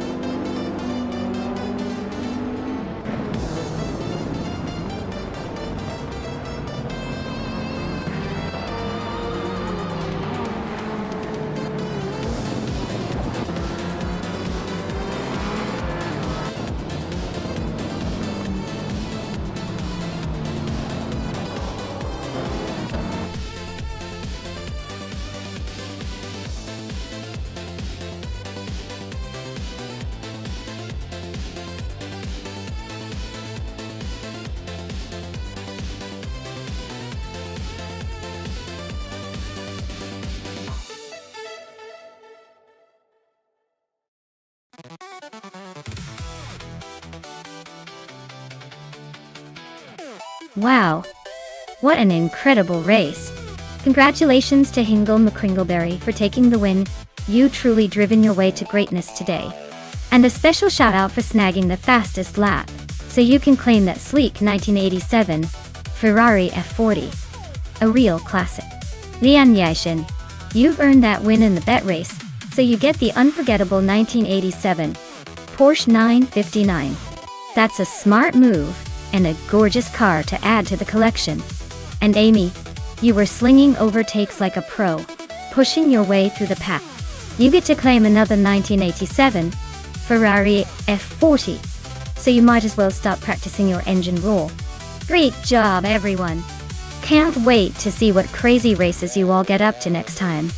Wow, what an incredible race. Congratulations to Hingle McCringleberry for taking the win. You truly driven your way to greatness today. And a special shout out for snagging the fastest lap, so you can claim that sleek 1987 Ferrari F40. A real classic. Lian Yashin, you've earned that win in the bet race, so you get the unforgettable 1987 Porsche 959. That's a smart move, and a gorgeous car to add to the collection. And Amy, you were slinging overtakes like a pro, pushing your way through the pack. You get to claim another 1987 Ferrari F40, so you might as well start practicing your engine roll. Great job, everyone. Can't wait to see what crazy races you all get up to next time.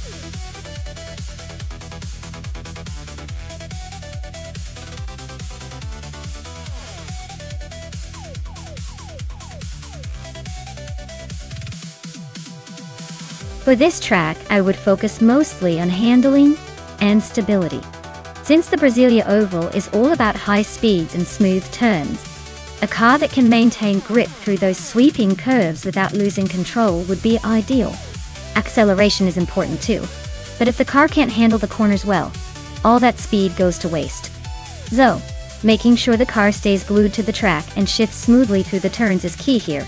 For this track, I would focus mostly on handling and stability. Since the Brasilia Oval is all about high speeds and smooth turns, a car that can maintain grip through those sweeping curves without losing control would be ideal. Acceleration is important too, but if the car can't handle the corners well, all that speed goes to waste. So, making sure the car stays glued to the track and shifts smoothly through the turns is key here.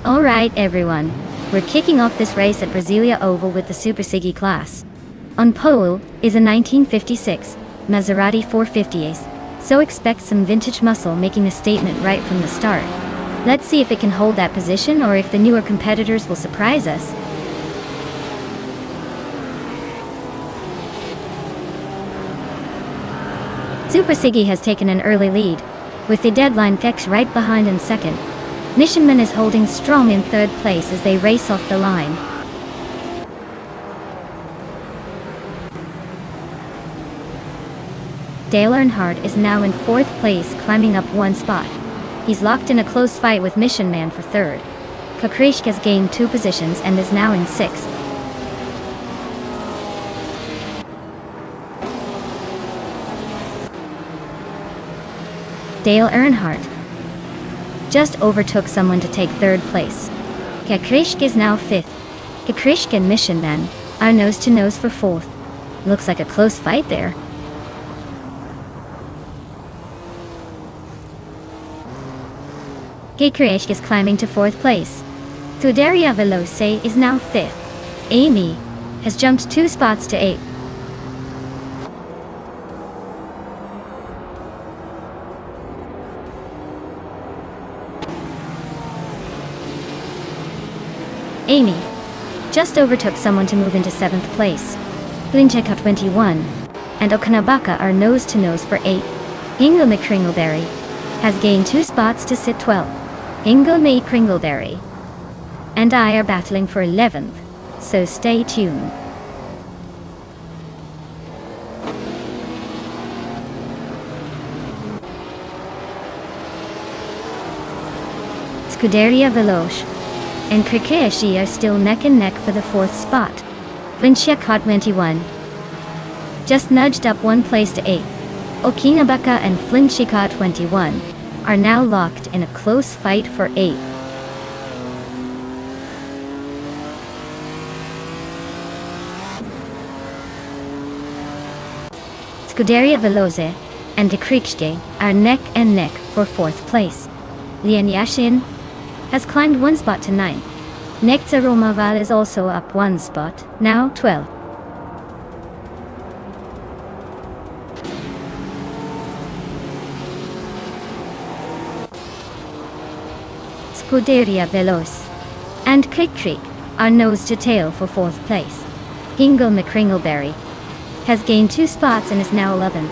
Alright everyone, we're kicking off this race at Brasilia Oval with the Super Siggy class. On pole is a 1956 Maserati 450s, so expect some vintage muscle making a statement right from the start. Let's see if it can hold that position or if the newer competitors will surprise us. Super Siggy has taken an early lead, with the deadline Fex right behind in second. Missionman is holding strong in third place as they race off the line. Dale Earnhardt is now in fourth place, climbing up one spot. He's locked in a close fight with Mission Man for third. Kakrishk has gained 2 positions and is now in sixth. Dale Earnhardt just overtook someone to take third place. Kakrishk is now fifth. Kakrishk and Mission Man are nose to nose for fourth. Looks like a close fight there. Kakrishk is climbing to fourth place. Scuderia Veloce is now fifth. Amy has jumped 2 spots to 8th. Amy just overtook someone to move into 7th place. Blincheka 21 and Okanabaka are nose to nose for 8th. Ingo McCringleberry has gained 2 spots to sit 12th. Ingo McCringleberry and I are battling for 11th, so stay tuned. Scuderia Veloce and Krikeshi are still neck and neck for the 4th spot. Blincheka 21 just nudged up 1 place to 8th. Okinabaka and Flinchika 21 are now locked in a close fight for 8th. Scuderia Veloce and Kakrishk are neck and neck for 4th place. Lian Yashin has climbed 1 spot to 9th. Nekta Romaval is also up 1 spot, now 12th. Scuderia Veloce and Krick are nose to tail for 4th place. Ingo McCringleberry has gained 2 spots and is now 11th.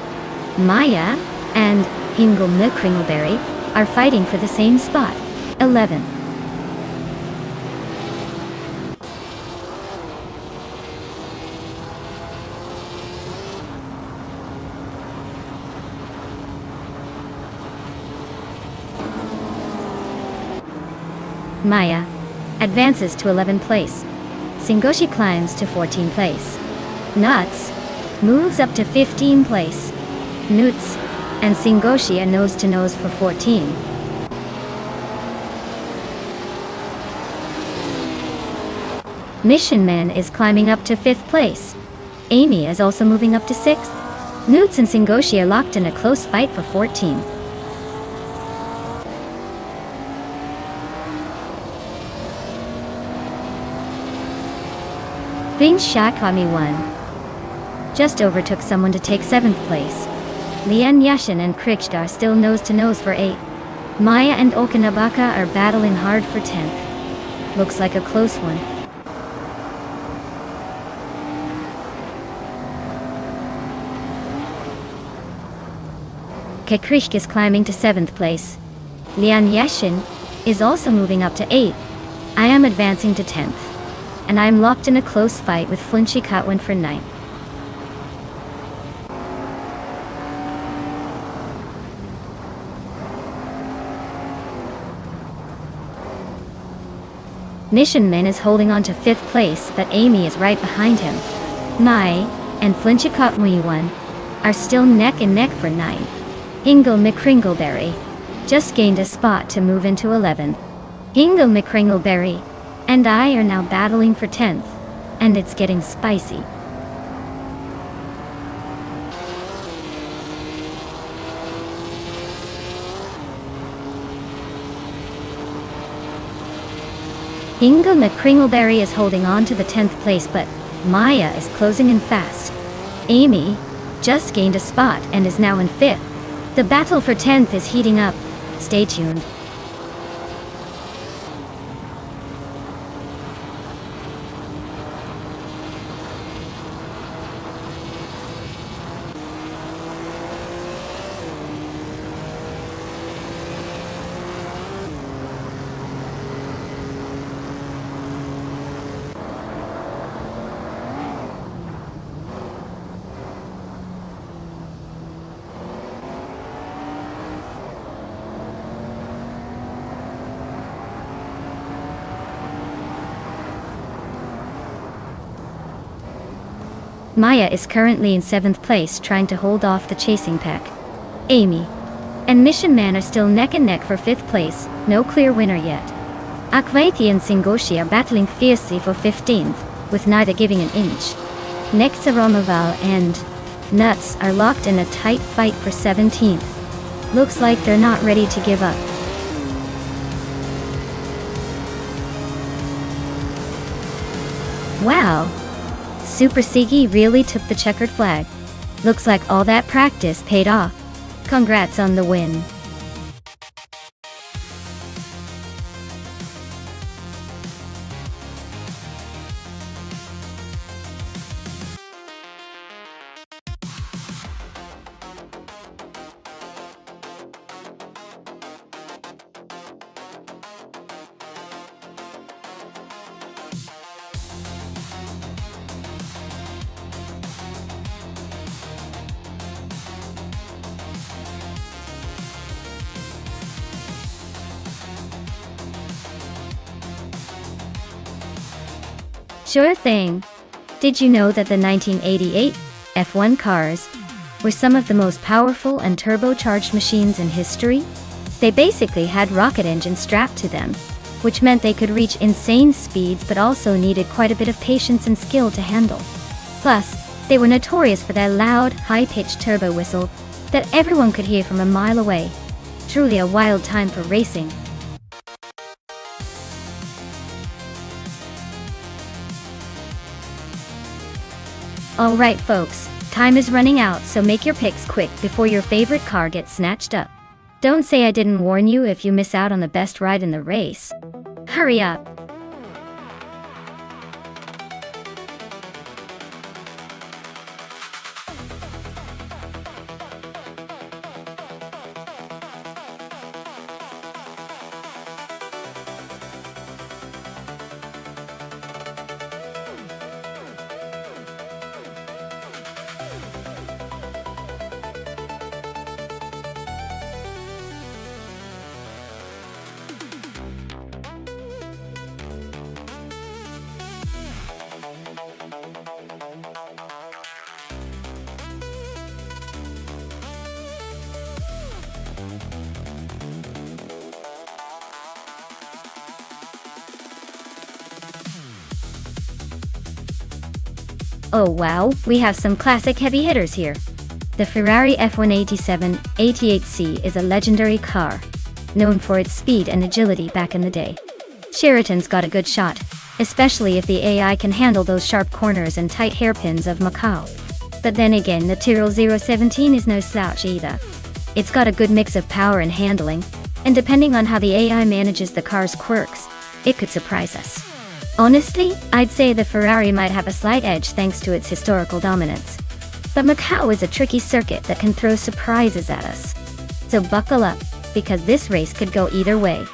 Maya and Ingo McCringleberry are fighting for the same spot, 11th. Maya advances to 11th place. Singoshi climbs to 14th place. Nuts moves up to 15th place. Nuts and Singoshi are nose to nose for 14. Mission Man is climbing up to 5th place. Amy is also moving up to 6th. Nuts and Singoshi are locked in a close fight for 14. Bing Shakami 1 just overtook someone to take 7th place. Lian Yashin and Krikshta are still nose to nose for 8th. Maya and Okanabaka are battling hard for 10th. Looks like a close one. Kakrishk is climbing to 7th place. Lian Yashin is also moving up to 8th. I am advancing to 10th. And I'm locked in a close fight with Flinchy Katwin for 9th. Mission Man is holding on to 5th place, but Amy is right behind him. Mai and Flinchy Katwin are still neck and neck for 9th. Ingo McCringleberry just gained a spot to move into 11th. Ingo McCringleberry and I are now battling for 10th, and it's getting spicy. Inga McCringleberry is holding on to the 10th place, but Maya is closing in fast. Amy just gained a spot and is now in 5th. The battle for 10th is heating up. Stay tuned. Maya is currently in 7th place, trying to hold off the chasing pack. Amy and Mission Man are still neck and neck for 5th place, no clear winner yet. Akvaiti and Singoshi are battling fiercely for 15th, with neither giving an inch. Next, Aromaval and Nuts are locked in a tight fight for 17th. Looks like they're not ready to give up. Wow! Super Sigi really took the checkered flag. Looks like all that practice paid off. Congrats on the win. Sure thing. Did you know that the 1988 F1 cars were some of the most powerful and turbocharged machines in history? They basically had rocket engines strapped to them, which meant they could reach insane speeds but also needed quite a bit of patience and skill to handle. Plus, they were notorious for their loud, high-pitched turbo whistle that everyone could hear from a mile away. Truly a wild time for racing. Alright folks, time is running out, so make your picks quick before your favorite car gets snatched up. Don't say I didn't warn you if you miss out on the best ride in the race. Hurry up! Oh wow, we have some classic heavy hitters here. The Ferrari F187 88C is a legendary car, known for its speed and agility back in the day. Sheraton's got a good shot, especially if the AI can handle those sharp corners and tight hairpins of Macau. But then again, the Tyrrell 017 is no slouch either. It's got a good mix of power and handling, and depending on how the AI manages the car's quirks, it could surprise us. Honestly, I'd say the Ferrari might have a slight edge thanks to its historical dominance. But Macau is a tricky circuit that can throw surprises at us. So buckle up, because this race could go either way.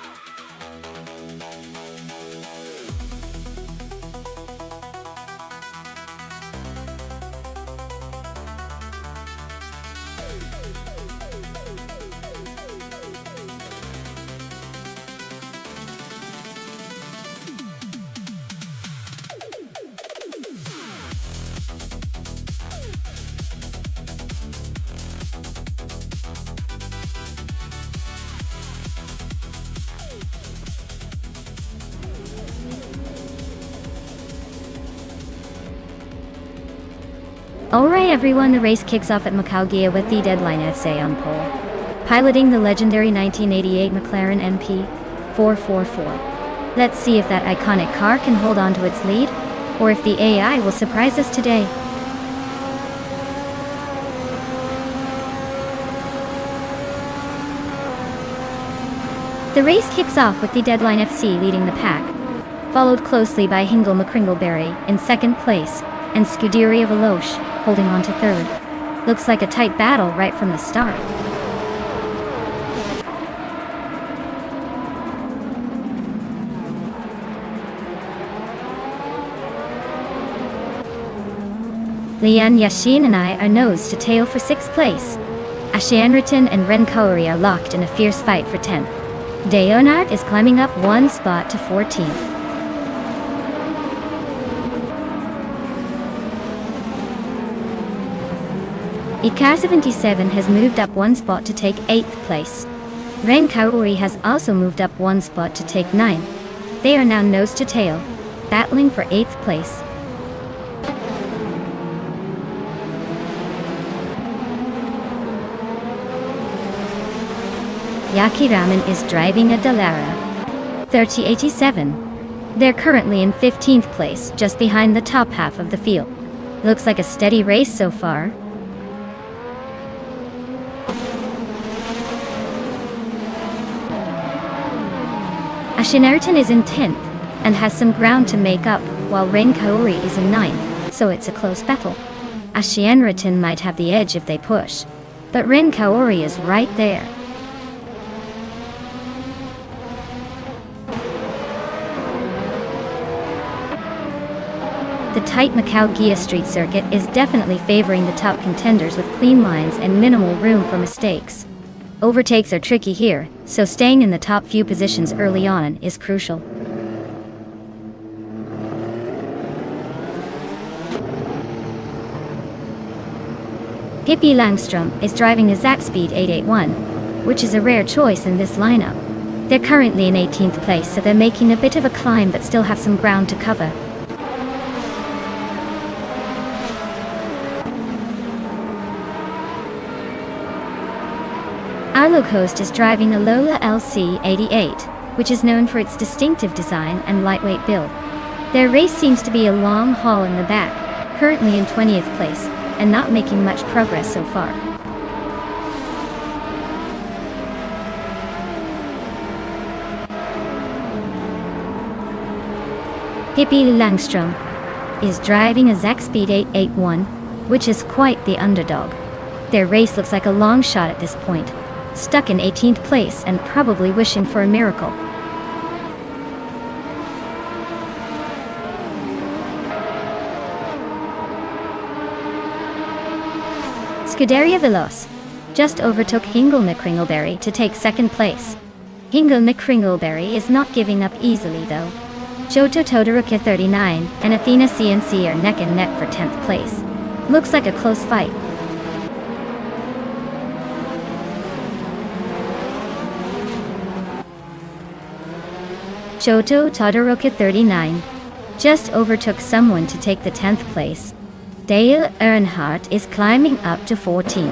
Alright everyone, the race kicks off at Macau Gia with the deadline essay on pole. Piloting the legendary 1988 McLaren MP 444. Let's see if that iconic car can hold on to its lead, or if the AI will surprise us today. The race kicks off with the Deadline FC leading the pack, followed closely by Hingle McCringleberry in second place, and Scuderia Veloce holding on to third. Looks like a tight battle right from the start. Lian Yashin and I are nose to tail for 6th place. Ashianriton and Ren Kaori are locked in a fierce fight for 10th. Deonard is climbing up one spot to 14th. IK77 has moved up one spot to take 8th place. Ren Kaori has also moved up one spot to take 9th. They are now nose to tail, battling for 8th place. Yaki Ramen is driving a Dallara 3087. They're currently in 15th place, just behind the top half of the field. Looks like a steady race so far. Ashinariton is in 10th, and has some ground to make up, while Ren Kaori is in 9th, so it's a close battle. Ashianriton might have the edge if they push, but Ren Kaori is right there. The tight Macau-Gia Street circuit is definitely favoring the top contenders with clean lines and minimal room for mistakes. Overtakes are tricky here, so staying in the top few positions early on is crucial. Pippi Langstrom is driving a Zakspeed 881, which is a rare choice in this lineup. They're currently in 18th place, so they're making a bit of a climb but still have some ground to cover. Arlo Coast is driving a Lola LC88, which is known for its distinctive design and lightweight build. Their race seems to be a long haul in the back, currently in 20th place, and not making much progress so far. Pippi Langstrom is driving a Zakspeed 881, which is quite the underdog. Their race looks like a long shot at this point, stuck in 18th place and probably wishing for a miracle. Scuderia Veloce just overtook Hingle McCringleberry to take 2nd place. Hingle McCringleberry is not giving up easily though. Joto Todoroki 39 and Athena CNC are neck and neck for 10th place. Looks like a close fight. Joto Todoroki 39 just overtook someone to take the 10th place. Dale Earnhardt is climbing up to 14th.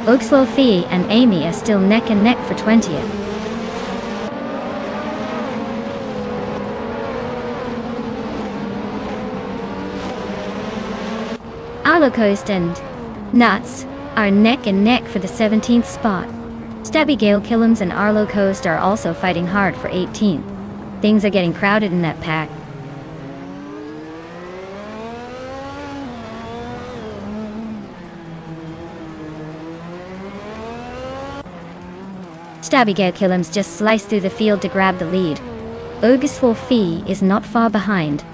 Oxlo Fee and Amy are still neck and neck for 20th. Arlo Coast and Nuts are neck and neck for the 17th spot. Stabby Gale Killams and Arlo Coast are also fighting hard for 18th. Things are getting crowded in that pack. Stabby Gale Killams just sliced through the field to grab the lead. Augustful Fee is not far behind,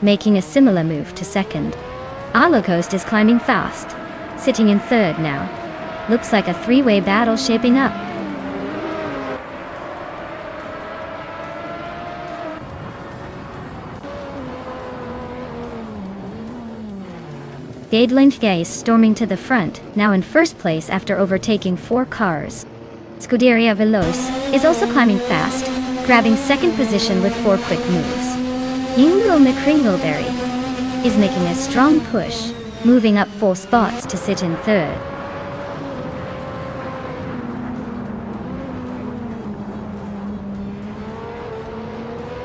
making a similar move to 2nd. Arlo Coast is climbing fast, sitting in 3rd now. Looks like a 3-way battle shaping up. Gadelintke is storming to the front, now in 1st place after overtaking 4 cars. Scuderia Veloce is also climbing fast, grabbing 2nd position with 4 quick moves. Hingle McCringleberry is making a strong push, moving up 4 spots to sit in 3rd.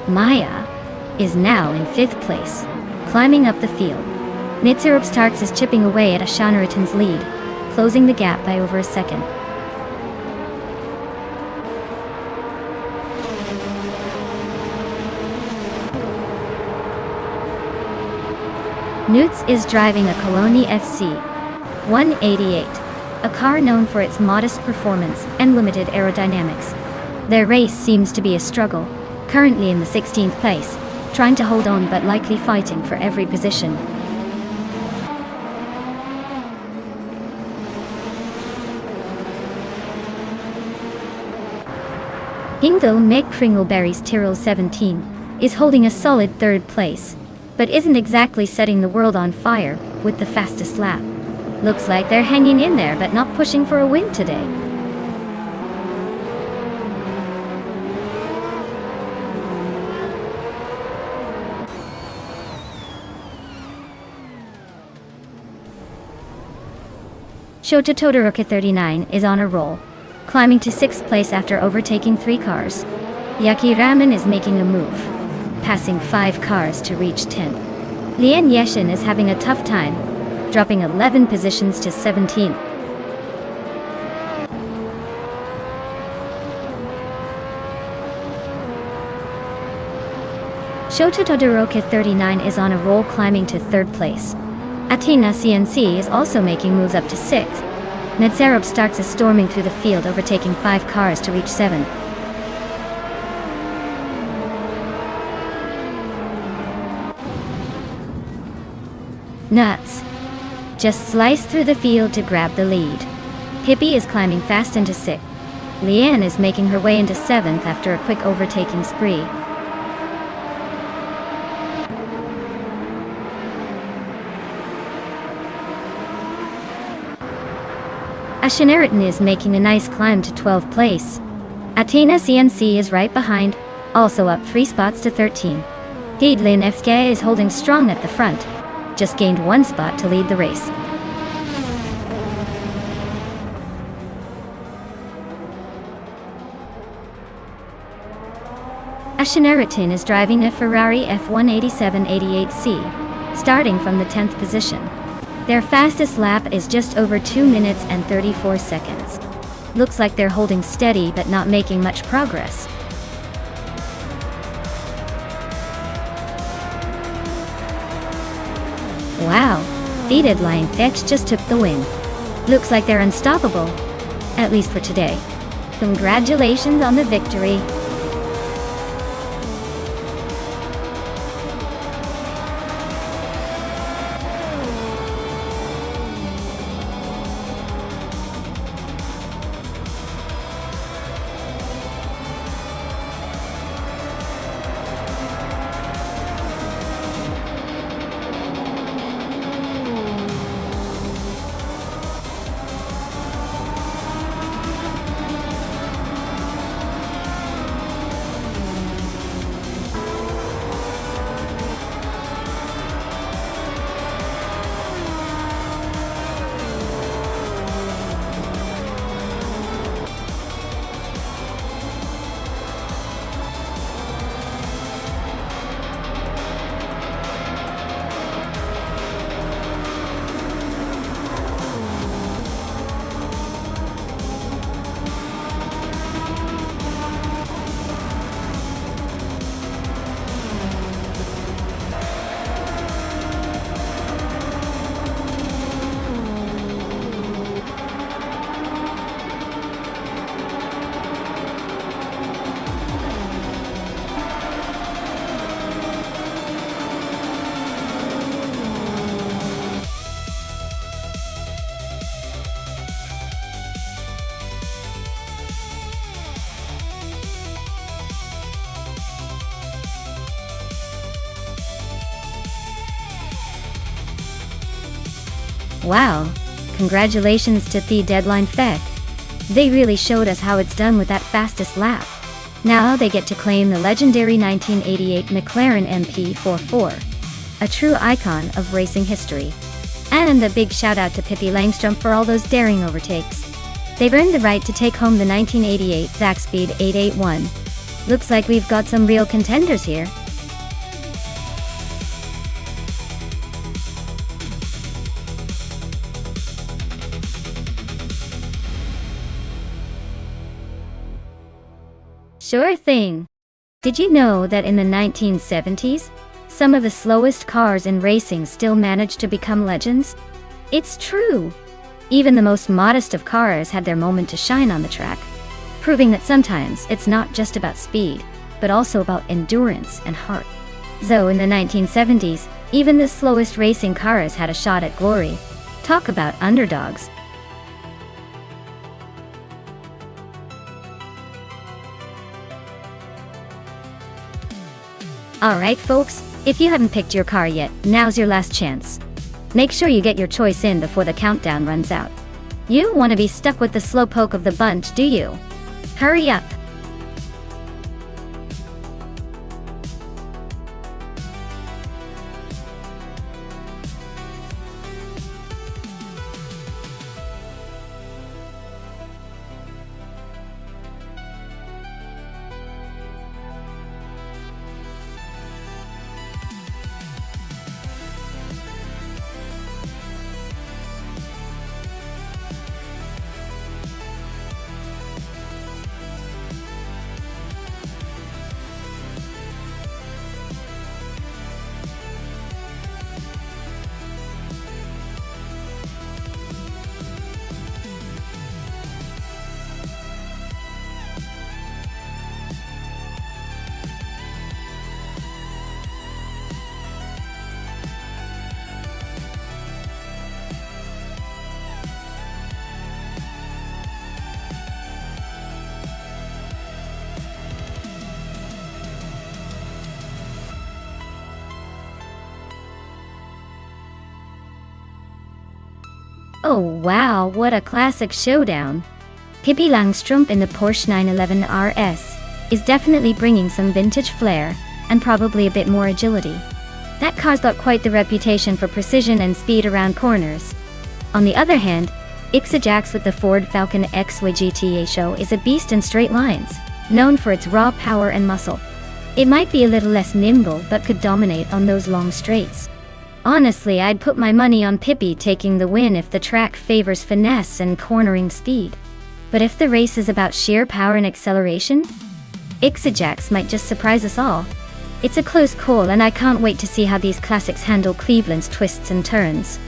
Maya is now in 5th place, climbing up the field. Nonstop Starks is chipping away at Ashanaratan's lead, closing the gap by over a second. Newts is driving a Coloni FC 188, a car known for its modest performance and limited aerodynamics. Their race seems to be a struggle, currently in the 16th place, trying to hold on but likely fighting for every position. Ingvild Meg Kringleberry's Tyrrell 17 is holding a solid 3rd place, but isn't exactly setting the world on fire with the fastest lap. Looks like they're hanging in there but not pushing for a win today. Shota Todoroki 39 is on a roll, climbing to 6th place after overtaking 3 cars. Yaki Ramen is making a move, passing 5 cars to reach 10. Lian Yeshin is having a tough time, dropping 11 positions to 17th. Shota Todoroki 39 is on a roll, climbing to 3rd place. Athena CNC is also making moves up to 6th. Nonstop Starks is storming through the field, overtaking 5 cars to reach 7th. Nuts just sliced through the field to grab the lead. Pippi is climbing fast into 6th. Leanne is making her way into 7th after a quick overtaking spree. Ashanaratan is making a nice climb to 12th place. Athena CNC is right behind, also up 3 spots to 13. Deedlin FK is holding strong at the front, just gained 1 spot to lead the race. Ashanaratan is driving a Ferrari F18788C, starting from the 10th position. Their fastest lap is just over 2 minutes and 34 seconds. Looks like they're holding steady but not making much progress. Wow, Defeated Lion Fetch just took the win. Looks like they're unstoppable, at least for today. Congratulations on the victory. Wow, congratulations to the Deadline Fed. They really showed us how it's done with that fastest lap. Now they get to claim the legendary 1988 McLaren MP44, a true icon of racing history. And a big shout out to Pippi Langstrom for all those daring overtakes. They've earned the right to take home the 1988 Zaxspeed 881. Looks like we've got some real contenders here. Sure thing. Did you know that in the 1970s, some of the slowest cars in racing still managed to become legends? It's true. Even the most modest of cars had their moment to shine on the track, proving that sometimes it's not just about speed, but also about endurance and heart. So in the 1970s, even the slowest racing cars had a shot at glory. Talk about underdogs. Alright folks, if you haven't picked your car yet, now's your last chance. Make sure you get your choice in before the countdown runs out. You don't want to be stuck with the slowpoke of the bunch, do you? Hurry up! Oh wow, what a classic showdown. Pippi Langstrumpf in the Porsche 911 RS is definitely bringing some vintage flair, and probably a bit more agility. That car's got quite the reputation for precision and speed around corners. On the other hand, Ixajax with the Ford Falcon XY GTA show is a beast in straight lines, known for its raw power and muscle. It might be a little less nimble but could dominate on those long straights. Honestly, I'd put my money on Pippi taking the win if the track favors finesse and cornering speed. But if the race is about sheer power and acceleration, Ixajax might just surprise us all. It's a close call, and I can't wait to see how these classics handle Cleveland's twists and turns.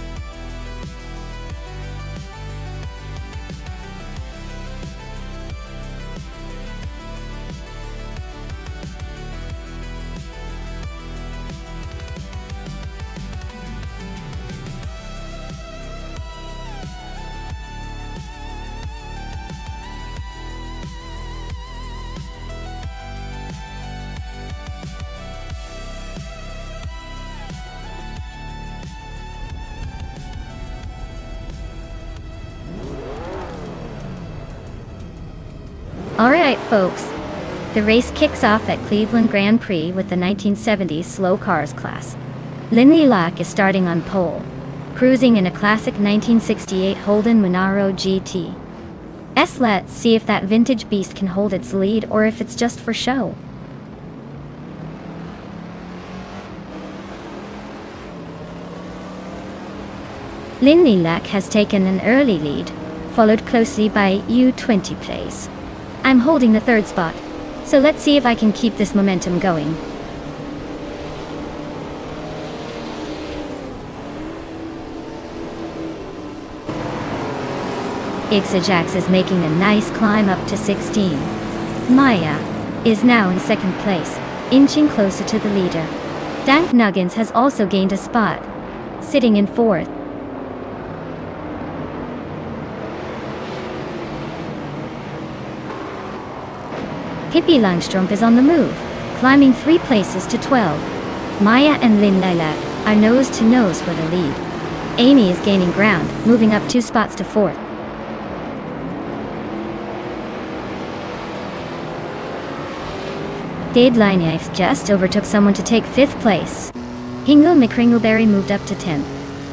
Alright folks, the race kicks off at Cleveland Grand Prix with the 1970s slow cars class. Lindley Lack is starting on pole, cruising in a classic 1968 Holden Monaro GT. Let's see if that vintage beast can hold its lead or if it's just for show. Lindley Lack has taken an early lead, followed closely by U20 Place. I'm holding the third spot, so let's see if I can keep this momentum going. Ixajax is making a nice climb up to 16. Maya is now in second place, inching closer to the leader. Dank Nuggins has also gained a spot, sitting in fourth. Pippi Langstrumpf is on the move, climbing 3 places to 12. Maya and Lindley are nose to nose for the lead. Amy is gaining ground, moving up 2 spots to 4th. Deadline just overtook someone to take 5th place. Hingle McCringleberry moved up to 10th.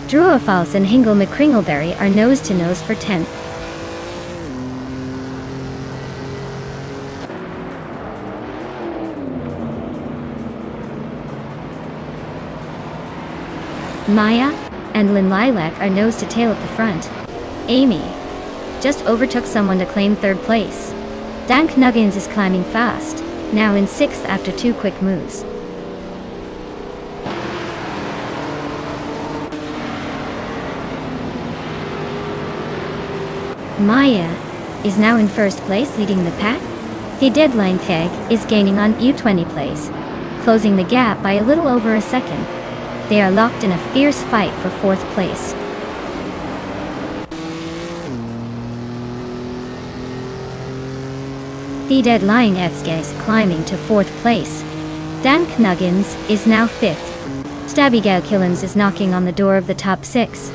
Druafals and Hingle McCringleberry are nose to nose for 10th. Maya and Lynn Lilac are nose to tail at the front. Amy just overtook someone to claim third place. Dank Nuggins is climbing fast, now in sixth after two quick moves. Maya is now in first place leading the pack. The deadline Keg is gaining on U20 place, closing the gap by a little over a second. They are locked in a fierce fight for fourth place. The deadline FSG is climbing to fourth place. Dank Nuggins is now fifth. Stabbygal Killens is knocking on the door of the top six.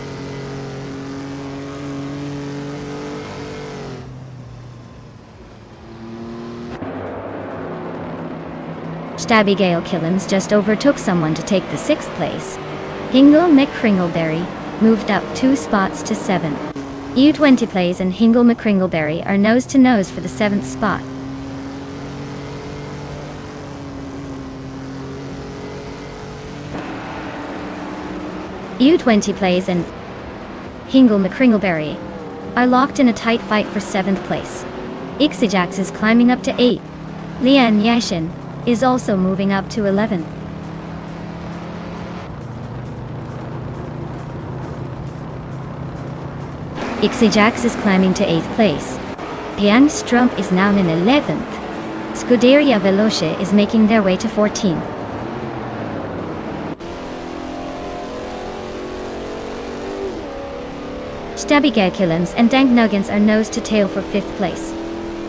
Stabbygal Killens just overtook someone to take the sixth place. Hingle McCringleberry moved up 2 spots to 7. U20 plays and Hingle McCringleberry are nose to nose for the 7th spot. U20 plays and Hingle McCringleberry are locked in a tight fight for 7th place. Ixijax is climbing up to 8. Lian Yashin is also moving up to 11. Ixijax is climbing to 8th place. Piang Strump is now in 11th. Scuderia Veloce is making their way to 14th. Stabbygal Killens and Dank Nuggins are nose to tail for 5th place.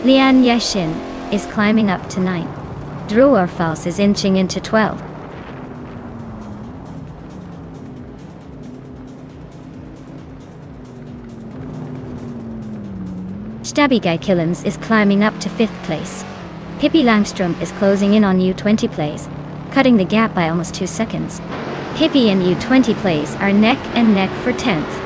Lian Yashin is climbing up to 9th. Drew Orfals is inching into 12th. Stabbygal Killens is climbing up to 5th place. Pippi Langstrom is closing in on U20 plays, cutting the gap by almost 2 seconds. Pippi and U20 plays are neck and neck for 10th.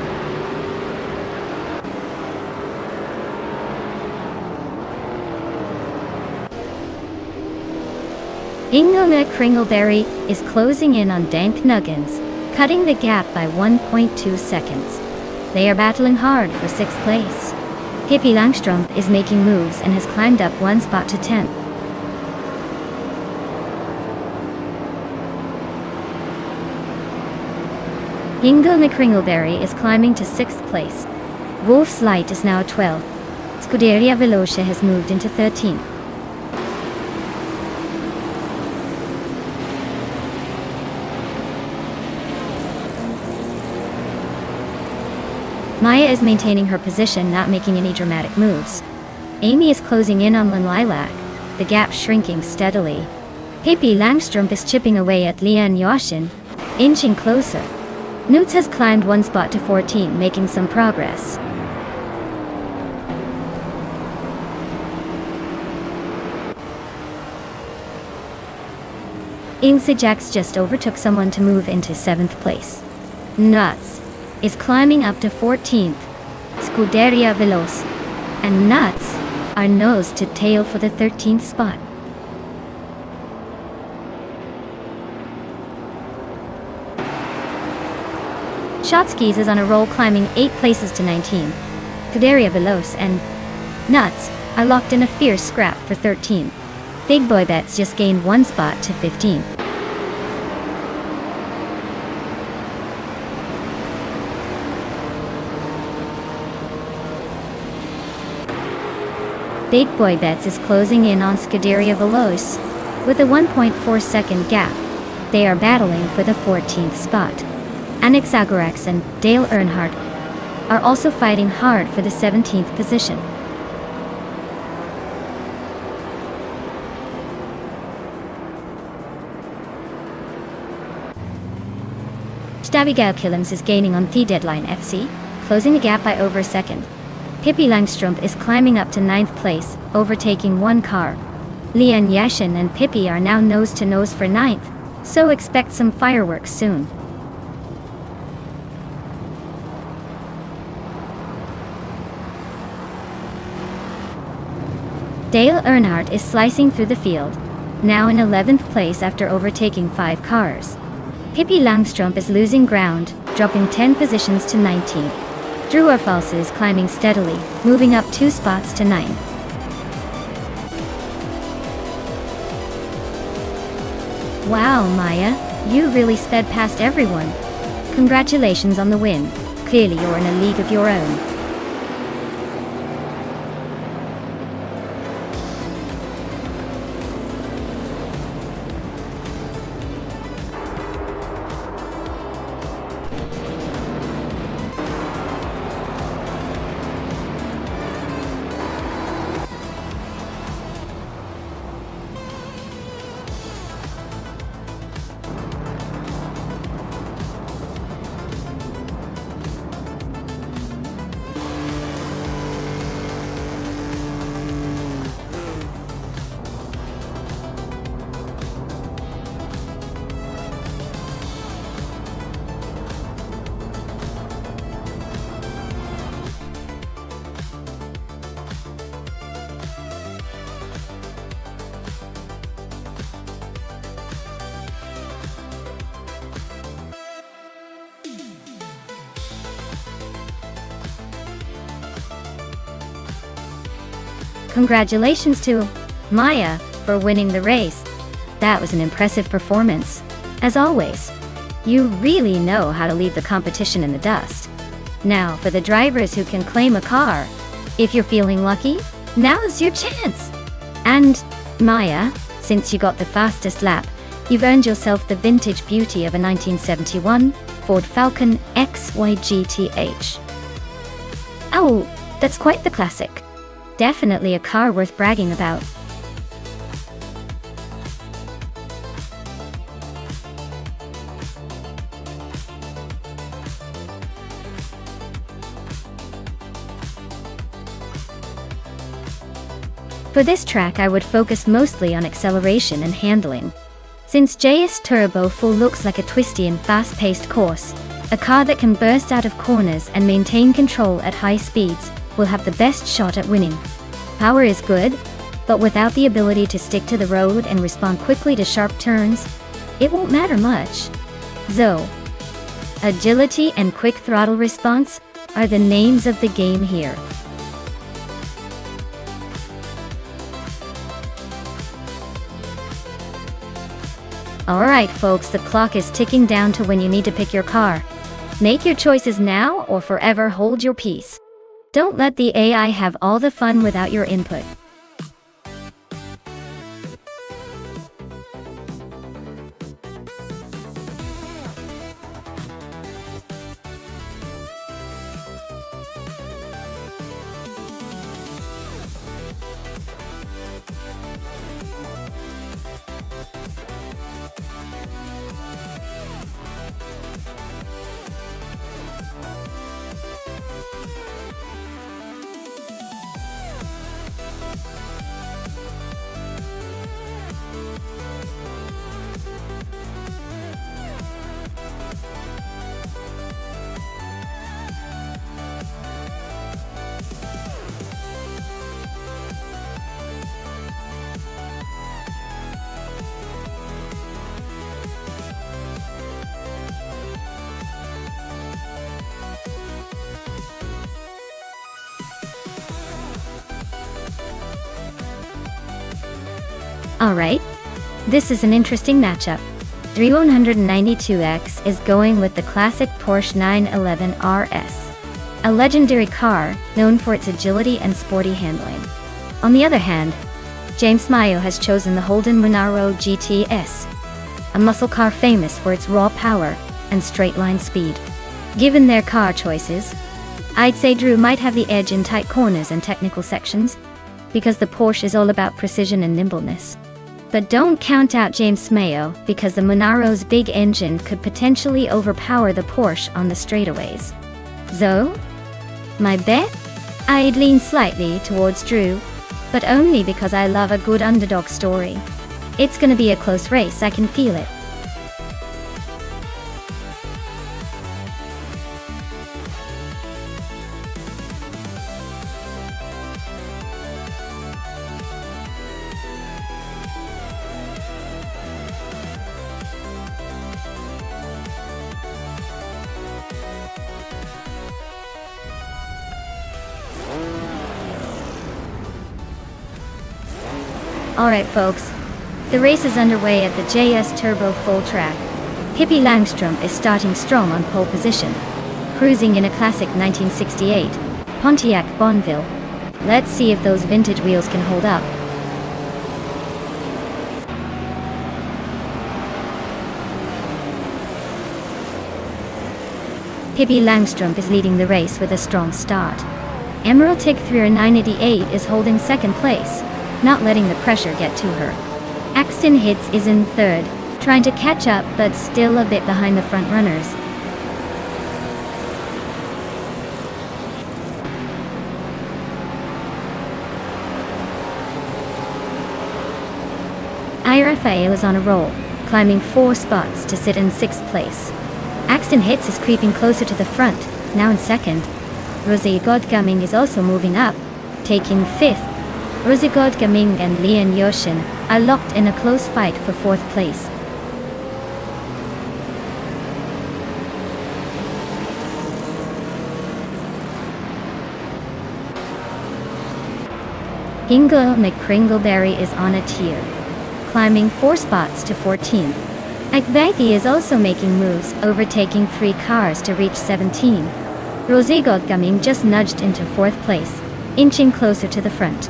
Hingle McCringleberry is closing in on Dank Nuggins, cutting the gap by 1.2 seconds. They are battling hard for 6th place. Pippi Langstrom is making moves and has climbed up 1 spot to 10th. Hingle McCringleberry is climbing to 6th place. Wolf's Light is now 12th. Scuderia Veloce has moved into 13th. Maya is maintaining her position, not making any dramatic moves. Amy is closing in on Lynn Lilac, the gap shrinking steadily. Pippi Langstrom is chipping away at Lian Yashin, inching closer. Newts has climbed 1 spot to 14, making some progress. Ixijax just overtook someone to move into 7th place. Nuts is climbing up to 14th. Scuderia Veloce and Nuts are nose to tail for the 13th spot. Shotskis is on a roll, climbing 8 places to 19. Scuderia Veloce and Nuts are locked in a fierce scrap for 13. Big Boy Bets just gained 1 spot to 15. Big Boy Bets is closing in on Scuderia Veloce with a 1.4 second gap. They are battling for the 14th spot. Anix Agorax and Dale Earnhardt are also fighting hard for the 17th position. Stabbygal Killens is gaining on the deadline FC, closing the gap by over a second. Pippi Langstrom is climbing up to 9th place, overtaking 1 car. Lian Yashin and Pippi are now nose to nose for 9th, so expect some fireworks soon. Dale Earnhardt is slicing through the field, now in 11th place after overtaking 5 cars. Pippi Langstrump is losing ground, dropping 10 positions to 19th. Drew Orfalse is climbing steadily, moving up 2 spots to 9th. Wow, Maya, you really sped past everyone. Congratulations on the win. Clearly you're in a league of your own. Congratulations to Maya for winning the race. That was an impressive performance. As always, you really know how to leave the competition in the dust. Now for the drivers who can claim a car. If you're feeling lucky, now's your chance. And Maya, since you got the fastest lap, you've earned yourself the vintage beauty of a 1971 Ford Falcon XY GTH. Oh, that's quite the classic. Definitely a car worth bragging about. For this track I would focus mostly on acceleration and handling. Since JS Turbo Full looks like a twisty and fast-paced course, a car that can burst out of corners and maintain control at high speeds will have the best shot at winning. Power is good, but without the ability to stick to the road and respond quickly to sharp turns, it won't matter much. So, agility and quick throttle response are the names of the game here. Alright folks, the clock is ticking down to when you need to pick your car. Make your choices now or forever hold your peace. Don't let the AI have all the fun without your input. Alright, this is an interesting matchup. 3192X is going with the classic Porsche 911 RS, a legendary car known for its agility and sporty handling. On the other hand, James Mayo has chosen the Holden Monaro GTS, a muscle car famous for its raw power and straight-line speed. Given their car choices, I'd say Drew might have the edge in tight corners and technical sections, because the Porsche is all about precision and nimbleness. But don't count out James Mayo, because the Monaro's big engine could potentially overpower the Porsche on the straightaways. So, my bet? I'd lean slightly towards Drew, but only because I love a good underdog story. It's gonna be a close race, I can feel it. Alright folks, the race is underway at the JS Turbo Full Track. Pippi Langstrom is starting strong on pole position, cruising in a classic 1968 Pontiac Bonneville. Let's see if those vintage wheels can hold up. Pippi Langstrom is leading the race with a strong start. Emerald Tig 988 is holding second place, not letting the pressure get to her. Axton Hits is in third, trying to catch up but still a bit behind the front runners. Rafael is on a roll, climbing 4 spots to sit in 6th place. Axton Hits is creeping closer to the front, now in 2nd. Rosie Godgaming is also moving up, taking 5th. Rosie Godgaming and Lian Yoshin are locked in a close fight for 4th place. Ingo McCringleberry is on a tear, climbing 4 spots to 14th. Akvagi is also making moves, overtaking 3 cars to reach 17. Rosie Godgaming just nudged into 4th place, inching closer to the front.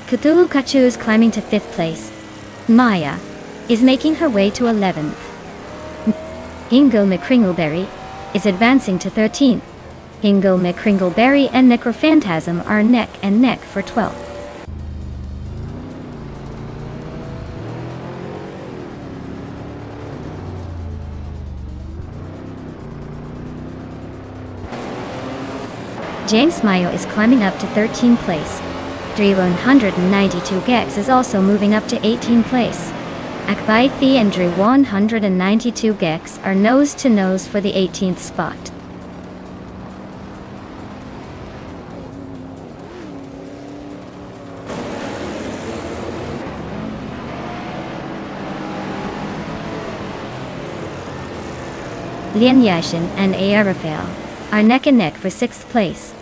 Cthulhu Kachu is climbing to 5th place. Maya is making her way to 11th. Ingo McCringleberry is advancing to 13th. Ingo McCringleberry and Necrophantasm are neck and neck for 12th. James Mayo is climbing up to 13th place. 192 Gex is also moving up to 18th place. Akvaithi and Drew 192 Gex are nose to nose for the 18th spot. Lian Yashin and Rafael are neck and neck for 6th place.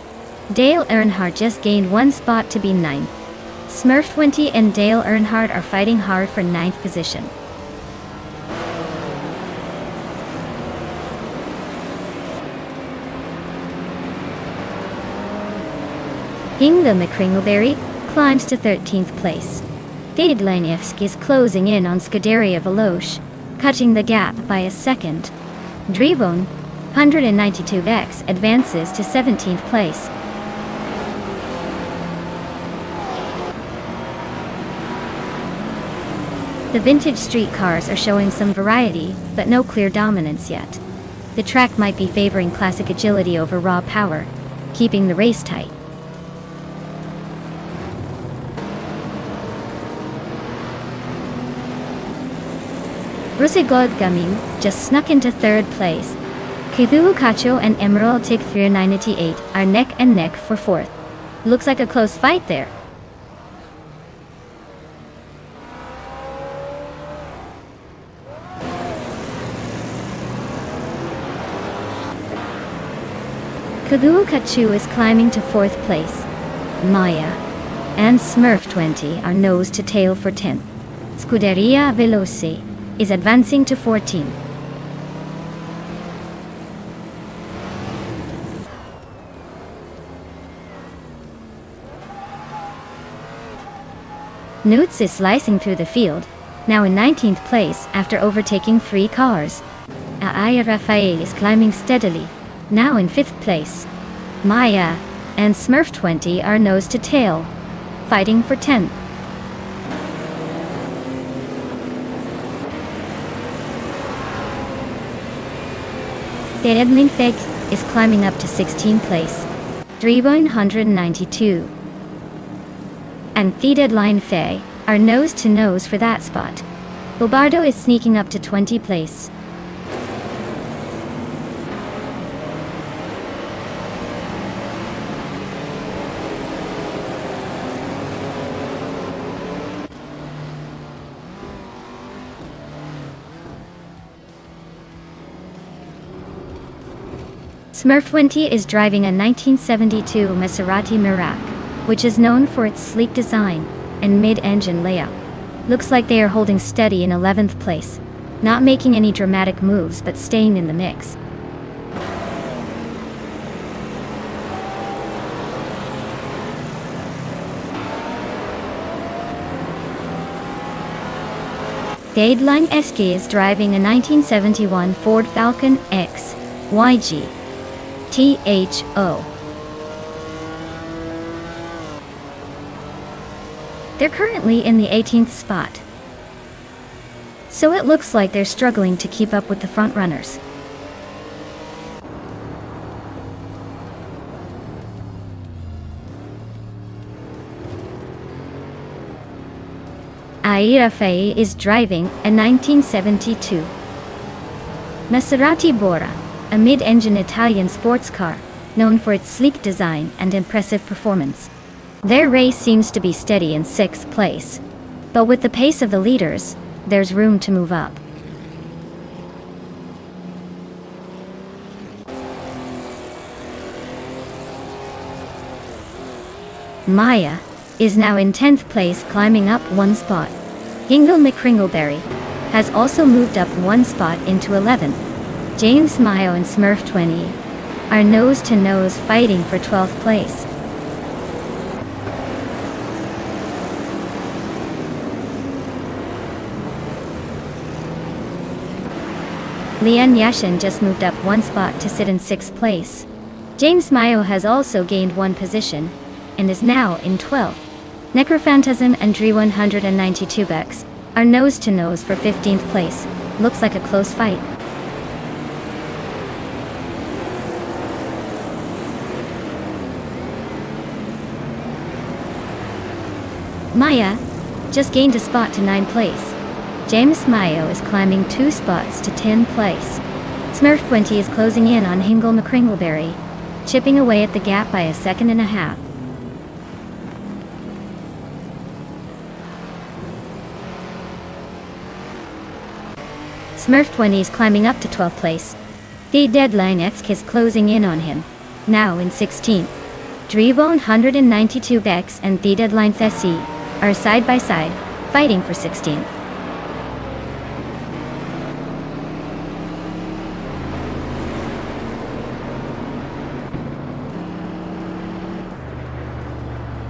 Dale Earnhardt just gained 1 spot to be 9th. Smurf 20 and Dale Earnhardt are fighting hard for 9th position. Inga McCringleberry climbs to 13th place. David Lanievsky is closing in on Scuderia Veloce, cutting the gap by a second. Drivon 192X advances to 17th place. The vintage street cars are showing some variety, but no clear dominance yet. The track might be favoring classic agility over raw power, keeping the race tight. Rusigod Gaming just snuck into 3rd place. Cthulhu Kacho and Emerald Tig 988 are neck and neck for 4th. Looks like a close fight there. Cthulhu Kachu is climbing to 4th place. Maya and Smurf 20 are nose to tail for 10th. Scuderia Veloce is advancing to 14th. Newts is slicing through the field, now in 19th place after overtaking 3 cars. Aaya Rafael is climbing steadily, now in 5th place. Maya and Smurf 20 are nose to tail, fighting for 10th. Edlin Feg is climbing up to 16th place. 192. And Deadline Fay are nose to nose for that spot. Bobardo is sneaking up to 20th place. Smurf20 is driving a 1972 Maserati Merak, which is known for its sleek design and mid-engine layout. Looks like they are holding steady in 11th place, not making any dramatic moves but staying in the mix. Deadline SK is driving a 1971 Ford Falcon X YG THO. They're currently in the 18th spot, so it looks like they're struggling to keep up with the front runners. Aira Faye is driving a 1972 Maserati Bora, a mid-engine Italian sports car, known for its sleek design and impressive performance. Their race seems to be steady in 6th place, but with the pace of the leaders, there's room to move up. Maya is now in 10th place, climbing up 1 spot. Hingle McCringleberry has also moved up 1 spot into 11th. James Mayo and Smurf20 are nose-to-nose fighting for 12th place. Lian Yashin just moved up 1 spot to sit in 6th place. James Mayo has also gained 1 position and is now in 12th. Necrophantasm and Dre 192 Bex are nose-to-nose for 15th place. Looks like a close fight. Maya just gained a spot to 9th place. James Mayo is climbing 2 spots to 10th place. Smurf20 is closing in on Hingle McCringleberry, chipping away at the gap by 1.5 seconds. Smurf20 is climbing up to 12th place. The Deadline X is closing in on him, now in 16th. Dre 192 Bex and The Deadline Fessi are side by side, fighting for 16th.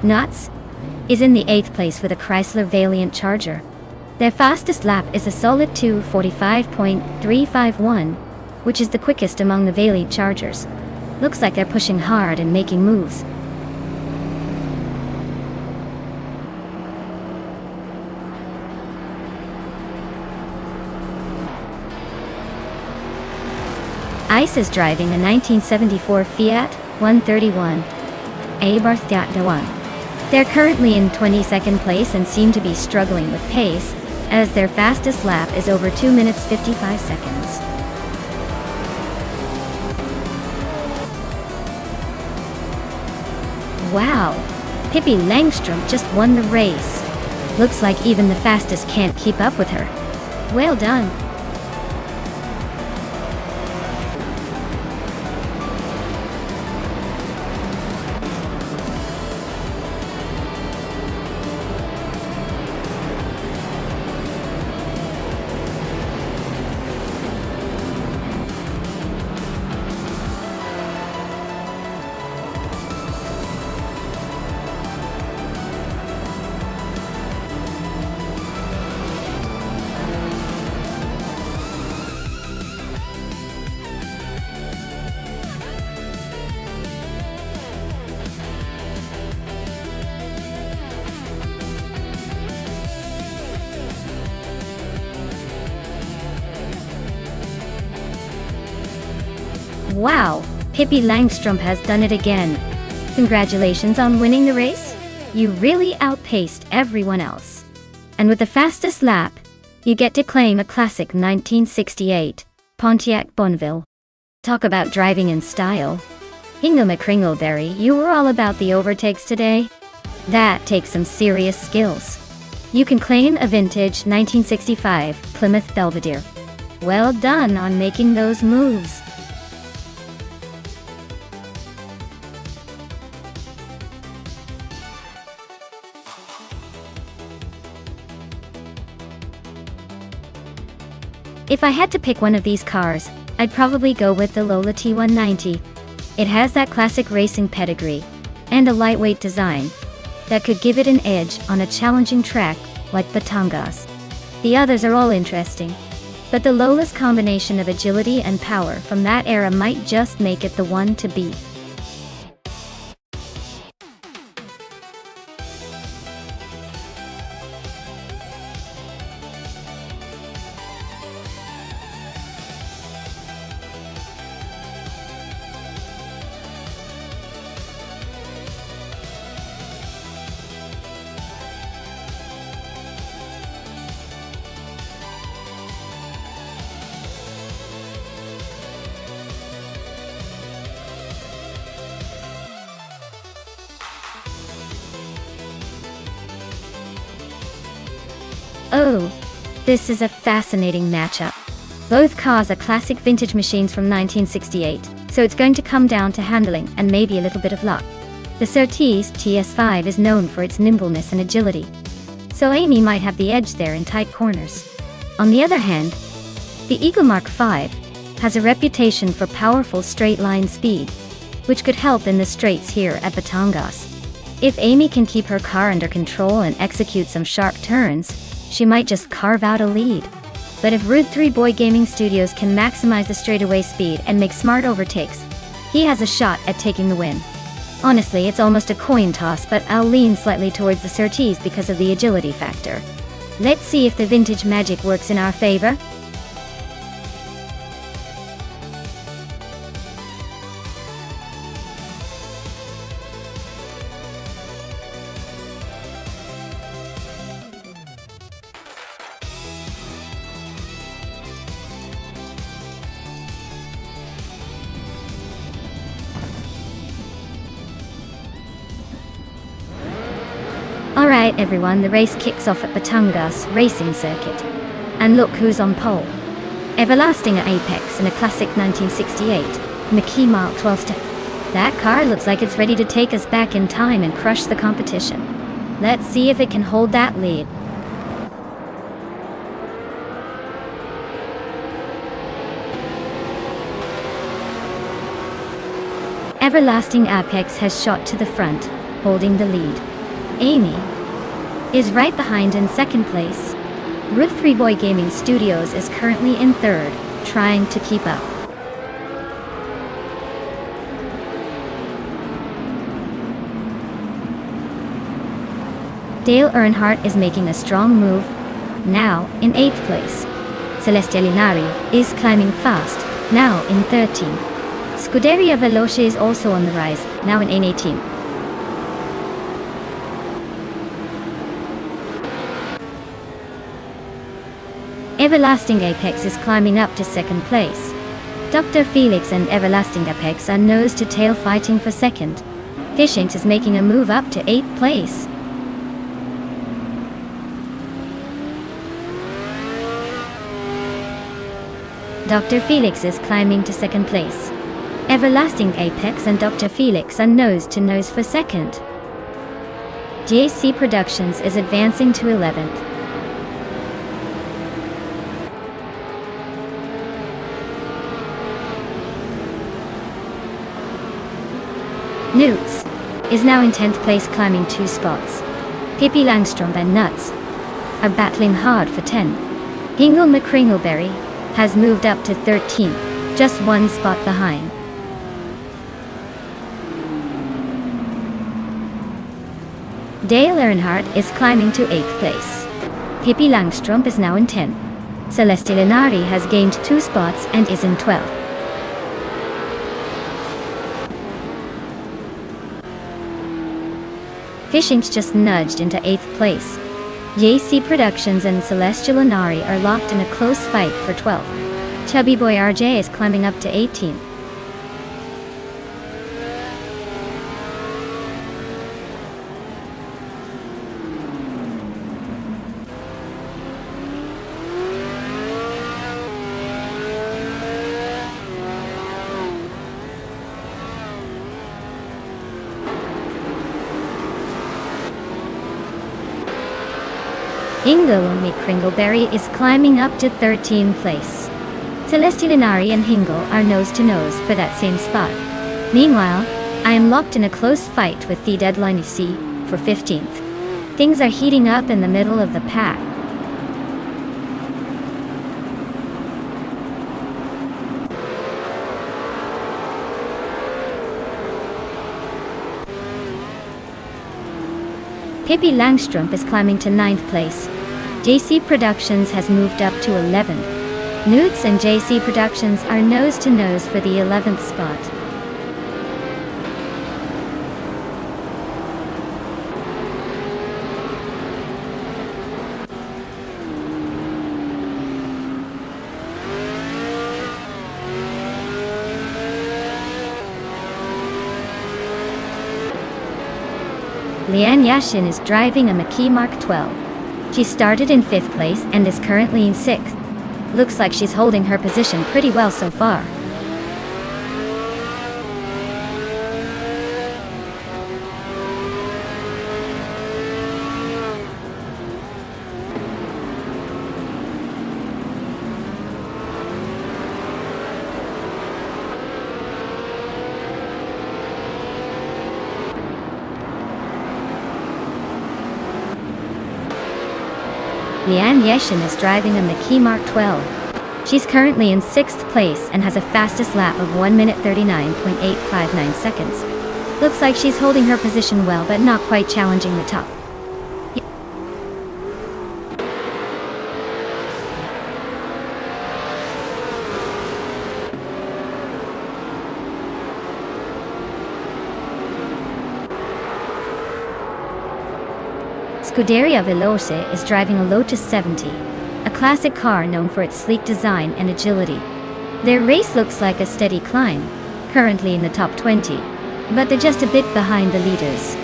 Nuts is in the 8th place with a Chrysler Valiant Charger. Their fastest lap is a solid 2:45.351, which is the quickest among the Valiant Chargers. Looks like they're pushing hard and making moves. Ice is driving a 1974 Fiat 131 Abarth Dewan. They're currently in 22nd place and seem to be struggling with pace, as their fastest lap is over 2 minutes 55 seconds. Wow! Pippi Langstrom just won the race. Looks like even the fastest can't keep up with her. Well done! Wow, Pippi Langstrom has done it again. Congratulations on winning the race. You really outpaced everyone else. And with the fastest lap, you get to claim a classic 1968 Pontiac Bonneville. Talk about driving in style. Hingle McCringleberry, you were all about the overtakes today. That takes some serious skills. You can claim a vintage 1965 Plymouth Belvedere. Well done on making those moves. If I had to pick one of these cars, I'd probably go with the Lola T190. It has that classic racing pedigree, and a lightweight design, that could give it an edge on a challenging track like Batangas. The others are all interesting, but the Lola's combination of agility and power from that era might just make it the one to beat. Oh, this is a fascinating matchup. Both cars are classic vintage machines from 1968, so it's going to come down to handling and maybe a little bit of luck. The Surtees TS5 is known for its nimbleness and agility, so Amy might have the edge there in tight corners. On the other hand, the Eagle Mark V has a reputation for powerful straight-line speed, which could help in the straights here at Batangas. If Amy can keep her car under control and execute some sharp turns, she might just carve out a lead. But if Root 3 Boy Gaming Studios can maximize the straightaway speed and make smart overtakes, he has a shot at taking the win. Honestly, it's almost a coin toss, but I'll lean slightly towards the Surtees because of the agility factor. Let's see if the vintage magic works in our favor. Alright everyone, the race kicks off at Batangas Racing Circuit. And look who's on pole. Everlasting at Apex in a classic 1968 McKee Mark 12. That car looks like it's ready to take us back in time and crush the competition. Let's see if it can hold that lead. Everlasting Apex has shot to the front, holding the lead. Amy is right behind in second place. Root 3 Boy Gaming Studios is currently in third, trying to keep up. Dale Earnhardt is making a strong move, now in 8th place. Celeste Linari is climbing fast, now in 13th. Scuderia Veloce is also on the rise, now in 18th. Everlasting Apex is climbing up to second place. Dr. Felix and Everlasting Apex are nose-to-tail fighting for second. Fishings is making a move up to 8th place. Dr. Felix is climbing to second place. Everlasting Apex and Dr. Felix are nose-to-nose for second. JC Productions is advancing to 11th. Newts is now in 10th place, climbing 2 spots. Pippi Langstrom and Nuts are battling hard for 10. Hingle McCringleberry has moved up to 13th, just 1 spot behind. Dale Earnhardt is climbing to 8th place. Pippi Langstrom is now in 10th. Celeste Linari has gained 2 spots and is in 12th. Fishings just nudged into 8th place. JC Productions and Celestial Linari are locked in a close fight for 12th. Chubby Boy RJ is climbing up to 18th. Ingolomi Kringleberry is climbing up to 13th place. Celestinari and Hingle are nose to nose for that same spot. Meanwhile, I am locked in a close fight with the Deadline C for 15th. Things are heating up in the middle of the pack. Pippi Langstrumpf is climbing to 9th place. JC Productions has moved up to 11th. Newts and JC Productions are nose to nose for the 11th spot. Lian Yashin is driving a Mackie Mark 12. She started in 5th place and is currently in 6th. Looks like she's holding her position pretty well so far. Lian Yashin is driving a Mackie Mark 12. She's currently in 6th place and has a fastest lap of 1 minute 39.859 seconds. Looks like she's holding her position well but not quite challenging the top. Scuderia Veloce is driving a Lotus 70, a classic car known for its sleek design and agility. Their race looks like a steady climb, currently in the top 20, but they're just a bit behind the leaders.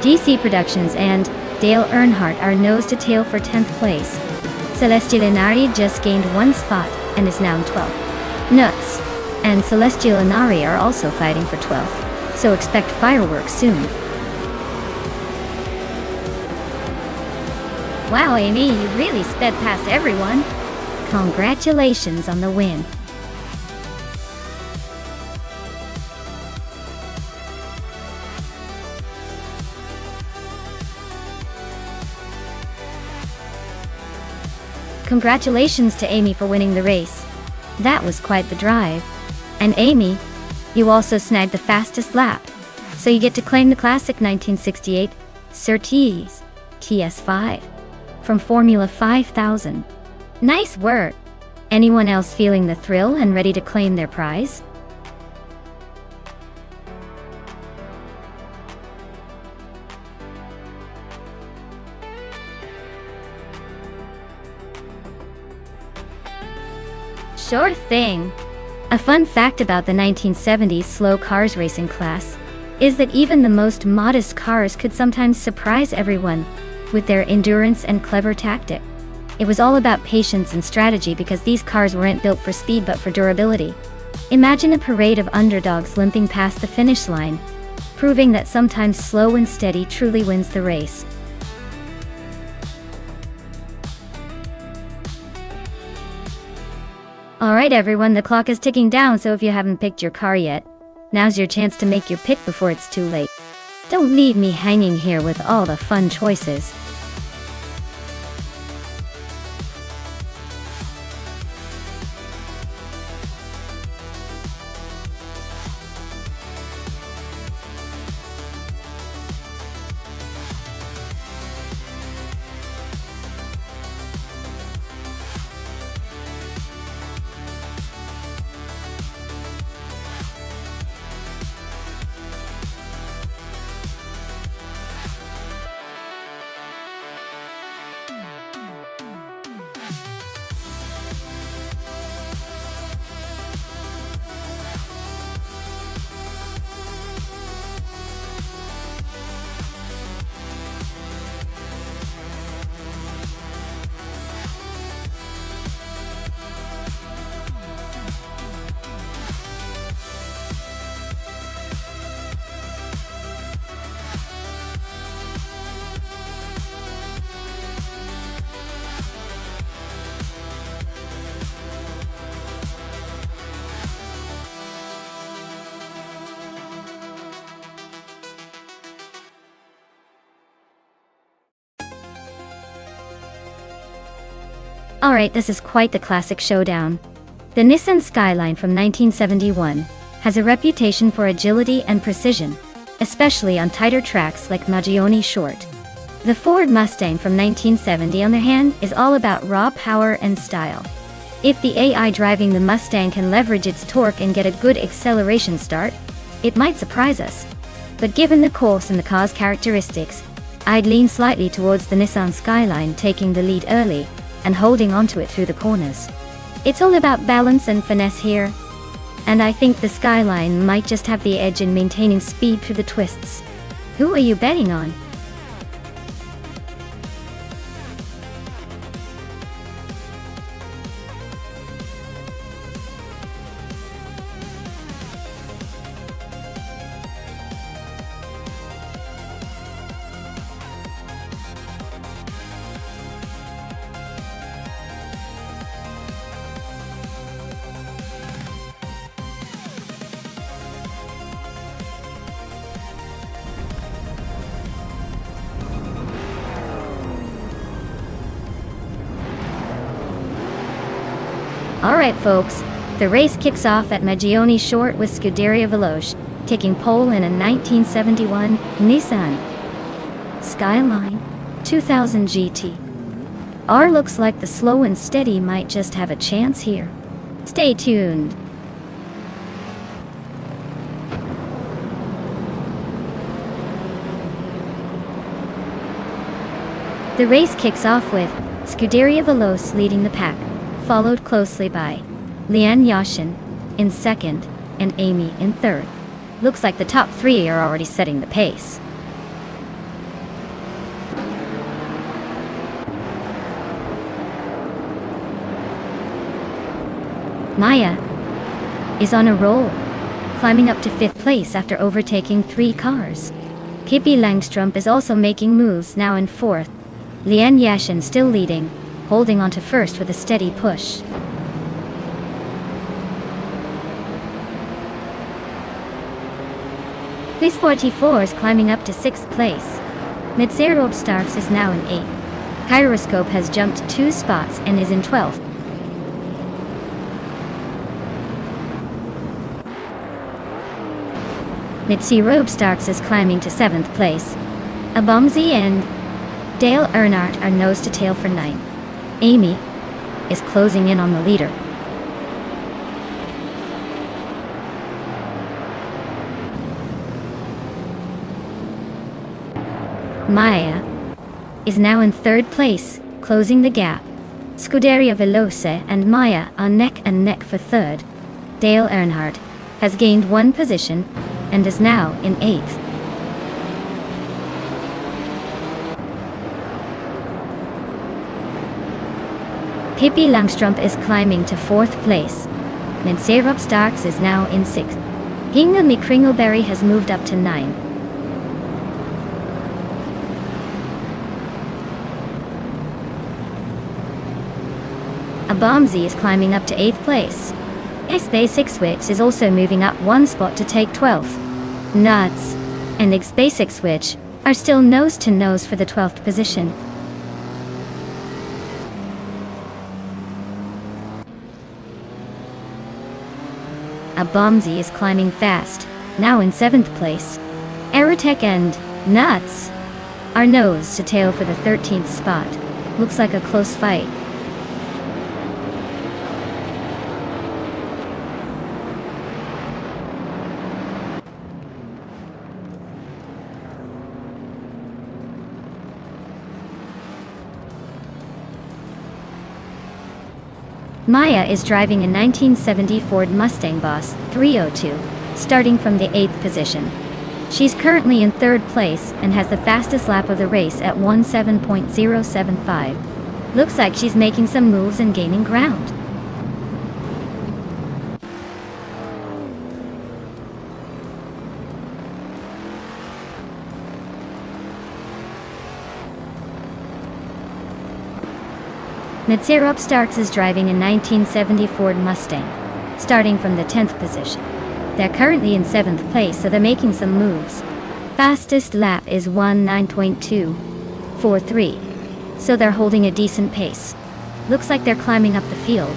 DC Productions and Dale Earnhardt are nose to tail for 10th place. Celestial Inari just gained 1 spot and is now in 12th. Nuts and Celestial Inari are also fighting for 12th, so expect fireworks soon. Wow, Amy, you really sped past everyone. Congratulations on the win. Congratulations to Amy for winning the race. That was quite the drive. And Amy, you also snagged the fastest lap, so you get to claim the classic 1968 Surtees TS5 from Formula 5000. Nice work! Anyone else feeling the thrill and ready to claim their prize? Sure thing. A fun fact about the 1970s slow cars racing class is that even the most modest cars could sometimes surprise everyone with their endurance and clever tactic. It was all about patience and strategy because these cars weren't built for speed but for durability. Imagine a parade of underdogs limping past the finish line, proving that sometimes slow and steady truly wins the race. Alright everyone, the clock is ticking down, so if you haven't picked your car yet, now's your chance to make your pick before it's too late. Don't leave me hanging here with all the fun choices. Alright, this is quite the classic showdown. The Nissan Skyline from 1971 has a reputation for agility and precision, especially on tighter tracks like Magione Short. The Ford Mustang from 1970, on the other hand, is all about raw power and style. If the AI driving the Mustang can leverage its torque and get a good acceleration start, it might surprise us. But given the course and the car's characteristics, I'd lean slightly towards the Nissan Skyline taking the lead early and holding onto it through the corners. It's all about balance and finesse here, and I think the Skyline might just have the edge in maintaining speed through the twists. Who are you betting on? Alright folks, the race kicks off at Magione Short with Scuderia Veloce taking pole in a 1971 Nissan Skyline 2000 GT. R looks like the slow and steady might just have a chance here. Stay tuned. The race kicks off with Scuderia Veloce leading the pack, followed closely by Lian Yashin in second and Amy in third. Looks like the top three are already setting the pace. Maya is on a roll, climbing up to 5th place after overtaking 3 cars. Pippi Langstrup is also making moves, now in 4th. Lian Yashin still leading, holding on to 1st with a steady push. Place 44 is climbing up to 6th place. Mitserop Starks is now in 8th. Kyroscope has jumped 2 spots and is in 12th. Mitserop Starks is climbing to 7th place. Abomzi and Dale Earnhardt are nose to tail for 9th. Amy is closing in on the leader. Maya is now in 3rd place, closing the gap. Scuderia Veloce and Maya are neck and neck for 3rd. Dale Earnhardt has gained 1 position and is now in 8th. Pippi Langstrup is climbing to 4th place. Mitserop Starks is now in 6th. Hinga Mikringleberry has moved up to 9. Abomzi is climbing up to 8th place. X-Basic is also moving up 1 spot to take 12th. Nuts and X-Basic are still nose to nose for the 12th position. Abomzi is climbing fast, now in 7th place. Aerotech and Nuts are nose to tail for the 13th spot. Looks like a close fight. Maya is driving a 1970 Ford Mustang Boss 302, starting from the 8th position. She's currently in 3rd place and has the fastest lap of the race at 17.075. Looks like she's making some moves and gaining ground. Mitserop Starks is driving a 1970 Ford Mustang, starting from the 10th position. They're currently in 7th place, so they're making some moves. Fastest lap is 19.243, so they're holding a decent pace. Looks like they're climbing up the field.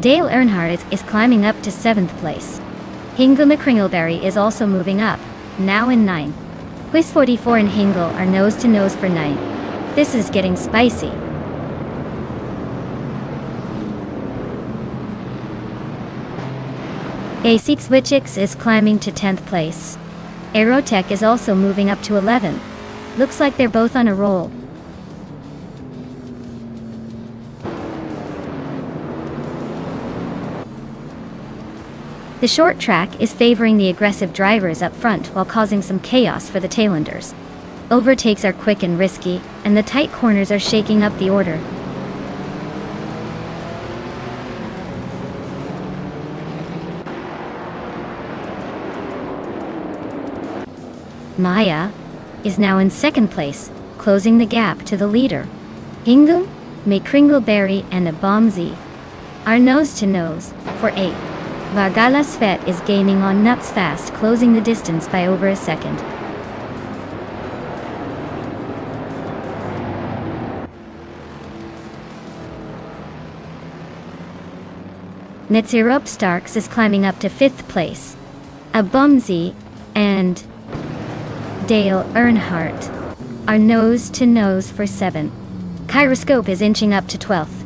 Dale Earnhardt is climbing up to 7th place. Hingle McCringleberry is also moving up, now in 9th. Quiz 44 and Hingle are nose to nose for 9th. This is getting spicy. A6 Wichix is climbing to 10th place. Aerotech is also moving up to 11th. Looks like they're both on a roll. The short track is favoring the aggressive drivers up front while causing some chaos for the tailenders. Overtakes are quick and risky, and the tight corners are shaking up the order. Maya is now in 2nd place, closing the gap to the leader. Hingle, McCringleberry, and Abomzi are nose to nose for 8th. Vargala Svet is gaining on Nuts fast, closing the distance by over a second. Netsirup Starks is climbing up to 5th place. Abomzi and Dale Earnhardt are nose to nose for 7th. Kyroscope is inching up to 12th.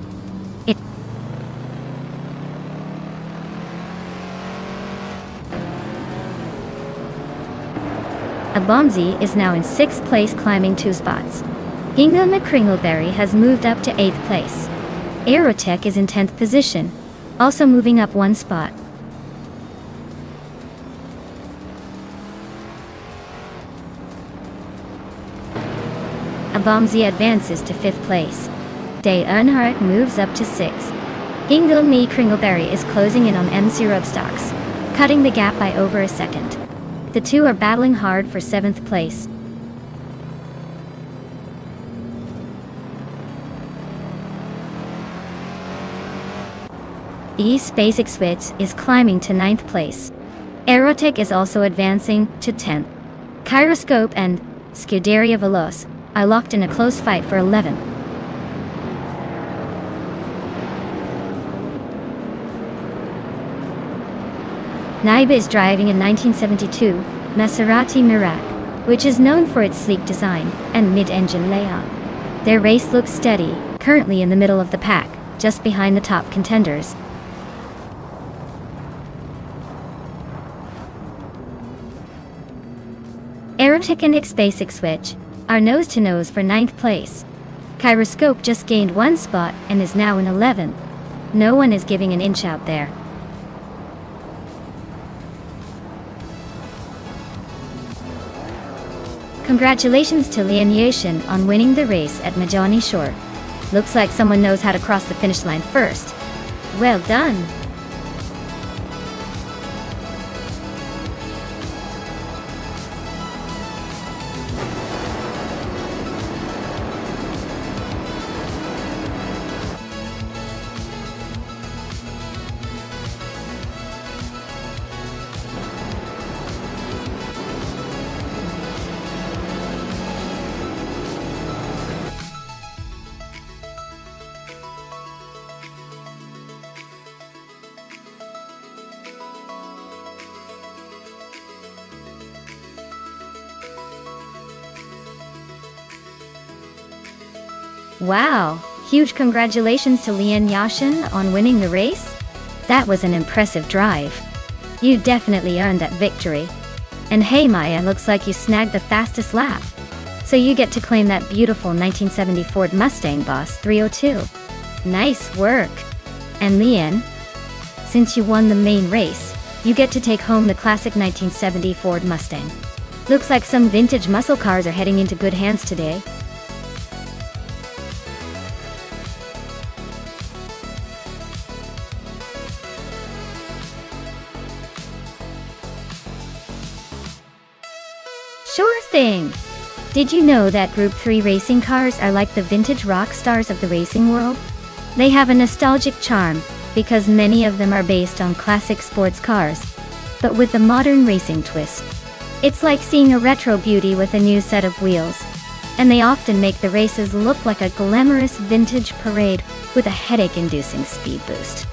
Abomzi is now in 6th place, climbing 2 spots. Hingle McCringleberry has moved up to 8th place. Aerotech is in 10th position, also moving up 1 spot. Abomzi advances to 5th place. Dale Earnhardt moves up to 6th. Hingle McCringleberry is closing in on MC Rubstocks, cutting the gap by over a second. The two are battling hard for 7th place. E-Space Exwitz is climbing to 9th place. Aerotech is also advancing to 10th. Kyroscope and Scuderia Veloz are locked in a close fight for 11th. Naiba is driving a 1972 Maserati Merak, which is known for its sleek design and mid-engine layout. Their race looks steady, currently in the middle of the pack, just behind the top contenders. Aerotech and X-Space Switch are nose to nose for 9th place. Kyroscope just gained 1 spot and is now in 11th. No one is giving an inch out there. Congratulations to Lian Yashin on winning the race at Majani Shore. Looks like someone knows how to cross the finish line first. Well done! Wow! Huge congratulations to Lian Yashin on winning the race. That was an impressive drive. You definitely earned that victory. And hey Maya, looks like you snagged the fastest lap. So you get to claim that beautiful 1970 Ford Mustang Boss 302. Nice work! And Lian, since you won the main race, you get to take home the classic 1970 Ford Mustang. Looks like some vintage muscle cars are heading into good hands today. Sure thing! Did you know that Group 3 racing cars are like the vintage rock stars of the racing world? They have a nostalgic charm, because many of them are based on classic sports cars, but with a modern racing twist. It's like seeing a retro beauty with a new set of wheels. And they often make the races look like a glamorous vintage parade with a headache-inducing speed boost.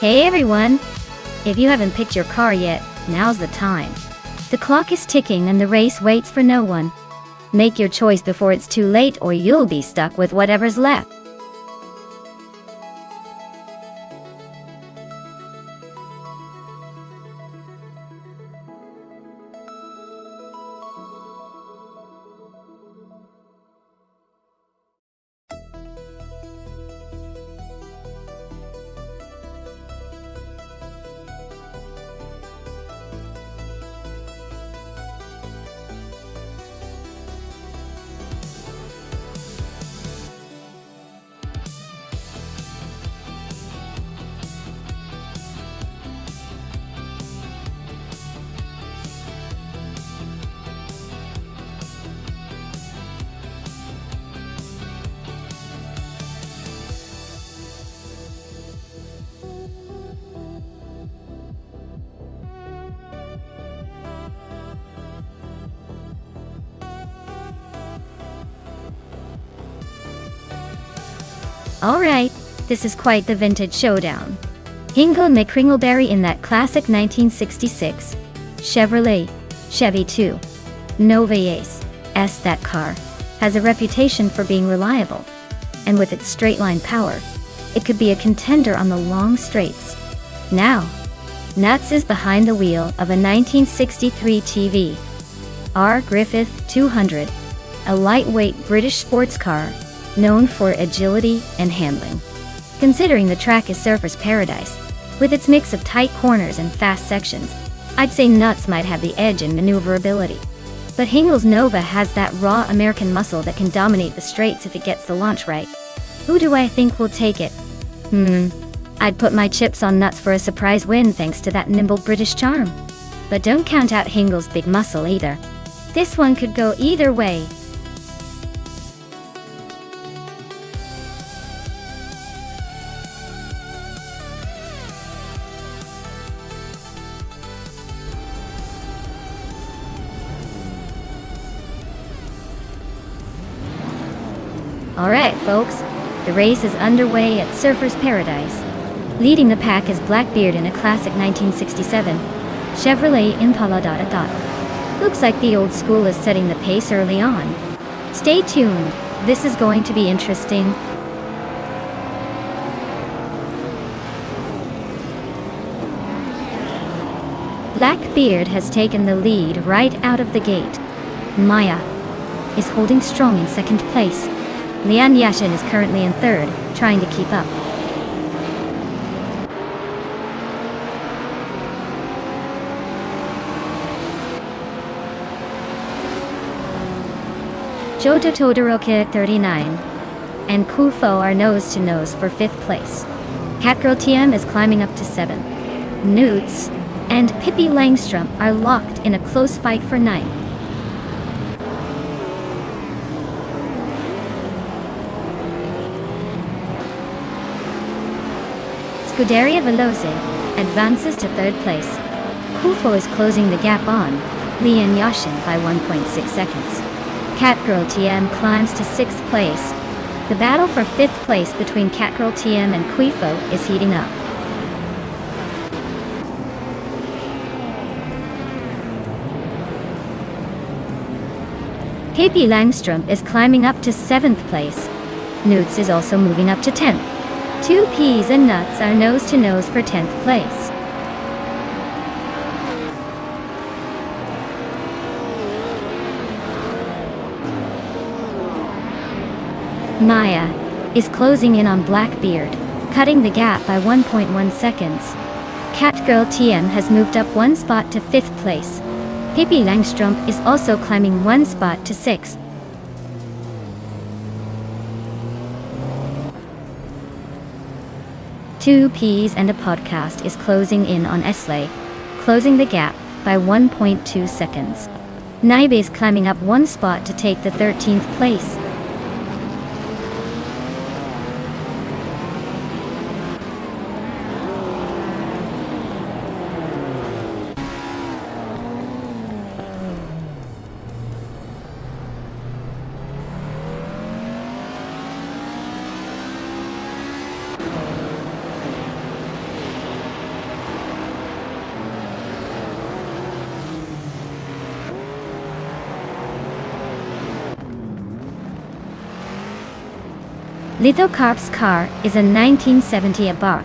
Hey everyone! If you haven't picked your car yet, now's the time. The clock is ticking and the race waits for no one. Make your choice before it's too late or you'll be stuck with whatever's left. Alright, this is quite the vintage showdown. Hingle McCringleberry in that classic 1966 Chevy 2 Nova Ace S. That car has a reputation for being reliable, and with its straight-line power, it could be a contender on the long straights. Now, Nuts is behind the wheel of a 1963 TV R. Griffith 200, a lightweight British sports car known for agility and handling. Considering the track is surfer's paradise, with its mix of tight corners and fast sections, I'd say Nuts might have the edge in maneuverability. But Hingle's Nova has that raw American muscle that can dominate the straights if it gets the launch right. Who do I think will take it? I'd put my chips on Nuts for a surprise win thanks to that nimble British charm. But don't count out Hingle's big muscle either. This one could go either way. Alright folks, the race is underway at Surfer's Paradise. Leading the pack is Blackbeard in a classic 1967 Chevrolet Impala. Looks like the old school is setting the pace early on. Stay tuned, this is going to be interesting. Blackbeard has taken the lead right out of the gate. Maya is holding strong in second place. Lian Yashin is currently in third, trying to keep up. Joto Todoroki 39 and Kufo are nose-to-nose for 5th place. Catgirl TM is climbing up to 7th. Newts and Pippi Langstrom are locked in a close fight for 9th. Scuderia Veloce advances to 3rd place. Kufo is closing the gap on Lian Yashin by 1.6 seconds. Catgirl TM climbs to 6th place. The battle for 5th place between Catgirl TM and Kufo is heating up. Pippi Langstrom is climbing up to 7th place. Newts is also moving up to 10th. 2 Peas and Nuts are nose-to-nose for 10th place. Maya is closing in on Blackbeard, cutting the gap by 1.1 seconds. Catgirl TM has moved up 1 spot to 5th place. Pippi Langstrom is also climbing 1 spot to 6th. Two Peas and a Podcast is closing in on Esley, closing the gap by 1.2 seconds. Naibe is climbing up 1 spot to take the 13th place. Lithocarp's car is a 1970 Abarth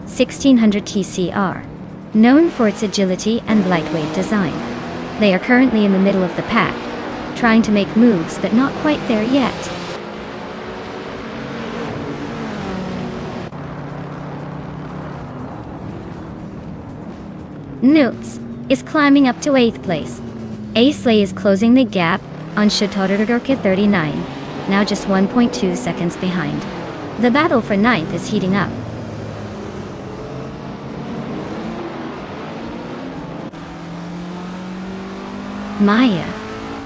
1600 TCR, known for its agility and lightweight design. They are currently in the middle of the pack, trying to make moves but not quite there yet. Newts is climbing up to 8th place. Aisley is closing the gap on Shatodargurka 39, now just 1.2 seconds behind. The battle for 9th is heating up. Maya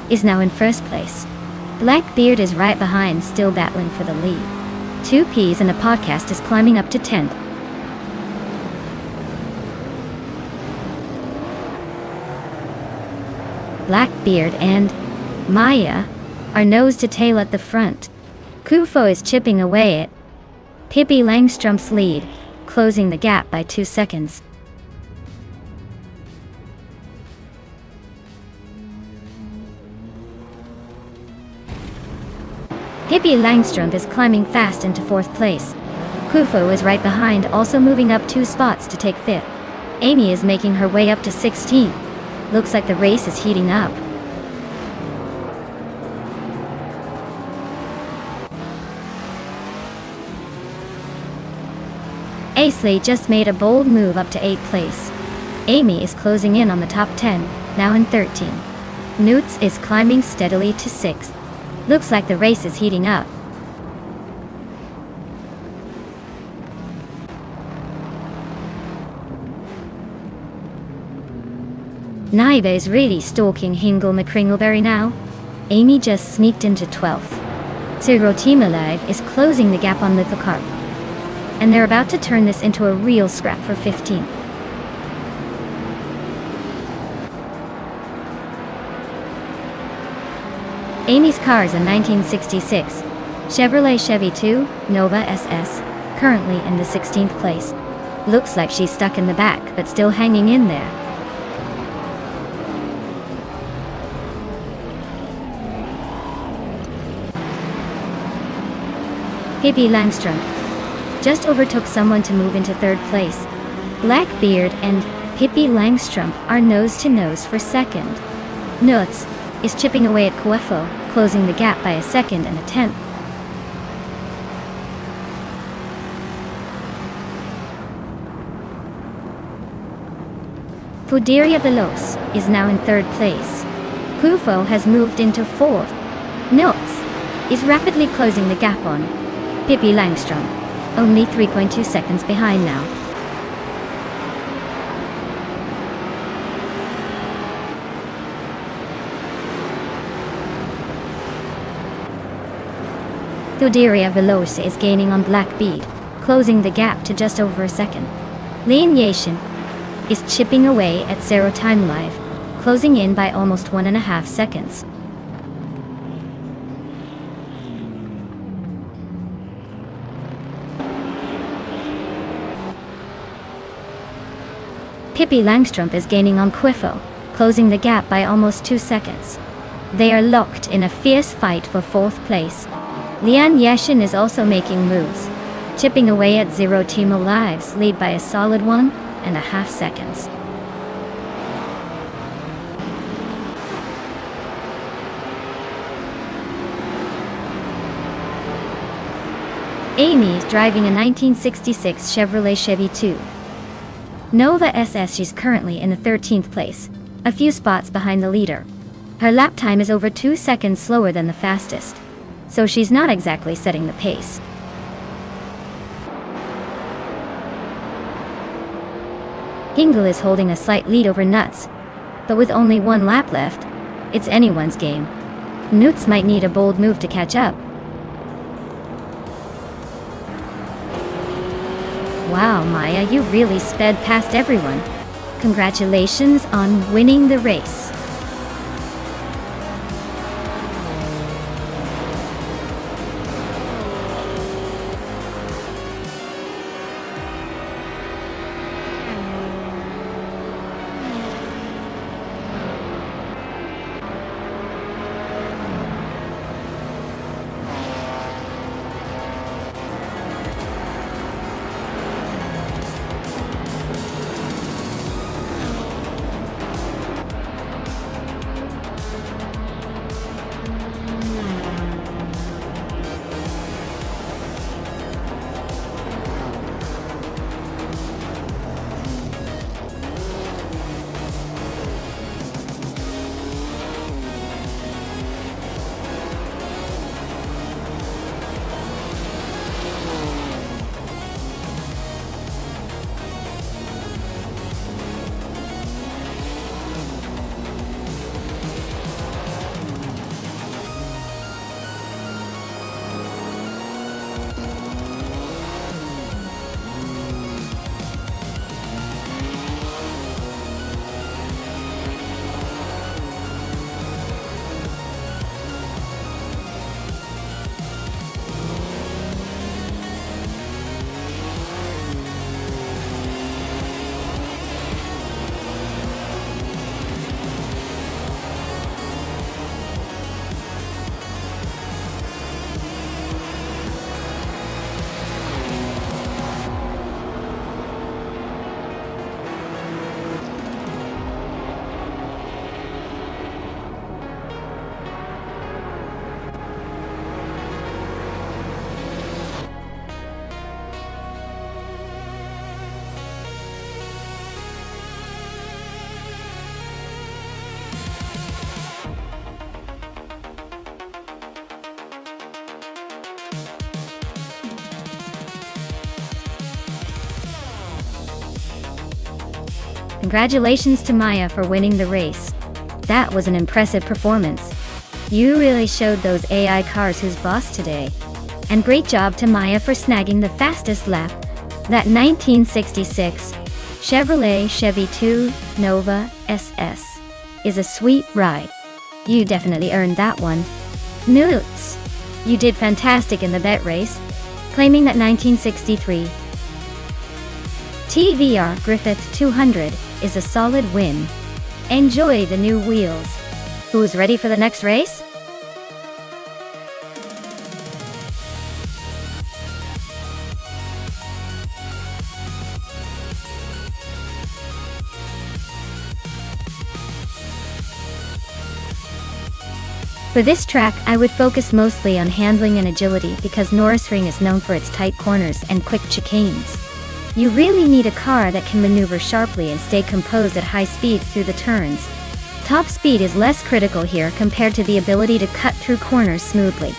is now in 1st place. Blackbeard is right behind, still battling for the lead. 2Ps and a podcast is climbing up to 10th. Blackbeard and Maya are nose to tail at the front. Kufo is chipping away at Pippi Langström's lead, closing the gap by 2 seconds. Pippi Langström is climbing fast into 4th place. Kufo is right behind, also moving up 2 spots to take 5th. Amy is making her way up to 16th. Looks like the race is heating up. Aisley just made a bold move up to 8th place. Amy is closing in on the top 10, now in 13th. Newts is climbing steadily to 6th. Looks like the race is heating up. Naive is really stalking Hingle McCringleberry now. Amy just sneaked into 12th. Zero Team Alive is closing the gap on Lithocarp. And they're about to turn this into a real scrap for 15th. Amy's car is a 1966 Chevrolet Chevy 2 Nova SS, currently in the 16th place. Looks like she's stuck in the back, but still hanging in there. Pippi Langström just overtook someone to move into 3rd place. Blackbeard and Pippi Langström are nose to nose for 2nd. Nutz is chipping away at Coefo, closing the gap by a 2nd and a 10th. Fuderia Veloz is now in 3rd place. Kufo has moved into 4th. Nutz is rapidly closing the gap on Pippi Langström, only 3.2 seconds behind now. Fuderia Veloz is gaining on Blackbeard, closing the gap to just over a second. Lineation is chipping away at Zero Time Live, closing in by almost 1.5 seconds. Pippi Langström is gaining on Coefo, closing the gap by almost 2 seconds. They are locked in a fierce fight for 4th place. Lian Yashin is also making moves, chipping away at Zero Team Alive's lead by a solid 1.5 seconds. Amy is driving a 1966 Chevrolet Chevy 2 Nova SS. She's currently in the 13th place, a few spots behind the leader. Her lap time is over 2 seconds slower than the fastest, so she's not exactly setting the pace. Hingle is holding a slight lead over Nutz, but with only 1 lap left, it's anyone's game. Nutz might need a bold move to catch up. Wow, Maya, you really sped past everyone. Congratulations on winning the race. Congratulations to Maya for winning the race. That was an impressive performance. You really showed those AI cars who's boss today. And great job to Maya for snagging the fastest lap. That 1966 Chevrolet Chevy 2 Nova SS is a sweet ride. You definitely earned that one. Newts, you did fantastic in the bet race, claiming that 1963 TVR Griffith 200 is a solid win. Enjoy the new wheels. Who's ready for the next race? For this track, I would focus mostly on handling and agility because Norrisring is known for its tight corners and quick chicanes. You really need a car that can maneuver sharply and stay composed at high speeds through the turns. Top speed is less critical here compared to the ability to cut through corners smoothly.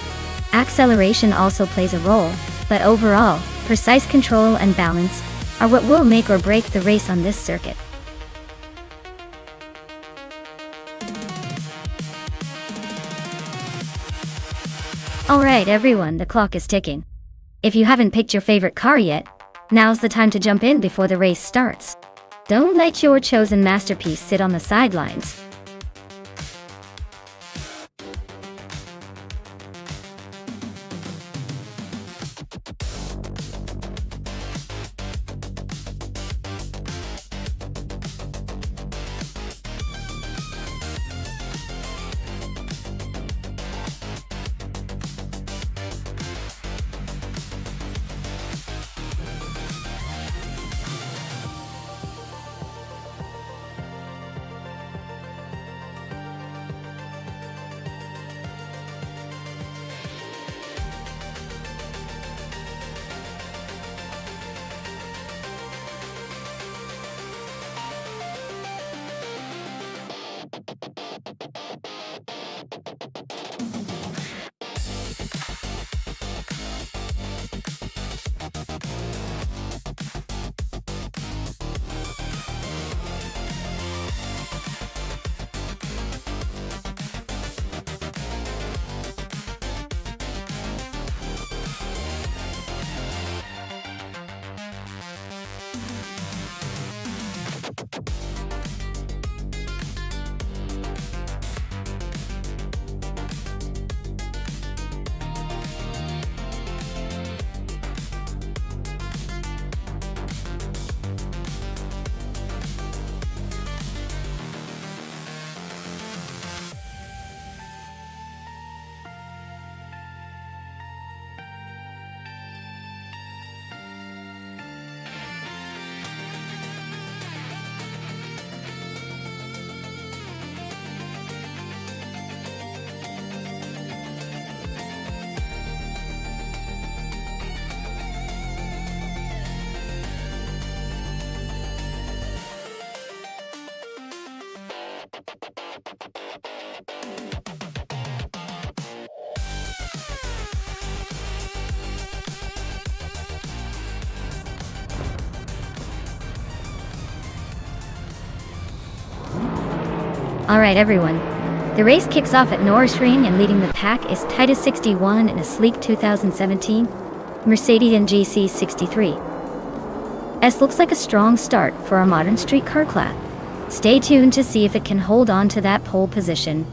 Acceleration also plays a role, but overall, precise control and balance are what will make or break the race on this circuit. Alright everyone, the clock is ticking. If you haven't picked your favorite car yet, now's the time to jump in before the race starts. Don't let your chosen masterpiece sit on the sidelines. Alright everyone, the race kicks off at Norrisring and leading the pack is Titus 61 in a sleek 2017 Mercedes GC 63. S looks like a strong start for our modern street car class. Stay tuned to see if it can hold on to that pole position.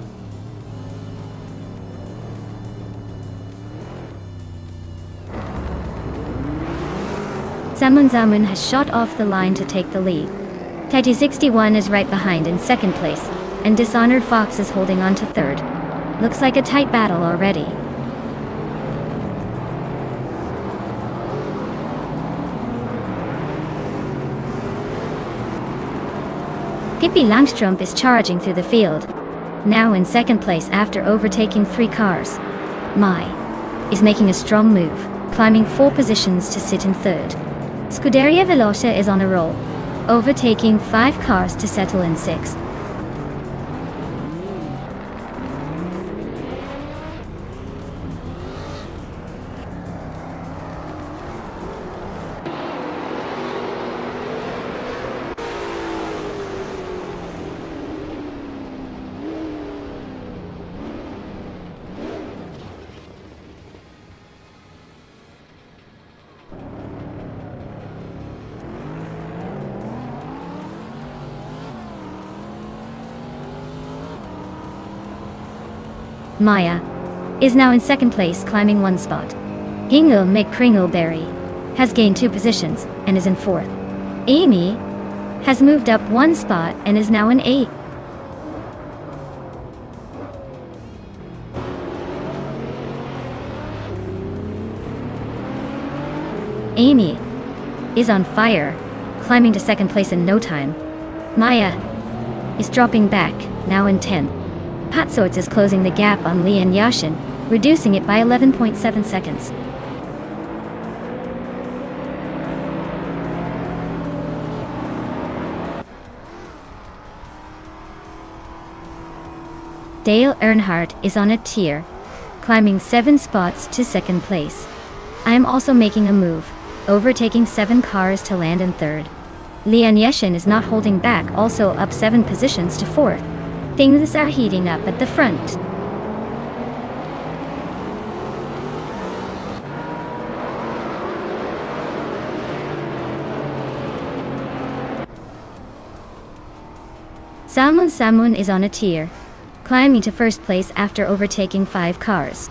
Zamun Zamun has shot off the line to take the lead. Titus 61 is right behind in second place, and Dishonored Fox is holding on to third. Looks like a tight battle already. Pippi Langstrup is charging through the field, now in second place after overtaking 3 cars. Mai is making a strong move, climbing 4 positions to sit in third. Scuderia Veloce is on a roll, overtaking 5 cars to settle in 6th. Maya is now in second place, climbing one spot. Hingle McCringleberry has gained 2 positions and is in 4th. Amy has moved up 1 spot and is now in 8th. Amy is on fire, climbing to second place in no time. Maya is dropping back, now in 10th. Patsorts is closing the gap on Lian Yashin, reducing it by 11.7 seconds. Dale Earnhardt is on a tier, climbing 7 spots to second place. I am also making a move, overtaking 7 cars to land in 3rd. Lian Yashin is not holding back, also up 7 positions to 4th. Things are heating up at the front. Salmon is on a tier, climbing to first place after overtaking 5 cars.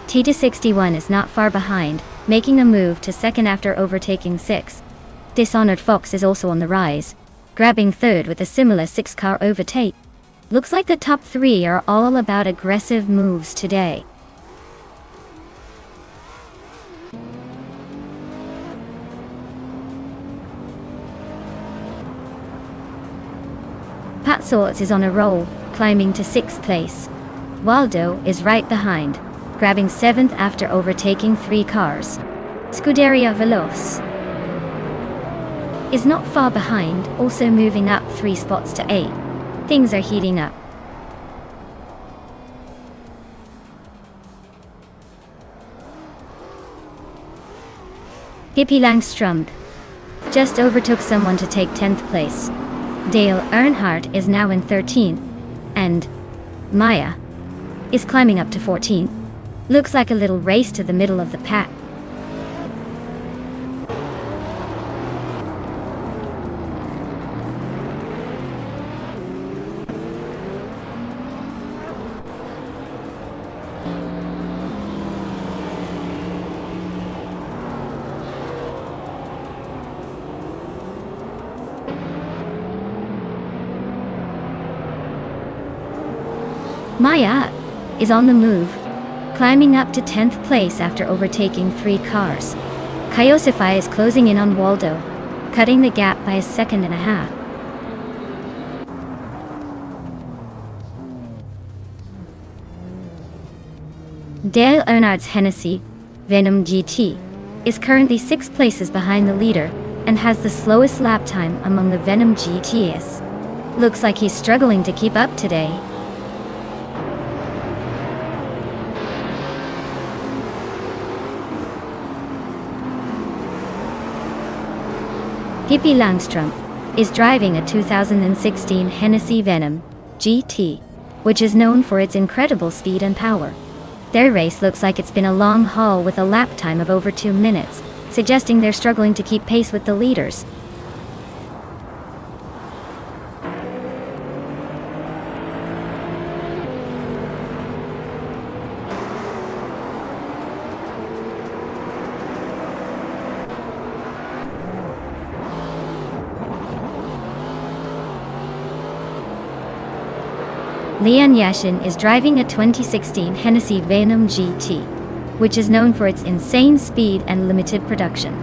T261 is not far behind, making a move to second after overtaking 6. Dishonored Fox is also on the rise, grabbing 3rd with a similar 6-car overtake. Looks like the top 3 are all about aggressive moves today. Patsorts is on a roll, climbing to 6th place. Waldo is right behind, grabbing 7th after overtaking 3 cars. Scuderia Veloz is not far behind, also moving up 3 spots to 8. Things are heating up. Hippie Langstrom just overtook someone to take 10th place. Dale Earnhardt is now in 13th, and Maya is climbing up to 14th. Looks like a little race to the middle of the pack. Maya is on the move, climbing up to 10th place after overtaking 3 cars. Kyosify is closing in on Waldo, cutting the gap by 1.5 seconds. Dale Earnhardt's Hennessy Venom GT is currently 6 places behind the leader and has the slowest lap time among the Venom GTs. Looks like he's struggling to keep up today. Hippie Langstrom is driving a 2016 Hennessy Venom GT, which is known for its incredible speed and power. Their race looks like it's been a long haul with a lap time of over 2 minutes, suggesting they're struggling to keep pace with the leaders. Lian Yashin is driving a 2016 Hennessy Venom GT, which is known for its insane speed and limited production.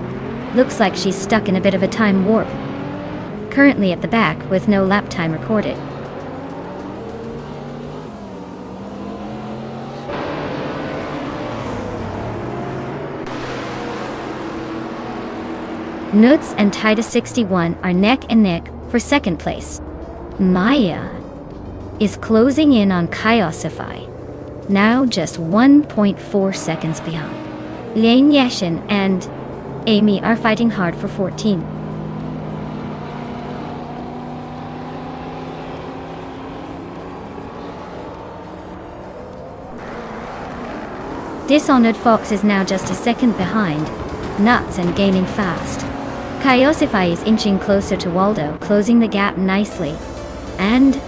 Looks like she's stuck in a bit of a time warp. Currently at the back with no lap time recorded. Nuts and Titus61 are neck and neck for second place. Maya is closing in on Kyosify, now just 1.4 seconds behind. Lian Yashin and Amy are fighting hard for 14. Dishonored Fox is now just a second behind, nuts and gaining fast. Kyosify is inching closer to Waldo, closing the gap nicely. And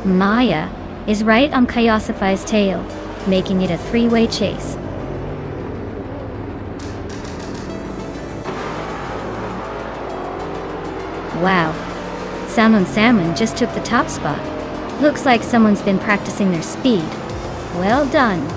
Maya is right on Kyosify's tail, making it a three-way chase. Wow. Salmon just took the top spot. Looks like someone's been practicing their speed. Well done.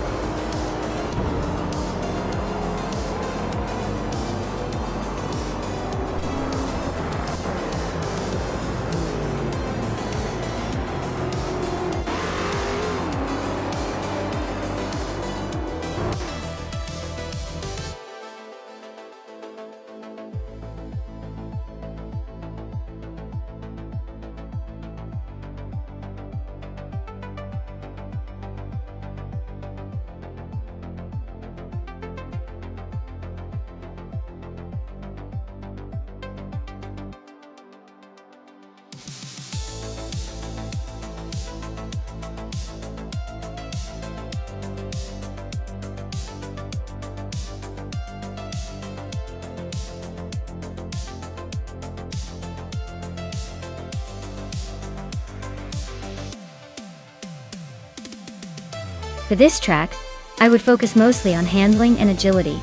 For this track, I would focus mostly on handling and agility,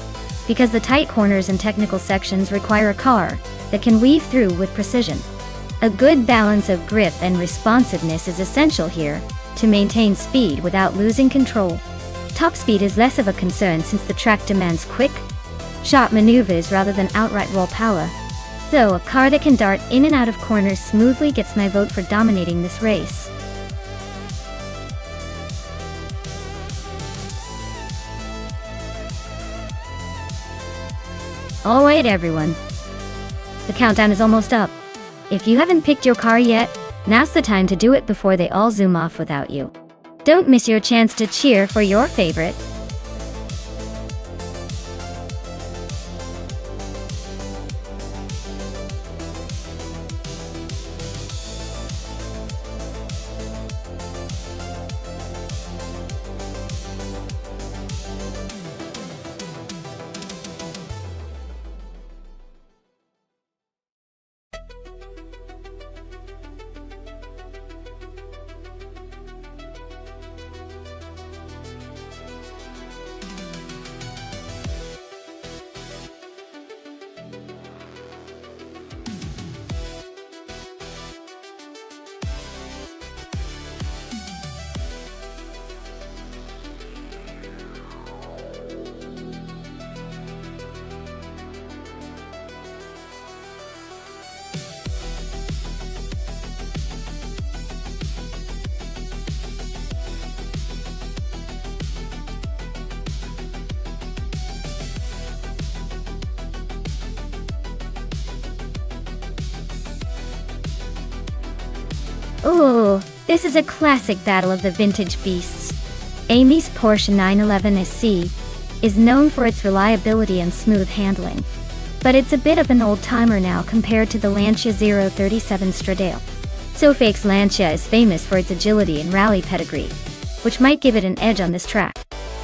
because the tight corners and technical sections require a car that can weave through with precision. A good balance of grip and responsiveness is essential here to maintain speed without losing control. Top speed is less of a concern since the track demands quick, sharp maneuvers rather than outright raw power. So a car that can dart in and out of corners smoothly gets my vote for dominating this race. Alright everyone, the countdown is almost up. If you haven't picked your car yet, now's the time to do it before they all zoom off without you. Don't miss your chance to cheer for your favorite. Ooh, this is a classic battle of the vintage beasts. Amy's Porsche 911 SC is known for its reliability and smooth handling, but it's a bit of an old-timer now compared to the Lancia 037 Stradale. Sofake's Lancia is famous for its agility and rally pedigree, which might give it an edge on this track.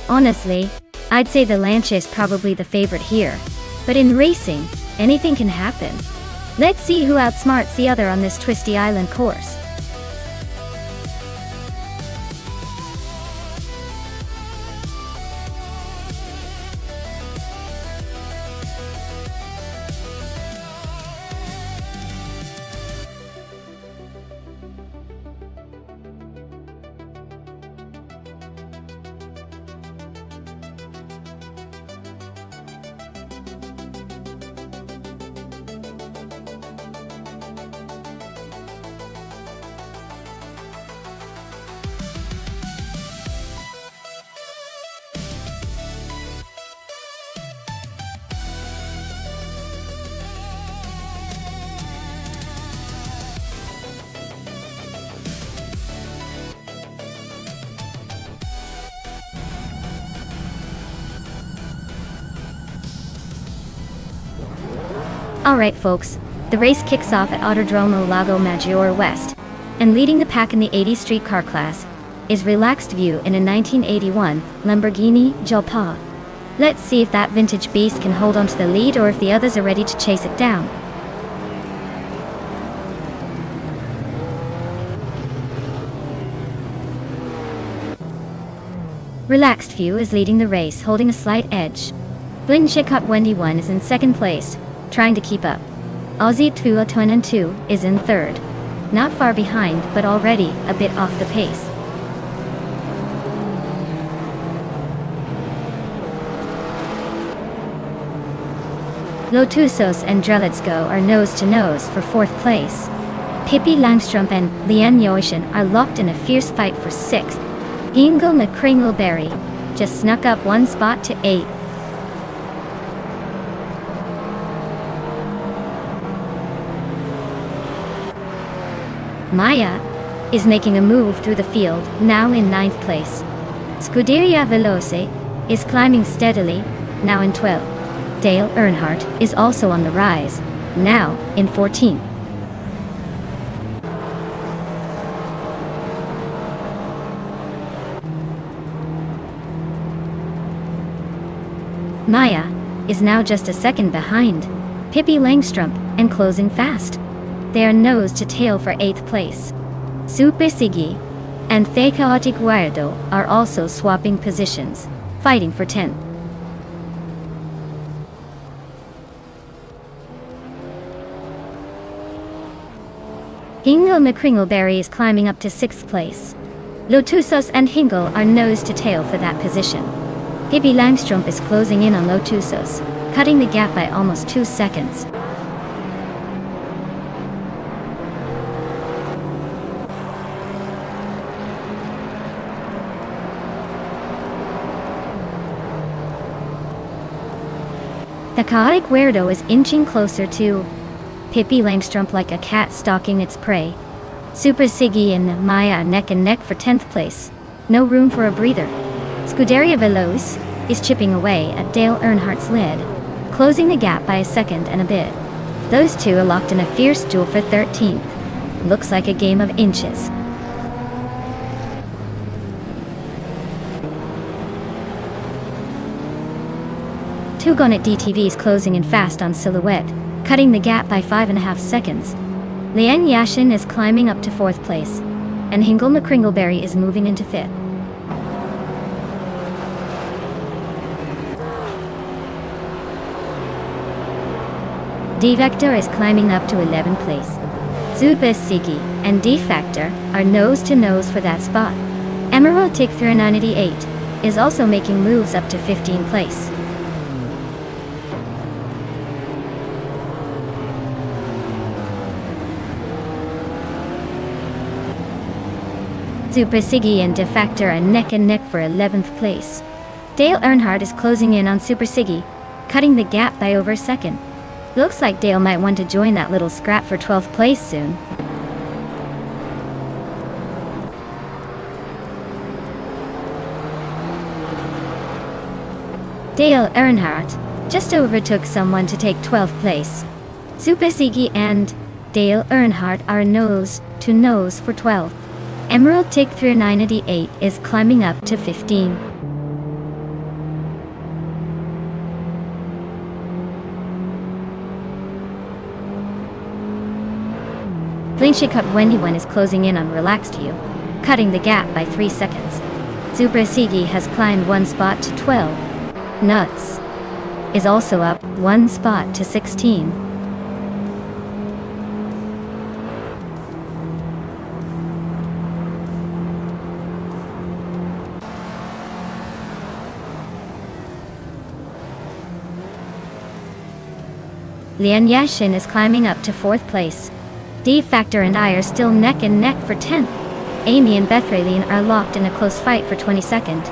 Honestly, I'd say the Lancia is probably the favorite here, but in racing, anything can happen. Let's see who outsmarts the other on this twisty island course. Alright folks, the race kicks off at Autodromo Lago Maggiore West, and leading the pack in the 80 streetcar class is Relaxed View in a 1981 Lamborghini Jalpa. Let's see if that vintage beast can hold on to the lead or if the others are ready to chase it down. Relaxed View is leading the race, holding a slight edge. Blinchikot Wendy 1 is in second place, trying to keep up. Aussie Tua Tuanan 2 is in third. Not far behind, but already a bit off the pace. Lotusos and Drelitsko are nose to nose for fourth place. Pippi Langstrup and Lian Yoishin are locked in a fierce fight for sixth. Hingle McCringleberry just snuck up one spot to 8th. Maya is making a move through the field, now in 9th place. Scuderia Veloce is climbing steadily, now in 12th. Dale Earnhardt is also on the rise, now in 14th. Maya is now just a second behind Pippi Langstrup and closing fast. They are nose to tail for 8th place. Super Siggy and Thecaotic Guardo are also swapping positions, fighting for 10th. Hingle McCringleberry is climbing up to 6th place. Lotusos and Hingle are nose to tail for that position. Pippi Langstrup is closing in on Lotusos, cutting the gap by almost 2 seconds. The chaotic weirdo is inching closer to Pippi Langstrup like a cat stalking its prey. Super Siggy and Maya neck and neck for 10th place. No room for a breather. Scuderia Veloce is chipping away at Dale Earnhardt's lead, closing the gap by a second and a bit. Those two are locked in a fierce duel for 13th. Looks like a game of inches. Tugonet DTV is closing in fast on Silhouette, cutting the gap by 5.5 seconds. Lian Yashin is climbing up to 4th place, and Hingle McCringleberry is moving into 5th. D-Vector is climbing up to 11th place. Zubis Sigi and D-Factor are nose to nose for that spot. Emerald Tick 398 is also making moves up to 15th place. Super Siggy and Defactor are neck and neck for 11th place. Dale Earnhardt is closing in on Super Siggy, cutting the gap by over a second. Looks like Dale might want to join that little scrap for 12th place soon. Dale Earnhardt just overtook someone to take 12th place. Super Siggy and Dale Earnhardt are nose to nose for 12th. Emerald Tick 398 is climbing up to 15. Blinchikot Wendy 1 is closing in on Relaxed View, cutting the gap by 3 seconds. Super Sigi has climbed 1 spot to 12. Nuts is also up 1 spot to 16. Lian Yashin is climbing up to 4th place. D-Factor and I are still neck and neck for 10th. Amy and Bethraleen are locked in a close fight for 22nd.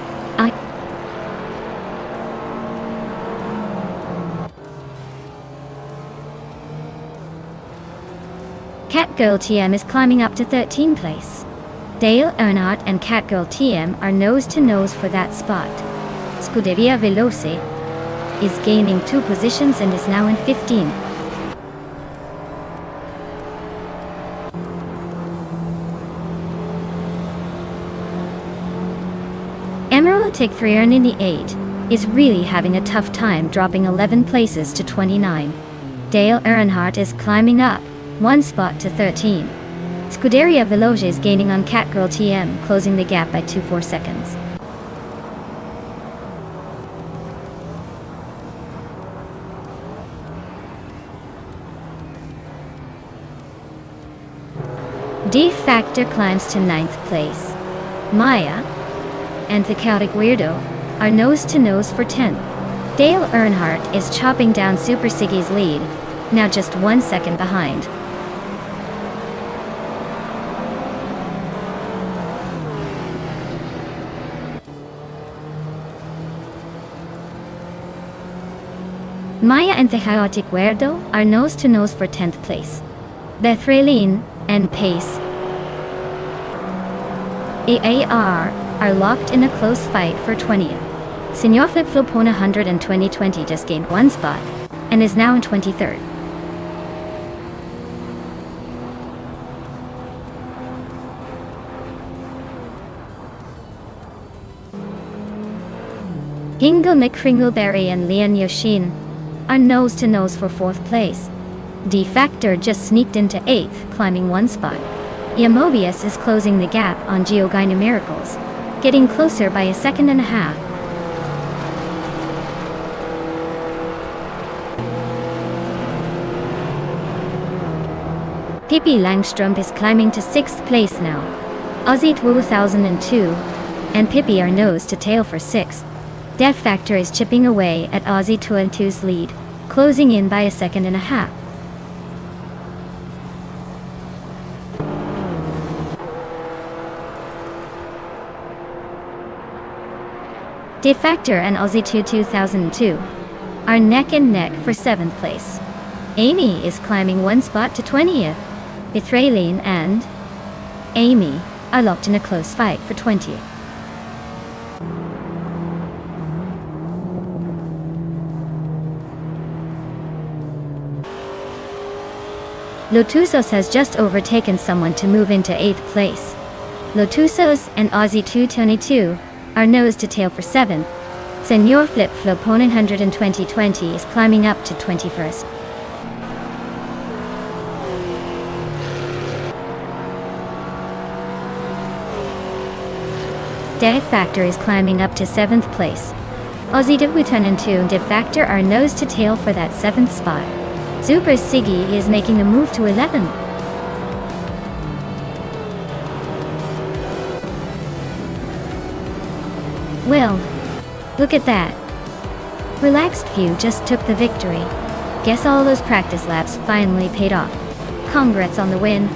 Catgirl TM is climbing up to 13th place. Dale Earnhardt and Catgirl TM are nose to nose for that spot. Scuderia Veloce is gaining 2 positions and is now in 15th. Emerald Tick 398 is really having a tough time, dropping 11 places to 29. Dale Earnhardt is climbing up 1 spot to 13. Scuderia Veloce is gaining on Catgirl TM, closing the gap by 2.4 seconds. D Factor climbs to 9th place. Maya and the Chaotic Weirdo are nose-to-nose for 10th. Dale Earnhardt is chopping down Super Siggy's lead, now just 1 second behind. Maya and the Chaotic Weirdo are nose-to-nose for 10th place. Bethralene and Pace AAR are locked in a close fight for 20th. Senor Flip Flopona 100 in 2020 just gained 1 spot and is now in 23rd. Hingle McCringleberry and Leon Yoshin are nose-to-nose for 4th place. D Factor just sneaked into 8th, climbing 1 spot. Yamobius is closing the gap on Geogyna Miracles, getting closer by 1.5 seconds. Pippi Langstrom is climbing to 6th place now. Aussie 2002 and Pippi are nose to tail for 6th. Def Factor is chipping away at Aussie 2's lead, closing in by 1.5 seconds. Def Factor and Aussie 2002 are neck and neck for 7th place. Amy is climbing 1 spot to 20th. Bethralene and Amy are locked in a close fight for 20th. Lotusos has just overtaken someone to move into 8th place. Lotusos and Aussie 222 are nose to tail for 7th. Senor Flip Flopona 100 in 2020 is climbing up to 21st. Def Factor is climbing up to 7th place. Aussie 202 and Def Factor are nose to tail for that 7th spot. Super Siggy is making a move to 11th. Well, look at that. Relaxed Few just took the victory. Guess all those practice laps finally paid off. Congrats on the win.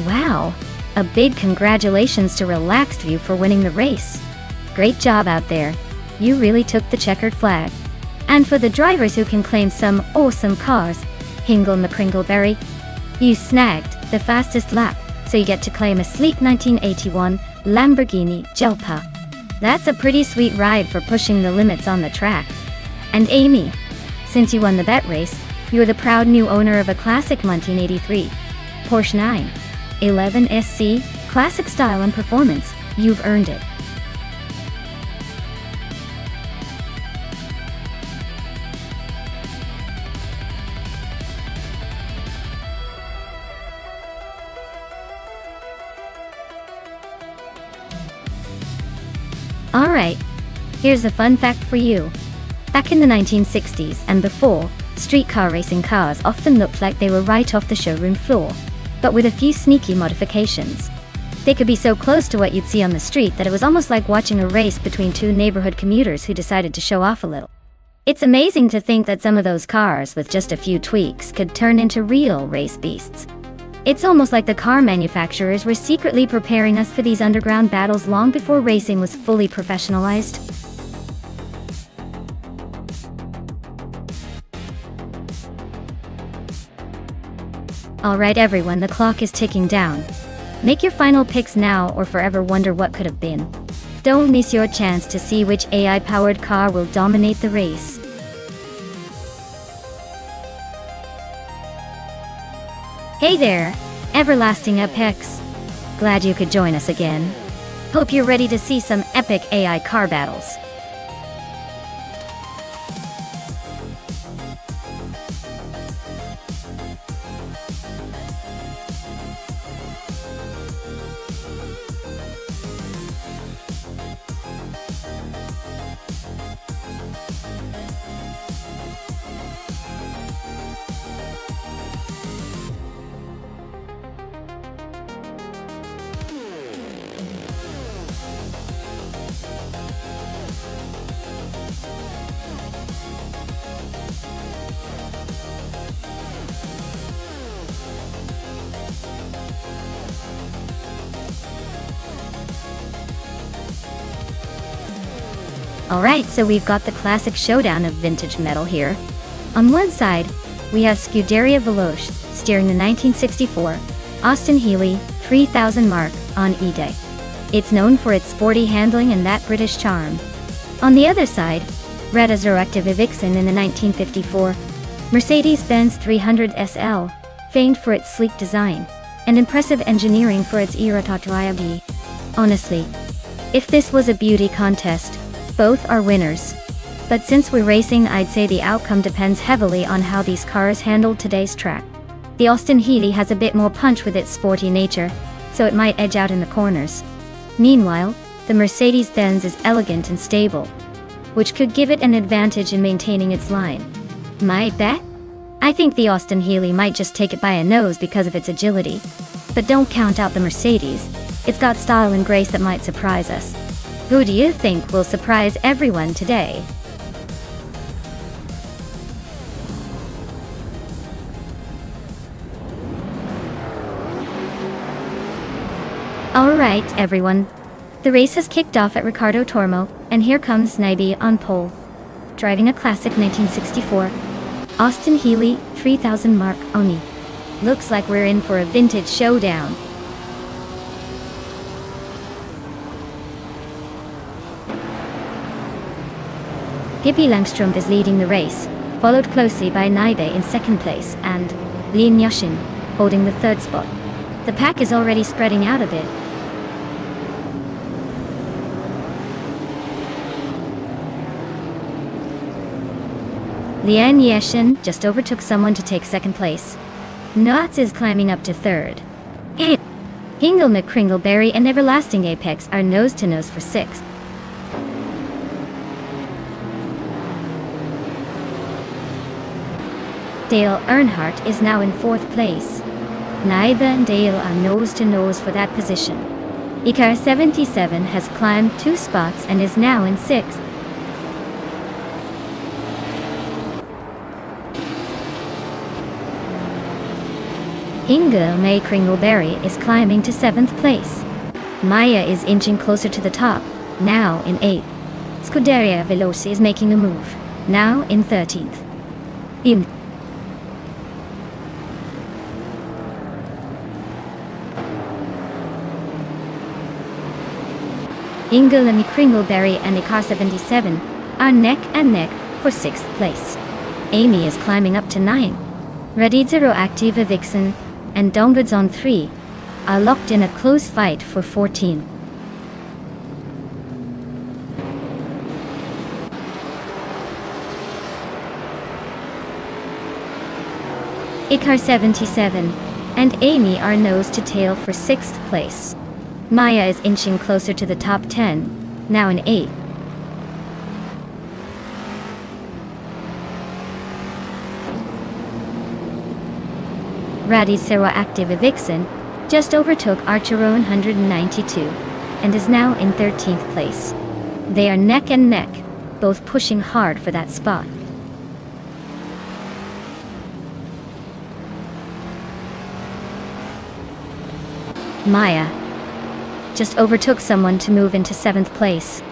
Wow! A big congratulations to Relaxed View for winning the race. Great job out there. You really took the checkered flag. And for the drivers who can claim some awesome cars, Hingle McCringleberry, you snagged the fastest lap, so you get to claim a sleek 1981 Lamborghini Jelpa. That's a pretty sweet ride for pushing the limits on the track. And Amy, since you won the bet race, you're the proud new owner of a classic 1983 Porsche 911 SC, classic style and performance, you've earned it. Alright, here's a fun fact for you. Back in the 1960s and before, street car racing cars often looked like they were right off the showroom floor, but with a few sneaky modifications. They could be so close to what you'd see on the street that it was almost like watching a race between two neighborhood commuters who decided to show off a little. It's amazing to think that some of those cars, with just a few tweaks, could turn into real race beasts. It's almost like the car manufacturers were secretly preparing us for these underground battles long before racing was fully professionalized. Alright everyone, the clock is ticking down. Make your final picks now or forever wonder what could have been. Don't miss your chance to see which AI-powered car will dominate the race. Hey there, Everlasting Apex. Glad you could join us again. Hope you're ready to see some epic AI car battles. Alright, so we've got the classic showdown of vintage metal here. On one side, we have Scuderia Veloce steering the 1964 Austin Healey 3000 Mark on E-Day. It's known for its sporty handling and that British charm. On the other side, Red Resurrective Vixen in the 1954 Mercedes-Benz 300 SL, famed for its sleek design and impressive engineering for its era reliability. Honestly, if this was a beauty contest, both are winners. But since we're racing, I'd say the outcome depends heavily on how these cars handled today's track. The Austin Healey has a bit more punch with its sporty nature, so it might edge out in the corners. Meanwhile, the Mercedes-Benz is elegant and stable, which could give it an advantage in maintaining its line. My bet? I think the Austin Healey might just take it by a nose because of its agility. But don't count out the Mercedes. It's got style and grace that might surprise us. Who do you think will surprise everyone today? Alright everyone, the race has kicked off at Ricardo Tormo, and here comes Naibi on pole. Driving a classic 1964 Austin Healey 3000 Mark Oni. Looks like we're in for a vintage showdown. Pippi Langström is leading the race, followed closely by Naibe in second place and Lin Yashin holding the third spot. The pack is already spreading out a bit. Lian Yashin just overtook someone to take second place. Notz is climbing up to third. Hingle McCringleberry and Everlasting Apex are nose-to-nose for sixth. Dale Earnhardt is now in fourth place. Naiba and Dale are nose-to-nose for that position. Icar 77 has climbed 2 spots and is now in sixth. Hingle May Kringleberry is climbing to 7th place. Maya is inching closer to the top, now in 8th. Scuderia Veloce is making a move, now in 13th. Hingle and Kringleberry and Icar 77 are neck and neck for 6th place. Amy is climbing up to 9. Radizero Activa Vixen and Dongbud's on 3 are locked in a close fight for 14. Ikar 77 and Amy are nose to tail for 6th place. Maya is inching closer to the top 10, now in 8th. Radicero Active Vixen just overtook Archero 192 and is now in 13th place. They are neck and neck, both pushing hard for that spot. Maya just overtook someone to move into 7th place.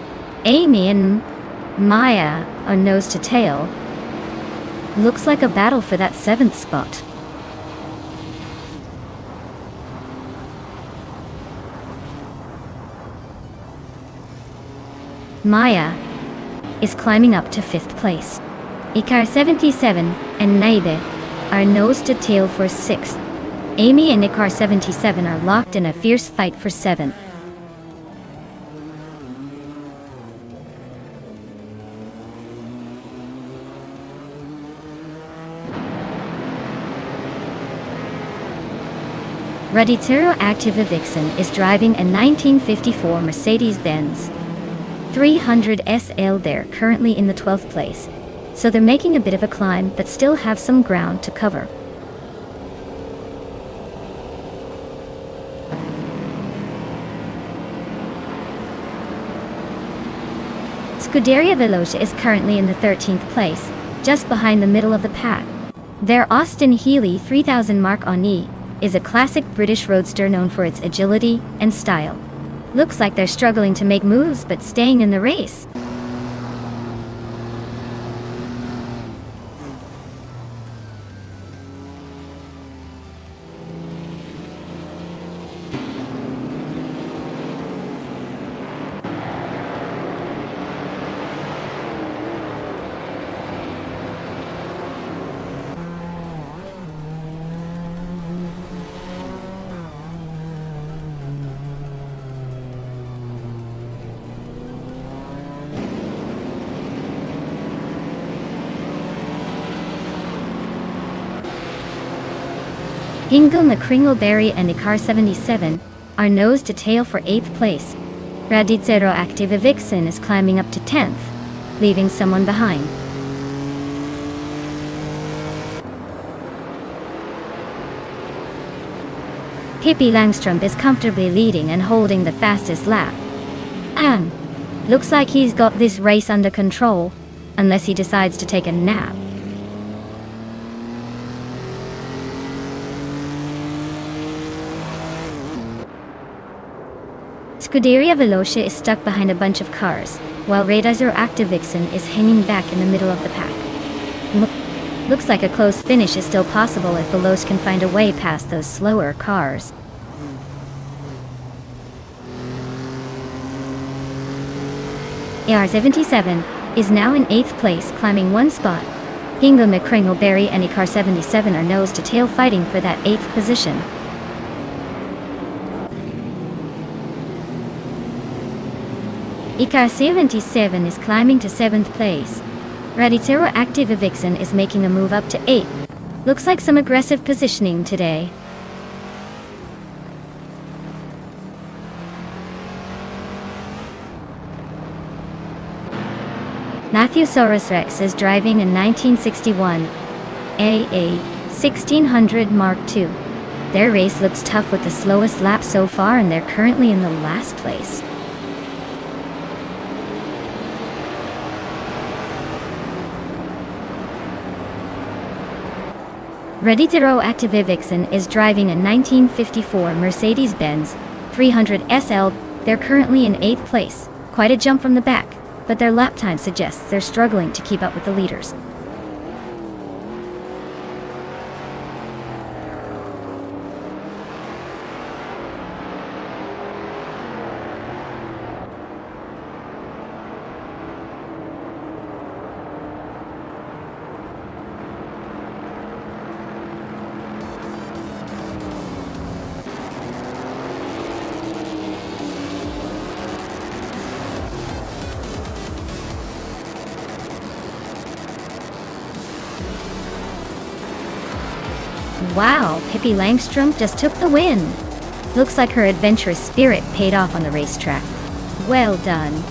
Amy and Maya are nose to tail. Looks like a battle for that 7th spot. Maya is climbing up to 5th place. Ikar 77 and Naide are nose to tail for 6th. Amy and Ikar 77 are locked in a fierce fight for 7th. Radicero Active Vixen is driving a 1954 Mercedes-Benz 300 SL. They're currently in the 12th place, so they're making a bit of a climb but still have some ground to cover. Scuderia Veloce is currently in the 13th place, just behind the middle of the pack. Their Austin Healey 3000 Mark Oni is a classic British roadster known for its agility and style. Looks like they're struggling to make moves but staying in the race. Hingle McCringleberry and Ikar 77 are nose to tail for 8th place. Radicero Active Vixen is climbing up to 10th, leaving someone behind. Pippi Langstrom is comfortably leading and holding the fastest lap. Looks like he's got this race under control, unless he decides to take a nap. Scuderia Veloce is stuck behind a bunch of cars, while Radicero Active Vixen is hanging back in the middle of the pack. Looks like a close finish is still possible if Veloce can find a way past those slower cars. AR-77 is now in 8th place, climbing 1 spot. Hingle McCringleberry and Ikar 77 are nose to tail fighting for that 8th position. Ikar 77 is climbing to 7th place. Radicero Active Vixen is making a move up to 8th. Looks like some aggressive positioning today. Matthewsaurus Rex is driving a 1961 AA 1600 Mark II. Their race looks tough with the slowest lap so far, and they're currently in the last place. Radicero Active Vixen is driving a 1954 Mercedes-Benz 300 SL. They're currently in 8th place. Quite a jump from the back, but their lap time suggests they're struggling to keep up with the leaders. Wow, Pippi Langstrom just took the win. Looks like her adventurous spirit paid off on the racetrack. Well done.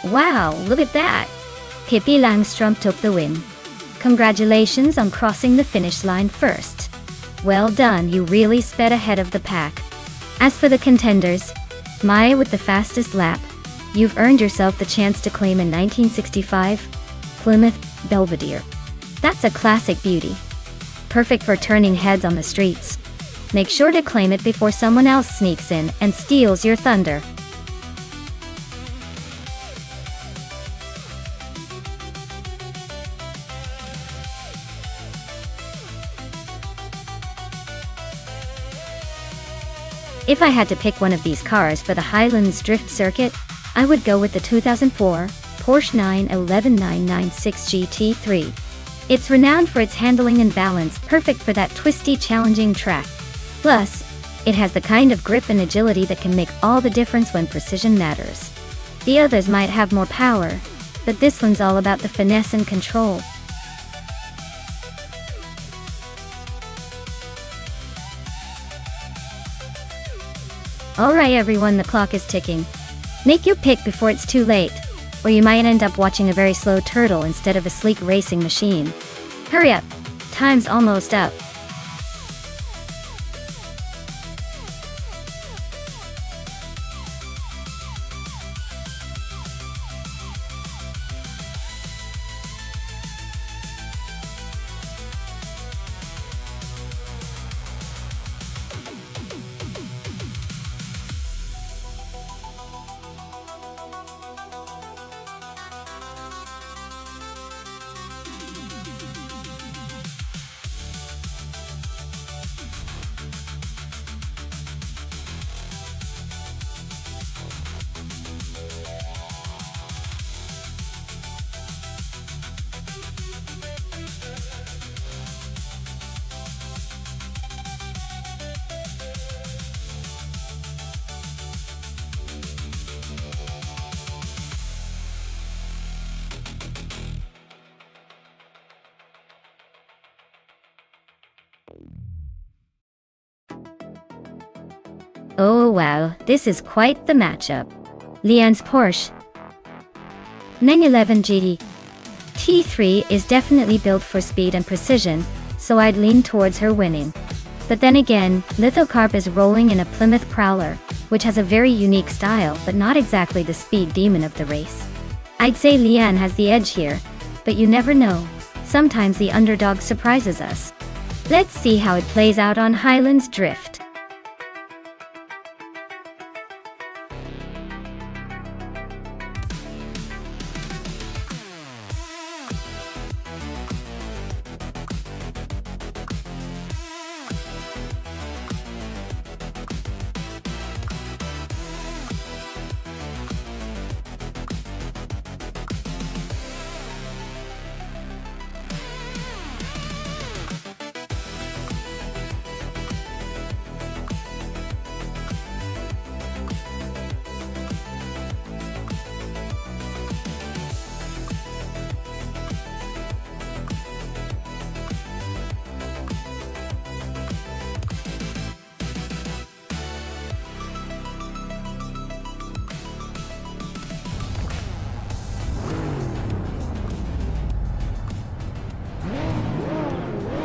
Wow, look at that! Pippi Langstrom took the win. Congratulations on crossing the finish line first. Well done, you really sped ahead of the pack. As for the contenders, Maya with the fastest lap, you've earned yourself the chance to claim a 1965 Plymouth Belvedere. That's a classic beauty. Perfect for turning heads on the streets. Make sure to claim it before someone else sneaks in and steals your thunder. If I had to pick one of these cars for the Highlands Drift Circuit, I would go with the 2004 Porsche 911 996 GT3. It's renowned for its handling and balance, perfect for that twisty, challenging track. Plus, it has the kind of grip and agility that can make all the difference when precision matters. The others might have more power, but this one's all about the finesse and control. Alright everyone, the clock is ticking. Make your pick before it's too late, or you might end up watching a very slow turtle instead of a sleek racing machine. Hurry up! Time's almost up. Oh wow, this is quite the matchup. Leanne's Porsche 911 GT T3 is definitely built for speed and precision, so I'd lean towards her winning. But then again, Lithocarp is rolling in a Plymouth Prowler, which has a very unique style but not exactly the speed demon of the race. I'd say Leanne has the edge here, but you never know. Sometimes the underdog surprises us. Let's see how it plays out on Highlands Drift.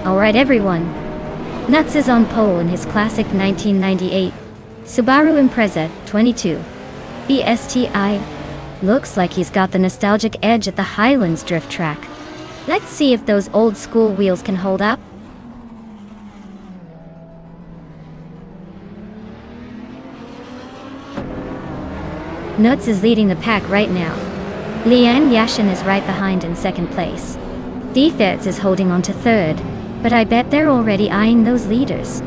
Alright everyone. Nuts is on pole in his classic 1998 Subaru Impreza 22 BSTI. Looks like he's got the nostalgic edge at the Highlands drift track. Let's see if those old school wheels can hold up. Nuts is leading the pack right now. Lian Yashin is right behind in second place. Defetz is holding on to third, but I bet they're already eyeing those leaders.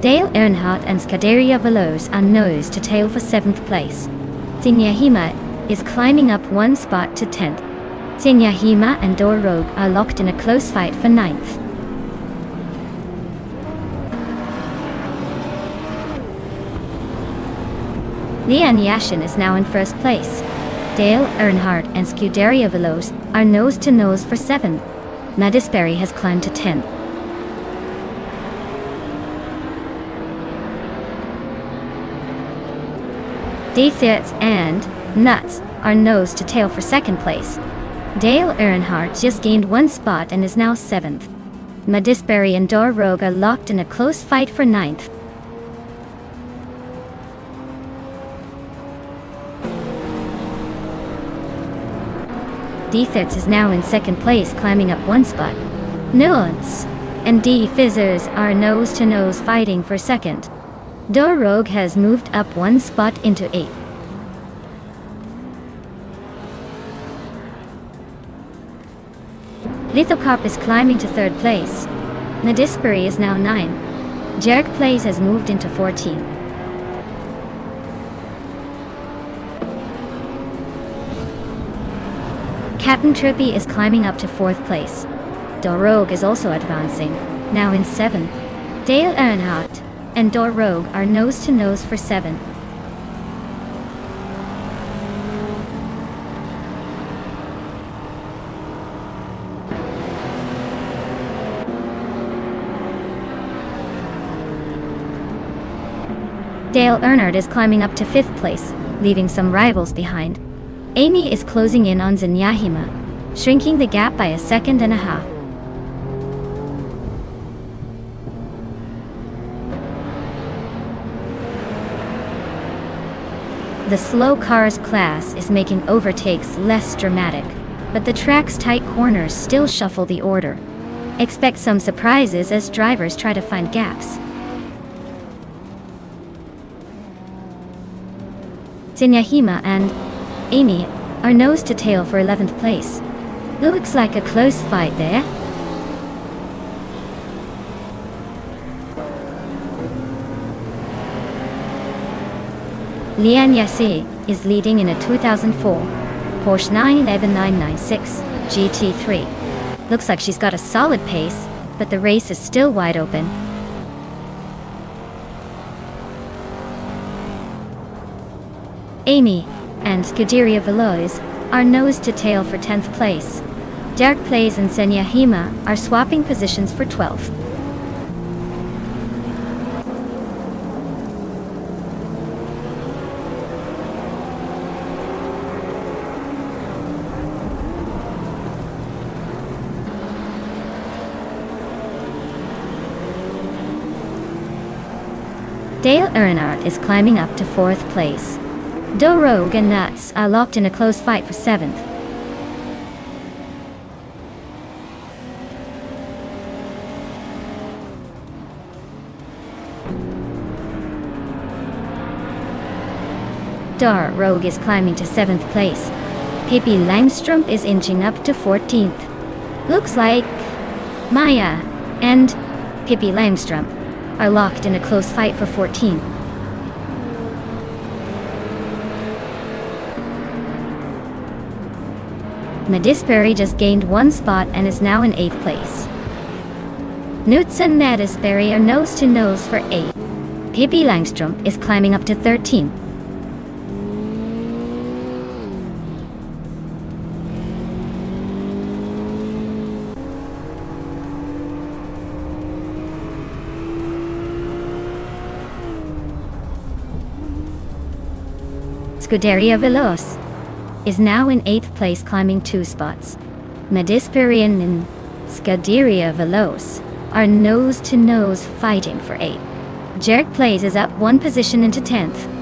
Dale Earnhardt and Scuderia Veloz are nose to tail for 7th place. Tsinyahima is climbing up one spot to 10th. Tsinyahima and Dor Rogue are locked in a close fight for 9th. Lian Yashin is now in 1st place. Dale Earnhardt and Scuderia Veloz are nose to nose for 7th. Madisberry has climbed to 10th. Defetz and Nuts are nose to tail for 2nd place. Dale Earnhardt just gained one spot and is now 7th. Madisberry and Dor Rogue are locked in a close fight for 9th. Defetz is now in 2nd place, climbing up one spot. Nuts and D Fizzers are nose to nose fighting for 2nd. Dor Rogue has moved up one spot into 8th. Lithocarp is climbing to 3rd place. Madisberry is now 9. Jerk Plays has moved into 14th. Captain Trippy is climbing up to 4th place. Dor Rogue is also advancing, now in 7th. Dale Earnhardt and Dor Rogue are nose to nose for 7th. Dale Earnhardt is climbing up to 5th place, leaving some rivals behind. Amy is closing in on Tsinyahima, shrinking the gap by 1.5 seconds. The slow cars class is making overtakes less dramatic, but the track's tight corners still shuffle the order. Expect some surprises as drivers try to find gaps. Tsinyahima and Amy are nose to tail for 11th place. Looks like a close fight there. Lian Yassi is leading in a 2004 Porsche 911 GT3. Looks like she's got a solid pace, but the race is still wide open. Amy and Scuderia Veloz are nose to tail for 10th place. Jerk Plays and Tsinyahima are swapping positions for 12th. Dale Earnhardt is climbing up to 4th place. Dor Rogue and Nuts are locked in a close fight for 7th. Dor Rogue is climbing to 7th place. Pippi Langstrup is inching up to 14th. Looks like Maya and Pippi Langstrup are locked in a close fight for 14th. Madisberry just gained one spot and is now in 8th place. Nuts and Madisberry are nose to nose for 8th. Pippi Langstrup is climbing up to 13th. Scuderia Veloce is now in 8th place, climbing 2 spots. Medisperian and Scuderia Veloce are nose-to-nose fighting for 8. Jerk Plays is up 1 position into 10th.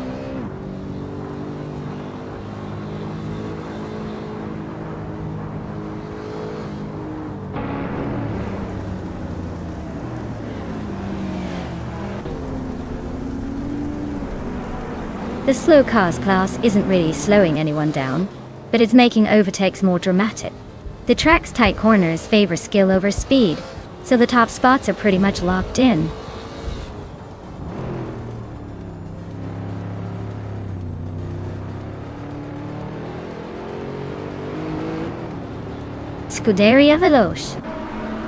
The slow cars class isn't really slowing anyone down, but it's making overtakes more dramatic. The track's tight corners favor skill over speed, so the top spots are pretty much locked in. Scuderia Veloce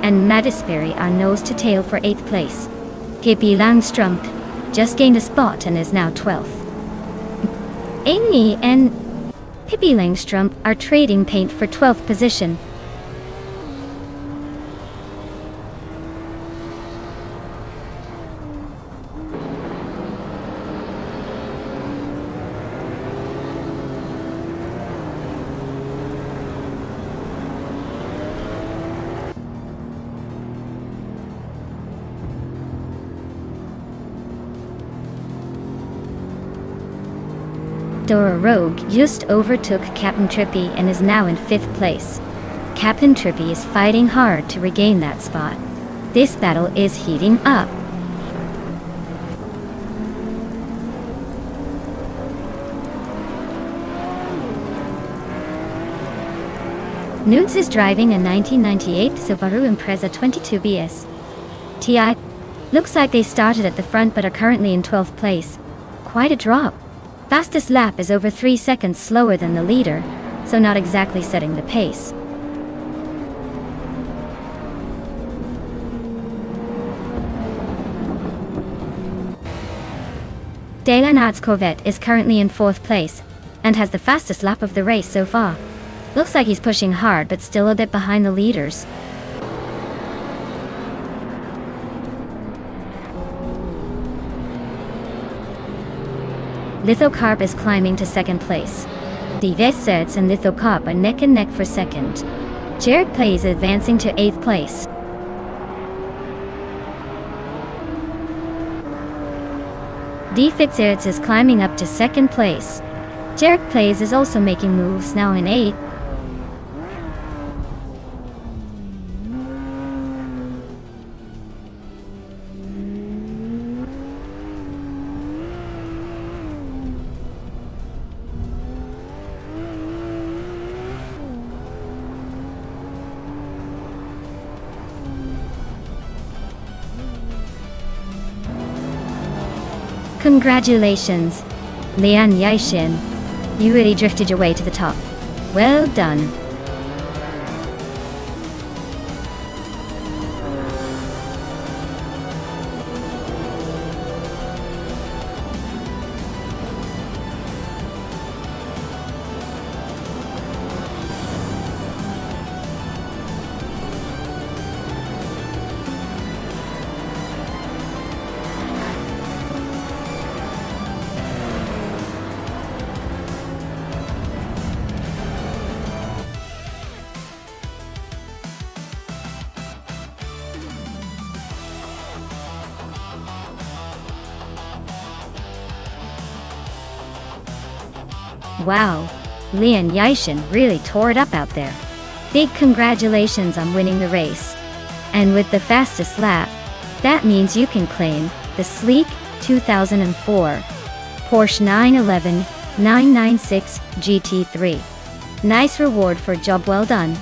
and Medisperi are nose to tail for 8th place. Pippi Langstrumpf just gained a spot and is now 12th. Amy and Pippi Langstrumpf are trading paint for 12th position. Dora Rogue just overtook Captain Trippy and is now in 5th place. Captain Trippy is fighting hard to regain that spot. This battle is heating up. Nudes is driving a 1998 Subaru Impreza 22BS Ti. Looks like they started at the front but are currently in 12th place. Quite a drop. Fastest lap is over 3 seconds slower than the leader, so not exactly setting the pace. Delanad's Corvette is currently in 4th place, and has the fastest lap of the race so far. Looks like he's pushing hard but still a bit behind the leaders. Lithocarp is climbing to 2nd place. The Vesets and Lithocarp are neck and neck for 2nd. Jerk Plays advancing to 8th place. D Fitzerts is climbing up to 2nd place. Jerk Plays is also making moves, now in 8th. Congratulations, Lian Yaishin. You really drifted your way to the top. Well done. Wow, Lian Yaishin really tore it up out there. Big congratulations on winning the race. And with the fastest lap, that means you can claim the sleek 2004 Porsche 911 996 GT3. Nice reward for a job well done.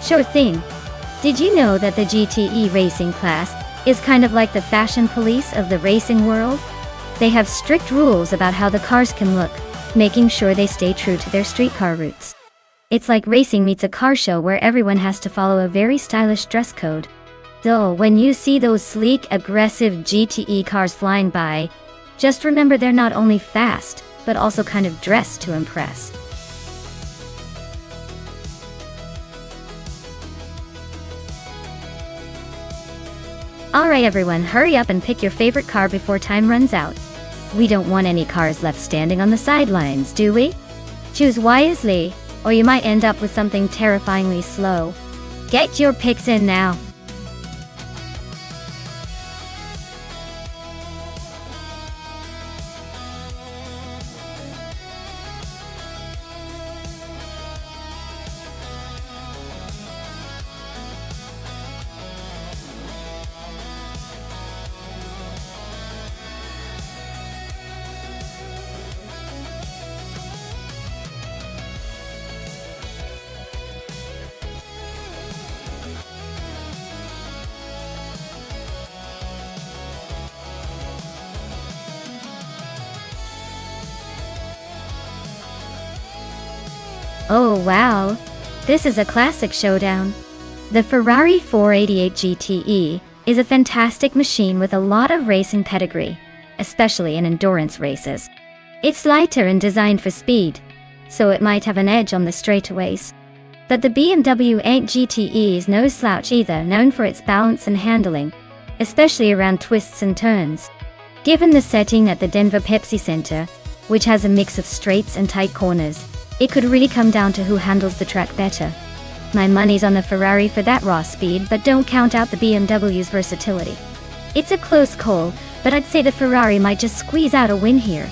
Sure thing. Did you know that the GTE racing class is kind of like the fashion police of the racing world? They have strict rules about how the cars can look, making sure they stay true to their street car roots. It's like racing meets a car show where everyone has to follow a very stylish dress code. Though when you see those sleek, aggressive GTE cars flying by, just remember they're not only fast, but also kind of dressed to impress. Alright everyone, hurry up and pick your favorite car before time runs out. We don't want any cars left standing on the sidelines, do we? Choose wisely, or you might end up with something terrifyingly slow. Get your picks in now. Oh wow, this is a classic showdown. The Ferrari 488 GTE is a fantastic machine with a lot of racing pedigree, especially in endurance races. It's lighter and designed for speed, so it might have an edge on the straightaways. But the BMW 8 GTE is no slouch either, known for its balance and handling, especially around twists and turns. Given the setting at the Denver Pepsi Center, which has a mix of straights and tight corners, it could really come down to who handles the track better. My money's on the Ferrari for that raw speed, but don't count out the BMW's versatility. It's a close call, but I'd say the Ferrari might just squeeze out a win here.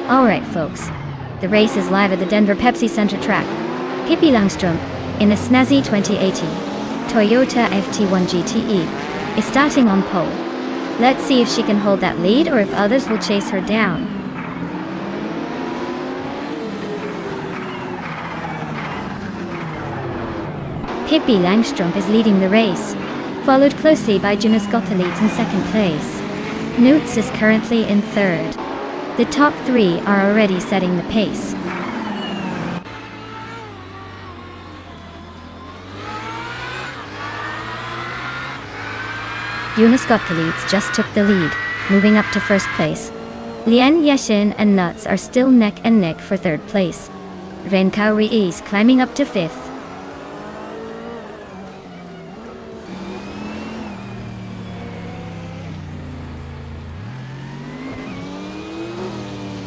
Alright folks, the race is live at the Denver Pepsi Center track. Pippi Langstrom, in a snazzy 2018 Toyota FT1 GTE, is starting on pole. Let's see if she can hold that lead or if others will chase her down. Pippi Langstrom is leading the race, followed closely by Jonas Gottlieb in second place. Newts is currently in third. The top three are already setting the pace. Jonas Gottlieb just took the lead, moving up to first place. Lian Yashin and Nuts are still neck and neck for third place. Renkao is climbing up to fifth.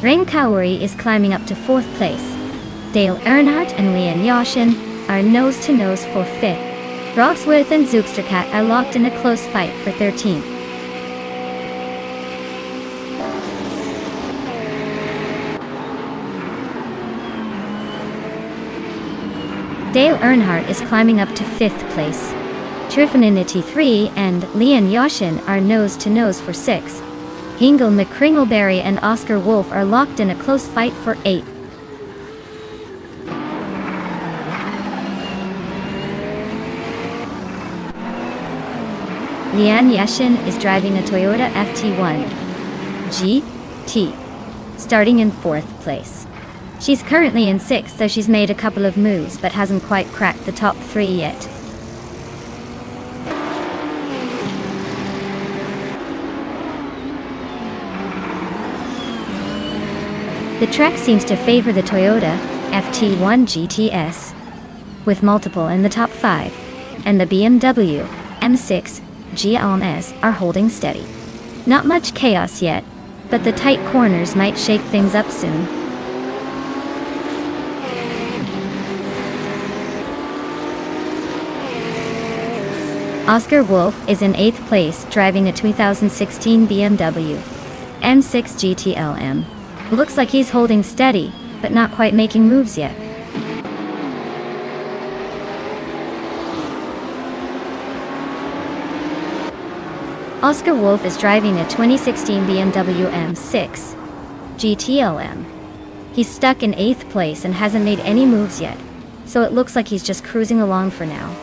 Rain Kaori is climbing up to fourth place. Dale Earnhardt and Lian Yashin are nose-to-nose for fifth. Roxworth and Zookstercat are locked in a close fight for 13th. Dale Earnhardt is climbing up to fifth place. Trifinity 3 and Lian Yashin are nose-to-nose for sixth. Hingle McCringleberry and Oscar Wolf are locked in a close fight for 8th. Lian Yashin is driving a Toyota FT1 GT, starting in 4th place. She's currently in 6th, so she's made a couple of moves but hasn't quite cracked the top 3 yet. The track seems to favor the Toyota FT1 GTS, with multiple in the top 5, and the BMW M6 GLS are holding steady. Not much chaos yet, but the tight corners might shake things up soon. Oscar Wolf is in 8th place, driving a 2016 BMW M6 GTLM. Looks like he's holding steady, but not quite making moves yet. Oscar Wolf is driving a 2016 BMW M6 GTLM. He's stuck in 8th place and hasn't made any moves yet, so it looks like he's just cruising along for now.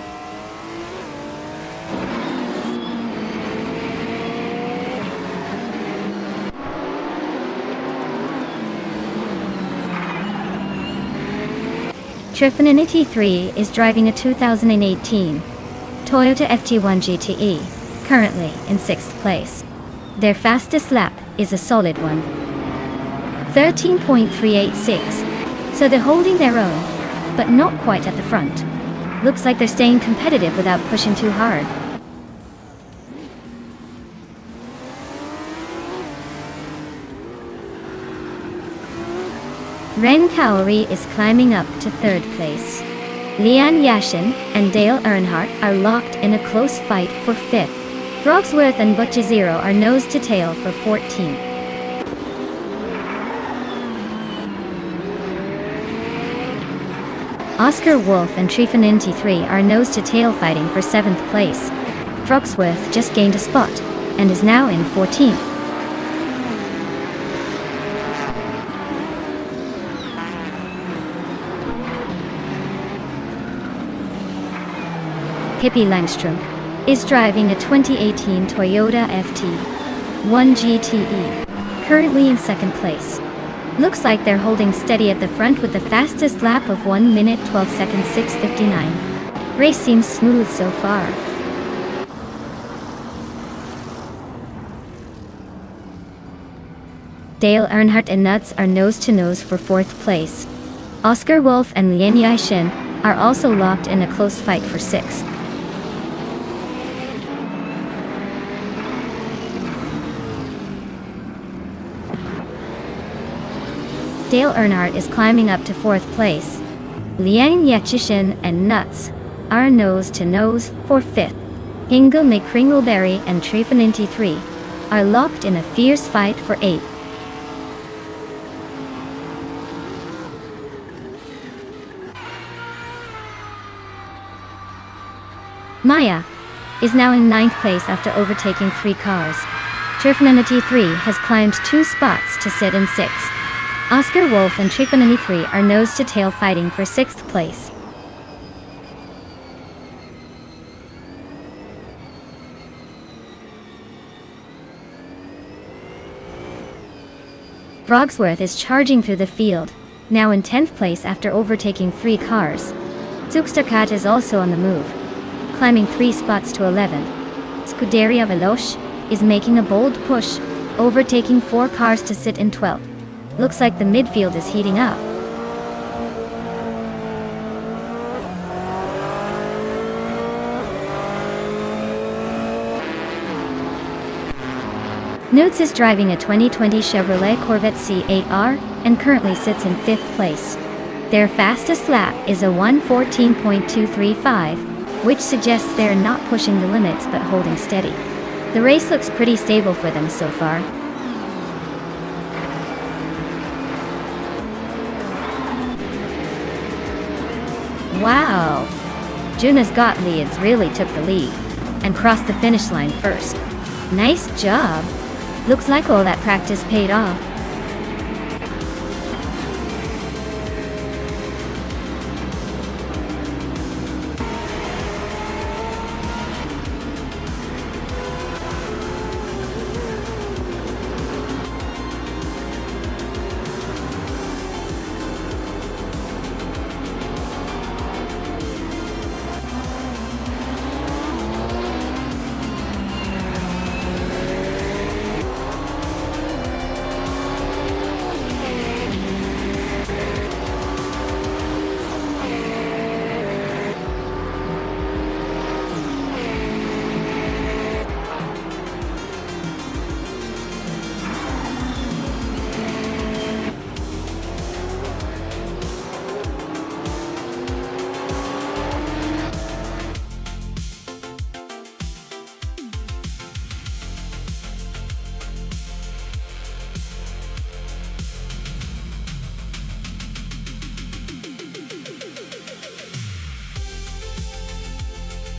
Trifinity 3 is driving a 2018 Toyota FT1 GTE, currently in 6th place. Their fastest lap is a solid one, 13.386, so they're holding their own, but not quite at the front. Looks like they're staying competitive without pushing too hard. Ren Kaori is climbing up to 3rd place. Lian Yashin and Dale Earnhardt are locked in a close fight for 5th. Brogsworth and Butch Zero are nose to tail for 14th. Oscar Wolf and Trifinity 3 are nose to tail fighting for 7th place. Brogsworth just gained a spot and is now in 14th. Hippie Langstrom is driving a 2018 Toyota FT1 GTE, currently in 2nd place. Looks like they're holding steady at the front with the fastest lap of 1 minute 12 seconds 6:59. Race seems smooth so far. Dale Earnhardt and Nuts are nose to nose for 4th place. Oscar Wolf and Lian Yashin are also locked in a close fight for 6th. Dale Earnhardt is climbing up to 4th place. Liang Yachishin and Nuts are nose to nose for 5th. Hingle McCringleberry and Trifinity 3 are locked in a fierce fight for 8th. Maya is now in 9th place after overtaking 3 cars. Trifinity 3 has climbed 2 spots to sit in 6th. Oscar Wolf and Trifinity 3 are nose to tail fighting for 6th place. Brogsworth is charging through the field, now in 10th place after overtaking 3 cars. Zugsterkat is also on the move, climbing 3 spots to 11th. Scuderia Veloce is making a bold push, overtaking 4 cars to sit in 12th. Looks like the midfield is heating up. Newts is driving a 2020 Chevrolet Corvette C8R and currently sits in 5th place. Their fastest lap is a 1:14.235, which suggests they're not pushing the limits but holding steady. The race looks pretty stable for them so far. Wow! Jonas Gottliebs really took the lead and crossed the finish line first. Nice job! Looks like all that practice paid off.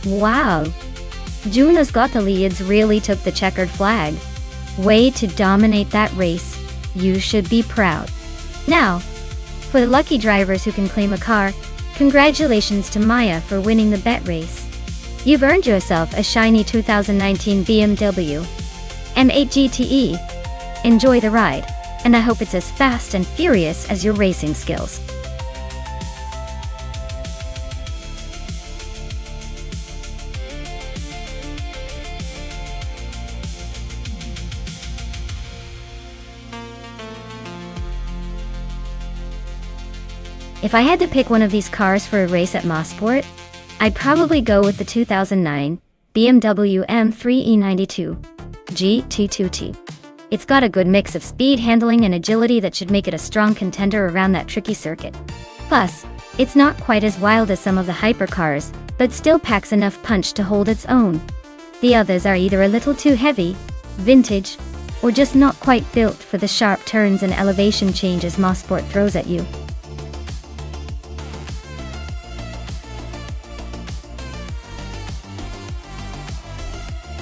Wow! Jonas Gottliebs really took the checkered flag. Way to dominate that race. You should be proud. Now, For the lucky drivers who can claim a car, congratulations to Maya for winning the bet race. You've earned yourself a shiny 2019 BMW M8 GTE. Enjoy the ride, and I hope it's as fast and furious as your racing skills. If I had to pick one of these cars for a race at Nonstop, I'd probably go with the 2009 BMW M3 E92 GT2T. It's got a good mix of speed, handling, and agility that should make it a strong contender around that tricky circuit. Plus, it's not quite as wild as some of the hypercars, but still packs enough punch to hold its own. The others are either a little too heavy, vintage, or just not quite built for the sharp turns and elevation changes Nonstop throws at you.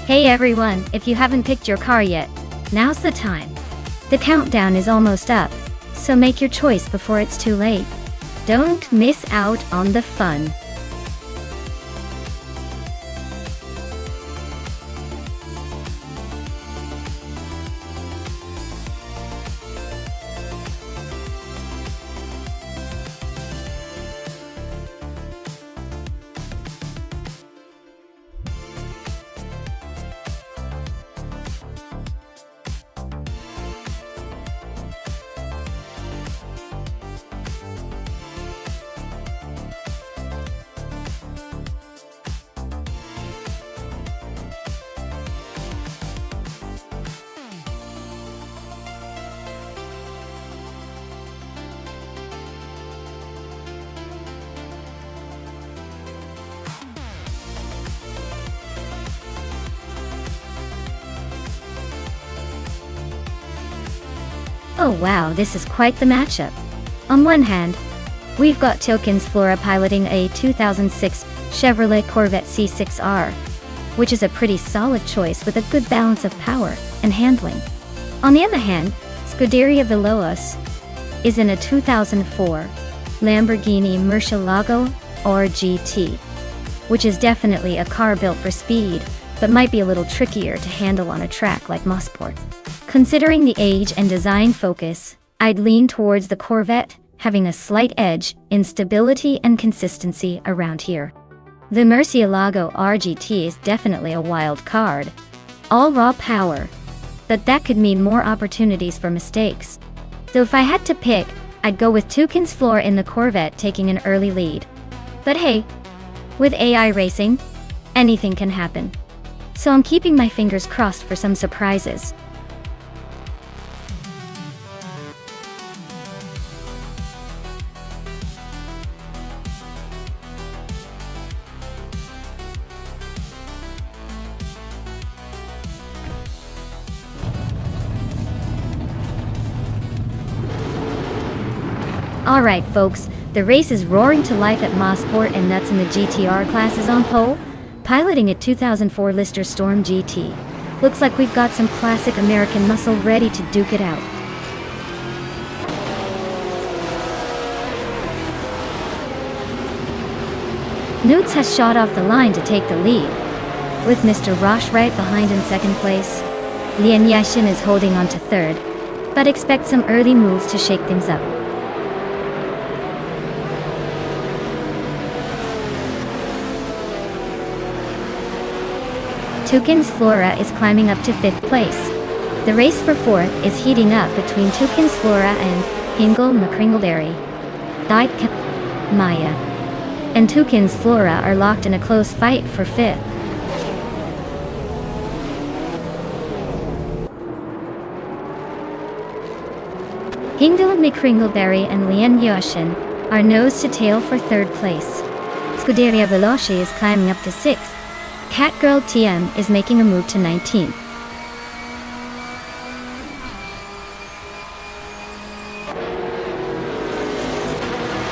Hey everyone, if you haven't picked your car yet, now's the time. The countdown is almost up, so make your choice before it's too late. Don't miss out on the fun. Oh wow, this is quite the matchup. On one hand, we've got Tokens Flora piloting a 2006 Chevrolet Corvette C6R, which is a pretty solid choice with a good balance of power and handling. On the other hand, Scuderia Veloce is in a 2004 Lamborghini Murcielago RGT, which is definitely a car built for speed, but might be a little trickier to handle on a track like Nonstop. Considering the age and design focus, I'd lean towards the Corvette, having a slight edge in stability and consistency around here. The Murcielago RGT is definitely a wild card. All raw power, but that could mean more opportunities for mistakes. So if I had to pick, I'd go with Tokens Flora in the Corvette taking an early lead. But hey, with AI racing, anything can happen. So I'm keeping my fingers crossed for some surprises. Alright folks, the race is roaring to life at Nonstop, and that's in the GTR classes on pole, piloting a 2004 Lister Storm GT. Looks like we've got some classic American muscle ready to duke it out. Newts has shot off the line to take the lead, with Mr. Roche right behind in second place. Lian Yashin is holding on to third, but expect some early moves to shake things up. Tokens Flora is climbing up to 5th place. The race for 4th is heating up between Tokens Flora and Hingle McCringleberry. Maya and Tokens Flora are locked in a close fight for 5th. Hingle McCringleberry and Lian Yoshin are nose to tail for 3rd place. Scuderia Veloce is climbing up to 6th. Catgirl TM is making a move to 19th.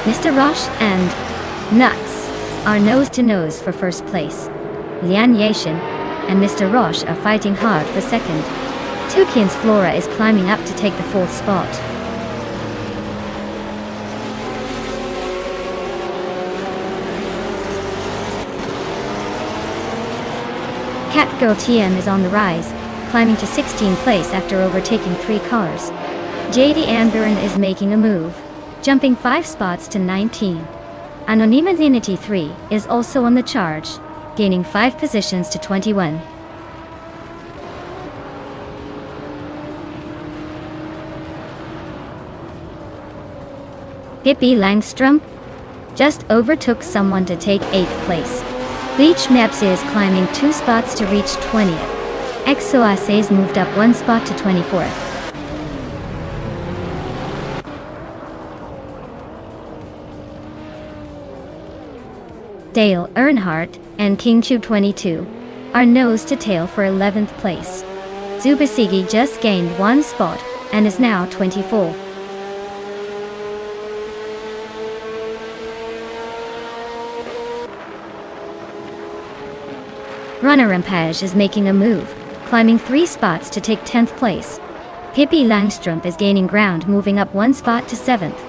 Mr. Roche and Nuts are nose to nose for 1st place. Lian Yashin and Mr. Roche are fighting hard for 2nd. Tokens Flora is climbing up to take the 4th spot. Catgirl TM is on the rise, climbing to 16th place after overtaking 3 cars. JD Amburan is making a move, jumping 5 spots to 19. Anonymity 3 is also on the charge, gaining 5 positions to 21. Pippi Langstrom just overtook someone to take 8th place. Bleach Maps is climbing 2 spots to reach 20th. Exoases moved up 1 spot to 24th. Dale Earnhardt and KingTube22 are nose to tail for 11th place. Zubasigi just gained 1 spot and is now 24. Runner Rampage is making a move, climbing 3 spots to take 10th place. Pippi Langstrom is gaining ground, moving up 1 spot to 7th.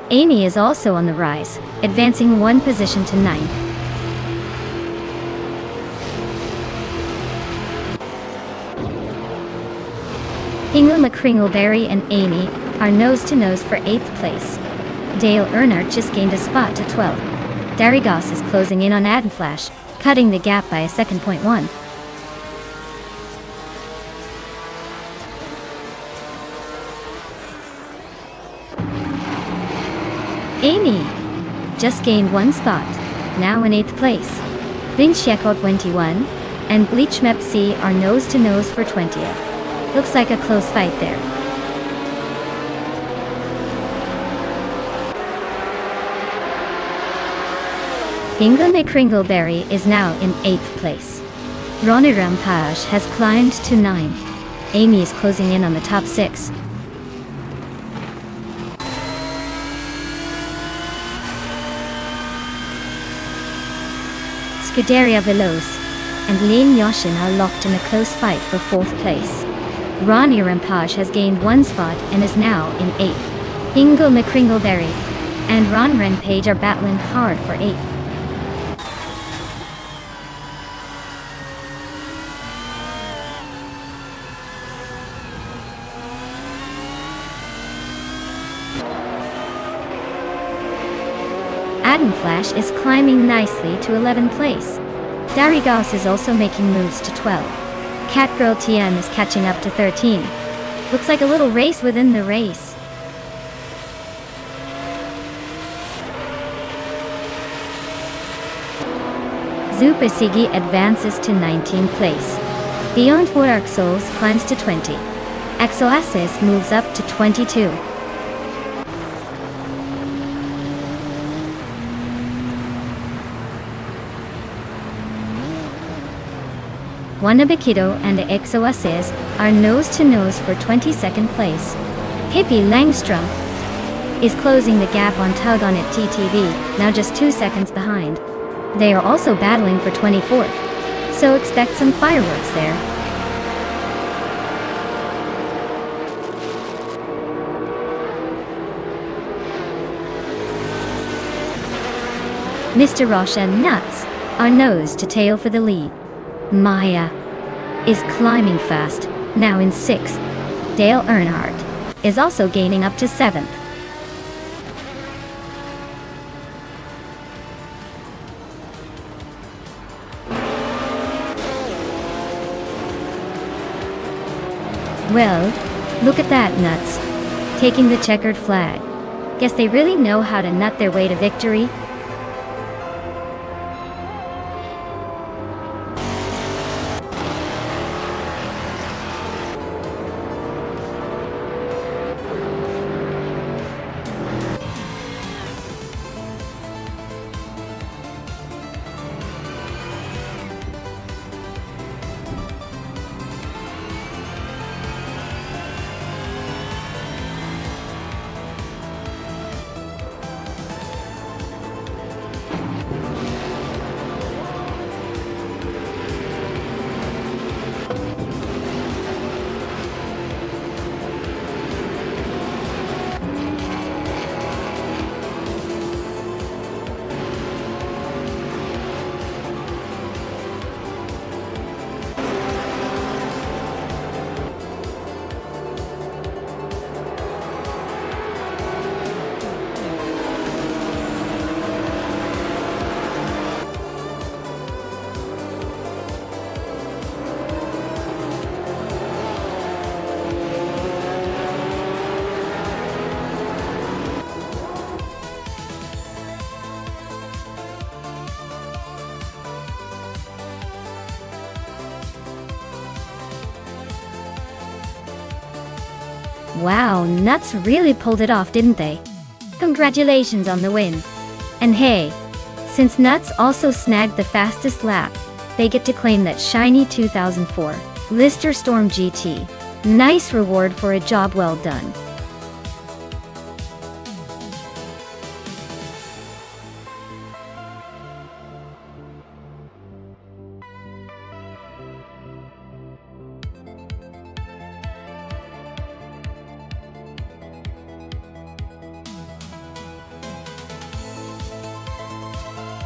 Amy is also on the rise, advancing 1 position to 9th. Hingle McCringleberry and Amy are nose to nose for 8th place. Dale Earnhardt just gained a spot to 12th. Darigos is closing in on Adamflash, cutting the gap by a second. .1. Amy just gained 1 spot, now in 8th place. Vincheko 21 and Bleach Mep C are nose to nose for 20th. Looks like a close fight there. Hingle McCringleberry is now in 8th place. Ronnie Rampage has climbed to 9. Amy is closing in on the top 6. Scuderia Veloz and Lin Yoshin are locked in a close fight for 4th place. Ronnie Rampage has gained 1 spot and is now in 8th. Hingle McCringleberry and Ron Rampage are battling hard for 8th. Adamflash is climbing nicely to 11th place. Darigos is also making moves to 12. Catgirl TM is catching up to 13. Looks like a little race within the race. Zupasigi advances to 19th place. Beyond Warark Souls climbs to 20. Exoasis moves up to 22. Wanabikido and Exoasis are nose to nose for 22nd place. Pippi Langstrom is closing the gap on Tug on It TTV, now just 2 seconds behind. They are also battling for 24th, so expect some fireworks there. Mr. Roche and Nuts are nose to tail for the lead. Maya is climbing fast, now in 6th. Dale Earnhardt is also gaining up to 7th. Well, look at that, Nuts. Taking the checkered flag. Guess they really know how to nut their way to victory. Wow, Nuts really pulled it off, didn't they? Congratulations on the win. And hey, since Nuts also snagged the fastest lap, they get to claim that shiny 2004 Lister Storm GT. Nice reward for a job well done.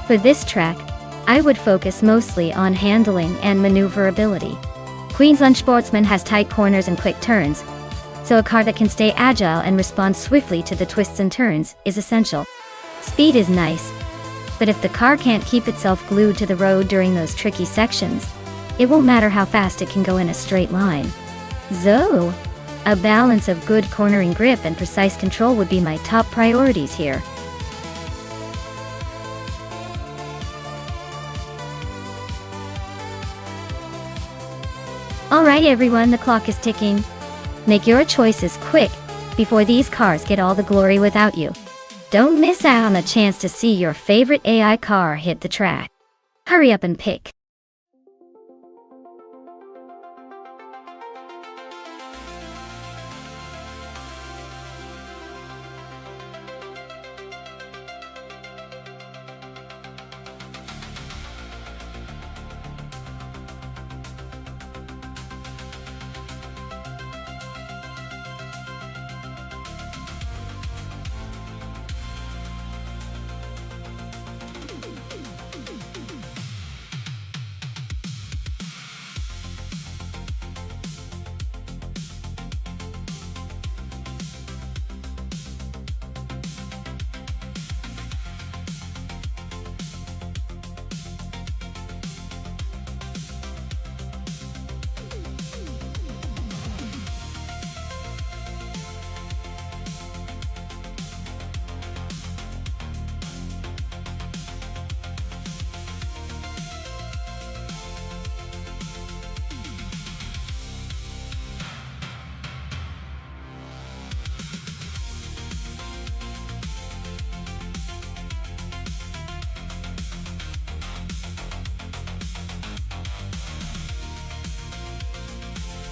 For this track, I would focus mostly on handling and maneuverability. Queensland Sportsman has tight corners and quick turns, so a car that can stay agile and respond swiftly to the twists and turns is essential. Speed is nice, but if the car can't keep itself glued to the road during those tricky sections, it won't matter how fast it can go in a straight line. So, a balance of good cornering grip and precise control would be my top priorities here. Alright everyone, the clock is ticking. Make your choices quick, before these cars get all the glory without you. Don't miss out on the chance to see your favorite AI car hit the track. Hurry up and pick.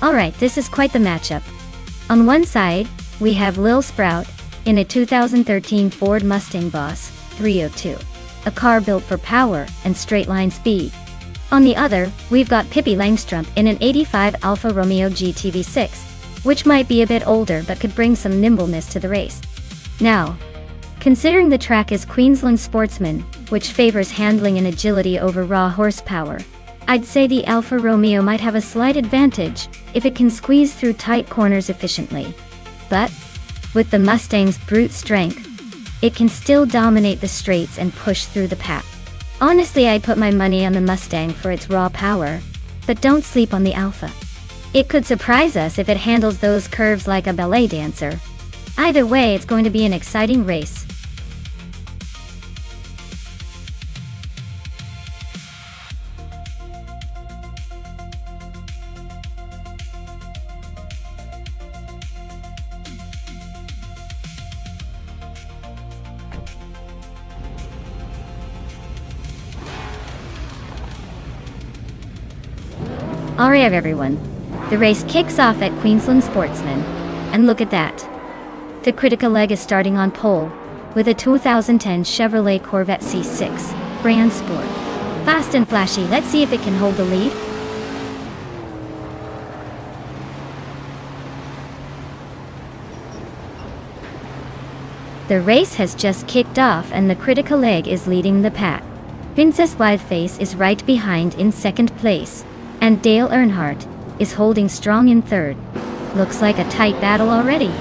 Alright, this is quite the matchup. On one side, we have Lil Sprout in a 2013 Ford Mustang Boss 302, a car built for power and straight-line speed. On the other, we've got Pippi Langstrup in an 85 Alfa Romeo GTV6, which might be a bit older but could bring some nimbleness to the race. Now, considering the track is Queensland Sportsman, which favors handling and agility over raw horsepower, I'd say the Alfa Romeo might have a slight advantage if it can squeeze through tight corners efficiently. But, with the Mustang's brute strength, it can still dominate the straights and push through the pack. Honestly, I'd put my money on the Mustang for its raw power, but don't sleep on the Alfa. It could surprise us if it handles those curves like a ballet dancer. Either way, it's going to be an exciting race. Alright everyone, the race kicks off at Queensland Sportsman, and look at that. The critical leg is starting on pole, with a 2010 Chevrolet Corvette C6, brand sport. Fast and flashy, let's see if it can hold the lead. The race has just kicked off and the critical leg is leading the pack. Princess Wildface is right behind in second place, and Dale Earnhardt is holding strong in third. Looks like a tight battle already.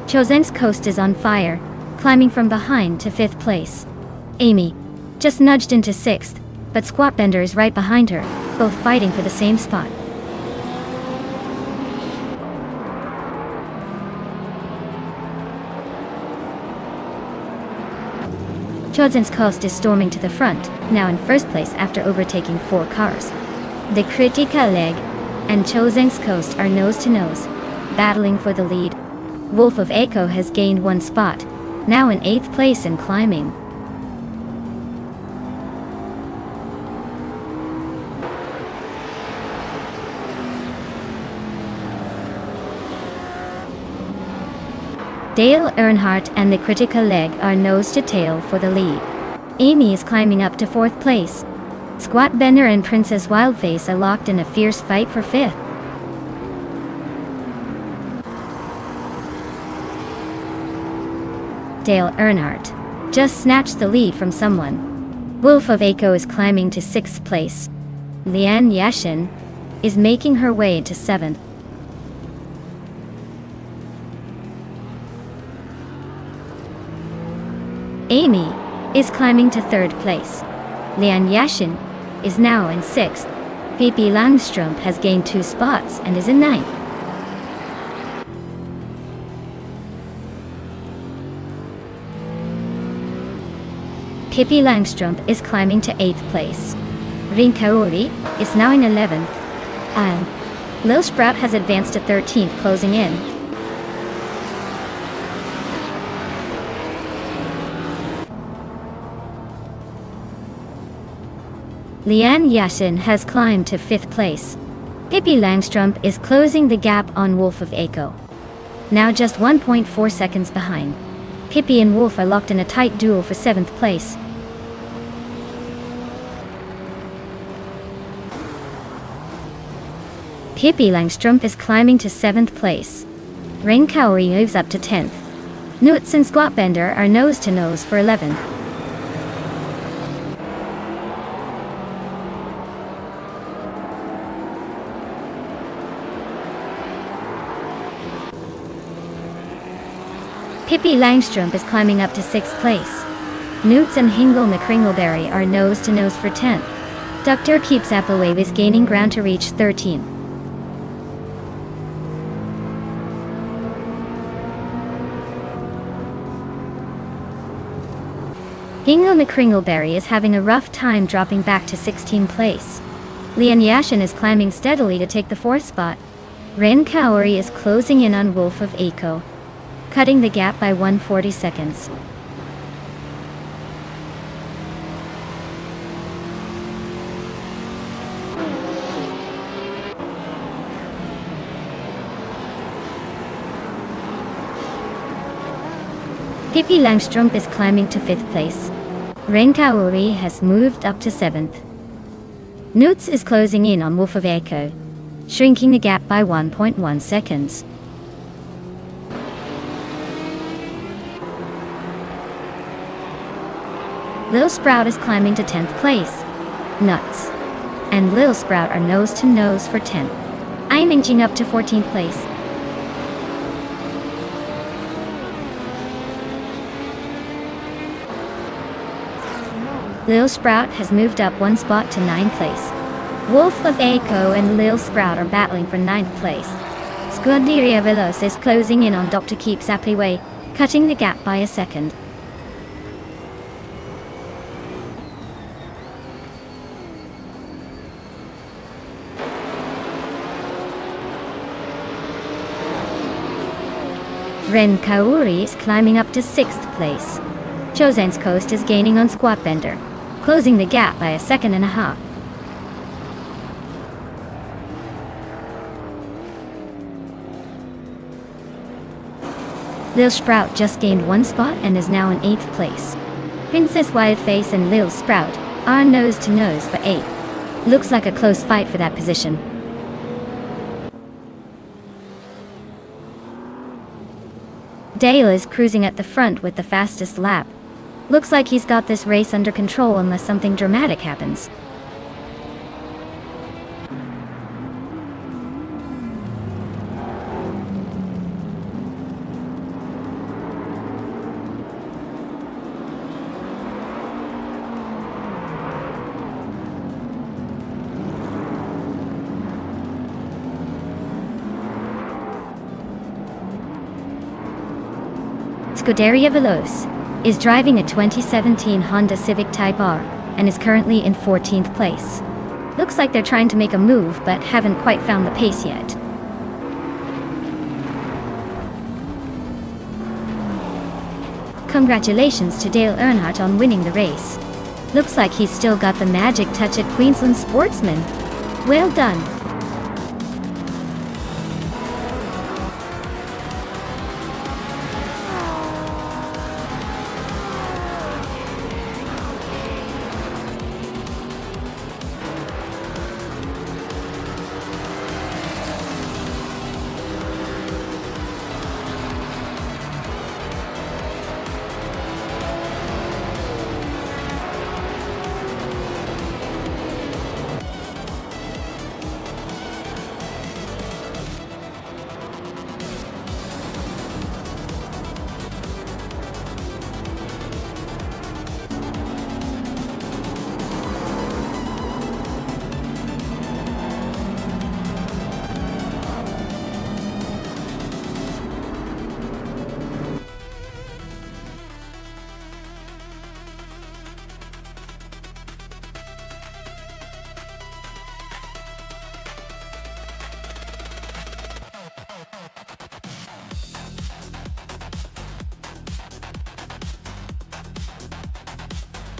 Chosen's Coast is on fire, climbing from behind to 5th place. Amy just nudged into 6th, but Squatbender is right behind her, both fighting for the same spot. Chosen's Coast is storming to the front, now in first place after overtaking 4 cars. The Critica Leg and Chosen's Coast are nose to nose, battling for the lead. Wolf of Echo has gained 1 spot, now in 8th place and climbing. Dale Earnhardt and the Critical Leg are nose to tail for the lead. Amy is climbing up to 4th place. Squat Bender and Princess Wildface are locked in a fierce fight for 5th. Dale Earnhardt just snatched the lead from someone. Wolf of Echo is climbing to 6th place. Lian Yashin is making her way to 7th. Amy is climbing to 3rd place. Lian Yashin is now in 6th. Pippi Langstrumpf has gained 2 spots and is in 9th. Pippi Langstrumpf is climbing to 8th place. Rin Kaori is now in 11th. And Lil Sprout has advanced to 13th, closing in. Lian Yashin has climbed to 5th place. Pippi Langstrumpf is closing the gap on Wolf of Echo, now just 1.4 seconds behind. Pippi and Wolf are locked in a tight duel for 7th place. Pippi Langstrumpf is climbing to 7th place. Rin Kaori moves up to 10th. Newts and Squatbender are nose to nose for 11th. Pippi Langstrumpf is climbing up to 6th place. Newts and Hingle McCringleberry are nose to nose for 10th. Dr. Keeps Applewave is gaining ground to reach 13th. Hingle McCringleberry is having a rough time dropping back to 16th place. Lian Yashin is climbing steadily to take the 4th spot. Rin Kaori is closing in on Wolf of Echo, cutting the gap by 140 seconds. Pippi Langstrumpf is climbing to 5th place. Rin Kaori has moved up to 7th. Newts is closing in on Wolf of Echo, shrinking the gap by 1.1 seconds. Lil Sprout is climbing to 10th place. Nuts and Lil Sprout are nose to nose for 10th. I'm inching up to 14th place. Lil Sprout has moved up 1 spot to 9th place. Wolf of Echo and Lil Sprout are battling for 9th place. Scuderia Veloz is closing in on Dr. Keeps Appleway, cutting the gap by a second. Rin Kaori is climbing up to 6th place. Chosen's Coast is gaining on Squatbender, closing the gap by a second and a half. Lil Sprout just gained 1 spot and is now in 8th place. Princess Wildface and Lil Sprout are nose to nose for 8th. Looks like a close fight for that position. Dale is cruising at the front with the fastest lap. Looks like he's got this race under control unless something dramatic happens. Scuderia Veloz is driving a 2017 Honda Civic Type R and is currently in 14th place. Looks like they're trying to make a move but haven't quite found the pace yet. Congratulations to Dale Earnhardt on winning the race. Looks like he's still got the magic touch at Queensland Sportsman. Well done.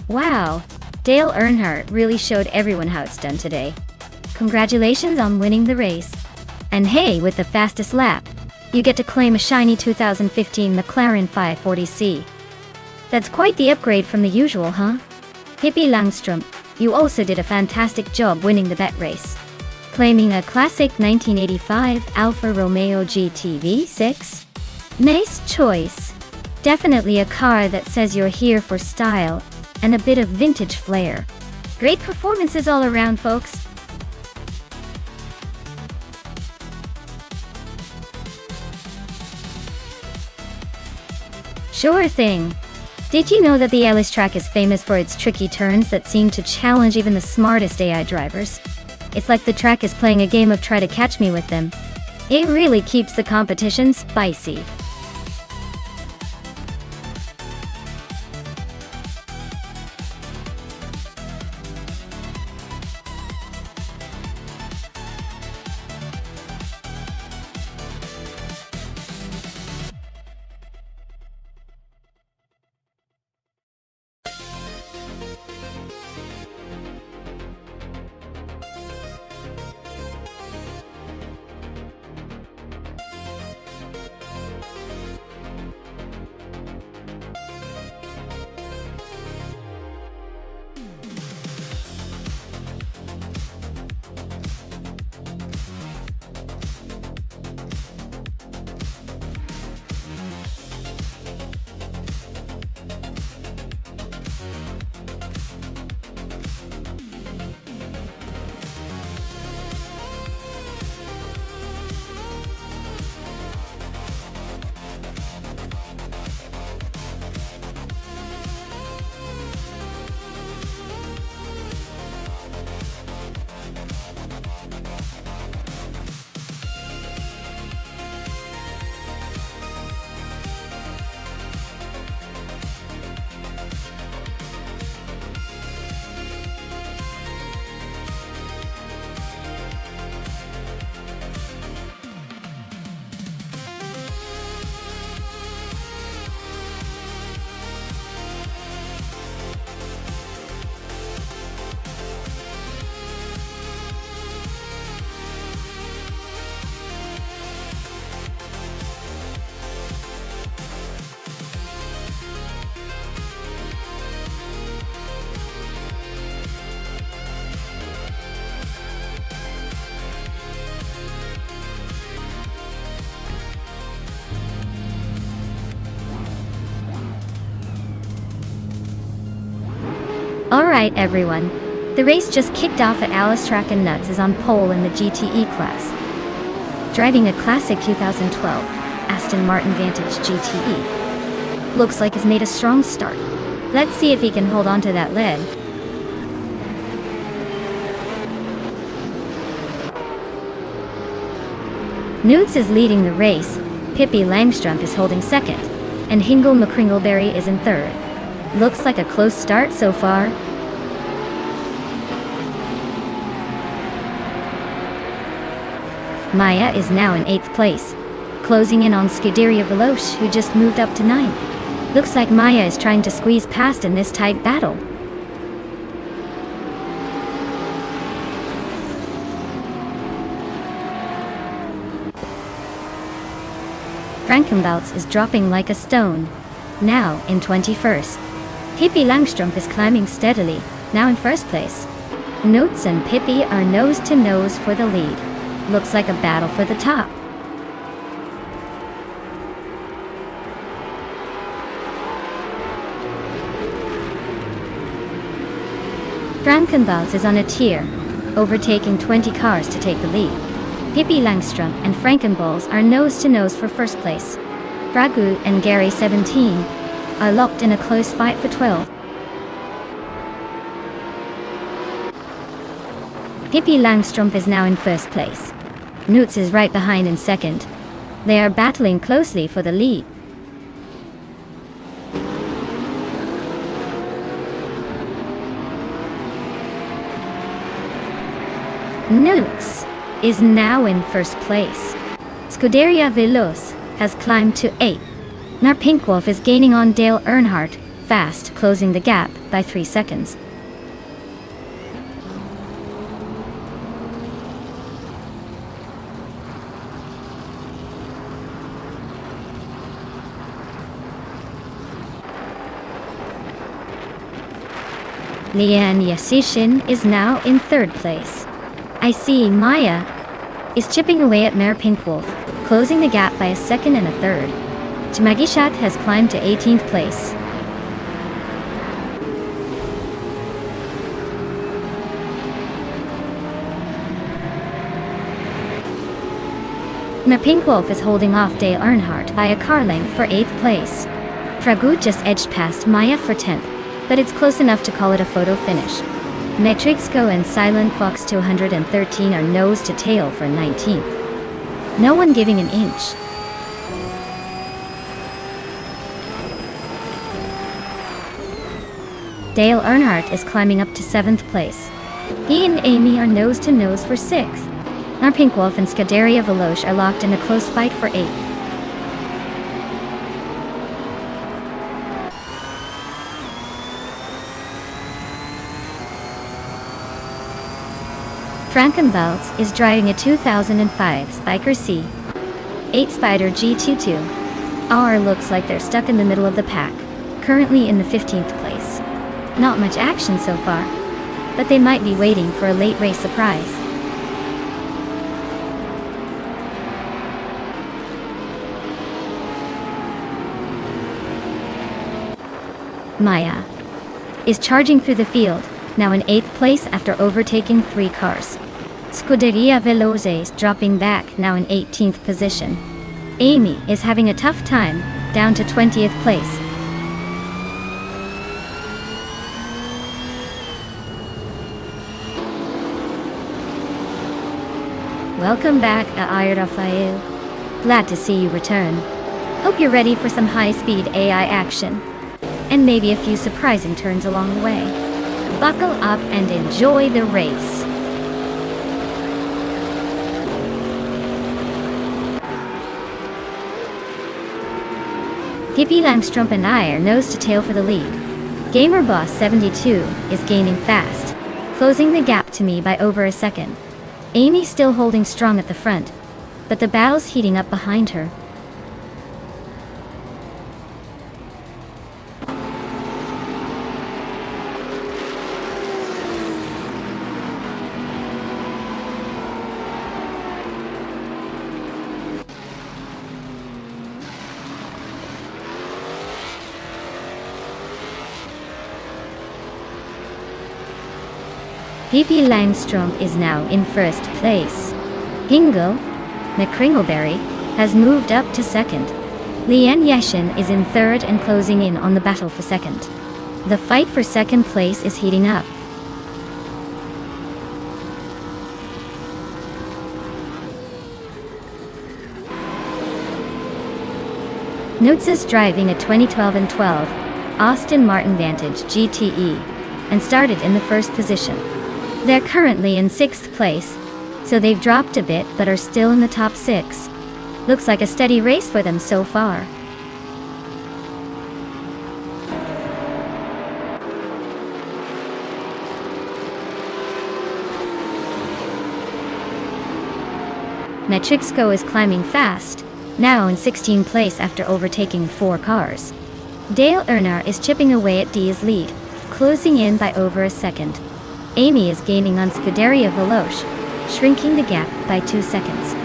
Wow, Dale Earnhardt really showed everyone how it's done today. Congratulations on winning the race. And hey, with the fastest lap, you get to claim a shiny 2015 McLaren 540C. That's quite the upgrade from the usual, huh? Pippi Langstrom, you also did a fantastic job winning the bet race, claiming a classic 1985 Alfa Romeo GT V6. Nice choice. Definitely a car that says you're here for style and a bit of vintage flair. Great performances all around, folks. Sure thing. Did you know that the Ellis track is famous for its tricky turns that seem to challenge even the smartest AI drivers? It's like the track is playing a game of try to catch me with them. It really keeps the competition spicy. Alright everyone, the race just kicked off at Alice Track and Nuts is on pole in the GTE class, driving a classic 2012 Aston Martin Vantage GTE. Looks like he's made a strong start. Let's see if he can hold on to that lead. Newts is leading the race, Pippi Langstrom is holding second. and Hingle McCringleberry is in third. Looks like a close start so far. Maya is now in 8th place, closing in on Scuderia Veloce, who just moved up to 9th. Looks like Maya is trying to squeeze past in this tight battle. Frankenbalz is dropping like a stone, now in 21st. Pippi Langstrumpf is climbing steadily, now in 1st place. Notes and Pippi are nose to nose for the lead. Looks like a battle for the top. Frankenbalz is on a tier, overtaking 20 cars to take the lead. Pippi Langstrumpf and Frankenbalz are nose to nose for 1st place. Dragut and Gary 17 are locked in a close fight for 12. Pippi Langstrumpf is now in 1st place. Nutz is right behind in 2nd. They are battling closely for the lead. Nutz is now in 1st place. Scuderia Veloce has climbed to 8th. Narpinkwolf is gaining on Dale Earnhardt, fast, closing the gap by 3 seconds. Lian Yasishin is now in 3rd place. I see Maya is chipping away at Narpinkwolf, closing the gap by a 2nd and a 3rd. Tmagishat has climbed to 18th place. Narpinkwolf is holding off Dale Earnhardt by a car length for 8th place. Dragut just edged past Maya for 10th, but it's close enough to call it a photo finish. Metrixco and Silent Fox 213 are nose to tail for 19th. No one giving an inch. Dale Earnhardt is climbing up to 7th place. He and Amy are nose to nose for 6th. Narpinkwolf and Scuderia Veloce are locked in a close fight for 8th. Frankenbalz is driving a 2005 Spiker C8 Spider G22. R looks like they're stuck in the middle of the pack, currently in the 15th place. Not much action so far, but they might be waiting for a late race surprise. Maya is charging through the field, now in 8th place after overtaking 3 cars. Scuderia Veloce is dropping back, now in 18th position. Amy is having a tough time, down to 20th place. Welcome back, Ayr Rafael. Glad to see you return. Hope you're ready for some high-speed AI action, and maybe a few surprising turns along the way. Buckle up and enjoy the race. Pippi Langstrumpf and I are nose to tail for the lead. GamerBoss 72 is gaining fast, closing the gap to me by over a second. Amy still holding strong at the front, but the battle's heating up behind her. Pippi Langstrumpf is now in 1st place. Hingle McCringleberry has moved up to 2nd. Lian Yashin is in 3rd and closing in on the battle for 2nd. The fight for 2nd place is heating up. Nutz is driving a 2012 and 12 Aston Martin Vantage GTE and started in the first position. They're currently in 6th place, so they've dropped a bit but are still in the top 6. Looks like a steady race for them so far. Metrixco is climbing fast, now in 16th place after overtaking 4 cars. Dale Earnhardt is chipping away at D's lead, closing in by over a second. Amy is gaining on Scuderia Veloce, shrinking the gap by 2 seconds.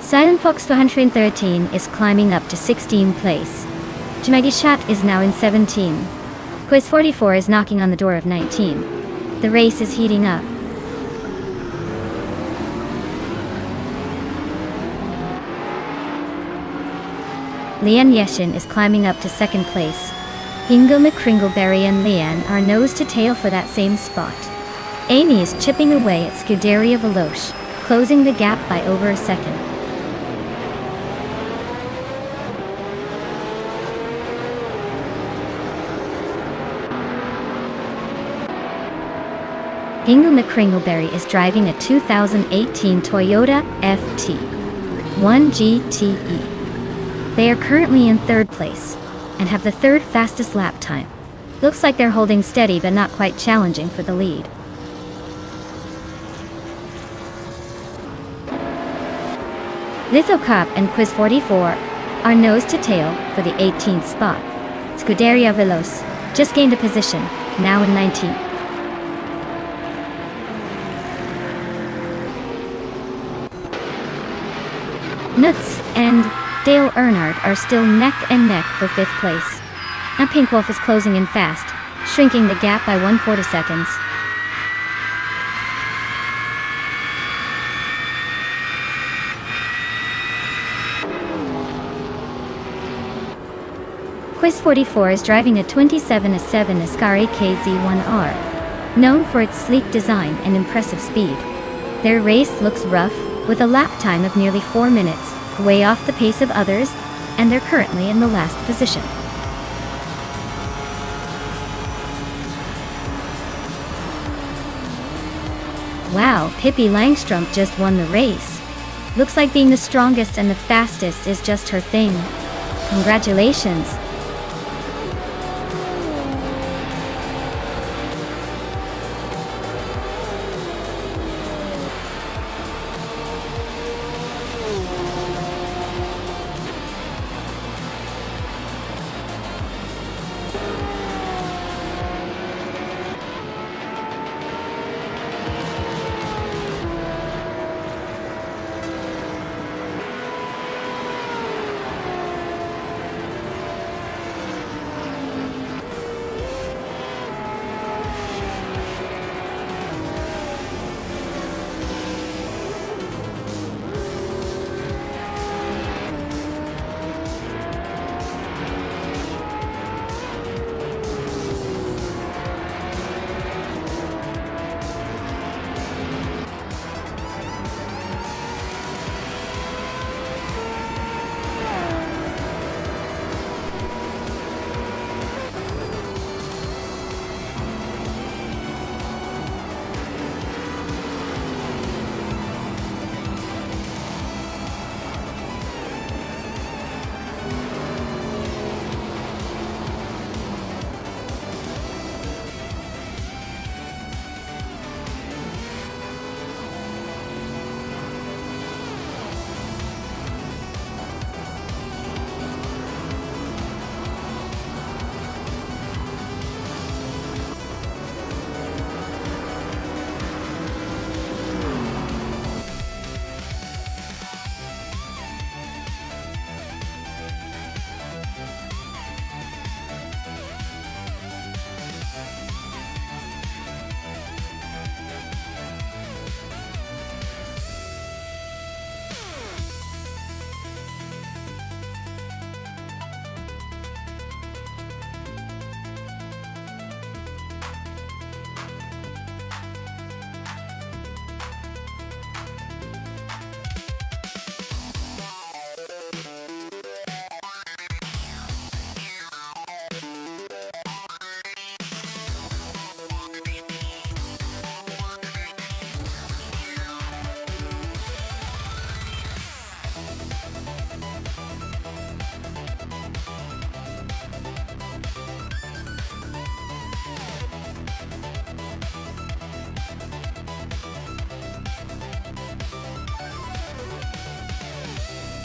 Silent Fox 213 is climbing up to 16th place. Jamagishat is now in 17. Quiz 44 is knocking on the door of 19. The race is heating up. Leanne Yeshin is climbing up to 2nd place. Hingo McCringleberry and Leanne are nose to tail for that same spot. Amy is chipping away at Scuderia Veloce, closing the gap by over a second. Hingo McCringleberry is driving a 2018 Toyota FT1 GTE. They are currently in 3rd place and have the 3rd fastest lap time. Looks like they're holding steady but not quite challenging for the lead. Lithocop and Quiz 44 are nose to tail for the 18th spot. Scuderia Veloce just gained a position, now in 19th. Nutz and Dale Earnhardt are still neck and neck for 5th place. Now Pink Wolf is closing in fast, shrinking the gap by 1/4 seconds. Quiz 44 is driving a 27-7 Ascari KZ1R, known for its sleek design and impressive speed. Their race looks rough, with a lap time of nearly 4 minutes, way off the pace of others, and they're currently in the last position. Wow, Pippi Langstrumpf just won the race. Looks like being the strongest and the fastest is just her thing. Congratulations.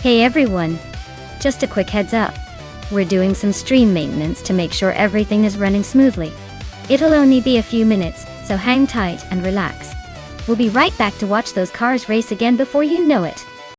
Hey everyone! Just a quick heads up. We're doing some stream maintenance to make sure everything is running smoothly. It'll only be a few minutes, so hang tight and relax. We'll be right back to watch those cars race again before you know it.